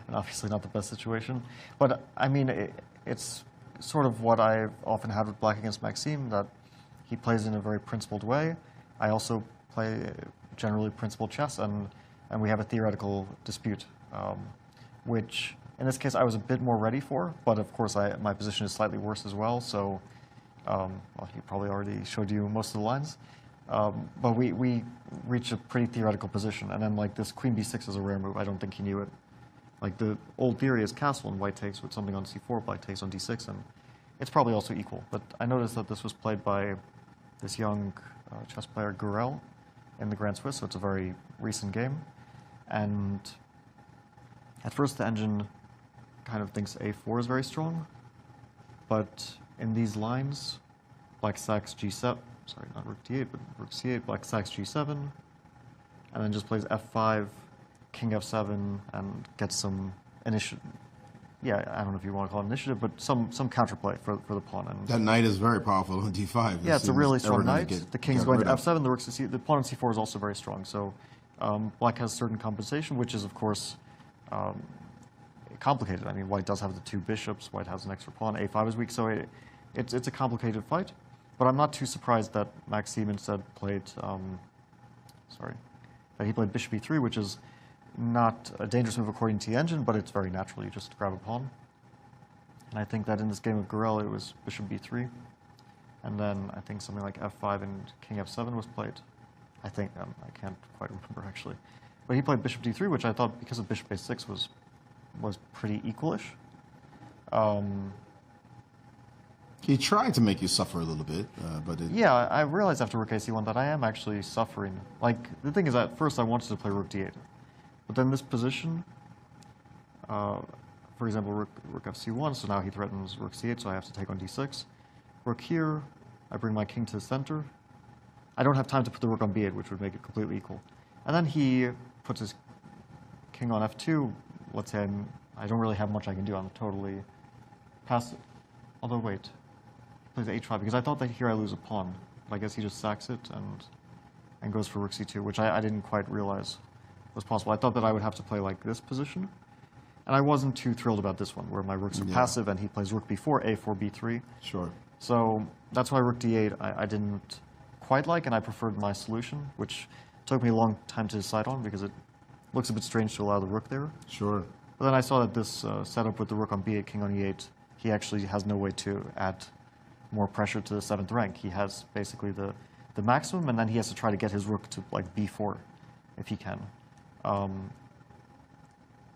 and obviously not the best situation. But I mean, it's sort of what I've often had with Black against Maxime, that he plays in a very principled way. I also play generally principled chess, and we have a theoretical dispute, which in this case I was a bit more ready for, but of course my position is slightly worse as well, so well, he probably already showed you most of the lines. But we reach a pretty theoretical position, and then like this queen b6 is a rare move. I don't think he knew it. Like the old theory is castle, and white takes with something on c4, black takes on d6, and it's probably also equal. But I noticed that this was played by this young chess player, Gurel, in the Grand Swiss, so it's a very recent game. And at first the engine kind of thinks a4 is very strong, but in these lines, black sacks g7, sorry, not rook d8, but rook c8, black sacks g7, and then just plays f5, king f7, and gets some initiative. Yeah, I don't know if you want to call it initiative, but some counterplay for the pawn. And that knight is very powerful on d5. Yeah, it's a really strong knight. The king's going to f7, the rook to c. The pawn on c4 is also very strong. So black has certain compensation, which is of course complicated. I mean, white does have the two bishops. White has an extra pawn. a5 is weak, so it's a complicated fight. But I'm not too surprised that Maxime instead played that he played bishop e3, which is not a dangerous move according to the engine, but it's very natural. You just grab a pawn. And I think that in this game of Gurel, it was bishop b3. And then I think something like f5 and king f7 was played. I think, I can't quite remember actually. But he played bishop d3, which I thought, because of bishop a6, was pretty equalish. He tried to make you suffer a little bit, but yeah, I realized after rook ac1 that I am actually suffering. Like, the thing is, at first I wanted to play rook d8. But then this position, for example, rook fc1, so now he threatens rook c8, so I have to take on d6. Rook here, I bring my king to the center. I don't have time to put the rook on b8, which would make it completely equal. And then he puts his king on f2. Let's say I don't really have much I can do. I'm totally passive. Although, wait. He plays h5, because I thought that here I lose a pawn. But I guess he just sacks it and goes for rook c2, which I didn't quite realize was possible. I thought that I would have to play like this position. And I wasn't too thrilled about this one, where my rooks are passive and he plays rook b4, a4, b3. Sure. So that's why rook d8 I didn't quite like, and I preferred my solution, which took me a long time to decide on because it looks a bit strange to allow the rook there. Sure. But then I saw that this setup with the rook on b8, king on e8, he actually has no way to add more pressure to the 7th rank. He has basically the maximum, and then he has to try to get his rook to like b4 if he can.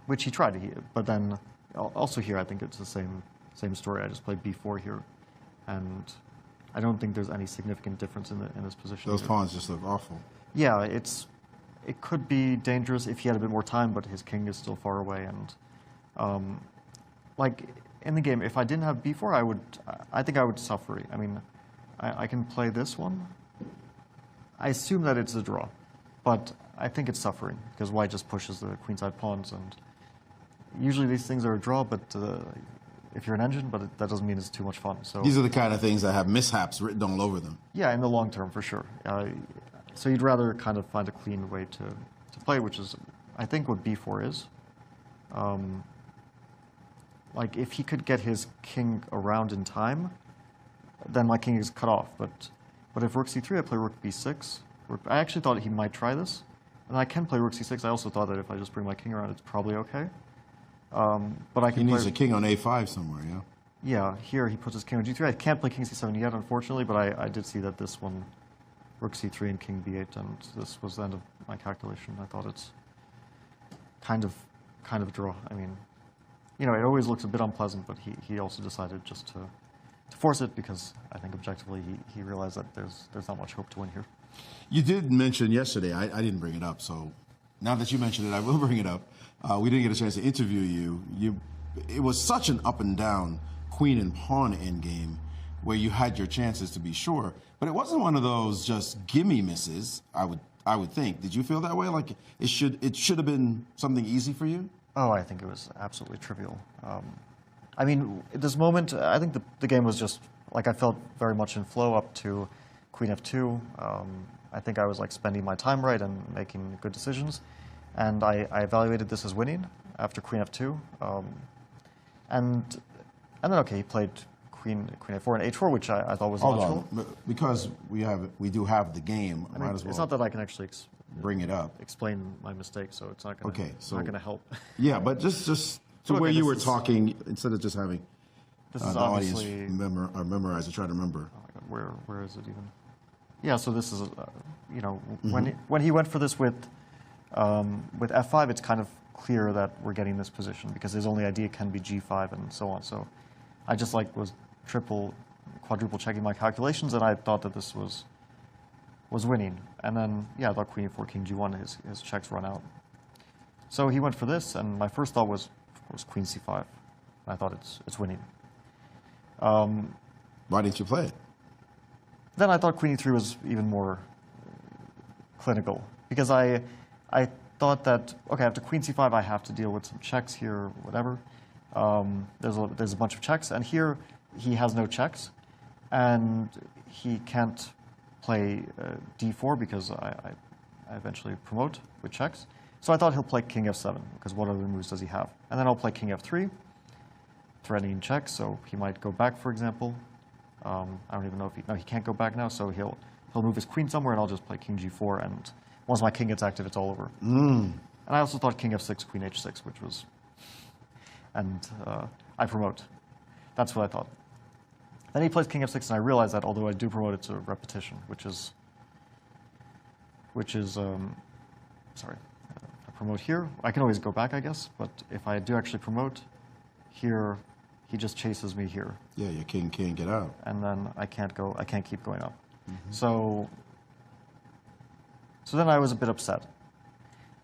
Which he tried, but then also here I think it's the same story. I just played b4 here, and I don't think there's any significant difference in this position. Those pawns just look awful. Yeah, it could be dangerous if he had a bit more time, but his king is still far away, and like in the game, if I didn't have b4, I think I would suffer. I mean, I can play this one. I assume that it's a draw, but I think it's suffering because white just pushes the queenside pawns, and usually these things are a draw, but if you're an engine, but that doesn't mean it's too much fun. So these are the kind of things that have mishaps written all over them. Yeah, in the long term, for sure. So you'd rather kind of find a clean way to play, which is, I think, what b4 is. Like, if he could get his king around in time, then my king is cut off. But if rook c3, I play rook b6. I actually thought he might try this. And I can play rook c6. I also thought that if I just bring my king around, it's probably okay. But I can He needs a king on a5 somewhere, yeah? Yeah, here he puts his king on g3. I can't play king c7 yet, unfortunately, but I did see that this one, rook c3 and king b8, and this was the end of my calculation. I thought it's kind of draw. I mean, you know, it always looks a bit unpleasant, but he also decided just to force it because I think objectively he realized that there's not much hope to win here. You did mention yesterday, I didn't bring it up, so now that you mentioned it, I will bring it up. We didn't get a chance to interview you. It was such an up and down queen and pawn endgame where you had your chances to be sure, but it wasn't one of those just gimme misses, I would think. Did you feel that way? Like it should have been something easy for you? Oh, I think it was absolutely trivial. I mean, at this moment, I think the game was just, like, I felt very much in flow up to Queen F2. I think I was, like, spending my time right and making good decisions. And I evaluated this as winning after Queen F2. And then, okay, he played Queen A4 and H4, which I thought was logical. Hold on. Because we do have the game, I might as well. It's not that I can actually bring it up. Explain my mistake, so it's not going to help. Yeah, but just so where you were talking, instead of just having the audience memorize or try to remember. Oh my God, where is it even? Yeah, so this is, you know, when he went for this with F5, it's kind of clear that we're getting this position because his only idea can be G5 and so on. So I just was quadruple checking my calculations, and I thought that this was winning. And then, yeah, I thought Queen E4, King G1, his checks run out. So he went for this, and my first thought was Queen C5. I thought it's winning. Why didn't you play it? Then I thought Queen E3 was even more clinical, because I thought that, okay, after Queen C5, I have to deal with some checks here, or whatever. There's a bunch of checks, and here he has no checks, and he can't play D4 because I eventually promote with checks. So I thought he'll play King F7, because what other moves does he have? And then I'll play King F3, threatening checks, so he might go back, for example. I don't even know if he can't go back now, so he'll move his queen somewhere, and I'll just play King G4, and once my king gets active, it's all over. And I also thought King F6, Queen H6, which was, and I promote. That's what I thought. Then he plays King F6, and I realized that although I do promote, it's a repetition, which is sorry, I promote here. I can always go back, I guess, but if I do actually promote here, he just chases me here. Yeah, your king can't get out. And then I can't keep going up. So then I was a bit upset.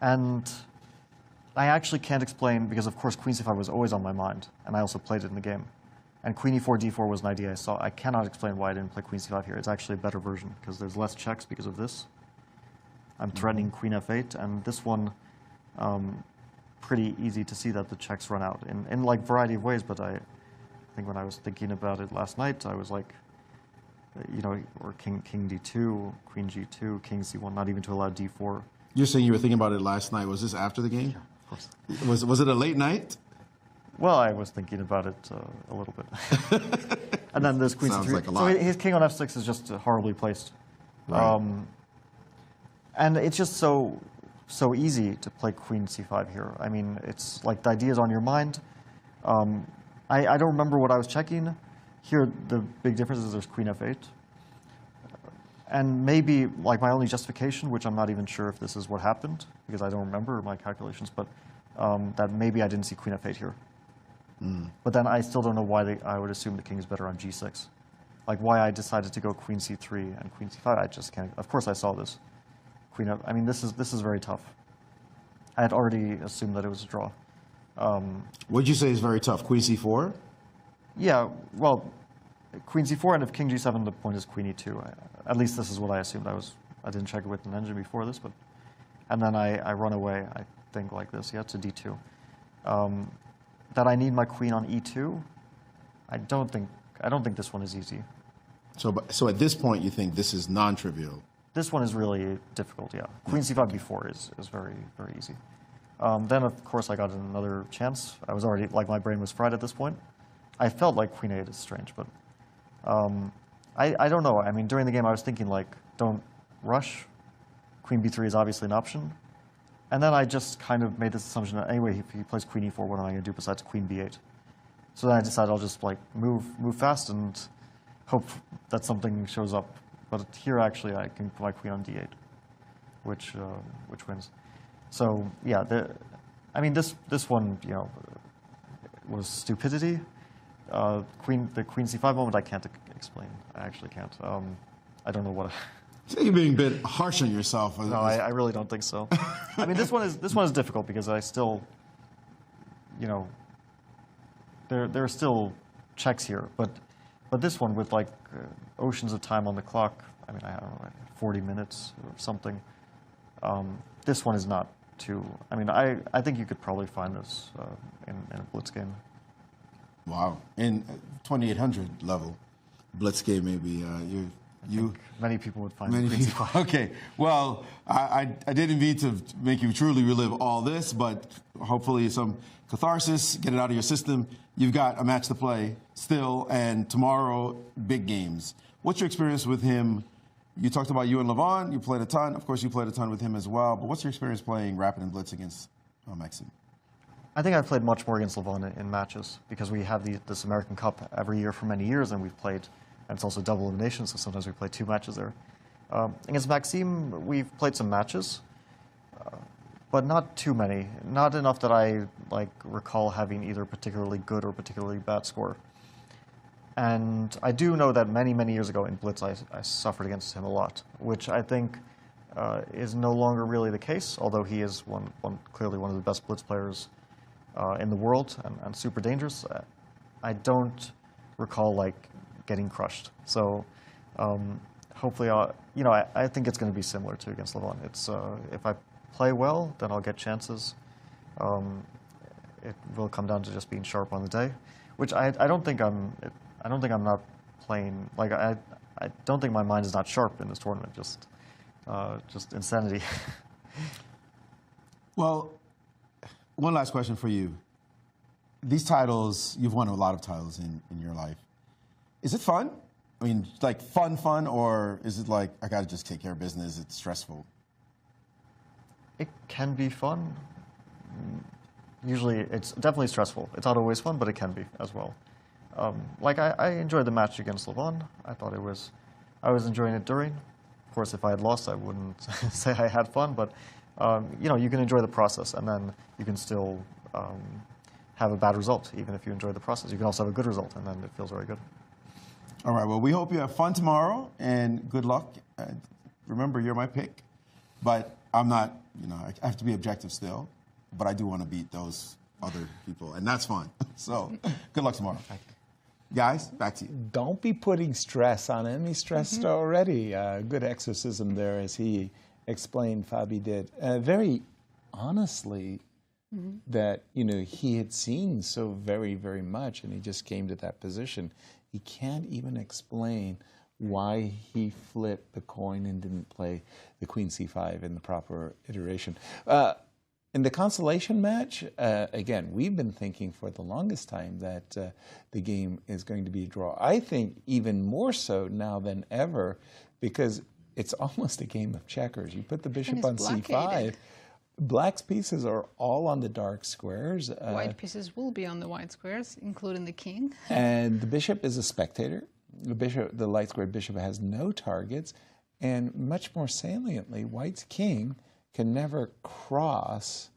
And I actually can't explain, because of course Queen C5 was always on my mind, and I also played it in the game. And Queen E4, D4 was an idea I saw. I cannot explain why I didn't play Queen C5 here. It's actually a better version, because there's less checks because of this. I'm threatening Queen F8, and this one, pretty easy to see that the checks run out in like variety of ways, but I think when I was thinking about it last night, I was like, you know, or King D2, Queen G2, King C1, not even to allow D4. You're saying you were thinking about it last night. Was this after the game? Yeah, of course. Was it a late night? Well, I was thinking about it a little bit. And then there's Queen Sounds C3. like a lot. So his king on F6 is just horribly placed. Right. And it's just so easy to play Queen C5 here. I mean, it's like the idea is on your mind. I don't remember what I was checking. Here, the big difference is there's Queen F8. And maybe, like, my only justification, which I'm not even sure if this is what happened, because I don't remember my calculations, but that maybe I didn't see Queen F8 here. But then I still don't know why I would assume the king is better on G6. Like, why I decided to go Queen C3 and Queen C5, I just can't. Of course I saw this. Queen F, I mean, this is very tough. I had already assumed that it was a draw. What did you say is very tough? Queen C4? Yeah, well, Queen C4, and if King G7, the point is Queen E2. At least this is what I assumed. I didn't check it with an engine before this, but and then I run away. I think like this, yeah, to D2. That I need my queen on E2. I don't think this one is easy. So at this point, you think this is non-trivial? This one is really difficult. Yeah, Queen C5 B4 is very very easy. Then of course I got another chance. I was already like my brain was fried at this point. I felt like Queen 8 is strange, but I don't know. I mean, during the game I was thinking like, don't rush. Queen B3 is obviously an option. And then I just kind of made this assumption that anyway, if he plays Queen E4, what am I going to do besides Queen B8? So then I decided I'll just like move fast and hope that something shows up. But here actually I can put my queen on D8, which wins. So yeah, I mean this one, you know, was stupidity. The Queen C5 moment I can't explain. I actually can't. I don't know what. So you're being a bit harsh on yourself. No, I really don't think so. I mean, this one is difficult because I still, you know, there are still checks here, but this one with like oceans of time on the clock. I mean, I don't know, 40 minutes or something. This one is not to. I mean, I think you could probably find this in a Blitz game. Wow. In 2800 level, Blitz game maybe. Many people would find many Queen people. C5. Okay. Well, I didn't mean to make you truly relive all this, but hopefully some catharsis, get it out of your system. You've got a match to play still, and tomorrow, big games. What's your experience with him? You talked about you and Levon. You played a ton. Of course, you played a ton with him as well. But what's your experience playing Rapid and Blitz against Maxime? I think I've played much more against Levon in matches because we have this American Cup every year for many years, and we've played, and it's also double elimination, so sometimes we play 2 matches there. Against Maxime, we've played some matches, but not too many. Not enough that I recall having either particularly good or particularly bad score. And I do know that many, many years ago in Blitz, I suffered against him a lot, which I think is no longer really the case, although he is clearly one of the best Blitz players in the world and super dangerous. I don't recall getting crushed. So hopefully, I think it's going to be similar to against Levon. It's if I play well, then I'll get chances. It will come down to just being sharp on the day, which I don't think I'm. I don't think I'm not playing. I don't think my mind is not sharp in this tournament. Just insanity. Well, one last question for you. These titles, you've won a lot of titles in your life. Is it fun? I mean, fun, or is it I got to just take care of business, it's stressful? It can be fun. Usually, it's definitely stressful. It's not always fun, but it can be as well. I enjoyed the match against Levon. I thought I was enjoying it during. Of course, if I had lost, I wouldn't say I had fun, but you can enjoy the process, and then you can still have a bad result, even if you enjoy the process. You can also have a good result, and then it feels very good. All right, well, we hope you have fun tomorrow, and good luck. Remember, you're my pick, but I'm not, I have to be objective still, but I do want to beat those other people, and that's fun. So, good luck tomorrow. Thank you. Guys, back to you. Don't be putting stress on him. He's stressed already. Good exorcism there, as he explained, Fabi did. Very honestly, that, he had seen so very, very much, and he just came to that position. He can't even explain why he flipped the coin and didn't play the Queen C5 in the proper iteration. In the Consolation match, again, we've been thinking for the longest time that the game is going to be a draw. I think even more so now than ever, because it's almost a game of checkers. You put the bishop on C5. Black's pieces are all on the dark squares. White pieces will be on the white squares, including the king. And the bishop is a spectator. The light squared bishop has no targets. And much more saliently, White's king can never cross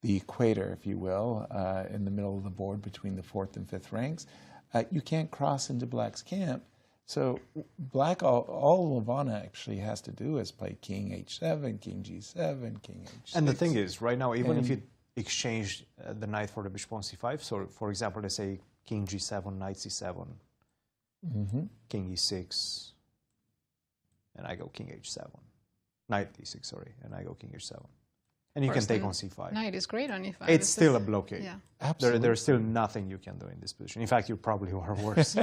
the equator, if you will, in the middle of the board between the 4th and 5th ranks. You can't cross into Black's camp. So Black, all Levon actually has to do is play King H7, King G7, King H6. And the thing is, right now, even if you exchange the knight for the bishop on C5, so for example, let's say King G7, Knight C7, King E6, and I go King H7. Knight D6, sorry, and I go King H7. And you can take on C5. Knight is great on E5. It's still a blockade. Yeah. Absolutely. There's still nothing you can do in this position. In fact, you probably are worse.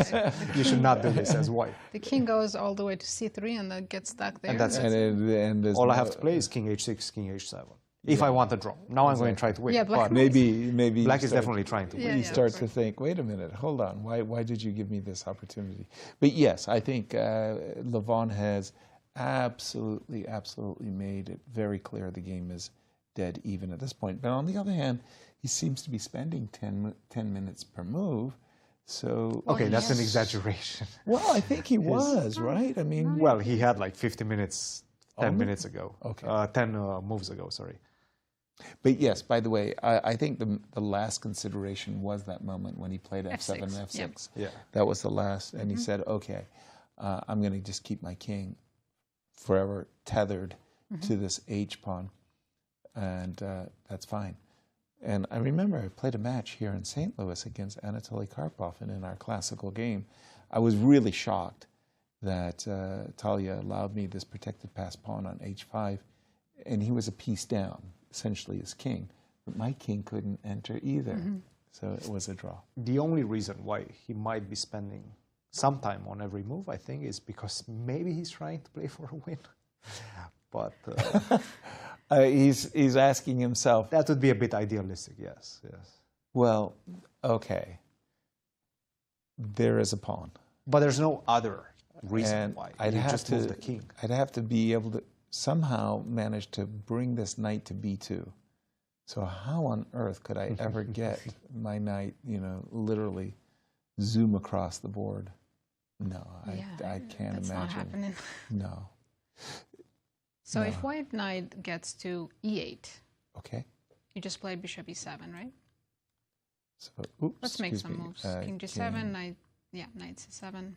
You should not do this as white. The king goes all the way to C3 and then gets stuck there. And that's it. And all I have to play is King H6, King H7. If I want to draw. Now I'm going to try to win. Yeah, Black maybe Black is definitely trying to win. You start to think, wait a minute, hold on, why did you give me this opportunity? But yes, I think Levon has absolutely made it very clear the game is dead even at this point. But on the other hand, he seems to be spending 10 minutes per move. So okay, that's an exaggeration. Well, I think he was, right? I mean, well, he had 50 minutes 10 minutes ago. Okay. 10 moves ago, sorry. But yes, by the way, I think the last consideration was that moment when he played F7 and F6. Yeah. That was the last, and he said, okay, I'm going to just keep my king forever tethered to this H pawn, and that's fine. And I remember I played a match here in St. Louis against Anatoly Karpov, and in our classical game, I was really shocked that Talia allowed me this protected pass pawn on H5, and he was a piece down. essentially his king. But my king couldn't enter either. So it was a draw. The only reason why he might be spending some time on every move, I think, is because maybe he's trying to play for a win. But he's asking himself. That would be a bit idealistic, yes. Well, okay. There is a pawn. But there's no other reason And why. I'd You have just to, move the king. I'd have to be able to somehow manage to bring this knight to b2. So how on earth could I ever get my knight, literally zoom across the board? No, I can't that's imagine. not happening. No. So No. if white knight gets to e8, Okay. you just play bishop e7, right? So, oops, Let's make excuse some me, moves. King g7, knight c7.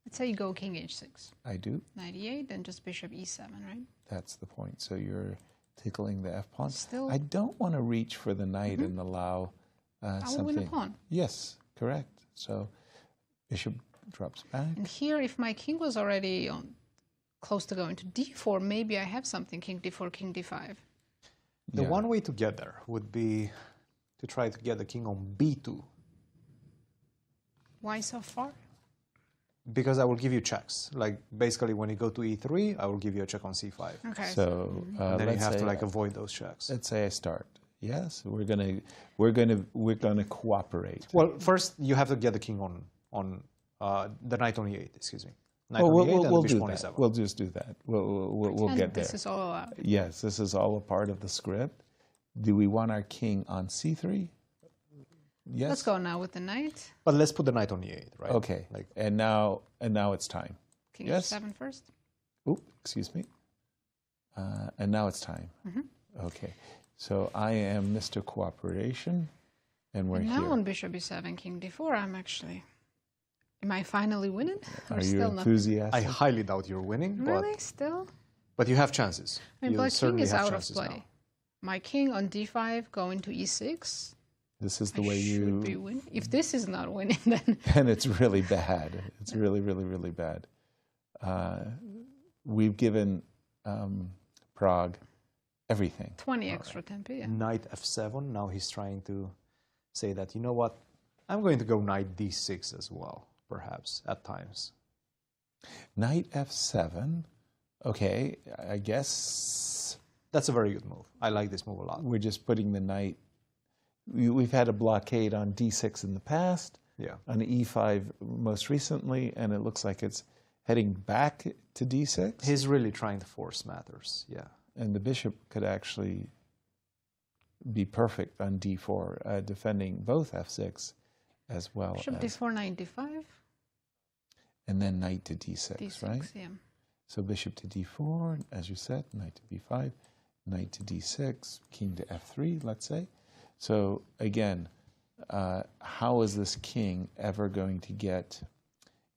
Let's say you go king h6. I do. Knight e8, then just bishop e7, right? That's the point. So you're tickling the f pawn. Still- I don't want to reach for the knight and allow I something. will win a pawn. Yes, correct. So bishop drops back. And here, if my king was already close to going to d4, maybe I have something, king d4, king d5. The one way to get there would be to try to get the king on b2. Why so far? Because I will give you checks. Like, basically, when you go to e3, I will give you a check on c5. Okay. So and then you let's have to say- avoid those checks. Let's say I start. Yes, we're gonna cooperate. Well, first you have to get the king on the knight on e8. Excuse me. Knight Well, on e8 and we'll bishop do on that. e7. We'll just do that. We'll And get there. this is all allowed. Yes, this is all a part of the script. Do we want our king on c3? Yes. Let's go now with the knight. But let's put the knight on e8, right? Okay. And now it's time. King Yes. h7 first. Oop, excuse me. And now it's time. Okay. So I am Mr. Cooperation, and we're And now here. on bishop e7, king d4, I'm actually... Am I finally winning? Or Are you still not? enthusiastic? I highly doubt you're winning, Really? Still? but you have chances. I mean, you black king certainly is have out of chances play. now. My king on d5 going to e6. This is the I way should be you... winning. If this is not winning, then... And it's really bad. It's really, really, really bad. We've given Prague everything. 20 extra tempo, yeah. Knight f7. Now he's trying to say that, you know what? I'm going to go knight d6 as well, perhaps, at times. Knight f7. Okay, I guess... That's a very good move. I like this move a lot. We're just putting the knight... We've had a blockade on d6 in the past, Yeah. on e5 most recently, and it looks like it's heading back to d6. He's really trying to force matters, yeah. And the bishop could actually be perfect on d4, defending both f6 as well Bishop as... d4, knight d5. And then knight to d6, d6, right? yeah. So bishop to d4, as you said, knight to b5, knight to d6, king to f3, let's say. So again, how is this king ever going to get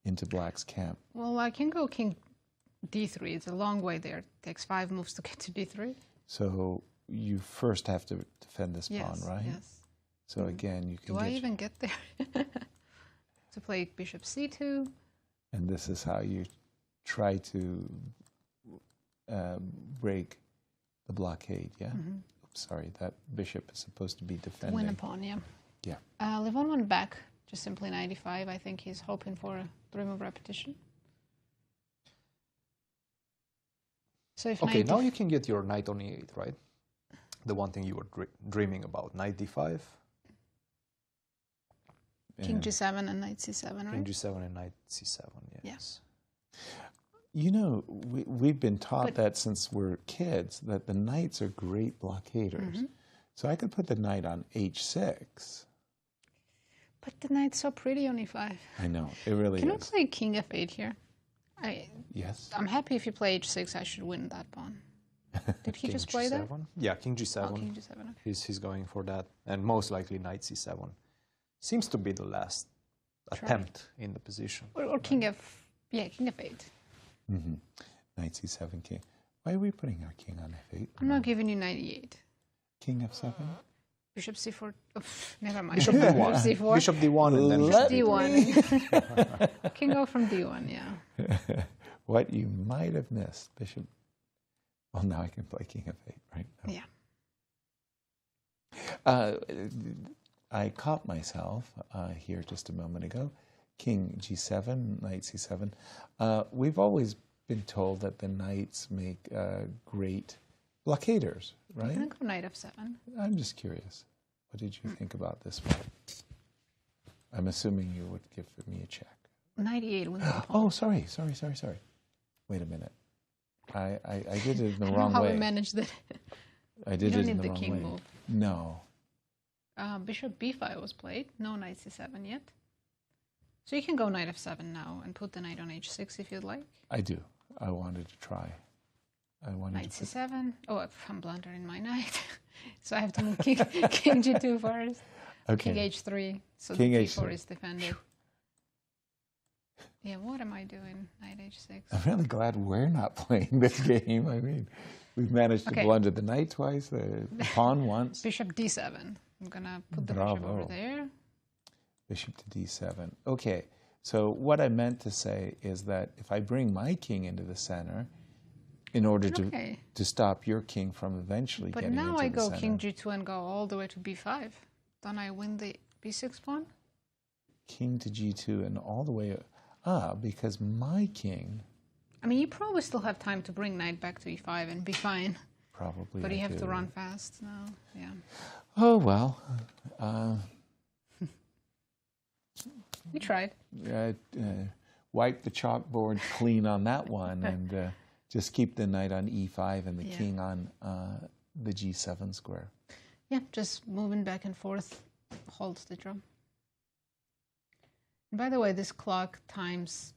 into black's camp? Well, I can go king d3. It's a long way there. It takes 5 moves to get to d3. So you first have to defend this pawn, Yes, right? yes. So again, you can Do I get... even get there? To play bishop c2. And this is how you try to break the blockade, yeah? Mhm. Oops, sorry, that bishop is supposed to be To defending. win a pawn, yeah. Yeah. Levon went back, just simply knight e5. I think he's hoping for a 3-move repetition. So if Okay, knight now you can get your knight on e8, right? The one thing you were dreaming about. Knight d5, king g7 and knight c7, right? king g7 and knight c7, yes. You know, we've been taught that since we're kids, that the knights are great blockaders. Mhm. So I could put the knight on h6. But the knight's so pretty on e5. I know, it really Can I is. play king f8 here? Yes. I'm happy if you play h6, I should win that pawn. Did he King just play that? G7? Yeah, king g7. Oh, king g7, okay. He's going for that, and most likely knight c7. Seems to be the last Try. attempt in the position. Or king king f8. Mm-hmm. Knight c7, king. Why are we putting our king on f8? I'm not giving you knight e8. King f7? Bishop c4. Oh, never mind. Bishop d1. c4. Bishop d1 and then Bishop bishop d1. King go from d1, yeah. What you might have missed, bishop. Well, now I can play king f8, right? No. Yeah. I caught myself here just a moment ago. King g7, knight c7. We've always been told that the knights make great blockaders, right? I'm going to go knight f7. I'm just curious. What did you think about this one? I'm assuming you would give me a check. Knight e8 wins the pawn. Oh, sorry. Wait a minute. I did it in the wrong way. I don't know how we managed it. I did it in the wrong way. You don't need the king move. No. Bishop b5 was played. No knight c7 yet. So you can go knight f7 now and put the knight on h6 if you'd like. I do. I wanted to try. Knight c7. Oh, I'm blundering my knight. So I have to move king g2 first. Okay. King h3. So king the h3 d4 is defended. Yeah, what am I doing? Knight h6. I'm really glad we're not playing this game. I mean, we've managed to blunder the knight twice, the pawn once. Bishop d7. I'm going to put the bishop over there. Bishop to d7. Okay, so what I meant to say is that if I bring my king into the center, in order to stop your king from eventually getting into the center. But now I go king g2 and go all the way to b5. Don't I win the b6 pawn? King to g2 and all the way... because my king... I mean, you probably still have time to bring knight back to e5 and be fine. Probably. But you have to run fast now. Yeah. Oh, well. You tried. Wipe the chalkboard clean on that one and just keep the knight on e5 and the king on the g7 square. Yeah, just moving back and forth holds the draw. And by the way, this clock times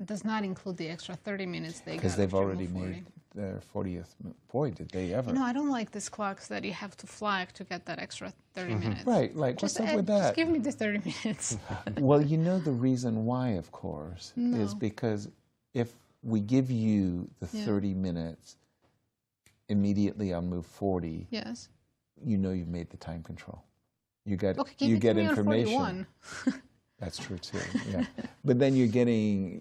does not include the extra 30 minutes they got. Because they've already made their 40th. Boy, did they ever. No, I don't like this clocks that you have to flag to get that extra 30 minutes. Right, like, what's up with that? Just give me the 30 minutes. Well, you know the reason why, of course, is because if we give you the 30 minutes immediately on move 40, yes, you know you've made the time control. You get information. On 41. That's true too. Yeah, but then you're getting,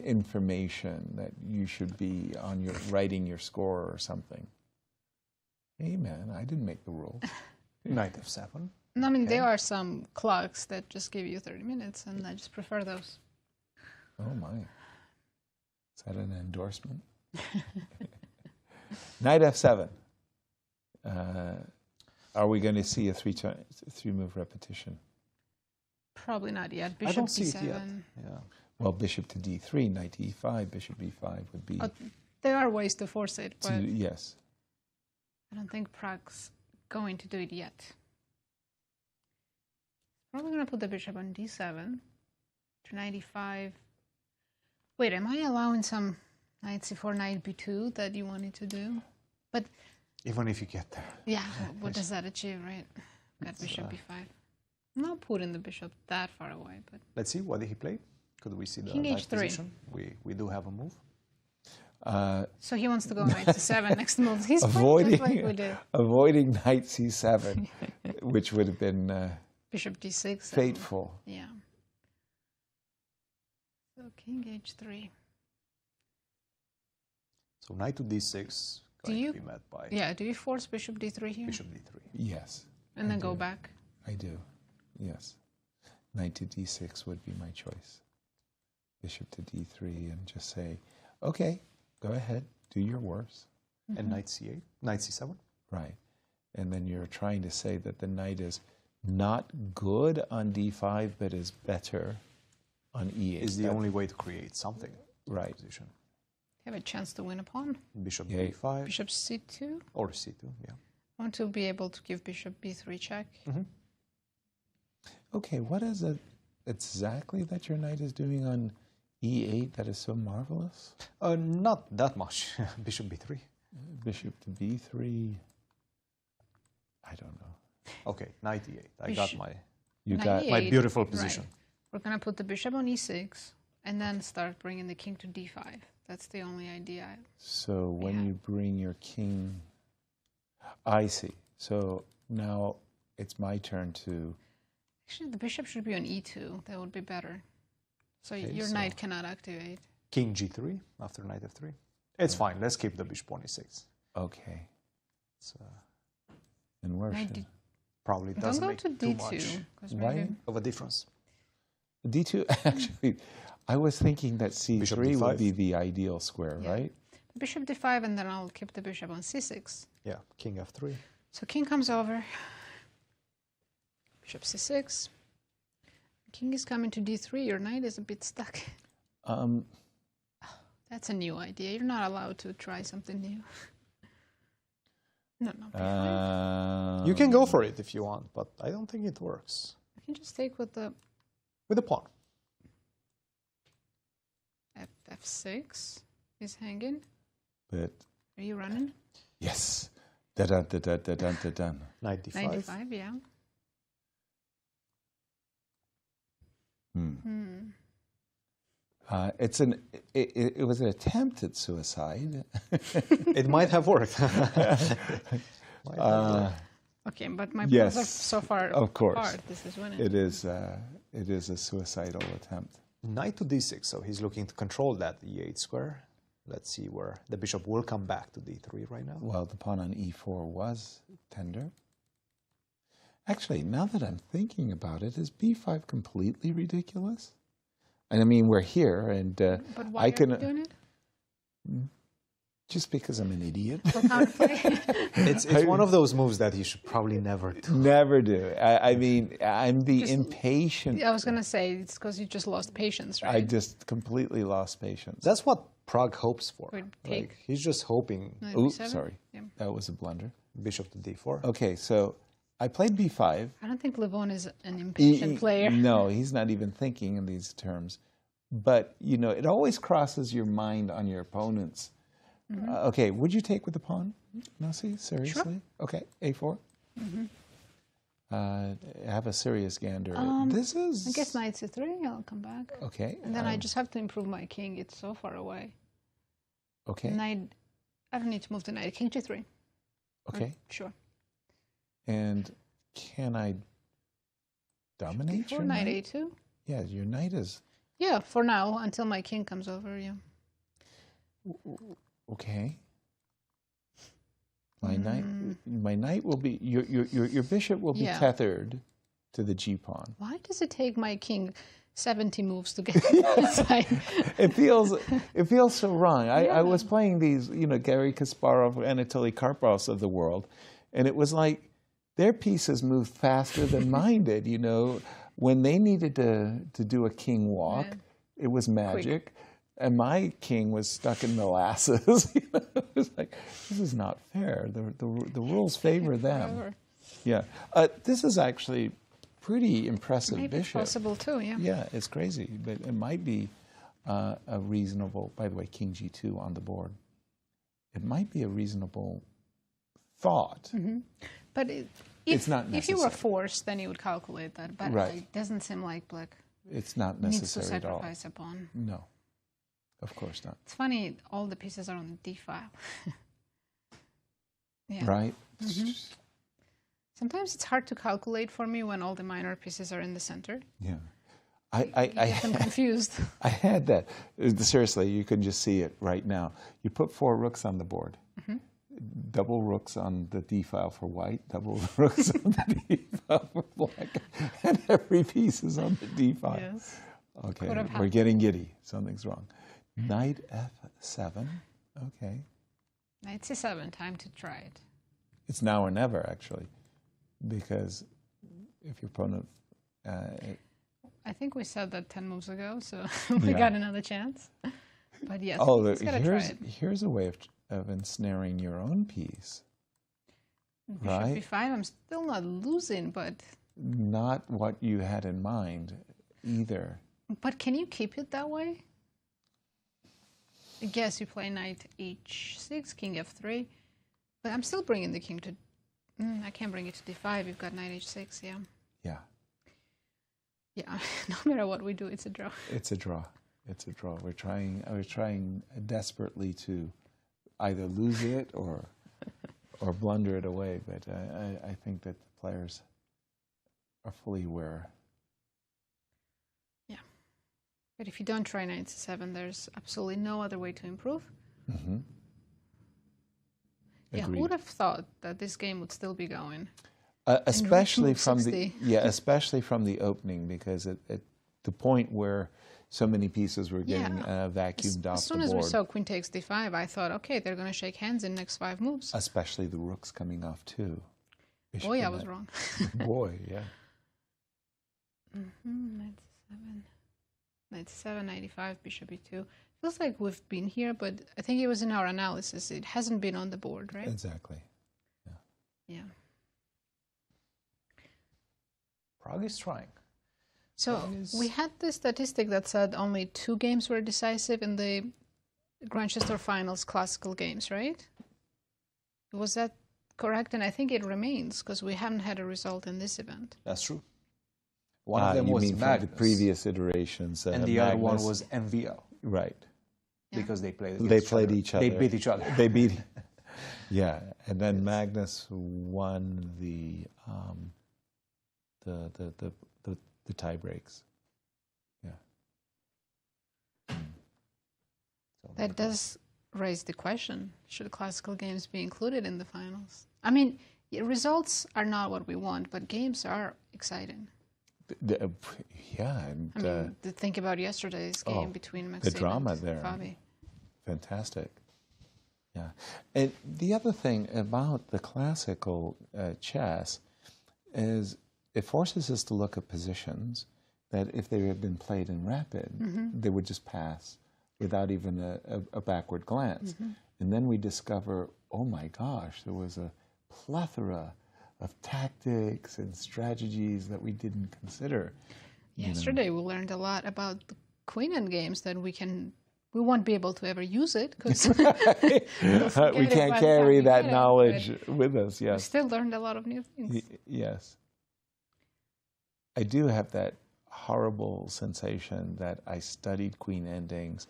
information that you should be on writing your score or something. Hey man, I didn't make the rules. Knight f7. No, I mean there are some clocks that just give you 30 minutes, and I just prefer those. Oh my, is that an endorsement? Knight f7. Are we going to see a three-move repetition? Probably not yet. Bishop I don't d7. see it yet. Yeah. Well, bishop to d3, knight to e5, bishop e5 would be... there are ways to force it, but... yes. I don't think Prag's going to do it yet. Probably going to put the bishop on d7 to knight e5. Wait, am I allowing some knight c4, knight b2 that you wanted to do? But... even if you get there. Yeah, what does that achieve, right? That bishop b5. I'm not putting the bishop that far away, but... Let's see, what did he play? Could we see the King live h3. position? We do have a move. So he wants to go knight c7 next move. He's avoiding, playing just like we did. Avoiding knight c7, which would have been bishop d6. Fateful. Yeah. So king h3. So knight to d6 going to be met by... Yeah, do you force bishop d3 here? Bishop d3. Yes. And then go back? I do, yes. Knight to d6 would be my choice. Bishop to d3 and just say, okay, go ahead, do your worst. And knight c8, knight c7. Right. And then you're trying to say that the knight is not good on d5, but is better on e8. Is the only way to create something. Right. Position. You have a chance to win a pawn. Bishop b5. Bishop c2. Or c2, yeah. I want to be able to give bishop b3 check. Okay, what is it exactly that your knight is doing on e8 that is so marvelous? Not that much. Bishop b3. Bishop to b3. I don't know. Okay, knight e8. I got my my beautiful position. Right. We're going to put the bishop on e6 and then start bringing the king to d5. That's the only idea. So when you bring your king... I see. So now it's my turn to... Actually, the bishop should be on e2. That would be better. So your knight cannot activate. King g3 after knight f3. It's fine. Let's keep the bishop on e6. Okay. And where should... Probably Don't doesn't go make to too D2. much Why? of a difference. D2, actually, I was thinking that C3 Bishop would D5. be the ideal square, Yeah. right? Bishop d5, and then I'll keep the bishop on c6. Yeah, king f3. So king comes over. Bishop c6. King is coming to d3. Your knight is a bit stuck. That's a new idea. You're not allowed to try something new. No, b5. You can go for it if you want, but I don't think it works. I can just take with the pawn. f6 is hanging. But Are you running? yes. Da-dun, da-dun, da-dun, da-dun. Knight d5. Knight d5, yeah. It was an attempt at suicide. It might have worked. Okay, but my yes, pawns are so far of course. apart. This is winning. It is a suicidal attempt. Knight to d6, so he's looking to control that e8 square. Let's see where the bishop will come back to d3 right now. Well, the pawn on e4 was tender. Actually, now that I'm thinking about it, is b5 completely ridiculous? I mean, we're here, and But why I can. are you doing it? Just because I'm an idiot. It's one of those moves that you should probably never do. Never do. I mean, I'm the impatient. I was going to say, it's because you just lost patience, right? I just completely lost patience. That's what Pragg hopes for. Wait, Like, he's just hoping. Oops, B7? sorry. Yeah. That was a blunder. Bishop to d4. Okay, so I played b5. I don't think Levon is an impatient player. No, he's not even thinking in these terms. But, you know, it always crosses your mind on your opponents. Okay, would you take with the pawn, Nazi? Seriously? Sure. Okay, a4. Have a serious gander. This is... I guess knight c3, I'll come back. Okay. And then I just have to improve my king. It's so far away. Okay. Knight, I don't need to move the knight. King g3. Okay. Sure. And can I dominate your knight knight? a2? Yeah, your knight is... Yeah, for now, until my king comes over, yeah. Okay. My knight will be your bishop will be tethered to the g pawn. Why does it take my king 70 moves to get inside? It feels so wrong. I was playing these, you know, Garry Kasparov, Anatoly Karpovs of the world, and it was like their pieces moved faster than mine did. You know, when they needed to do a king walk, it was magic. Quick. And my king was stuck in molasses. You know, it was like, this is not fair. The rules favor them. Yeah. This is actually pretty impressive Maybe bishop. Possible too, yeah. Yeah, it's crazy, but it might be a reasonable, by the way, king g2 on the board. It might be a reasonable thought. But it's not necessary. If you were forced, then you would calculate that. But it doesn't seem like black it's not necessary needs to at all. sacrifice a pawn. No. Of course not. It's funny, all the pieces are on the d file. Yeah. Right? Sometimes it's hard to calculate for me when all the minor pieces are in the center. Yeah. I get them confused. I had that. Seriously, you can just see it right now. You put 4 rooks on the board. Double rooks on the d file for white, double rooks on the d file for black, and every piece is on the d file. Yes. Okay, we're getting giddy. Something's wrong. Knight f7. Okay. Knight c7. Time to try it. It's now or never, actually, because if your opponent. I think we said that 10 moves ago, so we got another chance. But yes, he's got to try it. Here's a way of ensnaring your own piece. Bishop b5. I'm still not losing, but not what you had in mind either. But can you keep it that way? I guess you play knight h6, king f3, but I'm still bringing the king to. I can't bring it to d5. You've got knight h6. Yeah. Yeah. Yeah. No matter what we do, it's a draw. It's a draw. It's a draw. We're trying desperately to either lose it or blunder it away. But I think that the players are fully aware. Yeah. But if you don't try knight c7, there's absolutely no other way to improve. Mm-hmm. Yeah, who would have thought that this game would still be going? Especially from 60. especially from the opening, because at the point where so many pieces were getting vacuumed off As soon the as board. we saw queen takes d5, I thought, okay, they're going to shake hands in next 5 moves. Especially the rooks coming off too. Boy, I was wrong. Boy, yeah. 97, 97, 95, bishop e2. Feels like we've been here, but I think it was in our analysis. It hasn't been on the board, right? Exactly. Yeah. Prague is trying. So we had this statistic that said only 2 games were decisive in the Grandchester Finals classical games, right? Was that correct? And I think it remains, because we haven't had a result in this event. That's true. One of them you was mean Magnus. from the previous iterations. And the other one Magnus. was MVL. Right. Because they played They played each other. They beat each other. They beat. Yeah, and then Magnus won the tie breaks. Yeah. That does raise the question, should classical games be included in the finals? I mean, results are not what we want, but games are exciting. Yeah, and I mean, think about yesterday's game between Maxime the drama and there. Fabi. Fantastic. Yeah. And the other thing about the classical chess is it forces us to look at positions that if they had been played in rapid, they would just pass without even a backward glance. And then we discover, oh my gosh, there was a plethora of tactics and strategies that we didn't consider. Yesterday we learned a lot about the queen endgames that we won't be able to ever use it because we can't carry that knowledge with us. Yes, we still learned a lot of new things. Yes, I do have that horrible sensation that I studied queen endings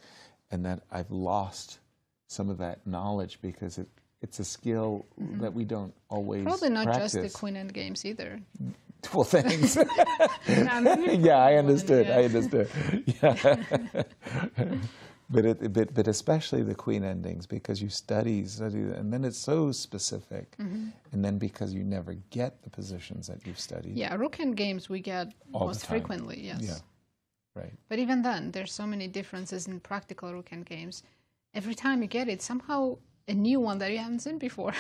and that I've lost some of that knowledge because it's a skill that we don't always Probably not practice. just the queen endgames either. Well, thanks. Yeah, I understood. I understood. Yeah. But especially the queen endings, because you study, and then it's so specific, and then because you never get the positions that you've studied. Yeah, rook endgames we get all most the time. frequently, yes. Yeah, right. But even then, there's so many differences in practical rook endgames. Every time you get it, somehow a new one that you haven't seen before.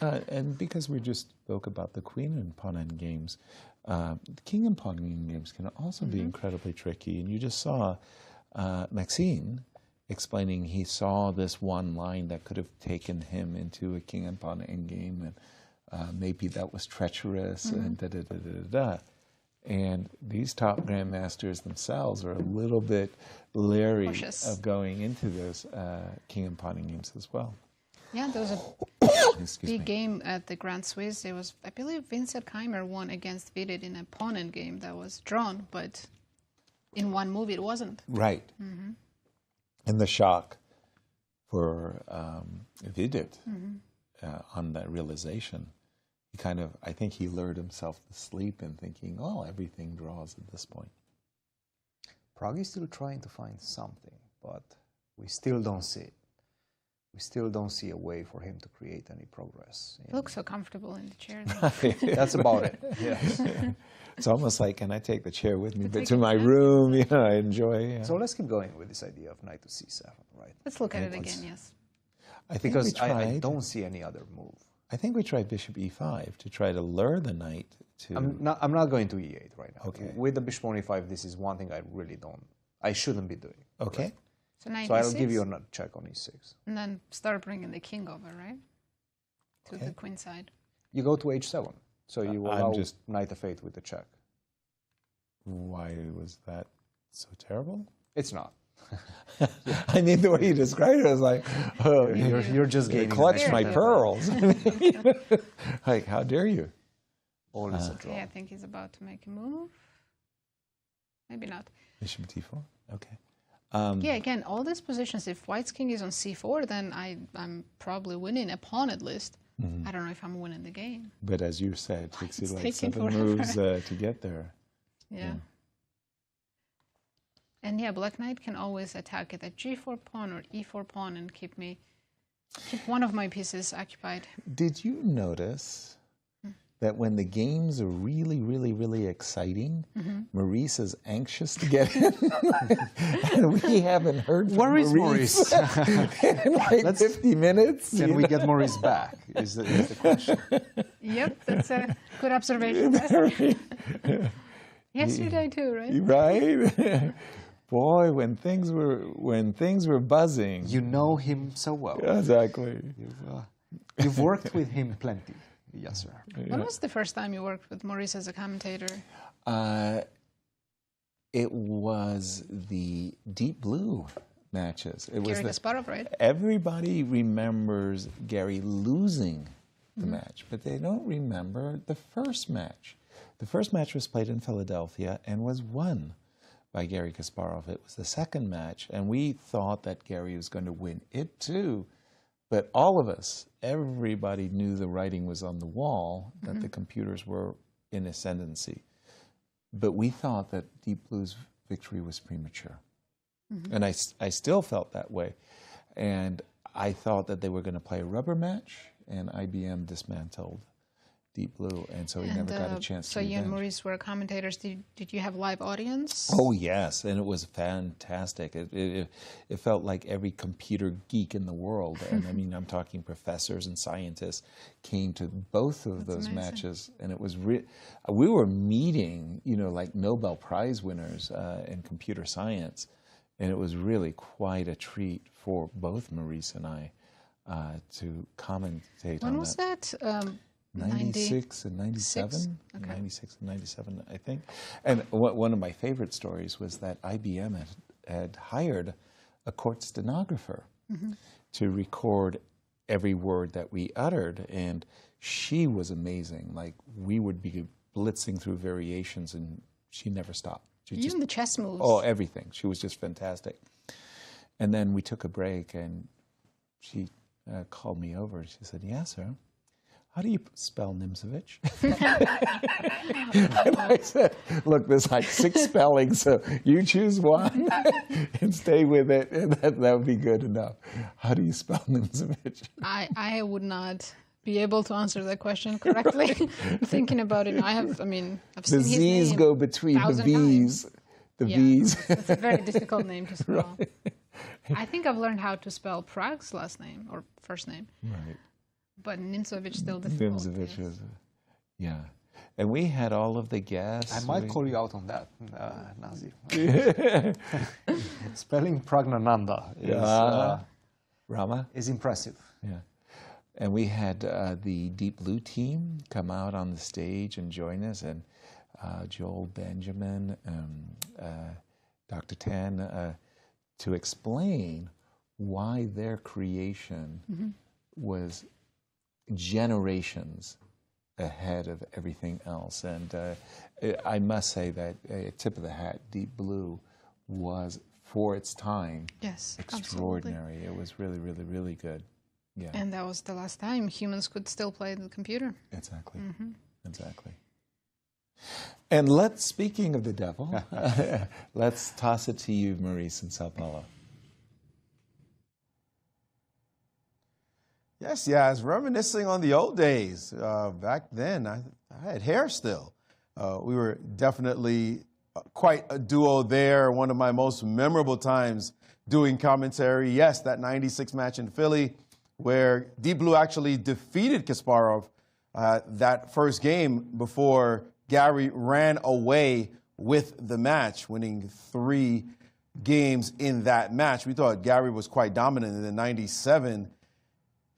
And because we just spoke about the queen and pawn endgames, the king and pawn endgames can also be incredibly tricky. And you just saw Maxime explaining he saw this one line that could have taken him into a king and pawn endgame, and maybe that was treacherous, and da-da-da-da-da. And these top grandmasters themselves are a little bit leery of going into those king and pawn endgames as well. Yeah, there was a big game at the Grand Swiss. It was, I believe, Vincent Keimer won against Vidit in a pawn endgame that was drawn, but in one move it wasn't. Right. And the shock for Vidit on that realization, he kind of, I think he lured himself to sleep and thinking, oh, everything draws at this point. Prague is still trying to find something, but we still don't see it. We still don't see a way for him to create any progress. He looks so comfortable in the chair. That's about it. Yes. It's almost like, can I take the chair with me to my room? You know, I enjoy. Yeah. So let's keep going with this idea of knight to c7, right? Let's look at it again, yes. I think because we tried, I don't see any other move. I think we tried bishop e5 to try to lure the knight to... I'm not going to e8 right now. Okay. With the bishop on e5, this is one thing I shouldn't be doing. Okay. Right? So I'll give you a check on e6. And then start bringing the king over, right? To the queen side. You go to h7. So you allow knight f8 with the check. Why was that so terrible? It's not. I mean, the way you described it, I was like, oh, you're just gaining. Clutch my pearls. Like, how dare you? All is a draw. Okay, I think he's about to make a move. Maybe not. Bishop d4. Okay. Yeah, again, all these positions, if white's king is on c4, then I'm probably winning a pawn at least. I don't know if I'm winning the game. But as you said, it takes you like taking 7 moves to get there. Yeah. And yeah, Black Knight can always attack at a g4 pawn or e4 pawn and keep one of my pieces occupied. Did you notice that when the games are really, really, really exciting, Maurice is anxious to get in? And we haven't heard from Maurice in like 50 minutes. Can we get Maurice back, is the question. Yep, that's a good observation. Yesterday too, right? Right? Boy, when things were buzzing. You know him so well. Exactly. You've worked with him plenty. Yes, sir. When was the first time you worked with Maurice as a commentator? It was the Deep Blue matches. It was Garry Kasparov, right? Everybody remembers Gary losing the match, but they don't remember the first match. The first match was played in Philadelphia and was won by Garry Kasparov. It was the second match, and we thought that Gary was going to win it too. But all of us, everybody knew the writing was on the wall, that the computers were in ascendancy. But we thought that Deep Blue's victory was premature. And I still felt that way. And I thought that they were going to play a rubber match, and IBM dismantled Deep Blue, and so he never got a chance to So you and revenge. Maurice were commentators. Did you have live audience? Oh, yes, and it was fantastic. It felt like every computer geek in the world, and I mean, I'm talking professors and scientists, came to both of those matches, and it was we were meeting, you know, like Nobel Prize winners in computer science, and it was really quite a treat for both Maurice and I to commentate on that. When was that? 96 and 97? Okay. 96 and 97, I think. And one of my favorite stories was that IBM had hired a court stenographer to record every word that we uttered, and she was amazing. Like, we would be blitzing through variations, and she never stopped. Even the chess moves. Oh, everything. She was just fantastic. And then we took a break, and she called me over. She said, "Yasser, how do you spell Nimzovich?" And I said, "Look, there's like 6 spellings, so you choose one and stay with it, and that would be good enough. How do you spell Nimzovich?" I would not be able to answer that question correctly. I'm thinking about it. I've seen the his Z's name go between the 1,000 V's. times. The Yeah, V's. It's a very difficult name to spell. Right. I think I've learned how to spell Prague's last name or first name. Right. But Nimzovich still difficult. Nimzovich is, yeah. And we had all of the guests. I might call you out on that, Nazi. Spelling Praggnanandhaa is impressive. Yeah. And we had the Deep Blue team come out on the stage and join us, and Joel Benjamin, Dr. Tan, to explain why their creation was generations ahead of everything else. And I must say that tip of the hat, Deep Blue was, for its time, extraordinary. Absolutely. It was really, really, really good. Yeah. And that was the last time humans could still play the computer. Exactly. Exactly. And speaking of the devil, let's toss it to you, Maurice, in Sao Paulo. Yes, yeah, I was reminiscing on the old days. Back then, I had hair still. We were definitely quite a duo there. One of my most memorable times doing commentary. Yes, that 96 match in Philly where Deep Blue actually defeated Kasparov that first game before Gary ran away with the match, winning 3 games in that match. We thought Gary was quite dominant. In the 97,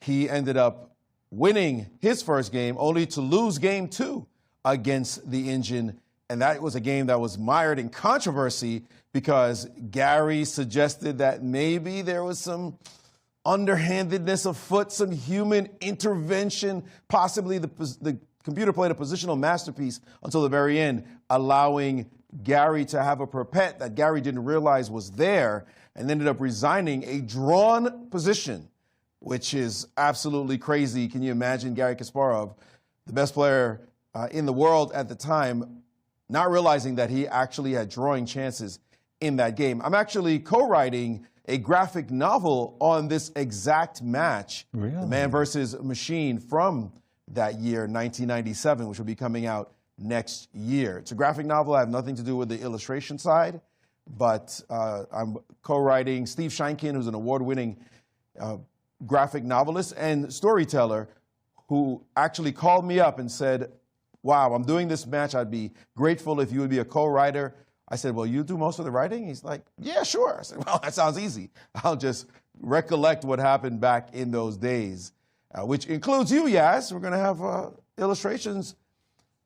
he ended up winning his first game, only to lose game 2 against the Engine. And that was a game that was mired in controversy because Gary suggested that maybe there was some underhandedness afoot, some human intervention. Possibly the computer played a positional masterpiece until the very end, allowing Gary to have a perpet that Gary didn't realize was there, and ended up resigning a drawn position, which is absolutely crazy. Can you imagine Garry Kasparov, the best player in the world at the time, not realizing that he actually had drawing chances in that game. I'm actually co-writing a graphic novel on this exact match, the Man versus Machine from that year, 1997, which will be coming out next year. It's a graphic novel. I have nothing to do with the illustration side, but I'm co-writing Steve Sheinkin, who's an award-winning graphic novelist and storyteller, who actually called me up and said, wow, I'm doing this match. I'd be grateful if you would be a co-writer. I said, well, you do most of the writing? He's like, yeah, sure. I said, well, that sounds easy. I'll just recollect what happened back in those days, which includes you, Yas. We're going to have illustrations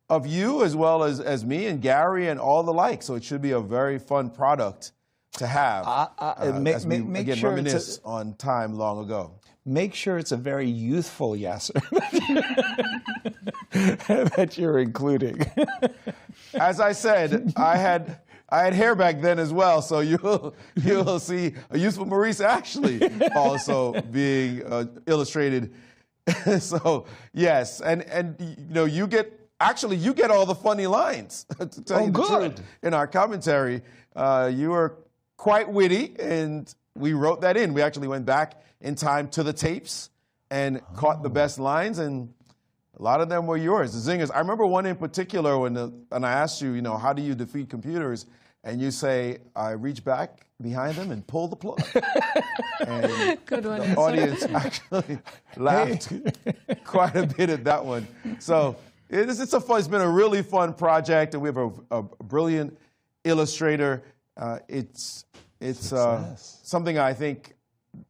of you as well as me and Gary and all the like. So it should be a very fun product to have as we, again, sure reminisce on time long ago. Make sure it's a very youthful Yasser that you're including. As I said, I had hair back then as well, so you'll see a youthful Maurice Ashley also being illustrated. So yes, and you know, you get all the funny lines. To tell you the truth, in our commentary, you were quite witty, and we wrote that in. We actually went back in time to the tapes and caught the best lines, and a lot of them were yours, the zingers. I remember one in particular when I asked you, how do you defeat computers? And you say, I reach back behind them and pull the plug. And good one. The audience actually laughed quite a bit at that one. So it's been a really fun project, and we have a brilliant illustrator. It's something I think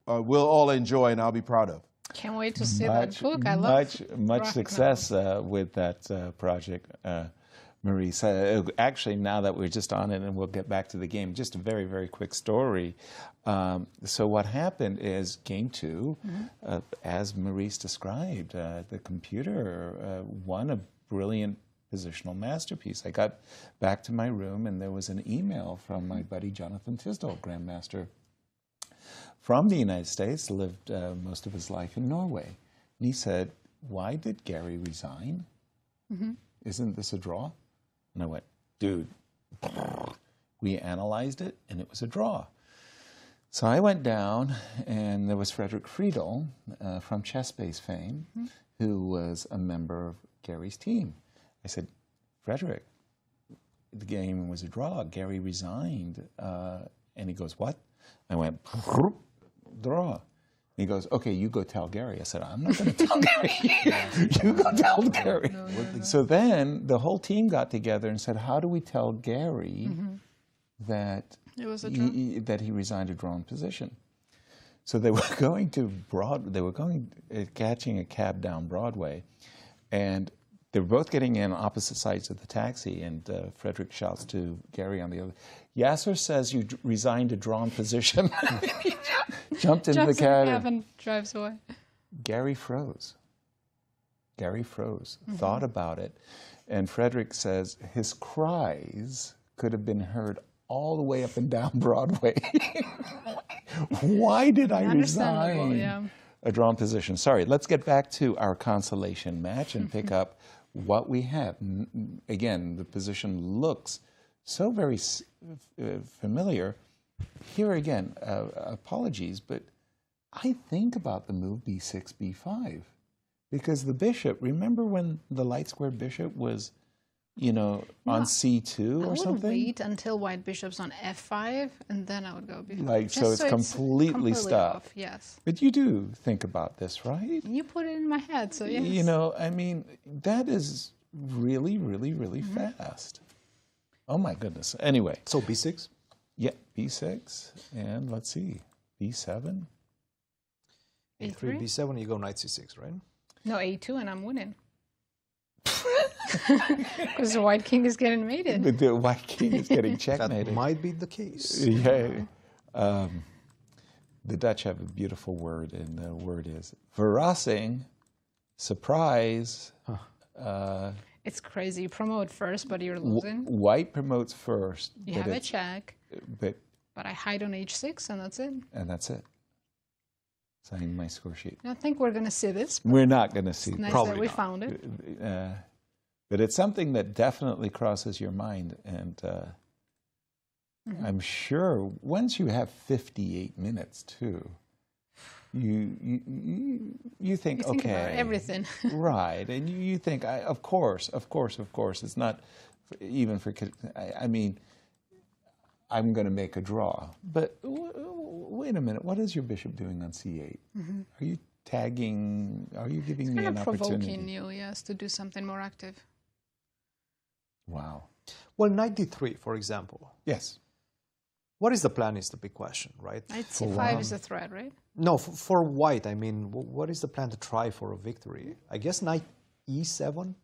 we'll all enjoy, and I'll be proud of. Can't wait to see that book. I love much success with that project, Maurice. Actually, now that we're just on it, and we'll get back to the game, just a very, very quick story. So what happened is game 2, as Maurice described, the computer won a brilliant positional masterpiece. I got back to my room, and there was an email from my buddy Jonathan Tisdall, Grandmaster from the United States, lived most of his life in Norway. And he said, why did Gary resign? Isn't this a draw? And I went, dude, we analyzed it, and it was a draw. So I went down, and there was Frederick Friedel from Chess Base fame, who was a member of Gary's team. I said, Frederick, the game was a draw. Gary resigned. And he goes, what? I went, draw. And he goes, okay, you go tell Gary. I said, I'm not going to tell Gary. You go tell Gary. No. So then the whole team got together and said, how do we tell Gary that, it was a draw? That he resigned a drawn position? So they were going to catching a cab down Broadway, and they were both getting in opposite sides of the taxi, and Frederick shouts to Gary on the other, Yasser says you resigned a drawn position. He jumped into the cab and drives away. Gary froze. Thought about it, and Frederick says his cries could have been heard all the way up and down Broadway. Why did I resign a drawn position? Sorry, let's get back to our consolation match and pick up what we have. Again, the position looks so very familiar. Here again, apologies, but I think about the move b6, b5, because the bishop, remember when the light square bishop was, on c2 or something? I would wait until white bishop's on f5, and then I would go b5. Like, so it's completely stopped. Off, yes. But you do think about this, right? You put it in my head, so yes. I mean, that is really, really, really fast. Oh my goodness. Anyway. So b6? Yeah, b6, and let's see, b7. a3, b7, you go knight c6, right? No, a2, and I'm winning. Because the white king is getting mated. But the white king is getting checkmated. That might be the case. Yeah. The Dutch have a beautiful word, and the word is verrassing, surprise. It's crazy. You promote first, but you're losing. White promotes first. You have a check. But I hide on h6, and that's it. And that's it. Signing my score sheet. I don't think we're going to see this. We're not going to see it. Nice Probably that we not. Found it. But it's something that definitely crosses your mind. And I'm sure once you have 58 minutes too, you think, You think okay, about everything. right, and you think, of course, it's not even for. I mean, I'm going to make a draw, but wait a minute, what is your bishop doing on c8? Are you tagging? Are you giving me an opportunity? Provoking you, yes, to do something more active. Wow. Well, knight d3, for example. Yes. What is the plan is the big question, right? Knight c5 is a threat, right? No, for white, I mean, what is the plan to try for a victory? I guess knight e7?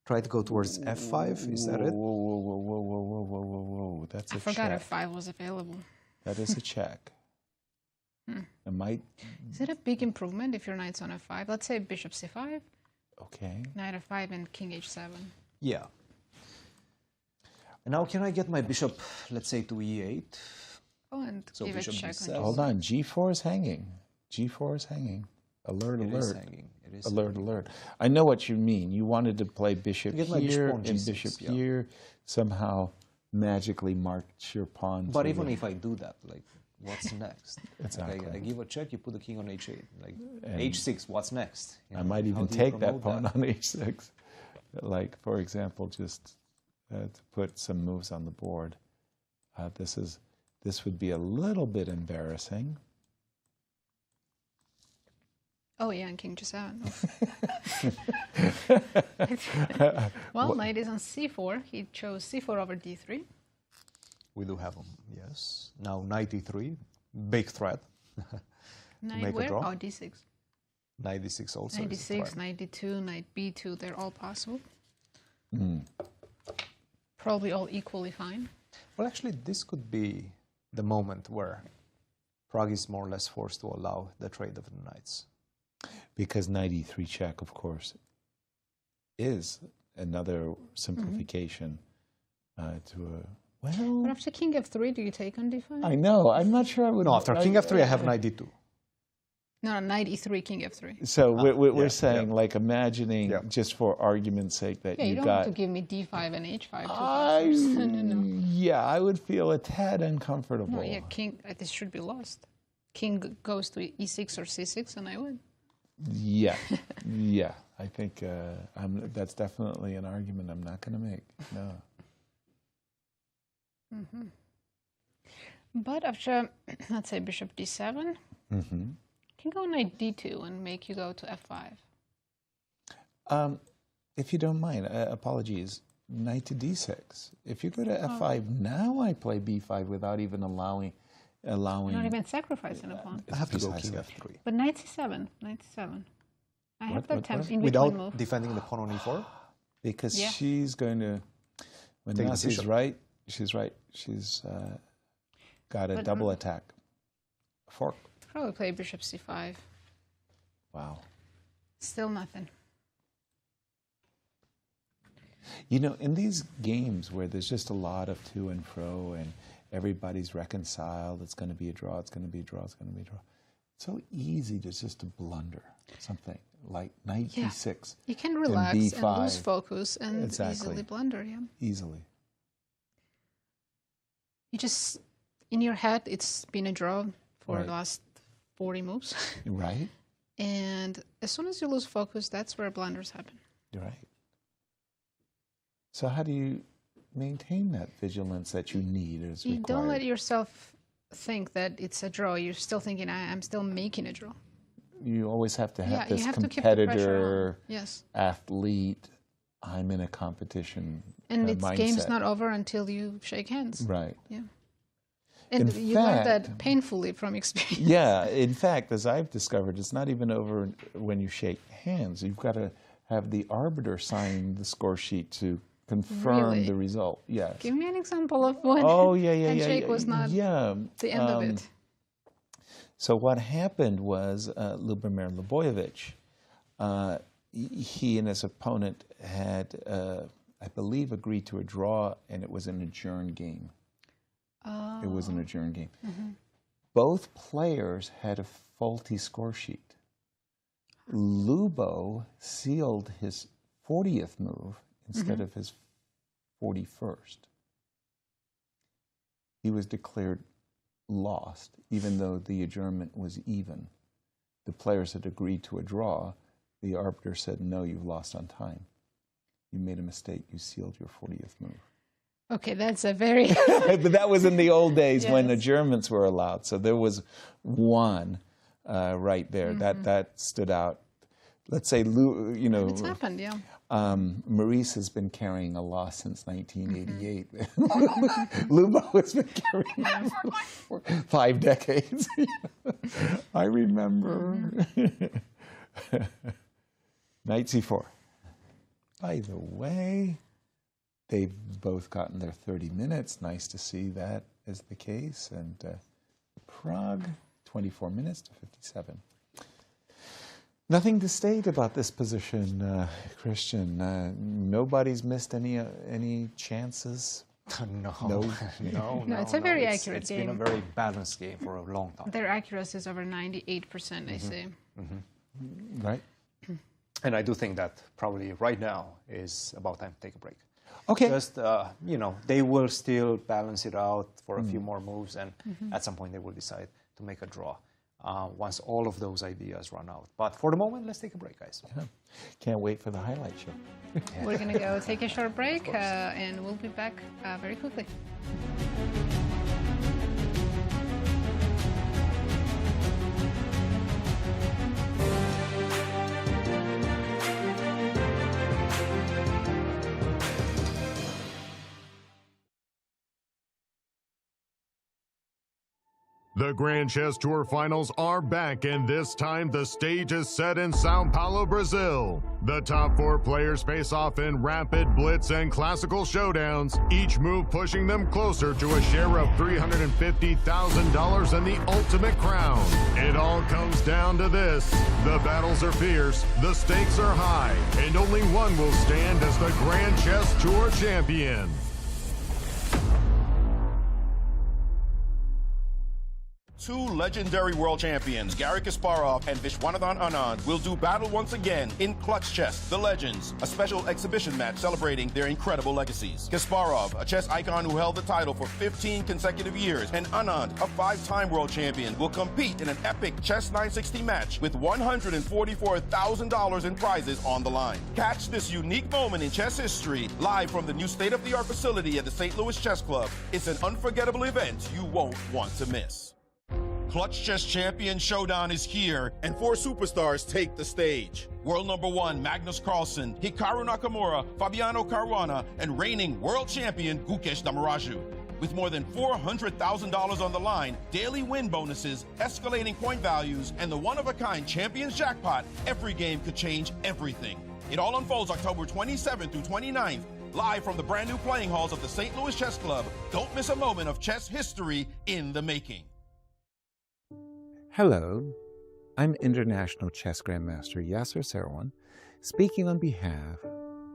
Try to go towards f5, is that it? Whoa. That's a check. I forgot f5 was available. That is a check. It might... Is it a big improvement if your knight's on f5? Let's say bishop c5. Okay. Knight f5 and king h7. Yeah. And now can I get my bishop, let's say, to e8? Oh, and so give a check on Hold on, g4 is hanging. G4 is hanging. Alert, it alert. Is hanging. It is alert, hanging. alert. I know what you mean. You wanted to play bishop Get my here bishop on and G6, bishop yeah. here, somehow magically march your pawn. But to even the... if I do that, like, what's next? Exactly. Like, I give a check, you put the king on h8. Like, And h6, what's next? You know, I might how even do you take that promote pawn on h6. Like, for example, just to put some moves on the board. This would be a little bit embarrassing. Oh yeah, and king g7. Well, knight is on c4. He chose c4 over d3. We do have them, yes. Now knight e3, big threat. Knight make where? a draw. Oh, d6. Knight d6 also. Knight is a d6, threat. knight d2, knight b2, they're all possible. Mm. Probably all equally fine. Well, actually, this could be the moment where Prague is more or less forced to allow the trade of the knights. Because knight e3 check, of course, is another simplification to a... Well... But after king f3, do you take on d5? I know. I'm not sure I would... No, after king f3, I have knight d2. No, knight e3, king f3. So we're saying, like, imagining, just for argument's sake, that you you don't got... want to give me d5 and h5. No. Yeah, I would feel a tad uncomfortable. No, yeah, king, this should be lost. King goes to e6 or c6 and I win. Yeah, yeah. I think that's definitely an argument I'm not going to make. No. But after, let's say, bishop d7, can go knight d2 and make you go to f5. If you don't mind, apologies, knight to d6. If you go to f5, now I play b5 without even allowing... Not even sacrificing a pawn. I have to go king f3. But knight c7, knight c7. I have that time in between Without move. defending the pawn on e4? Because she's going to... When Nazi's right, she's right. She's got a double attack. Fork. Probably play bishop c5. Wow. Still nothing. You know, in these games where there's just a lot of to and fro and everybody's reconciled, it's going to be a draw, it's going to be a draw, it's going to be a draw. It's so easy to blunder something like knight d6. You can relax and b5. lose focus and easily blunder, Easily. You just, in your head, it's been a draw for the last 40 moves. Right. And as soon as you lose focus, that's where blunders happen. You're right. So how do you maintain that vigilance that you need as required? You don't let yourself think that it's a draw. You're still thinking, I'm still making a draw. You always have to have this you have to keep the pressure on. athlete, I'm in a competition And mindset. game's not over until you shake hands. Right. Yeah. And you learn that painfully from experience. Yeah, in fact, as I've discovered, it's not even over when you shake hands. You've got to have the arbiter sign the score sheet to confirm the result. Yes. Give me an example of when handshake was not the end of it. So what happened was Lubomir Lebojevic, he and his opponent had, I believe, agreed to a draw, and it was an adjourned game. Oh. It was an adjourned game. Both players had a faulty score sheet. Lubo sealed his 40th move instead of his 41st. he was declared lost, even though the adjournment was even. The players had agreed to a draw. The arbiter said, no, you've lost on time. You made a mistake. You sealed your 40th move. Okay, that's a very... But that was in the old days Yes. when adjournments were allowed. So there was one right there. Mm-hmm. That stood out. Let's say, you know... It's happened, yeah. Maurice has been carrying a loss since 1988. Mm-hmm. Lubo has been carrying it for 5 decades. I remember. Knight c4. By the way, they've both gotten their 30 minutes. Nice to see that is the case. And Prague, 24 minutes to 57. Nothing to state about this position, Cristian. Nobody's missed any chances. No, it's a very accurate It's game. been a very balanced game for a long time. Their accuracy is over 98%, I see. Mm-hmm. Right. And I do think that probably right now is about time to take a break. Okay. Just, they will still balance it out for a few more moves, and at some point they will decide to make a draw once all of those ideas run out. But for the moment, let's take a break, guys. Yeah. Can't wait for the highlight show. We're going to go take a short break, and we'll be back very quickly. The Grand Chess Tour Finals are back, and this time the stage is set in Sao Paulo, Brazil. The top 4 players face off in rapid, blitz, and classical showdowns, each move pushing them closer to a share of $350,000 and the ultimate crown. It all comes down to this. The battles are fierce, the stakes are high, and only one will stand as the Grand Chess Tour champion. Two legendary world champions, Garry Kasparov and Viswanathan Anand, will do battle once again in Clutch Chess, The Legends, a special exhibition match celebrating their incredible legacies. Kasparov, a chess icon who held the title for 15 consecutive years, and Anand, a 5-time world champion, will compete in an epic Chess 960 match with $144,000 in prizes on the line. Catch this unique moment in chess history live from the new state-of-the-art facility at the St. Louis Chess Club. It's an unforgettable event you won't want to miss. Clutch Chess Champion Showdown is here, and 4 superstars take the stage. World number 1, Magnus Carlsen, Hikaru Nakamura, Fabiano Caruana, and reigning world champion, Gukesh Damaraju. With more than $400,000 on the line, daily win bonuses, escalating point values, and the one-of-a-kind Champions Jackpot, every game could change everything. It all unfolds October 27th through 29th, live from the brand new playing halls of the St. Louis Chess Club. Don't miss a moment of chess history in the making. Hello, I'm International Chess Grandmaster Yasser Seirawan, speaking on behalf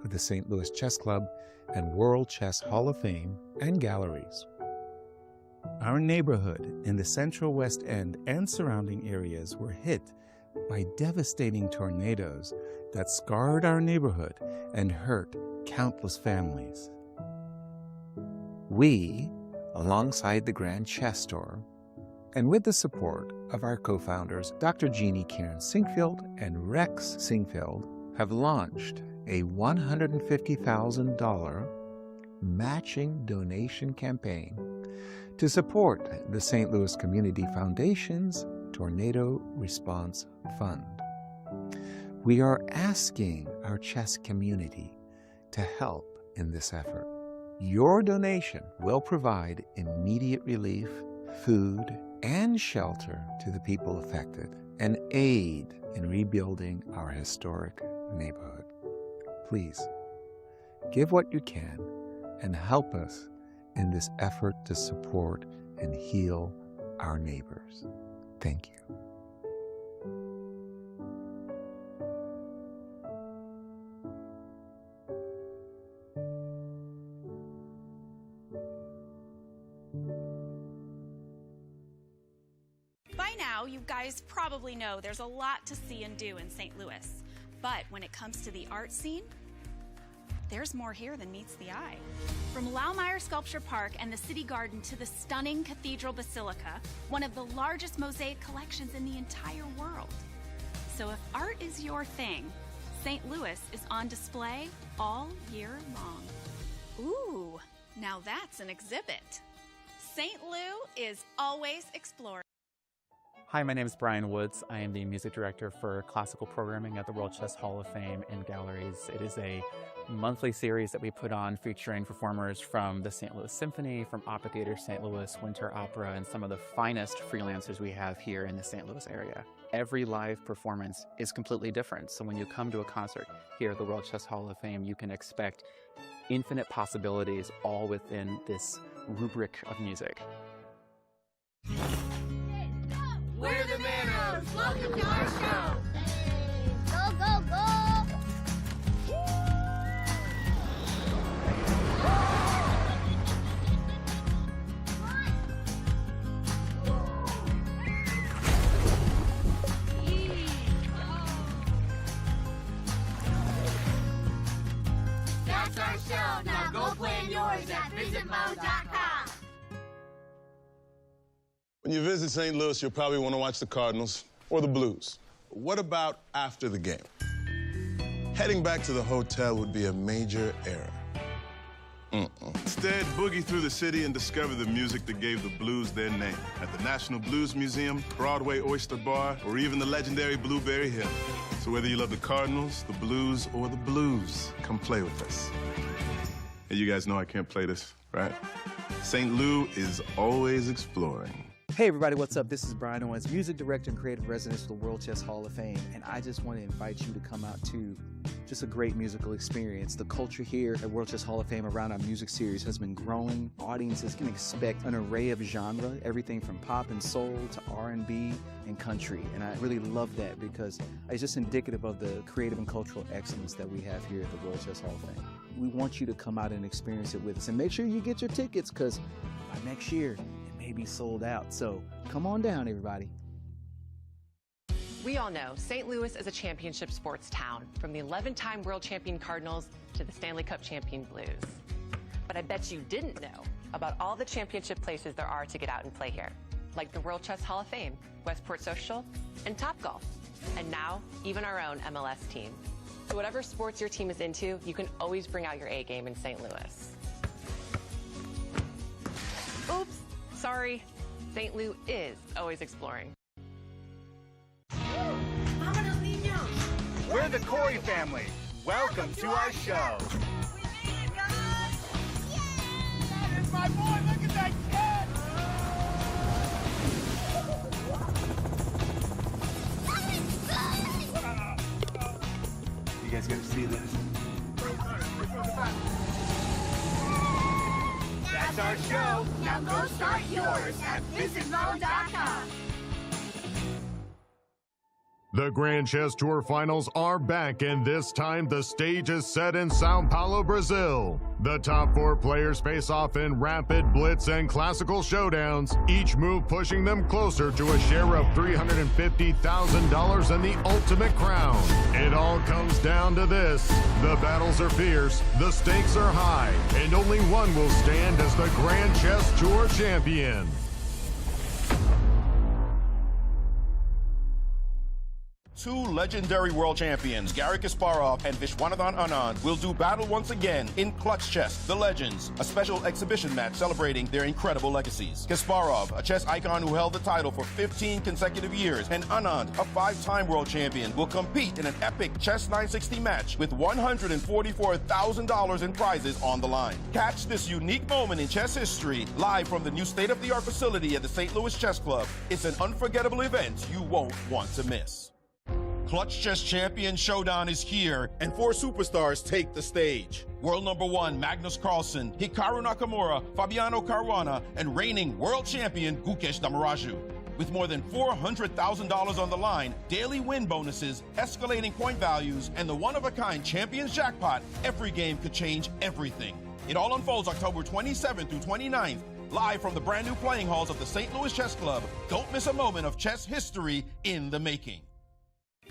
of the St. Louis Chess Club and World Chess Hall of Fame and Galleries. Our neighborhood in the Central West End and surrounding areas were hit by devastating tornadoes that scarred our neighborhood and hurt countless families. We, alongside the Grand Chess Tour, and with the support of our co-founders, Dr. Jeannie Karen Sinkfield and Rex Sinkfield, have launched a $150,000 matching donation campaign to support the St. Louis Community Foundation's Tornado Response Fund. We are asking our chess community to help in this effort. Your donation will provide immediate relief, food, and shelter to the people affected, and aid in rebuilding our historic neighborhood. Please, give what you can and help us in this effort to support and heal our neighbors. Thank you. By now, you guys probably know there's a lot to see and do in St. Louis. But when it comes to the art scene, there's more here than meets the eye. From Laumeier Sculpture Park and the City Garden to the stunning Cathedral Basilica, one of the largest mosaic collections in the entire world. So if art is your thing, St. Louis is on display all year long. Ooh, now that's an exhibit. St. Lou is always exploring. Hi, my name is Brian Woods. I am the music director for classical programming at the World Chess Hall of Fame and Galleries. It is a monthly series that we put on featuring performers from the St. Louis Symphony, from Opera Theater St. Louis, Winter Opera, and some of the finest freelancers we have here in the St. Louis area. Every live performance is completely different. So when you come to a concert here at the World Chess Hall of Fame, you can expect infinite possibilities all within this rubric of music. We're the Manos. Welcome to our show. Go, go, go. That's our show. Now go plan yours at visitmo.com. When you visit St. Louis, you'll probably want to watch the Cardinals or the Blues. What about after the game? Heading back to the hotel would be a major error. Instead, boogie through the city and discover the music that gave the Blues their name at the National Blues Museum, Broadway Oyster Bar, or even the legendary Blueberry Hill. So whether you love the Cardinals, the Blues, or the Blues, come play with us. Hey, you guys know I can't play this, right? St. Lou is always exploring. Hey everybody, what's up? This is Brian Owens, Music Director and Creative Resident for the World Chess Hall of Fame, and I just want to invite you to come out to just a great musical experience. The culture here at World Chess Hall of Fame around our music series has been growing. Audiences can expect an array of genre, everything from pop and soul to R&B and country, and I really love that because it's just indicative of the creative and cultural excellence that we have here at the World Chess Hall of Fame. We want you to come out and experience it with us, and make sure you get your tickets because by next year, may be sold out. So come on down, everybody. We all know St. Louis is a championship sports town, from the 11-time world champion Cardinals to the Stanley Cup champion Blues. But I bet you didn't know about all the championship places there are to get out and play here, like the World Chess Hall of Fame, Westport Social, and Topgolf, and now even our own MLS team. So whatever sports your team is into, you can always bring out your A game in St. Louis. Oops. Sorry, St. Lou is always exploring. We're the Corey family. Welcome to our show. There's my boy, look at that kid! You guys gotta see this. That's our show. Now go start yours at visitmo.com. The Grand Chess Tour Finals are back, and this time the stage is set in Sao Paulo, Brazil. The top 4 players face off in rapid, blitz, and classical showdowns, each move pushing them closer to a share of $350,000 and the ultimate crown. It all comes down to this. The battles are fierce, the stakes are high, and only one will stand as the Grand Chess Tour champion. Two legendary world champions, Garry Kasparov and Viswanathan Anand, will do battle once again in Clutch Chess, The Legends, a special exhibition match celebrating their incredible legacies. Kasparov, a chess icon who held the title for 15 consecutive years, and Anand, a 5-time world champion, will compete in an epic Chess 960 match with $144,000 in prizes on the line. Catch this unique moment in chess history live from the new state-of-the-art facility at the St. Louis Chess Club. It's an unforgettable event you won't want to miss. Clutch Chess Champion Showdown is here, and 4 superstars take the stage. World number 1 Magnus Carlsen, Hikaru Nakamura, Fabiano Caruana, and reigning world champion Gukesh Damaraju. With more than $400,000 on the line, daily win bonuses, escalating point values, and the one-of-a-kind Champions Jackpot, every game could change everything. It all unfolds October 27th through 29th, live from the brand new playing halls of the St. Louis Chess Club. Don't miss a moment of chess history in the making.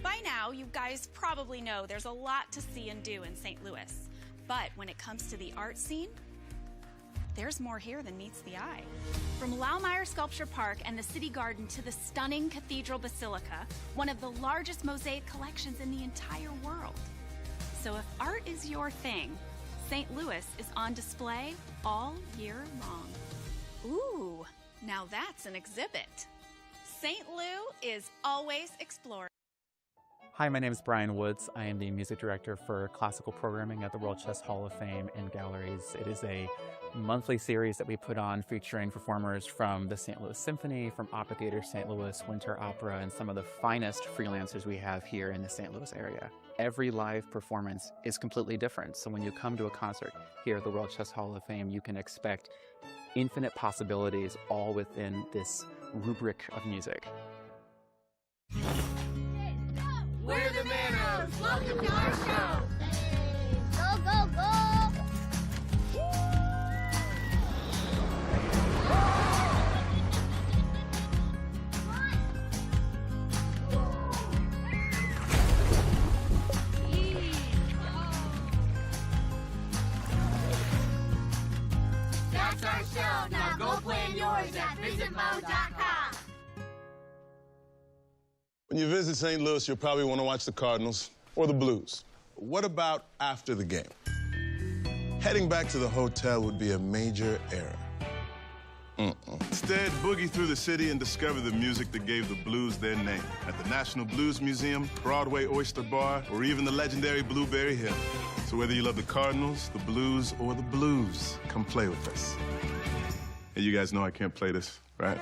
By now, you guys probably know there's a lot to see and do in St. Louis. But when it comes to the art scene, there's more here than meets the eye. From Laumeier Sculpture Park and the City Garden to the stunning Cathedral Basilica, one of the largest mosaic collections in the entire world. So if art is your thing, St. Louis is on display all year long. Ooh, now that's an exhibit. St. Lou is always exploring. Hi, my name is Brian Woods. I am the music director for classical programming at the World Chess Hall of Fame and Galleries. It is a monthly series that we put on featuring performers from the St. Louis Symphony, from Opera Theater St. Louis, Winter Opera, and some of the finest freelancers we have here in the St. Louis area. Every live performance is completely different. So when you come to a concert here at the World Chess Hall of Fame, you can expect infinite possibilities all within this rubric of music. We're the Manos. Welcome to our show. Go, go, go! That's our show. Now go plan yours at visitmo.com. When you visit St. Louis, you'll probably want to watch the Cardinals or the Blues. What about after the game? Heading back to the hotel would be a major error. Instead, boogie through the city and discover the music that gave the Blues their name at the National Blues Museum, Broadway Oyster Bar, or even the legendary Blueberry Hill. So whether you love the Cardinals, the Blues, or the Blues, come play with us. Hey, you guys know I can't play this, right?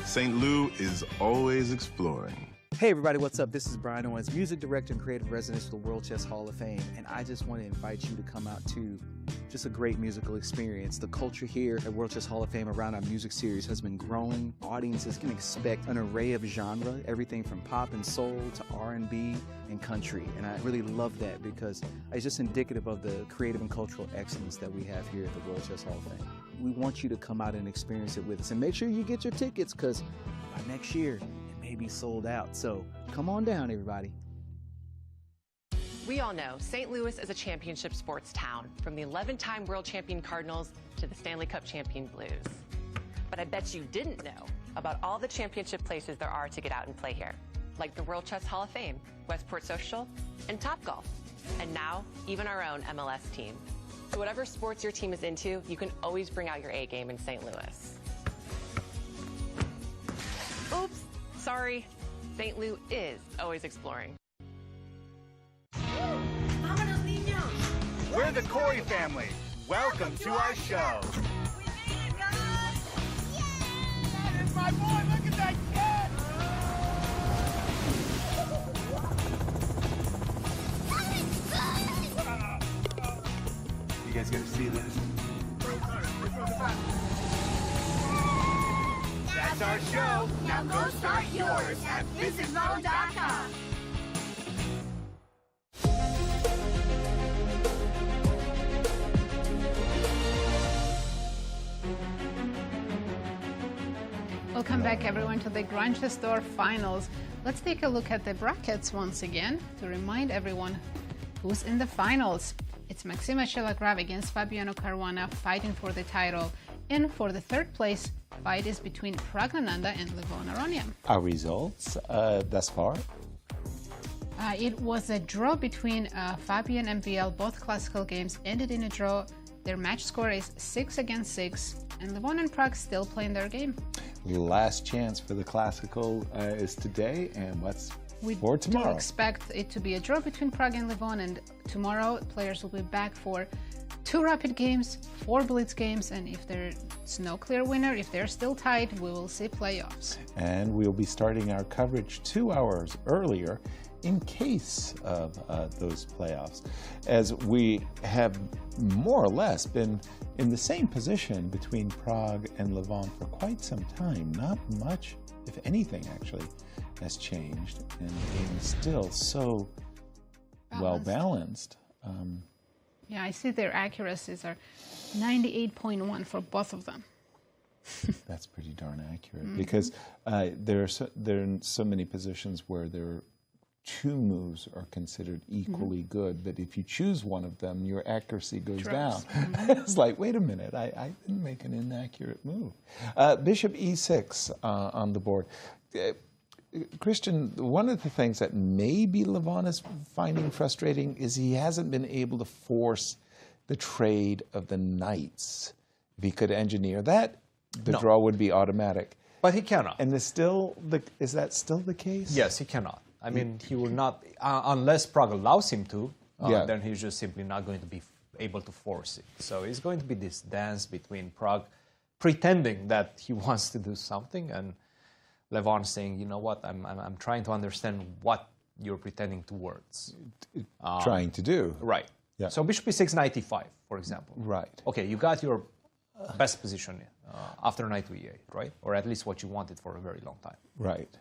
St. Lou is always exploring. Hey everybody, what's up? This is Brian Owens, music director and creative resident of the World Chess Hall of Fame, and I just want to invite you to come out to just a great musical experience. The culture here at World Chess Hall of Fame around our music series has been growing. Audiences can expect an array of genre, everything from pop and soul to R&B and country, and I really love that because it's just indicative of the creative and cultural excellence that we have here at the World Chess Hall of Fame. We want you to come out and experience it with us, and make sure you get your tickets because by next year, may be sold out. So come on down, everybody. We all know St. Louis is a championship sports town, from the 11-time world champion Cardinals to the Stanley Cup champion Blues. But I bet you didn't know about all the championship places there are to get out and play here, like the World Chess Hall of Fame, Westport Social, and Topgolf, and now even our own MLS team. So whatever sports your team is into, you can always bring out your A game in St. Louis. Oops. Sorry, St. Lou is always exploring. We're the Corey family. Welcome to our show. There's my boy. Look at that kid. You guys gotta see this. That's our show. Now go start yours at visitmo.com. Welcome back everyone to the Grand Chess Tour Finals. Let's take a look at the brackets once again to remind everyone who's in the finals. It's Maxime Vachier-Lagrave against Fabiano Caruana fighting for the title. And for the third place, fight is between Praggnanandhaa and Levon Aronian. Our results thus far? It was a draw between Fabi and MVL. Both classical games ended in a draw. Their match score is 6-6, and Levon and Pragg still playing their game. Last chance for the classical is today, and what's for tomorrow? We expect it to be a draw between Pragg and Levon, and tomorrow players will be back for 2 rapid games, 4 blitz games, and if there's no clear winner, if they're still tied, we will see playoffs. And we'll be starting our coverage 2 hours earlier in case of those playoffs, as we have more or less been in the same position between Pragg and Levon for quite some time. Not much, if anything, actually, has changed, and the game is still so well balanced. Yeah, I see their accuracies are 98.1 for both of them. That's pretty darn accurate, because there are in so many positions where they're two moves are considered equally good, that if you choose one of them, your accuracy goes down. It's like, wait a minute, I didn't make an inaccurate move. Bishop e6 on the board. Cristian, one of the things that maybe Levon is finding frustrating is he hasn't been able to force the trade of the knights. If he could engineer that, the draw would be automatic. But he cannot. And is that still the case? Yes, he cannot. I mean, he will not, unless Prague allows him to, then he's just simply not going to be able to force it. So it's going to be this dance between Prague pretending that he wants to do something and Levon saying, you know what, I'm trying to understand what you're pretending towards. Trying to do. Right. Yeah. So bishop e6, knight e5, for example. Right. Okay, you got your best position after knight to e8, right? Or at least what you wanted for a very long time. Right.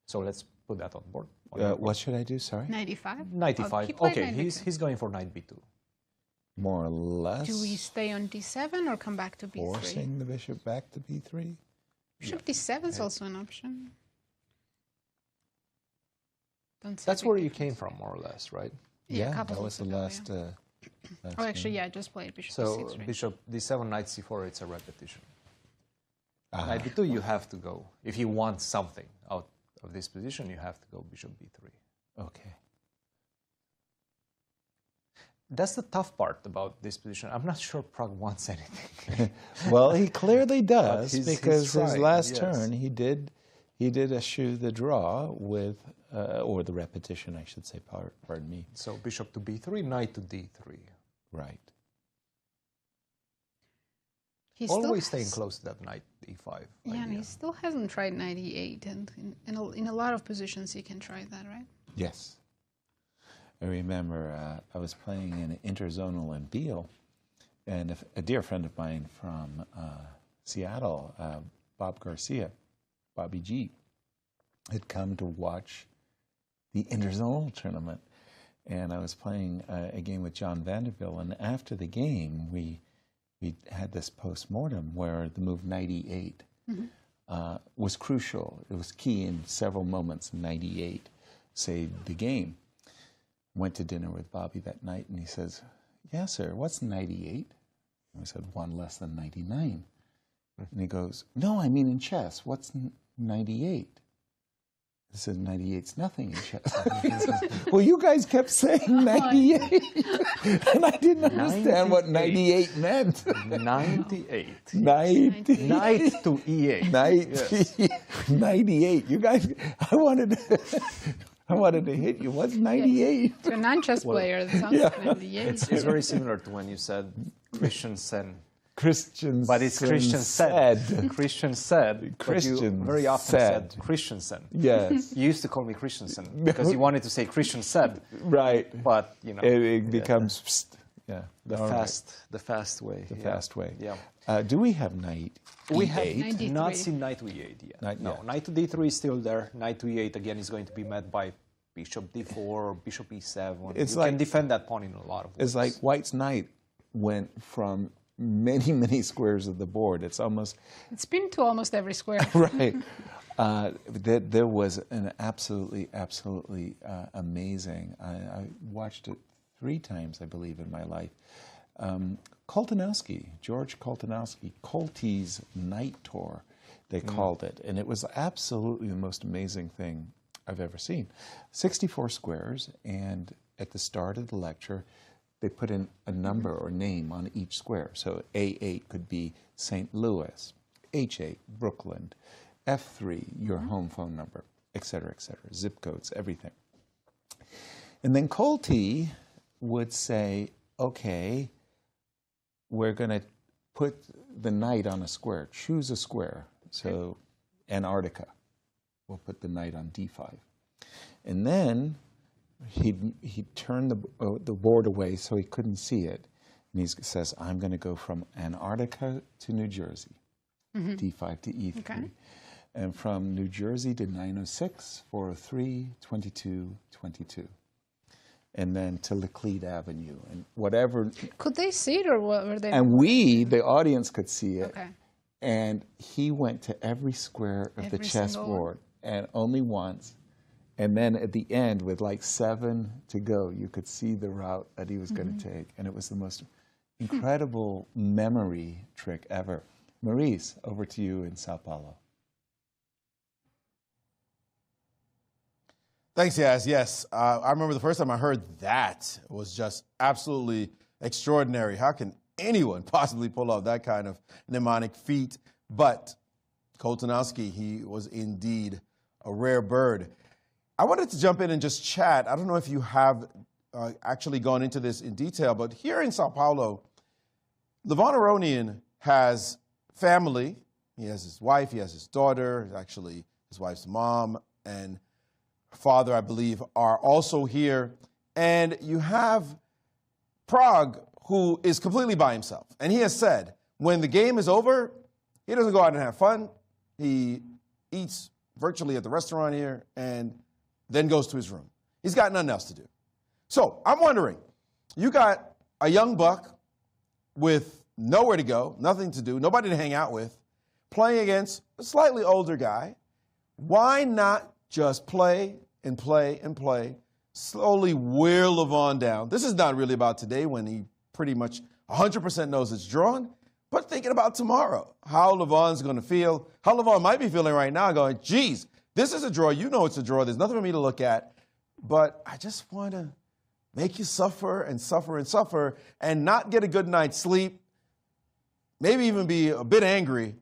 So let's put that on board. What should I do, sorry? Knight e5? Knight e5. Okay, he's going for knight b2. More or less. Do we stay on d7 or come back to b3? Forcing the bishop back to b3? Bishop d7 is also an option. That's where you came from, more or less, right? Yeah, that was the last... Oh, actually, yeah, I just played bishop so c6. Bishop d7, knight c4, it's a repetition. Knight b2, you have to go. If you want something out of this position, you have to go bishop b3. Okay. That's the tough part about this position. I'm not sure Prague wants anything. Well, he clearly does, because he's his last turn, he did eschew the draw with, or the repetition, I should say, pardon me. So bishop to b3, knight to d3. Right. He's always staying close to that knight e5. Yeah, and he still hasn't tried knight e8, and in a lot of positions he can try that, right? Yes. I remember I was playing in interzonal in Beale, and a dear friend of mine from Seattle, Bob Garcia, Bobby G, had come to watch the interzonal tournament. And I was playing a game with John Vanderbilt, and after the game, we had this post-mortem where the move knight e8 was crucial. It was key in several moments. Knight e8 saved the game. Went to dinner with Bobby that night, and he says, "Yeah, sir, what's knight e8?" And I said, "1 less than knight e9." And he goes, "No, I mean in chess. What's knight e8?" I said, knight e8's nothing in chess. Well, you guys kept saying knight e8, and I didn't understand what knight e8 meant. Knight e8. Knight to e8. Knight e8. You guys, I wanted to hit you. What's knight e8? To a non-chess player, that sounds like knight e8. It's very similar to when you said Christiansen. Christian, but it's Christian said. Christian very often said Christiansen. Yes. You used to call me Christiansen because you wanted to say Christian said. Right. But you know, it becomes the fast way. The fast way. Yeah. Do we have knight e8? We have not seen knight to e8 yet. No. Knight to d3 is still there. Knight to e8 again is going to be met by bishop d4 or bishop e7. You can defend that pawn in a lot of ways. It's like White's knight went from many squares of the board. It's been to almost every square. Right. There was an absolutely amazing. I watched it 3 times, I believe, in my life. George Koltanowski, Kolty's Night Tour, they called it, and it was absolutely the most amazing thing I've ever seen. 64 squares, and at the start of the lecture, they put in a number or name on each square. So A8 could be St. Louis, H8, Brooklyn, F3, your home phone number, et cetera, zip codes, everything. And then Kolty would say, okay, we're going to put the knight on a square. Choose a square. So Antarctica, we'll put the knight on D5. And then he turned the board away so he couldn't see it. And he says, I'm going to go from Antarctica to New Jersey, D5 to E3. Okay. And from New Jersey to 906, 403, 22, 22. And then to Laclede Avenue and whatever. Could they see it or were they? And we, the audience, could see it. Okay. And he went to every square of the chessboard and only once. And then at the end, with like 7 to go, you could see the route that he was going to take. And it was the most incredible memory trick ever. Maurice, over to you in Sao Paulo. Thanks, Yaz. Yes, I remember the first time I heard that. It was just absolutely extraordinary. How can anyone possibly pull off that kind of mnemonic feat? But Koltanowski, he was indeed a rare bird. I wanted to jump in and just chat. I don't know if you have actually gone into this in detail, but here in Sao Paulo, Levon Aronian has family. He has his wife, he has his daughter, actually his wife's mom and father, I believe, are also here. And you have Pragg, who is completely by himself. And he has said, when the game is over, he doesn't go out and have fun. He eats virtually at the restaurant here and then goes to his room. He's got nothing else to do. So I'm wondering, you got a young buck with nowhere to go, nothing to do, nobody to hang out with, playing against a slightly older guy. Why not just play and play and play, slowly wear Levon down? This is not really about today when he pretty much 100% knows it's drawn, but thinking about tomorrow, how Levon's going to feel, how Levon might be feeling right now going, geez, this is a draw. You know it's a draw. There's nothing for me to look at, but I just want to make you suffer and suffer and suffer and not get a good night's sleep, maybe even be a bit angry.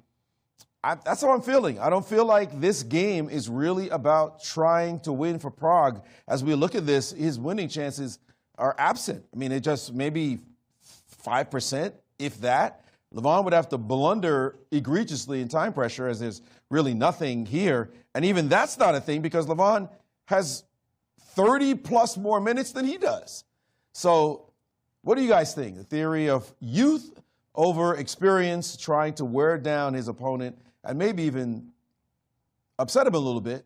That's how I'm feeling. I don't feel like this game is really about trying to win for Pragg. As we look at this, his winning chances are absent. I mean, it just maybe 5%, if that. Levon would have to blunder egregiously in time pressure, as there's really nothing here. And even that's not a thing because Levon has 30+ more minutes than he does. So what do you guys think? The theory of youth over experience, trying to wear down his opponent and maybe even upset him a little bit,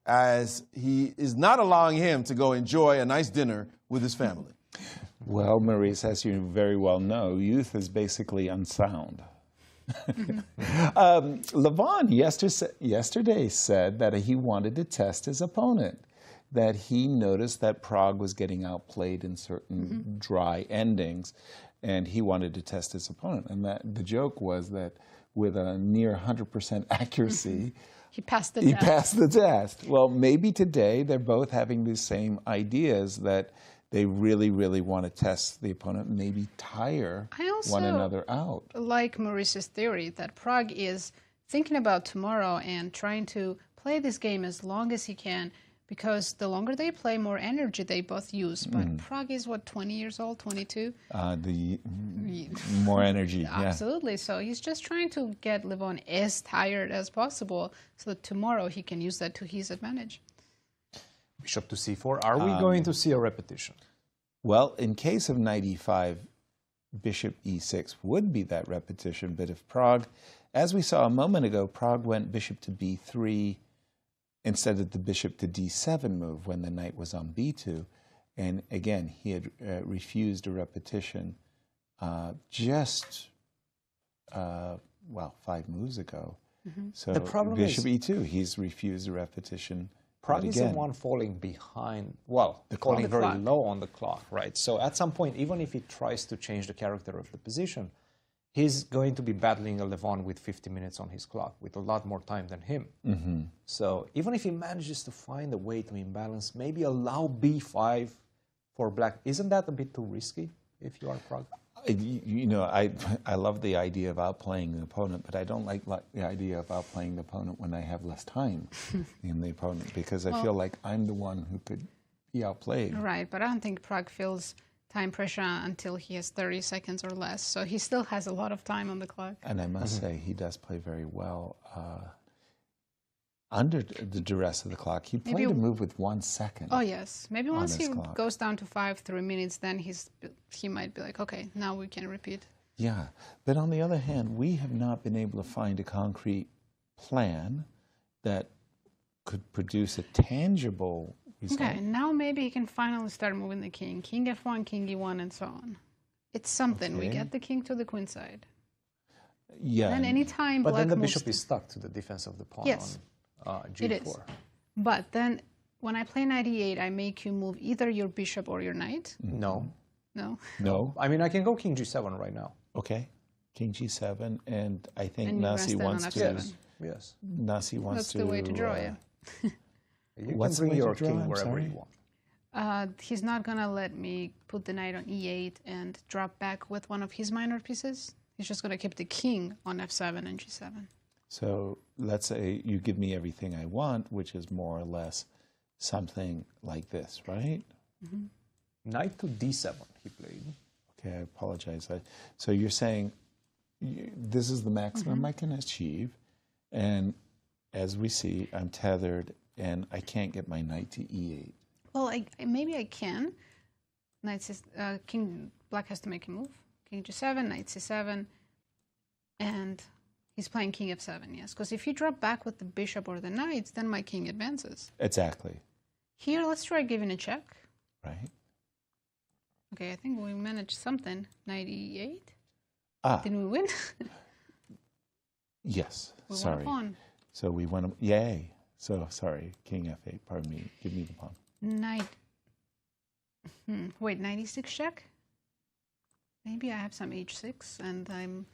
as he is not allowing him to go enjoy a nice dinner with his family. Well, Maurice, as you very well know, youth is basically unsound. Levon yesterday said that he wanted to test his opponent, that he noticed that Pragg was getting outplayed in certain dry endings, and he wanted to test his opponent. And that the joke was that with a near 100% accuracy, he passed the test. He passed the test. Well, maybe today they're both having the same ideas, that they really, really want to test the opponent, maybe tire one another out. Like Maurice's theory that Pragg is thinking about tomorrow and trying to play this game as long as he can, because the longer they play, more energy they both use. But Pragg is, what, 20 years old, 22? More energy, yeah. Absolutely. So he's just trying to get Levon as tired as possible so that tomorrow he can use that to his advantage. Bishop to c4. Are we going to see a repetition? Well, in case of knight e5, bishop e6 would be that repetition. But if Pragg, as we saw a moment ago, Pragg went bishop to b3 instead of the bishop to d7 move when the knight was on b2. And again, he had refused a repetition just, 5 moves ago. So the problem bishop is, e2, he's refused a repetition. Pragg is the one falling behind, falling very low on the clock, right? So at some point, even if he tries to change the character of the position, he's going to be battling a Levon with 50 minutes on his clock, with a lot more time than him. So even if he manages to find a way to imbalance, maybe allow b5 for black, isn't that a bit too risky if you are Pragg? You know, I love the idea of outplaying the opponent, but I don't like the idea of outplaying the opponent when I have less time in the opponent, because I feel like I'm the one who could be outplayed. Right, but I don't think Pragg feels time pressure until he has 30 seconds or less, so he still has a lot of time on the clock. And I must say, he does play very well under the duress of the clock. He played a move with 1 second. Oh, yes. Maybe once he goes down to 3 minutes, then he might be like, okay, now we can repeat. Yeah, but on the other hand, we have not been able to find a concrete plan that could produce a tangible result. Okay, now maybe he can finally start moving the king. King f1, king e1, and so on. It's something. We get the king to the queen side. Yeah. And anytime but black then the moves bishop is stuck to the defense of the pawn. Yes. On G4. It is. But then when I play knight e8, I make you move either your bishop or your knight? No. No? No. I mean, I can go king g7 right now. Okay. King g7, and I think And you Nazi rest down on wants to. f7. Yes. Nazi wants That's to. the way to draw, yeah. You What's the can bring way your to draw? king I'm wherever sorry? you want. He's not going to let me put the knight on e8 and drop back with one of his minor pieces. He's just going to keep the king on f7 and g7. So let's say you give me everything I want, which is more or less something like this, right? Mm-hmm. Knight to d7 he played. Okay, I apologize. So you're saying this is the maximum I can achieve, and as we see, I'm tethered, and I can't get my knight to e8. Well, maybe I can. King black has to make a move. King g7, knight c7, and he's playing king f7, yes. Because if you drop back with the bishop or the knights, then my king advances. Exactly. Here, let's try giving a check. Right. Okay, I think we managed something. Knight e8. Ah. Didn't we win? Yes. We sorry. won a pawn. So we won. Yay. So sorry. King f8. Pardon me. Give me the pawn. Knight. Wait, knight e6 check? Maybe I have some h6 and I'm...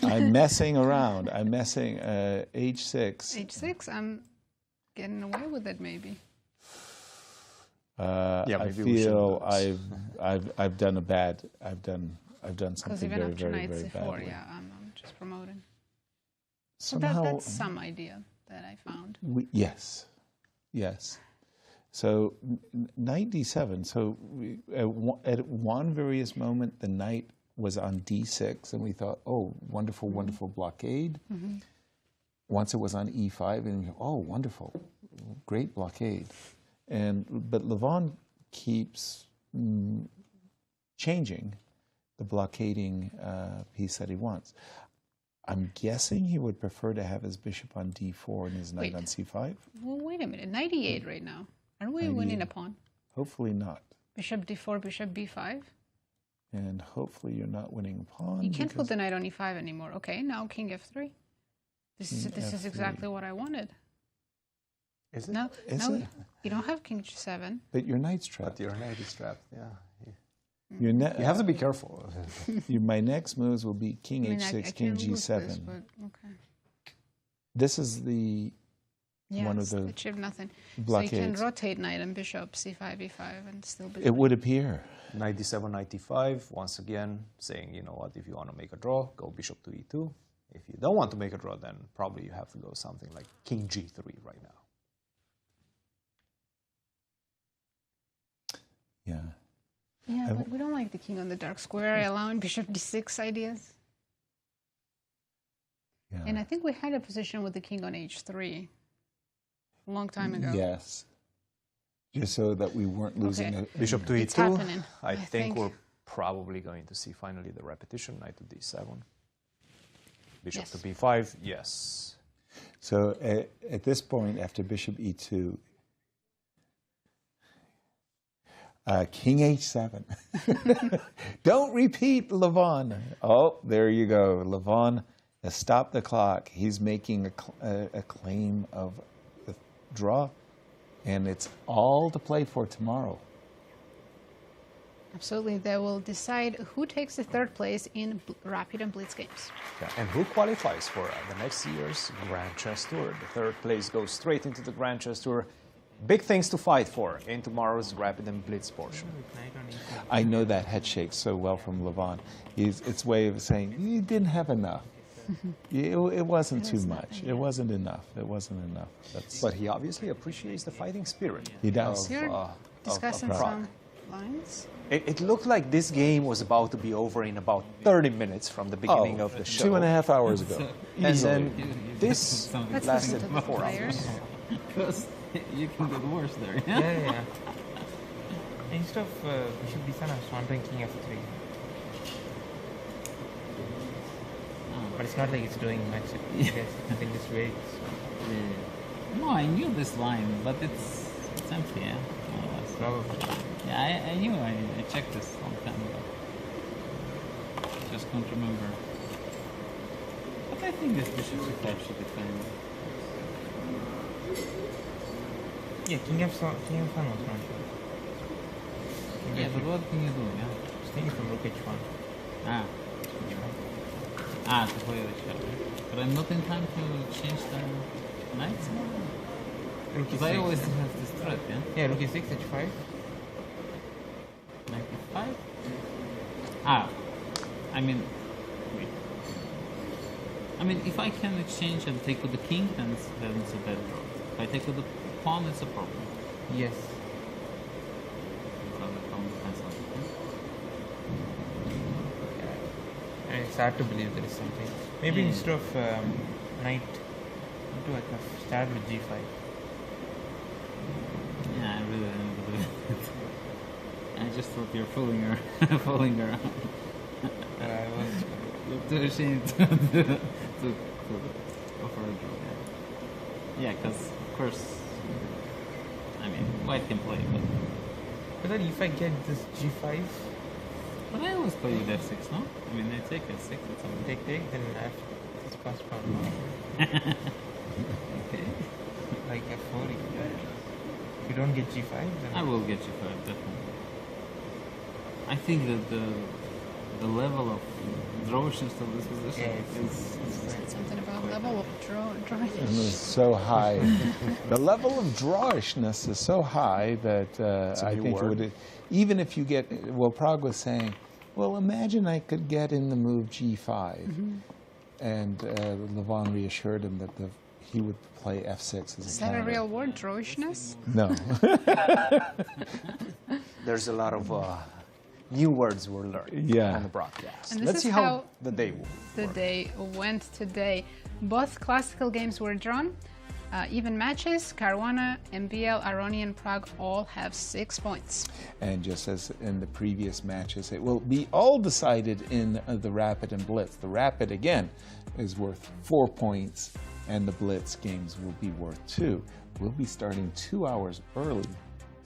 I'm messing around. I'm messing h6. h6? I'm getting away with it, maybe. I feel I've done I've done something even very, after very, knight very c4, badly. yeah, I'm just promoting. Somehow, So that's some idea that I found. Yes. So knight d7. So at one various moment, the knight was on d6, and we thought, oh, wonderful, wonderful blockade. Once it was on e5, and oh, wonderful, great blockade. But Levon keeps changing the blockading piece that he wants. I'm guessing he would prefer to have his bishop on d4 and his knight on c5. Well, wait a minute. Knight e8 right now. Aren't we winning a pawn? Hopefully not. Bishop d4, bishop b5. And hopefully you're not winning a pawn. You can't put the knight on e5 anymore. Okay, now king f3. This is exactly what I wanted. Is it? No, Is it? You don't have king g7. But your knight's trapped. But your knight is trapped, yeah. You have to be careful. My next moves will be king h6, I king can't lose g7. This, but okay. This is the one of the achieve nothing. blockades. So you can rotate knight and bishop c5, e5, and still be. It would appear. Knight d7, knight d5. Once again, saying, you know what, if you want to make a draw, go bishop to e2. If you don't want to make a draw, then probably you have to go something like king g3 right now. Yeah. Yeah, but we don't like the king on the dark square, allowing bishop d6 ideas. Yeah. And I think we had a position with the king on h3 a long time ago. Yes. Just so that we weren't losing Okay. Bishop to It's e2. happening, I I think think. we're probably going to see finally the repetition. Knight to d7. Bishop to b5. Yes. So at this point, after bishop e2, king h7. Don't repeat, Levon. Oh, there you go. Levon has stopped the clock. He's making a claim of the draw, and it's all to play for tomorrow. Absolutely. They will decide who takes the third place in Rapid and Blitz games. Yeah, and who qualifies for the next year's Grand Chess Tour. The third place goes straight into the Grand Chess Tour. Big things to fight for in tomorrow's Rapid and Blitz portion. I know that head shake so well from Levon. It's a way of saying, you didn't have enough. It wasn't too much. It wasn't enough. It wasn't enough. But he obviously appreciates the fighting spirit. He does. You're discussing Prague. some lines. It looked like this game was about to be over in about 30 minutes from the beginning of the show. 2.5 hours ago. And then this Let's lasted listen to the 4 hours. players. Because you can get worse there. Yeah. Instead of bishop d7, I was wondering king f3. But it's not like it's doing much. I think it's wait. No, I knew this line, but it's empty, yeah. Probably. Yeah, I knew. I checked this a long time ago. Just can't remember. But I think this bishop c5 should defend. Yeah, King of Finals round 2. Yeah, but what can you do? Yeah. Staying from rook h1. Ah. To play the shot. But I'm not in time to change the knights? Rook Because I e6. always have this threat, yeah? Yeah, rook e6, h5. Knight e5? I mean, wait. I mean, if I can exchange and take with the king, then it's a bad draw. If I take with the pawn, it's a problem. Yes. Because the pawn depends on the king. And it's hard to believe there is something. Maybe instead of knight, do I have start with g5. Yeah, I really didn't believe it. I just thought you're fooling her, fooling around. I was You're too ashamed to go for a draw. Yeah, because of course, I mean, white can play, but then if I get this g5, but I always play with f6, no? I mean, they take f6, it's all take, then I have to pass pawn. Okay. Like f4, if you don't get g5, then I will get g5, definitely. I think that the level of drawishness of this position is something about level of drawishness. It's so high. The level of drawishness is so high that I think it would, even if you get, well, Pragg was saying, well, imagine I could get in the move g5. And Levon reassured him that he would play f6 as a Is that a real word, drawishness? No. There's a lot of new words we're learning on the broadcast. And Let's see how the day went today. Both classical games were drawn. Even matches, Caruana, MVL, Aronian, Pragg all have 6 points. And just as in the previous matches, it will be all decided in the Rapid and Blitz. The Rapid, again, is worth 4 points, and the Blitz games will be worth 2. We'll be starting 2 hours early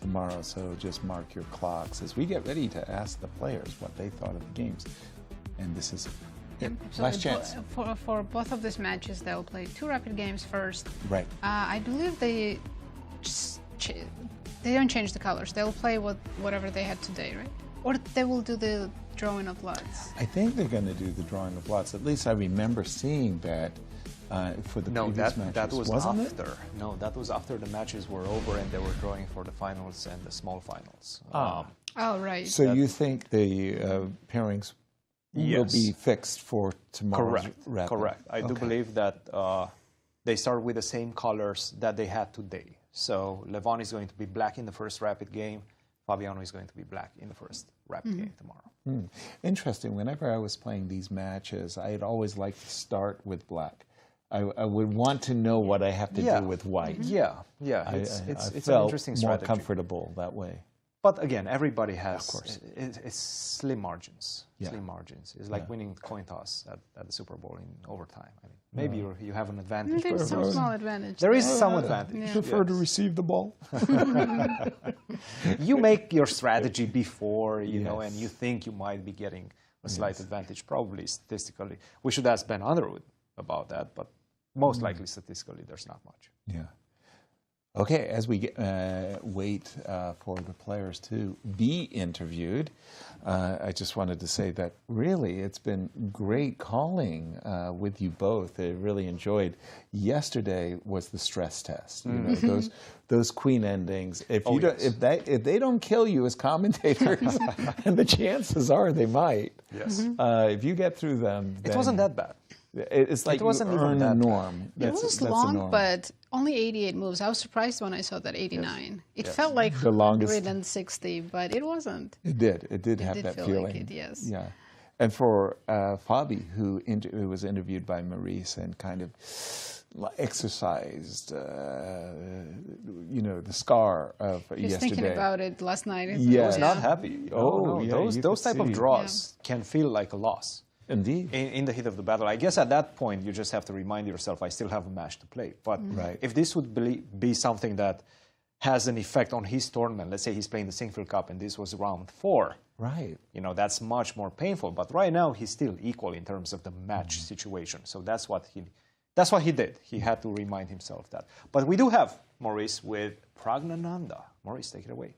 tomorrow, so just mark your clocks as we get ready to ask the players what they thought of the games. And this is it. Last chance. For both of these matches, they'll play 2 rapid games first. Right. I believe they don't change the colors. They'll play whatever they had today, right? Or they will do the drawing of lots. I think they're going to do the drawing of lots. At least I remember seeing that for the previous matches. that was Wasn't after. It? No, that was after the matches were over and they were drawing for the finals and the small finals. Oh, right. So you think the pairings will be fixed for tomorrow's rapid? Correct. I do believe that they start with the same colors that they had today. So Levon is going to be black in the first rapid game. Fabiano is going to be black in the first rapid game tomorrow. Interesting. Whenever I was playing these matches, I'd always like to start with black. I would want to know what I have to do with white. It's I an interesting more strategy. comfortable that way. But again, everybody has it's slim margins. Slim margins. It's like winning coin toss at the Super Bowl in overtime. I mean, maybe you have an advantage. There's some small advantage. There is some advantage. I prefer to receive the ball. You make your strategy before, you know, and you think you might be getting a slight advantage, probably statistically. We should ask Ben Underwood about that, but most likely statistically, there's not much. Yeah. Okay, as we wait for the players to be interviewed, I just wanted to say that really it's been great calling with you both. I really enjoyed. Yesterday was the stress test. You know, those queen endings. If they don't kill you as commentators, and the chances are they might. Yes. If you get through them, it wasn't that bad. It's like you earn a norm. It was long, but only 88 moves. I was surprised when I saw that 89. It felt like the longest. 160, but it wasn't. It did. It did have that feel feeling. like it, yes. Yeah. And for Fabi, who was interviewed by Maurice and kind of exercised, you know, the scar of yesterday. He was thinking about it last night. He was not happy. Oh, no, those type of draws can feel like a loss. Indeed. In the heat of the battle. I guess at that point, you just have to remind yourself, I still have a match to play. But if this would be something that has an effect on his tournament, let's say he's playing the Sinquefield Cup and this was round 4. Right. You know, that's much more painful. But right now, he's still equal in terms of the match situation. So that's what that's what he did. He had to remind himself that. But we do have Maurice with Praggnanandhaa. Maurice, take it away.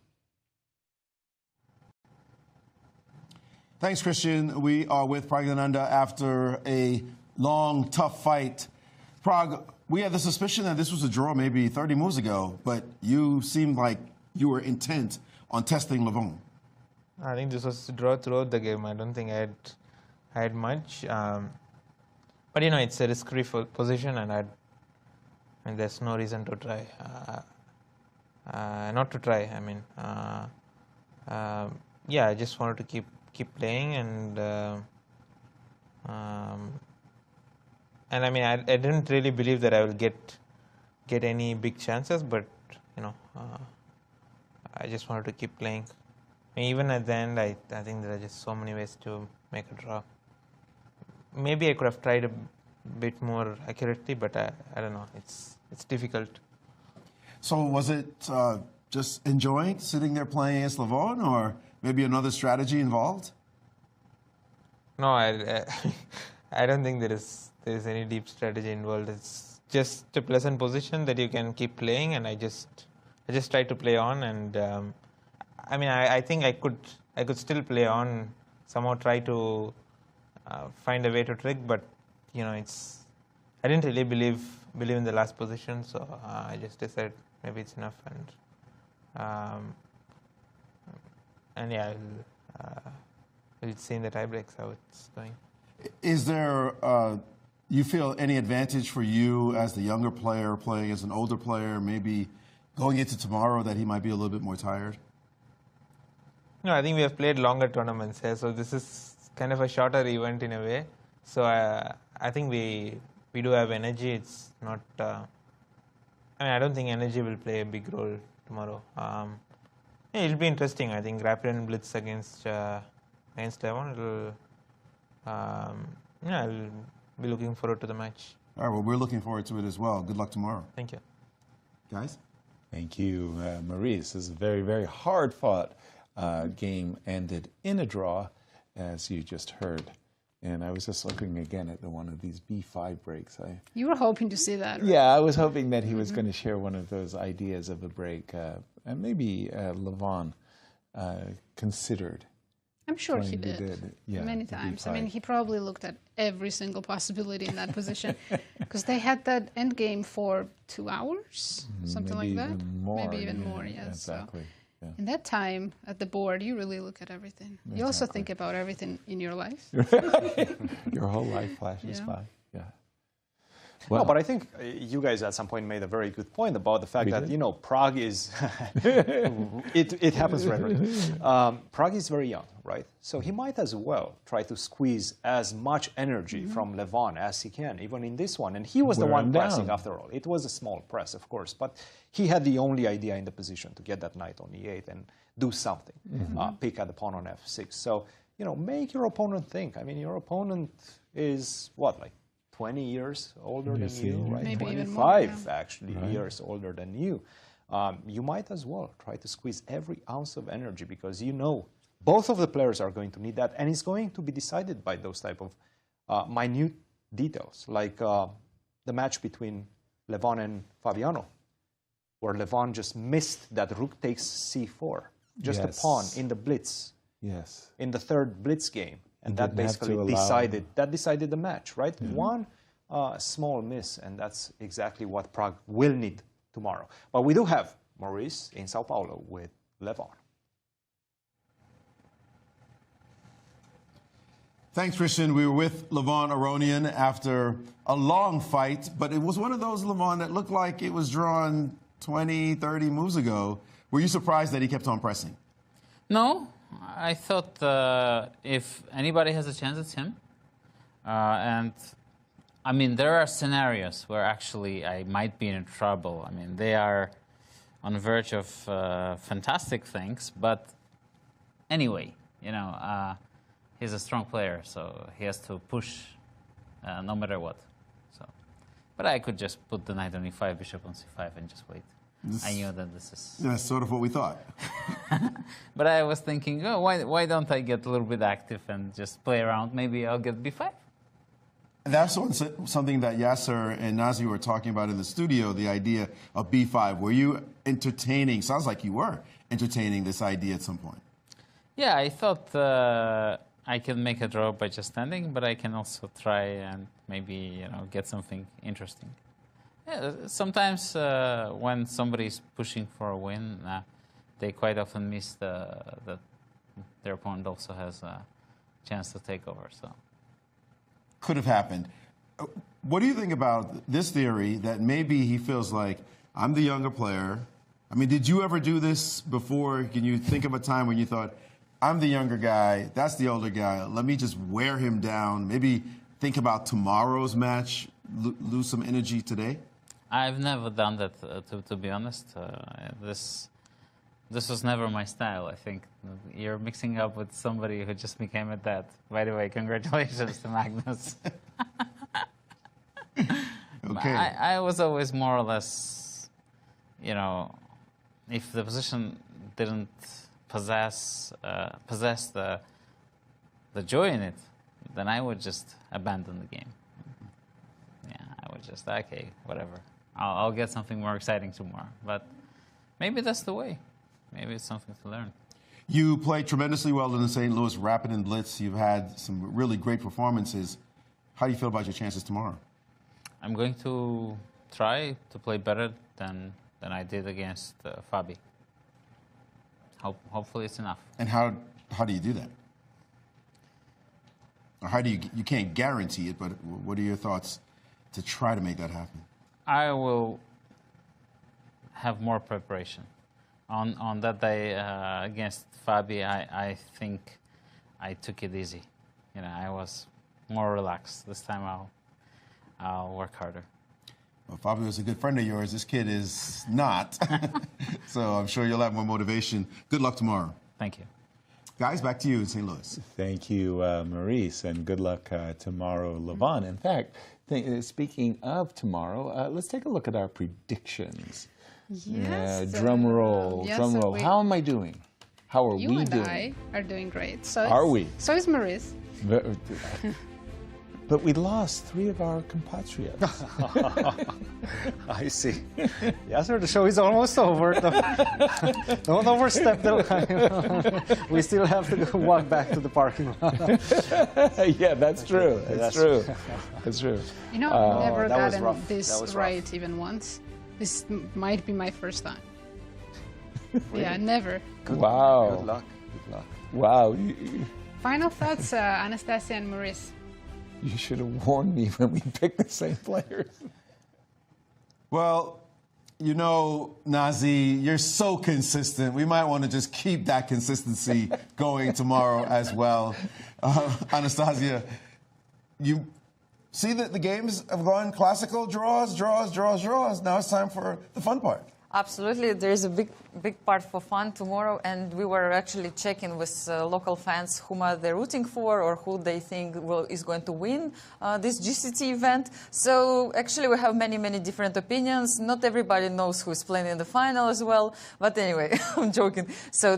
Thanks, Cristian. We are with Praggnanandhaa after a long, tough fight. Pragg, we had the suspicion that this was a draw maybe 30 moves ago, but you seemed like you were intent on testing Levon. I think this was a draw throughout the game. I don't think I had much. But, you know, it's a risk-free position, and there's no reason to try. Not to try, I mean. Yeah, I just wanted to keep playing, and I mean, I didn't really believe that I will get any big chances, but, you know, I just wanted to keep playing. I mean, even at the end, I think there are just so many ways to make a draw. Maybe I could have tried a bit more accurately, but I don't know. It's difficult. So was it just enjoying sitting there playing against Levon, or maybe another strategy involved? No, I don't think there is any deep strategy involved. It's just a pleasant position that you can keep playing, and I just try to play on, and I mean, I think I could still play on, somehow try to find a way to trick, but, you know, I didn't really believe in the last position, so I just decided maybe it's enough, and yeah, we'll see in the tie breaks how it's going. Is there, you feel any advantage for you as the younger player playing as an older player, maybe going into tomorrow, that he might be a little bit more tired? No, I think we have played longer tournaments here, so this is kind of a shorter event in a way. So I think we do have energy. It's not. I mean, I don't think energy will play a big role tomorrow. Yeah, it'll be interesting. I think Rapid and Blitz against Levon. It'll. Yeah, I'll be looking forward to the match. All right. Well, we're looking forward to it as well. Good luck tomorrow. Thank you, guys. Thank you, Maurice. This is a very, very hard-fought game, ended in a draw, as you just heard. And I was just looking again at one of these B5 breaks. You were hoping to see that, right? Yeah, I was hoping that he was going to share one of those ideas of a break. And maybe Levon considered. I'm sure he did. Yeah, many times. I mean, he probably looked at every single possibility in that position, because they had that end game for 2 hours, something like that. Maybe even more. Yes. Exactly. So in that time at the board, you really look at everything. You also think about everything in your life. Your whole life flashes by. Yeah. Well, no, but I think you guys at some point made a very good point about the fact that, you know, Pragg is, it happens regularly. Pragg is very young, right? So he might as well try to squeeze as much energy from Levon as he can, even in this one. And he was the one pressing after all. It was a small press, of course, but he had the only idea in the position to get that knight on e8 and do something, pick at the pawn on f6. So, you know, make your opponent think. I mean, your opponent is, what, like 20 years older than you, right? Maybe 25 even more, yeah. actually years older than you. You might as well try to squeeze every ounce of energy, because you know both of the players are going to need that, and it's going to be decided by those type of minute details, like the match between Levon and Fabiano, where Levon just missed that rook takes c4, just a pawn in the blitz, in the third blitz game. And that basically decided the match, right? One small miss, and that's exactly what Pragg will need tomorrow. But we do have Maurice in Sao Paulo with Levon. Thanks, Cristian. We were with Levon Aronian after a long fight, but it was one of those, Levon, that looked like it was drawn 20, 30 moves ago. Were you surprised that he kept on pressing? No. I thought if anybody has a chance, it's him. And, I mean, there are scenarios where actually I might be in trouble. I mean, they are on the verge of fantastic things. But anyway, you know, he's a strong player, so he has to push no matter what. So, but I could just put the knight on e5, bishop on c5, and just wait. I knew that this is... That's sort of what we thought. But I was thinking, oh, why don't I get a little bit active and just play around? Maybe I'll get b5. That's something that Yasser and Nazi were talking about in the studio, the idea of B5. Were you entertaining, sounds like you were entertaining this idea at some point? Yeah, I thought I can make a draw by just standing, but I can also try and maybe get something interesting. Yeah, sometimes when somebody's pushing for a win, they quite often miss that their opponent also has a chance to take over. So could have happened. What do you think about this theory that maybe he feels like, I'm the younger player? I mean, did you ever do this before? Can you think of a time when you thought, I'm the younger guy, that's the older guy, let me just wear him down, maybe think about tomorrow's match, lose some energy today? I've never done that, to be honest. This was never my style, I think. You're mixing up with somebody who just became a dad. By the way, congratulations to Magnus. Okay. I was always more or less, if the position didn't possess the joy in it, then I would just abandon the game. Yeah, I would just, okay, whatever. I'll get something more exciting tomorrow. But maybe that's the way. Maybe it's something to learn. You played tremendously well in the St. Louis Rapid and Blitz. You've had some really great performances. How do you feel about your chances tomorrow? I'm going to try to play better than I did against Fabi. Hopefully it's enough. And how do you do that? Or how do you can't guarantee it, but what are your thoughts to try to make that happen? I will have more preparation. On that day against Fabi, I think I took it easy. I was more relaxed. This time I'll work harder. Well, Fabi was a good friend of yours. This kid is not. So I'm sure you'll have more motivation. Good luck tomorrow. Thank you. Guys, back to you in St. Louis. Thank you, Maurice, and good luck tomorrow, Levon. In fact, speaking of tomorrow, let's take a look at our predictions. Yes. Drum roll, yes, drum roll. How am I doing? How are we doing? You and I are doing great. So are we? So is Maurice. But we lost 3 of our compatriots. I see. Yes, sir, the show is almost over. Don't overstep the line. We still have to walk back to the parking lot. Yeah, that's true. That's true. That's true. I've never gotten rough. this right even once. This might be my first time. Really? Yeah, never. Wow. Good luck. Good luck. Wow. Final thoughts, Anastasiya and Maurice. You should have warned me when we picked the same players. Well, Nazi, you're so consistent. We might want to just keep that consistency going tomorrow as well. Anastasiya, you see that the games have gone classical draws. Now it's time for the fun part. Absolutely. There's a big part for fun tomorrow, and we were actually checking with local fans whom are they rooting for or who they think is going to win this GCT event. So actually we have many different opinions. Not everybody knows who is playing in the final as well. But anyway, I'm joking. So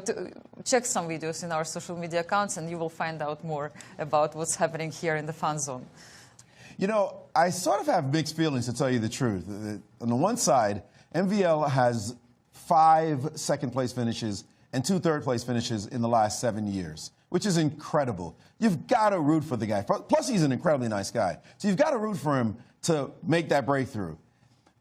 check some videos in our social media accounts and you will find out more about what's happening here in the fan zone. I sort of have mixed feelings, to tell you the truth. On the one side, MVL has 5 second-place finishes and 2 third-place finishes in the last 7 years, which is incredible. You've got to root for the guy. Plus, he's an incredibly nice guy. So you've got to root for him to make that breakthrough.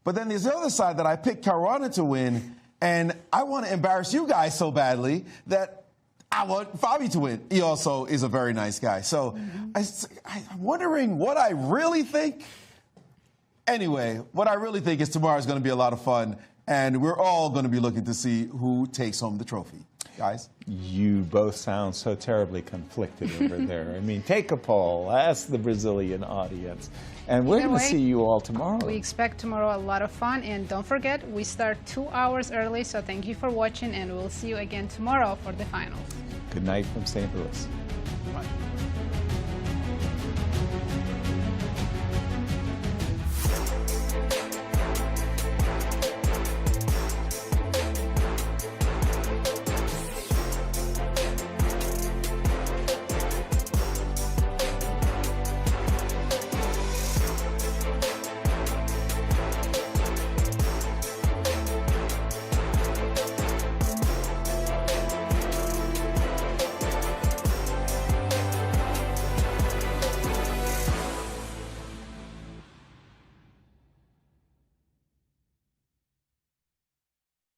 But then there's the other side that I picked Caruana to win, and I want to embarrass you guys so badly that I want Fabi to win. He also is a very nice guy. So I'm wondering what I really think. Anyway, what I really think is tomorrow is going to be a lot of fun, and we're all going to be looking to see who takes home the trophy. Guys? You both sound so terribly conflicted over there. I mean, take a poll, ask the Brazilian audience, and we're going to see you all tomorrow. We expect tomorrow a lot of fun, and don't forget, we start 2 hours early, so thank you for watching, and we'll see you again tomorrow for the finals. Good night from St. Louis. Bye.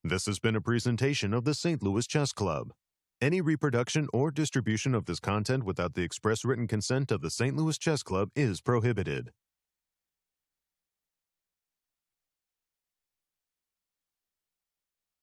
This has been a presentation of the St. Louis Chess Club. Any reproduction or distribution of this content without the express written consent of the St. Louis Chess Club is prohibited.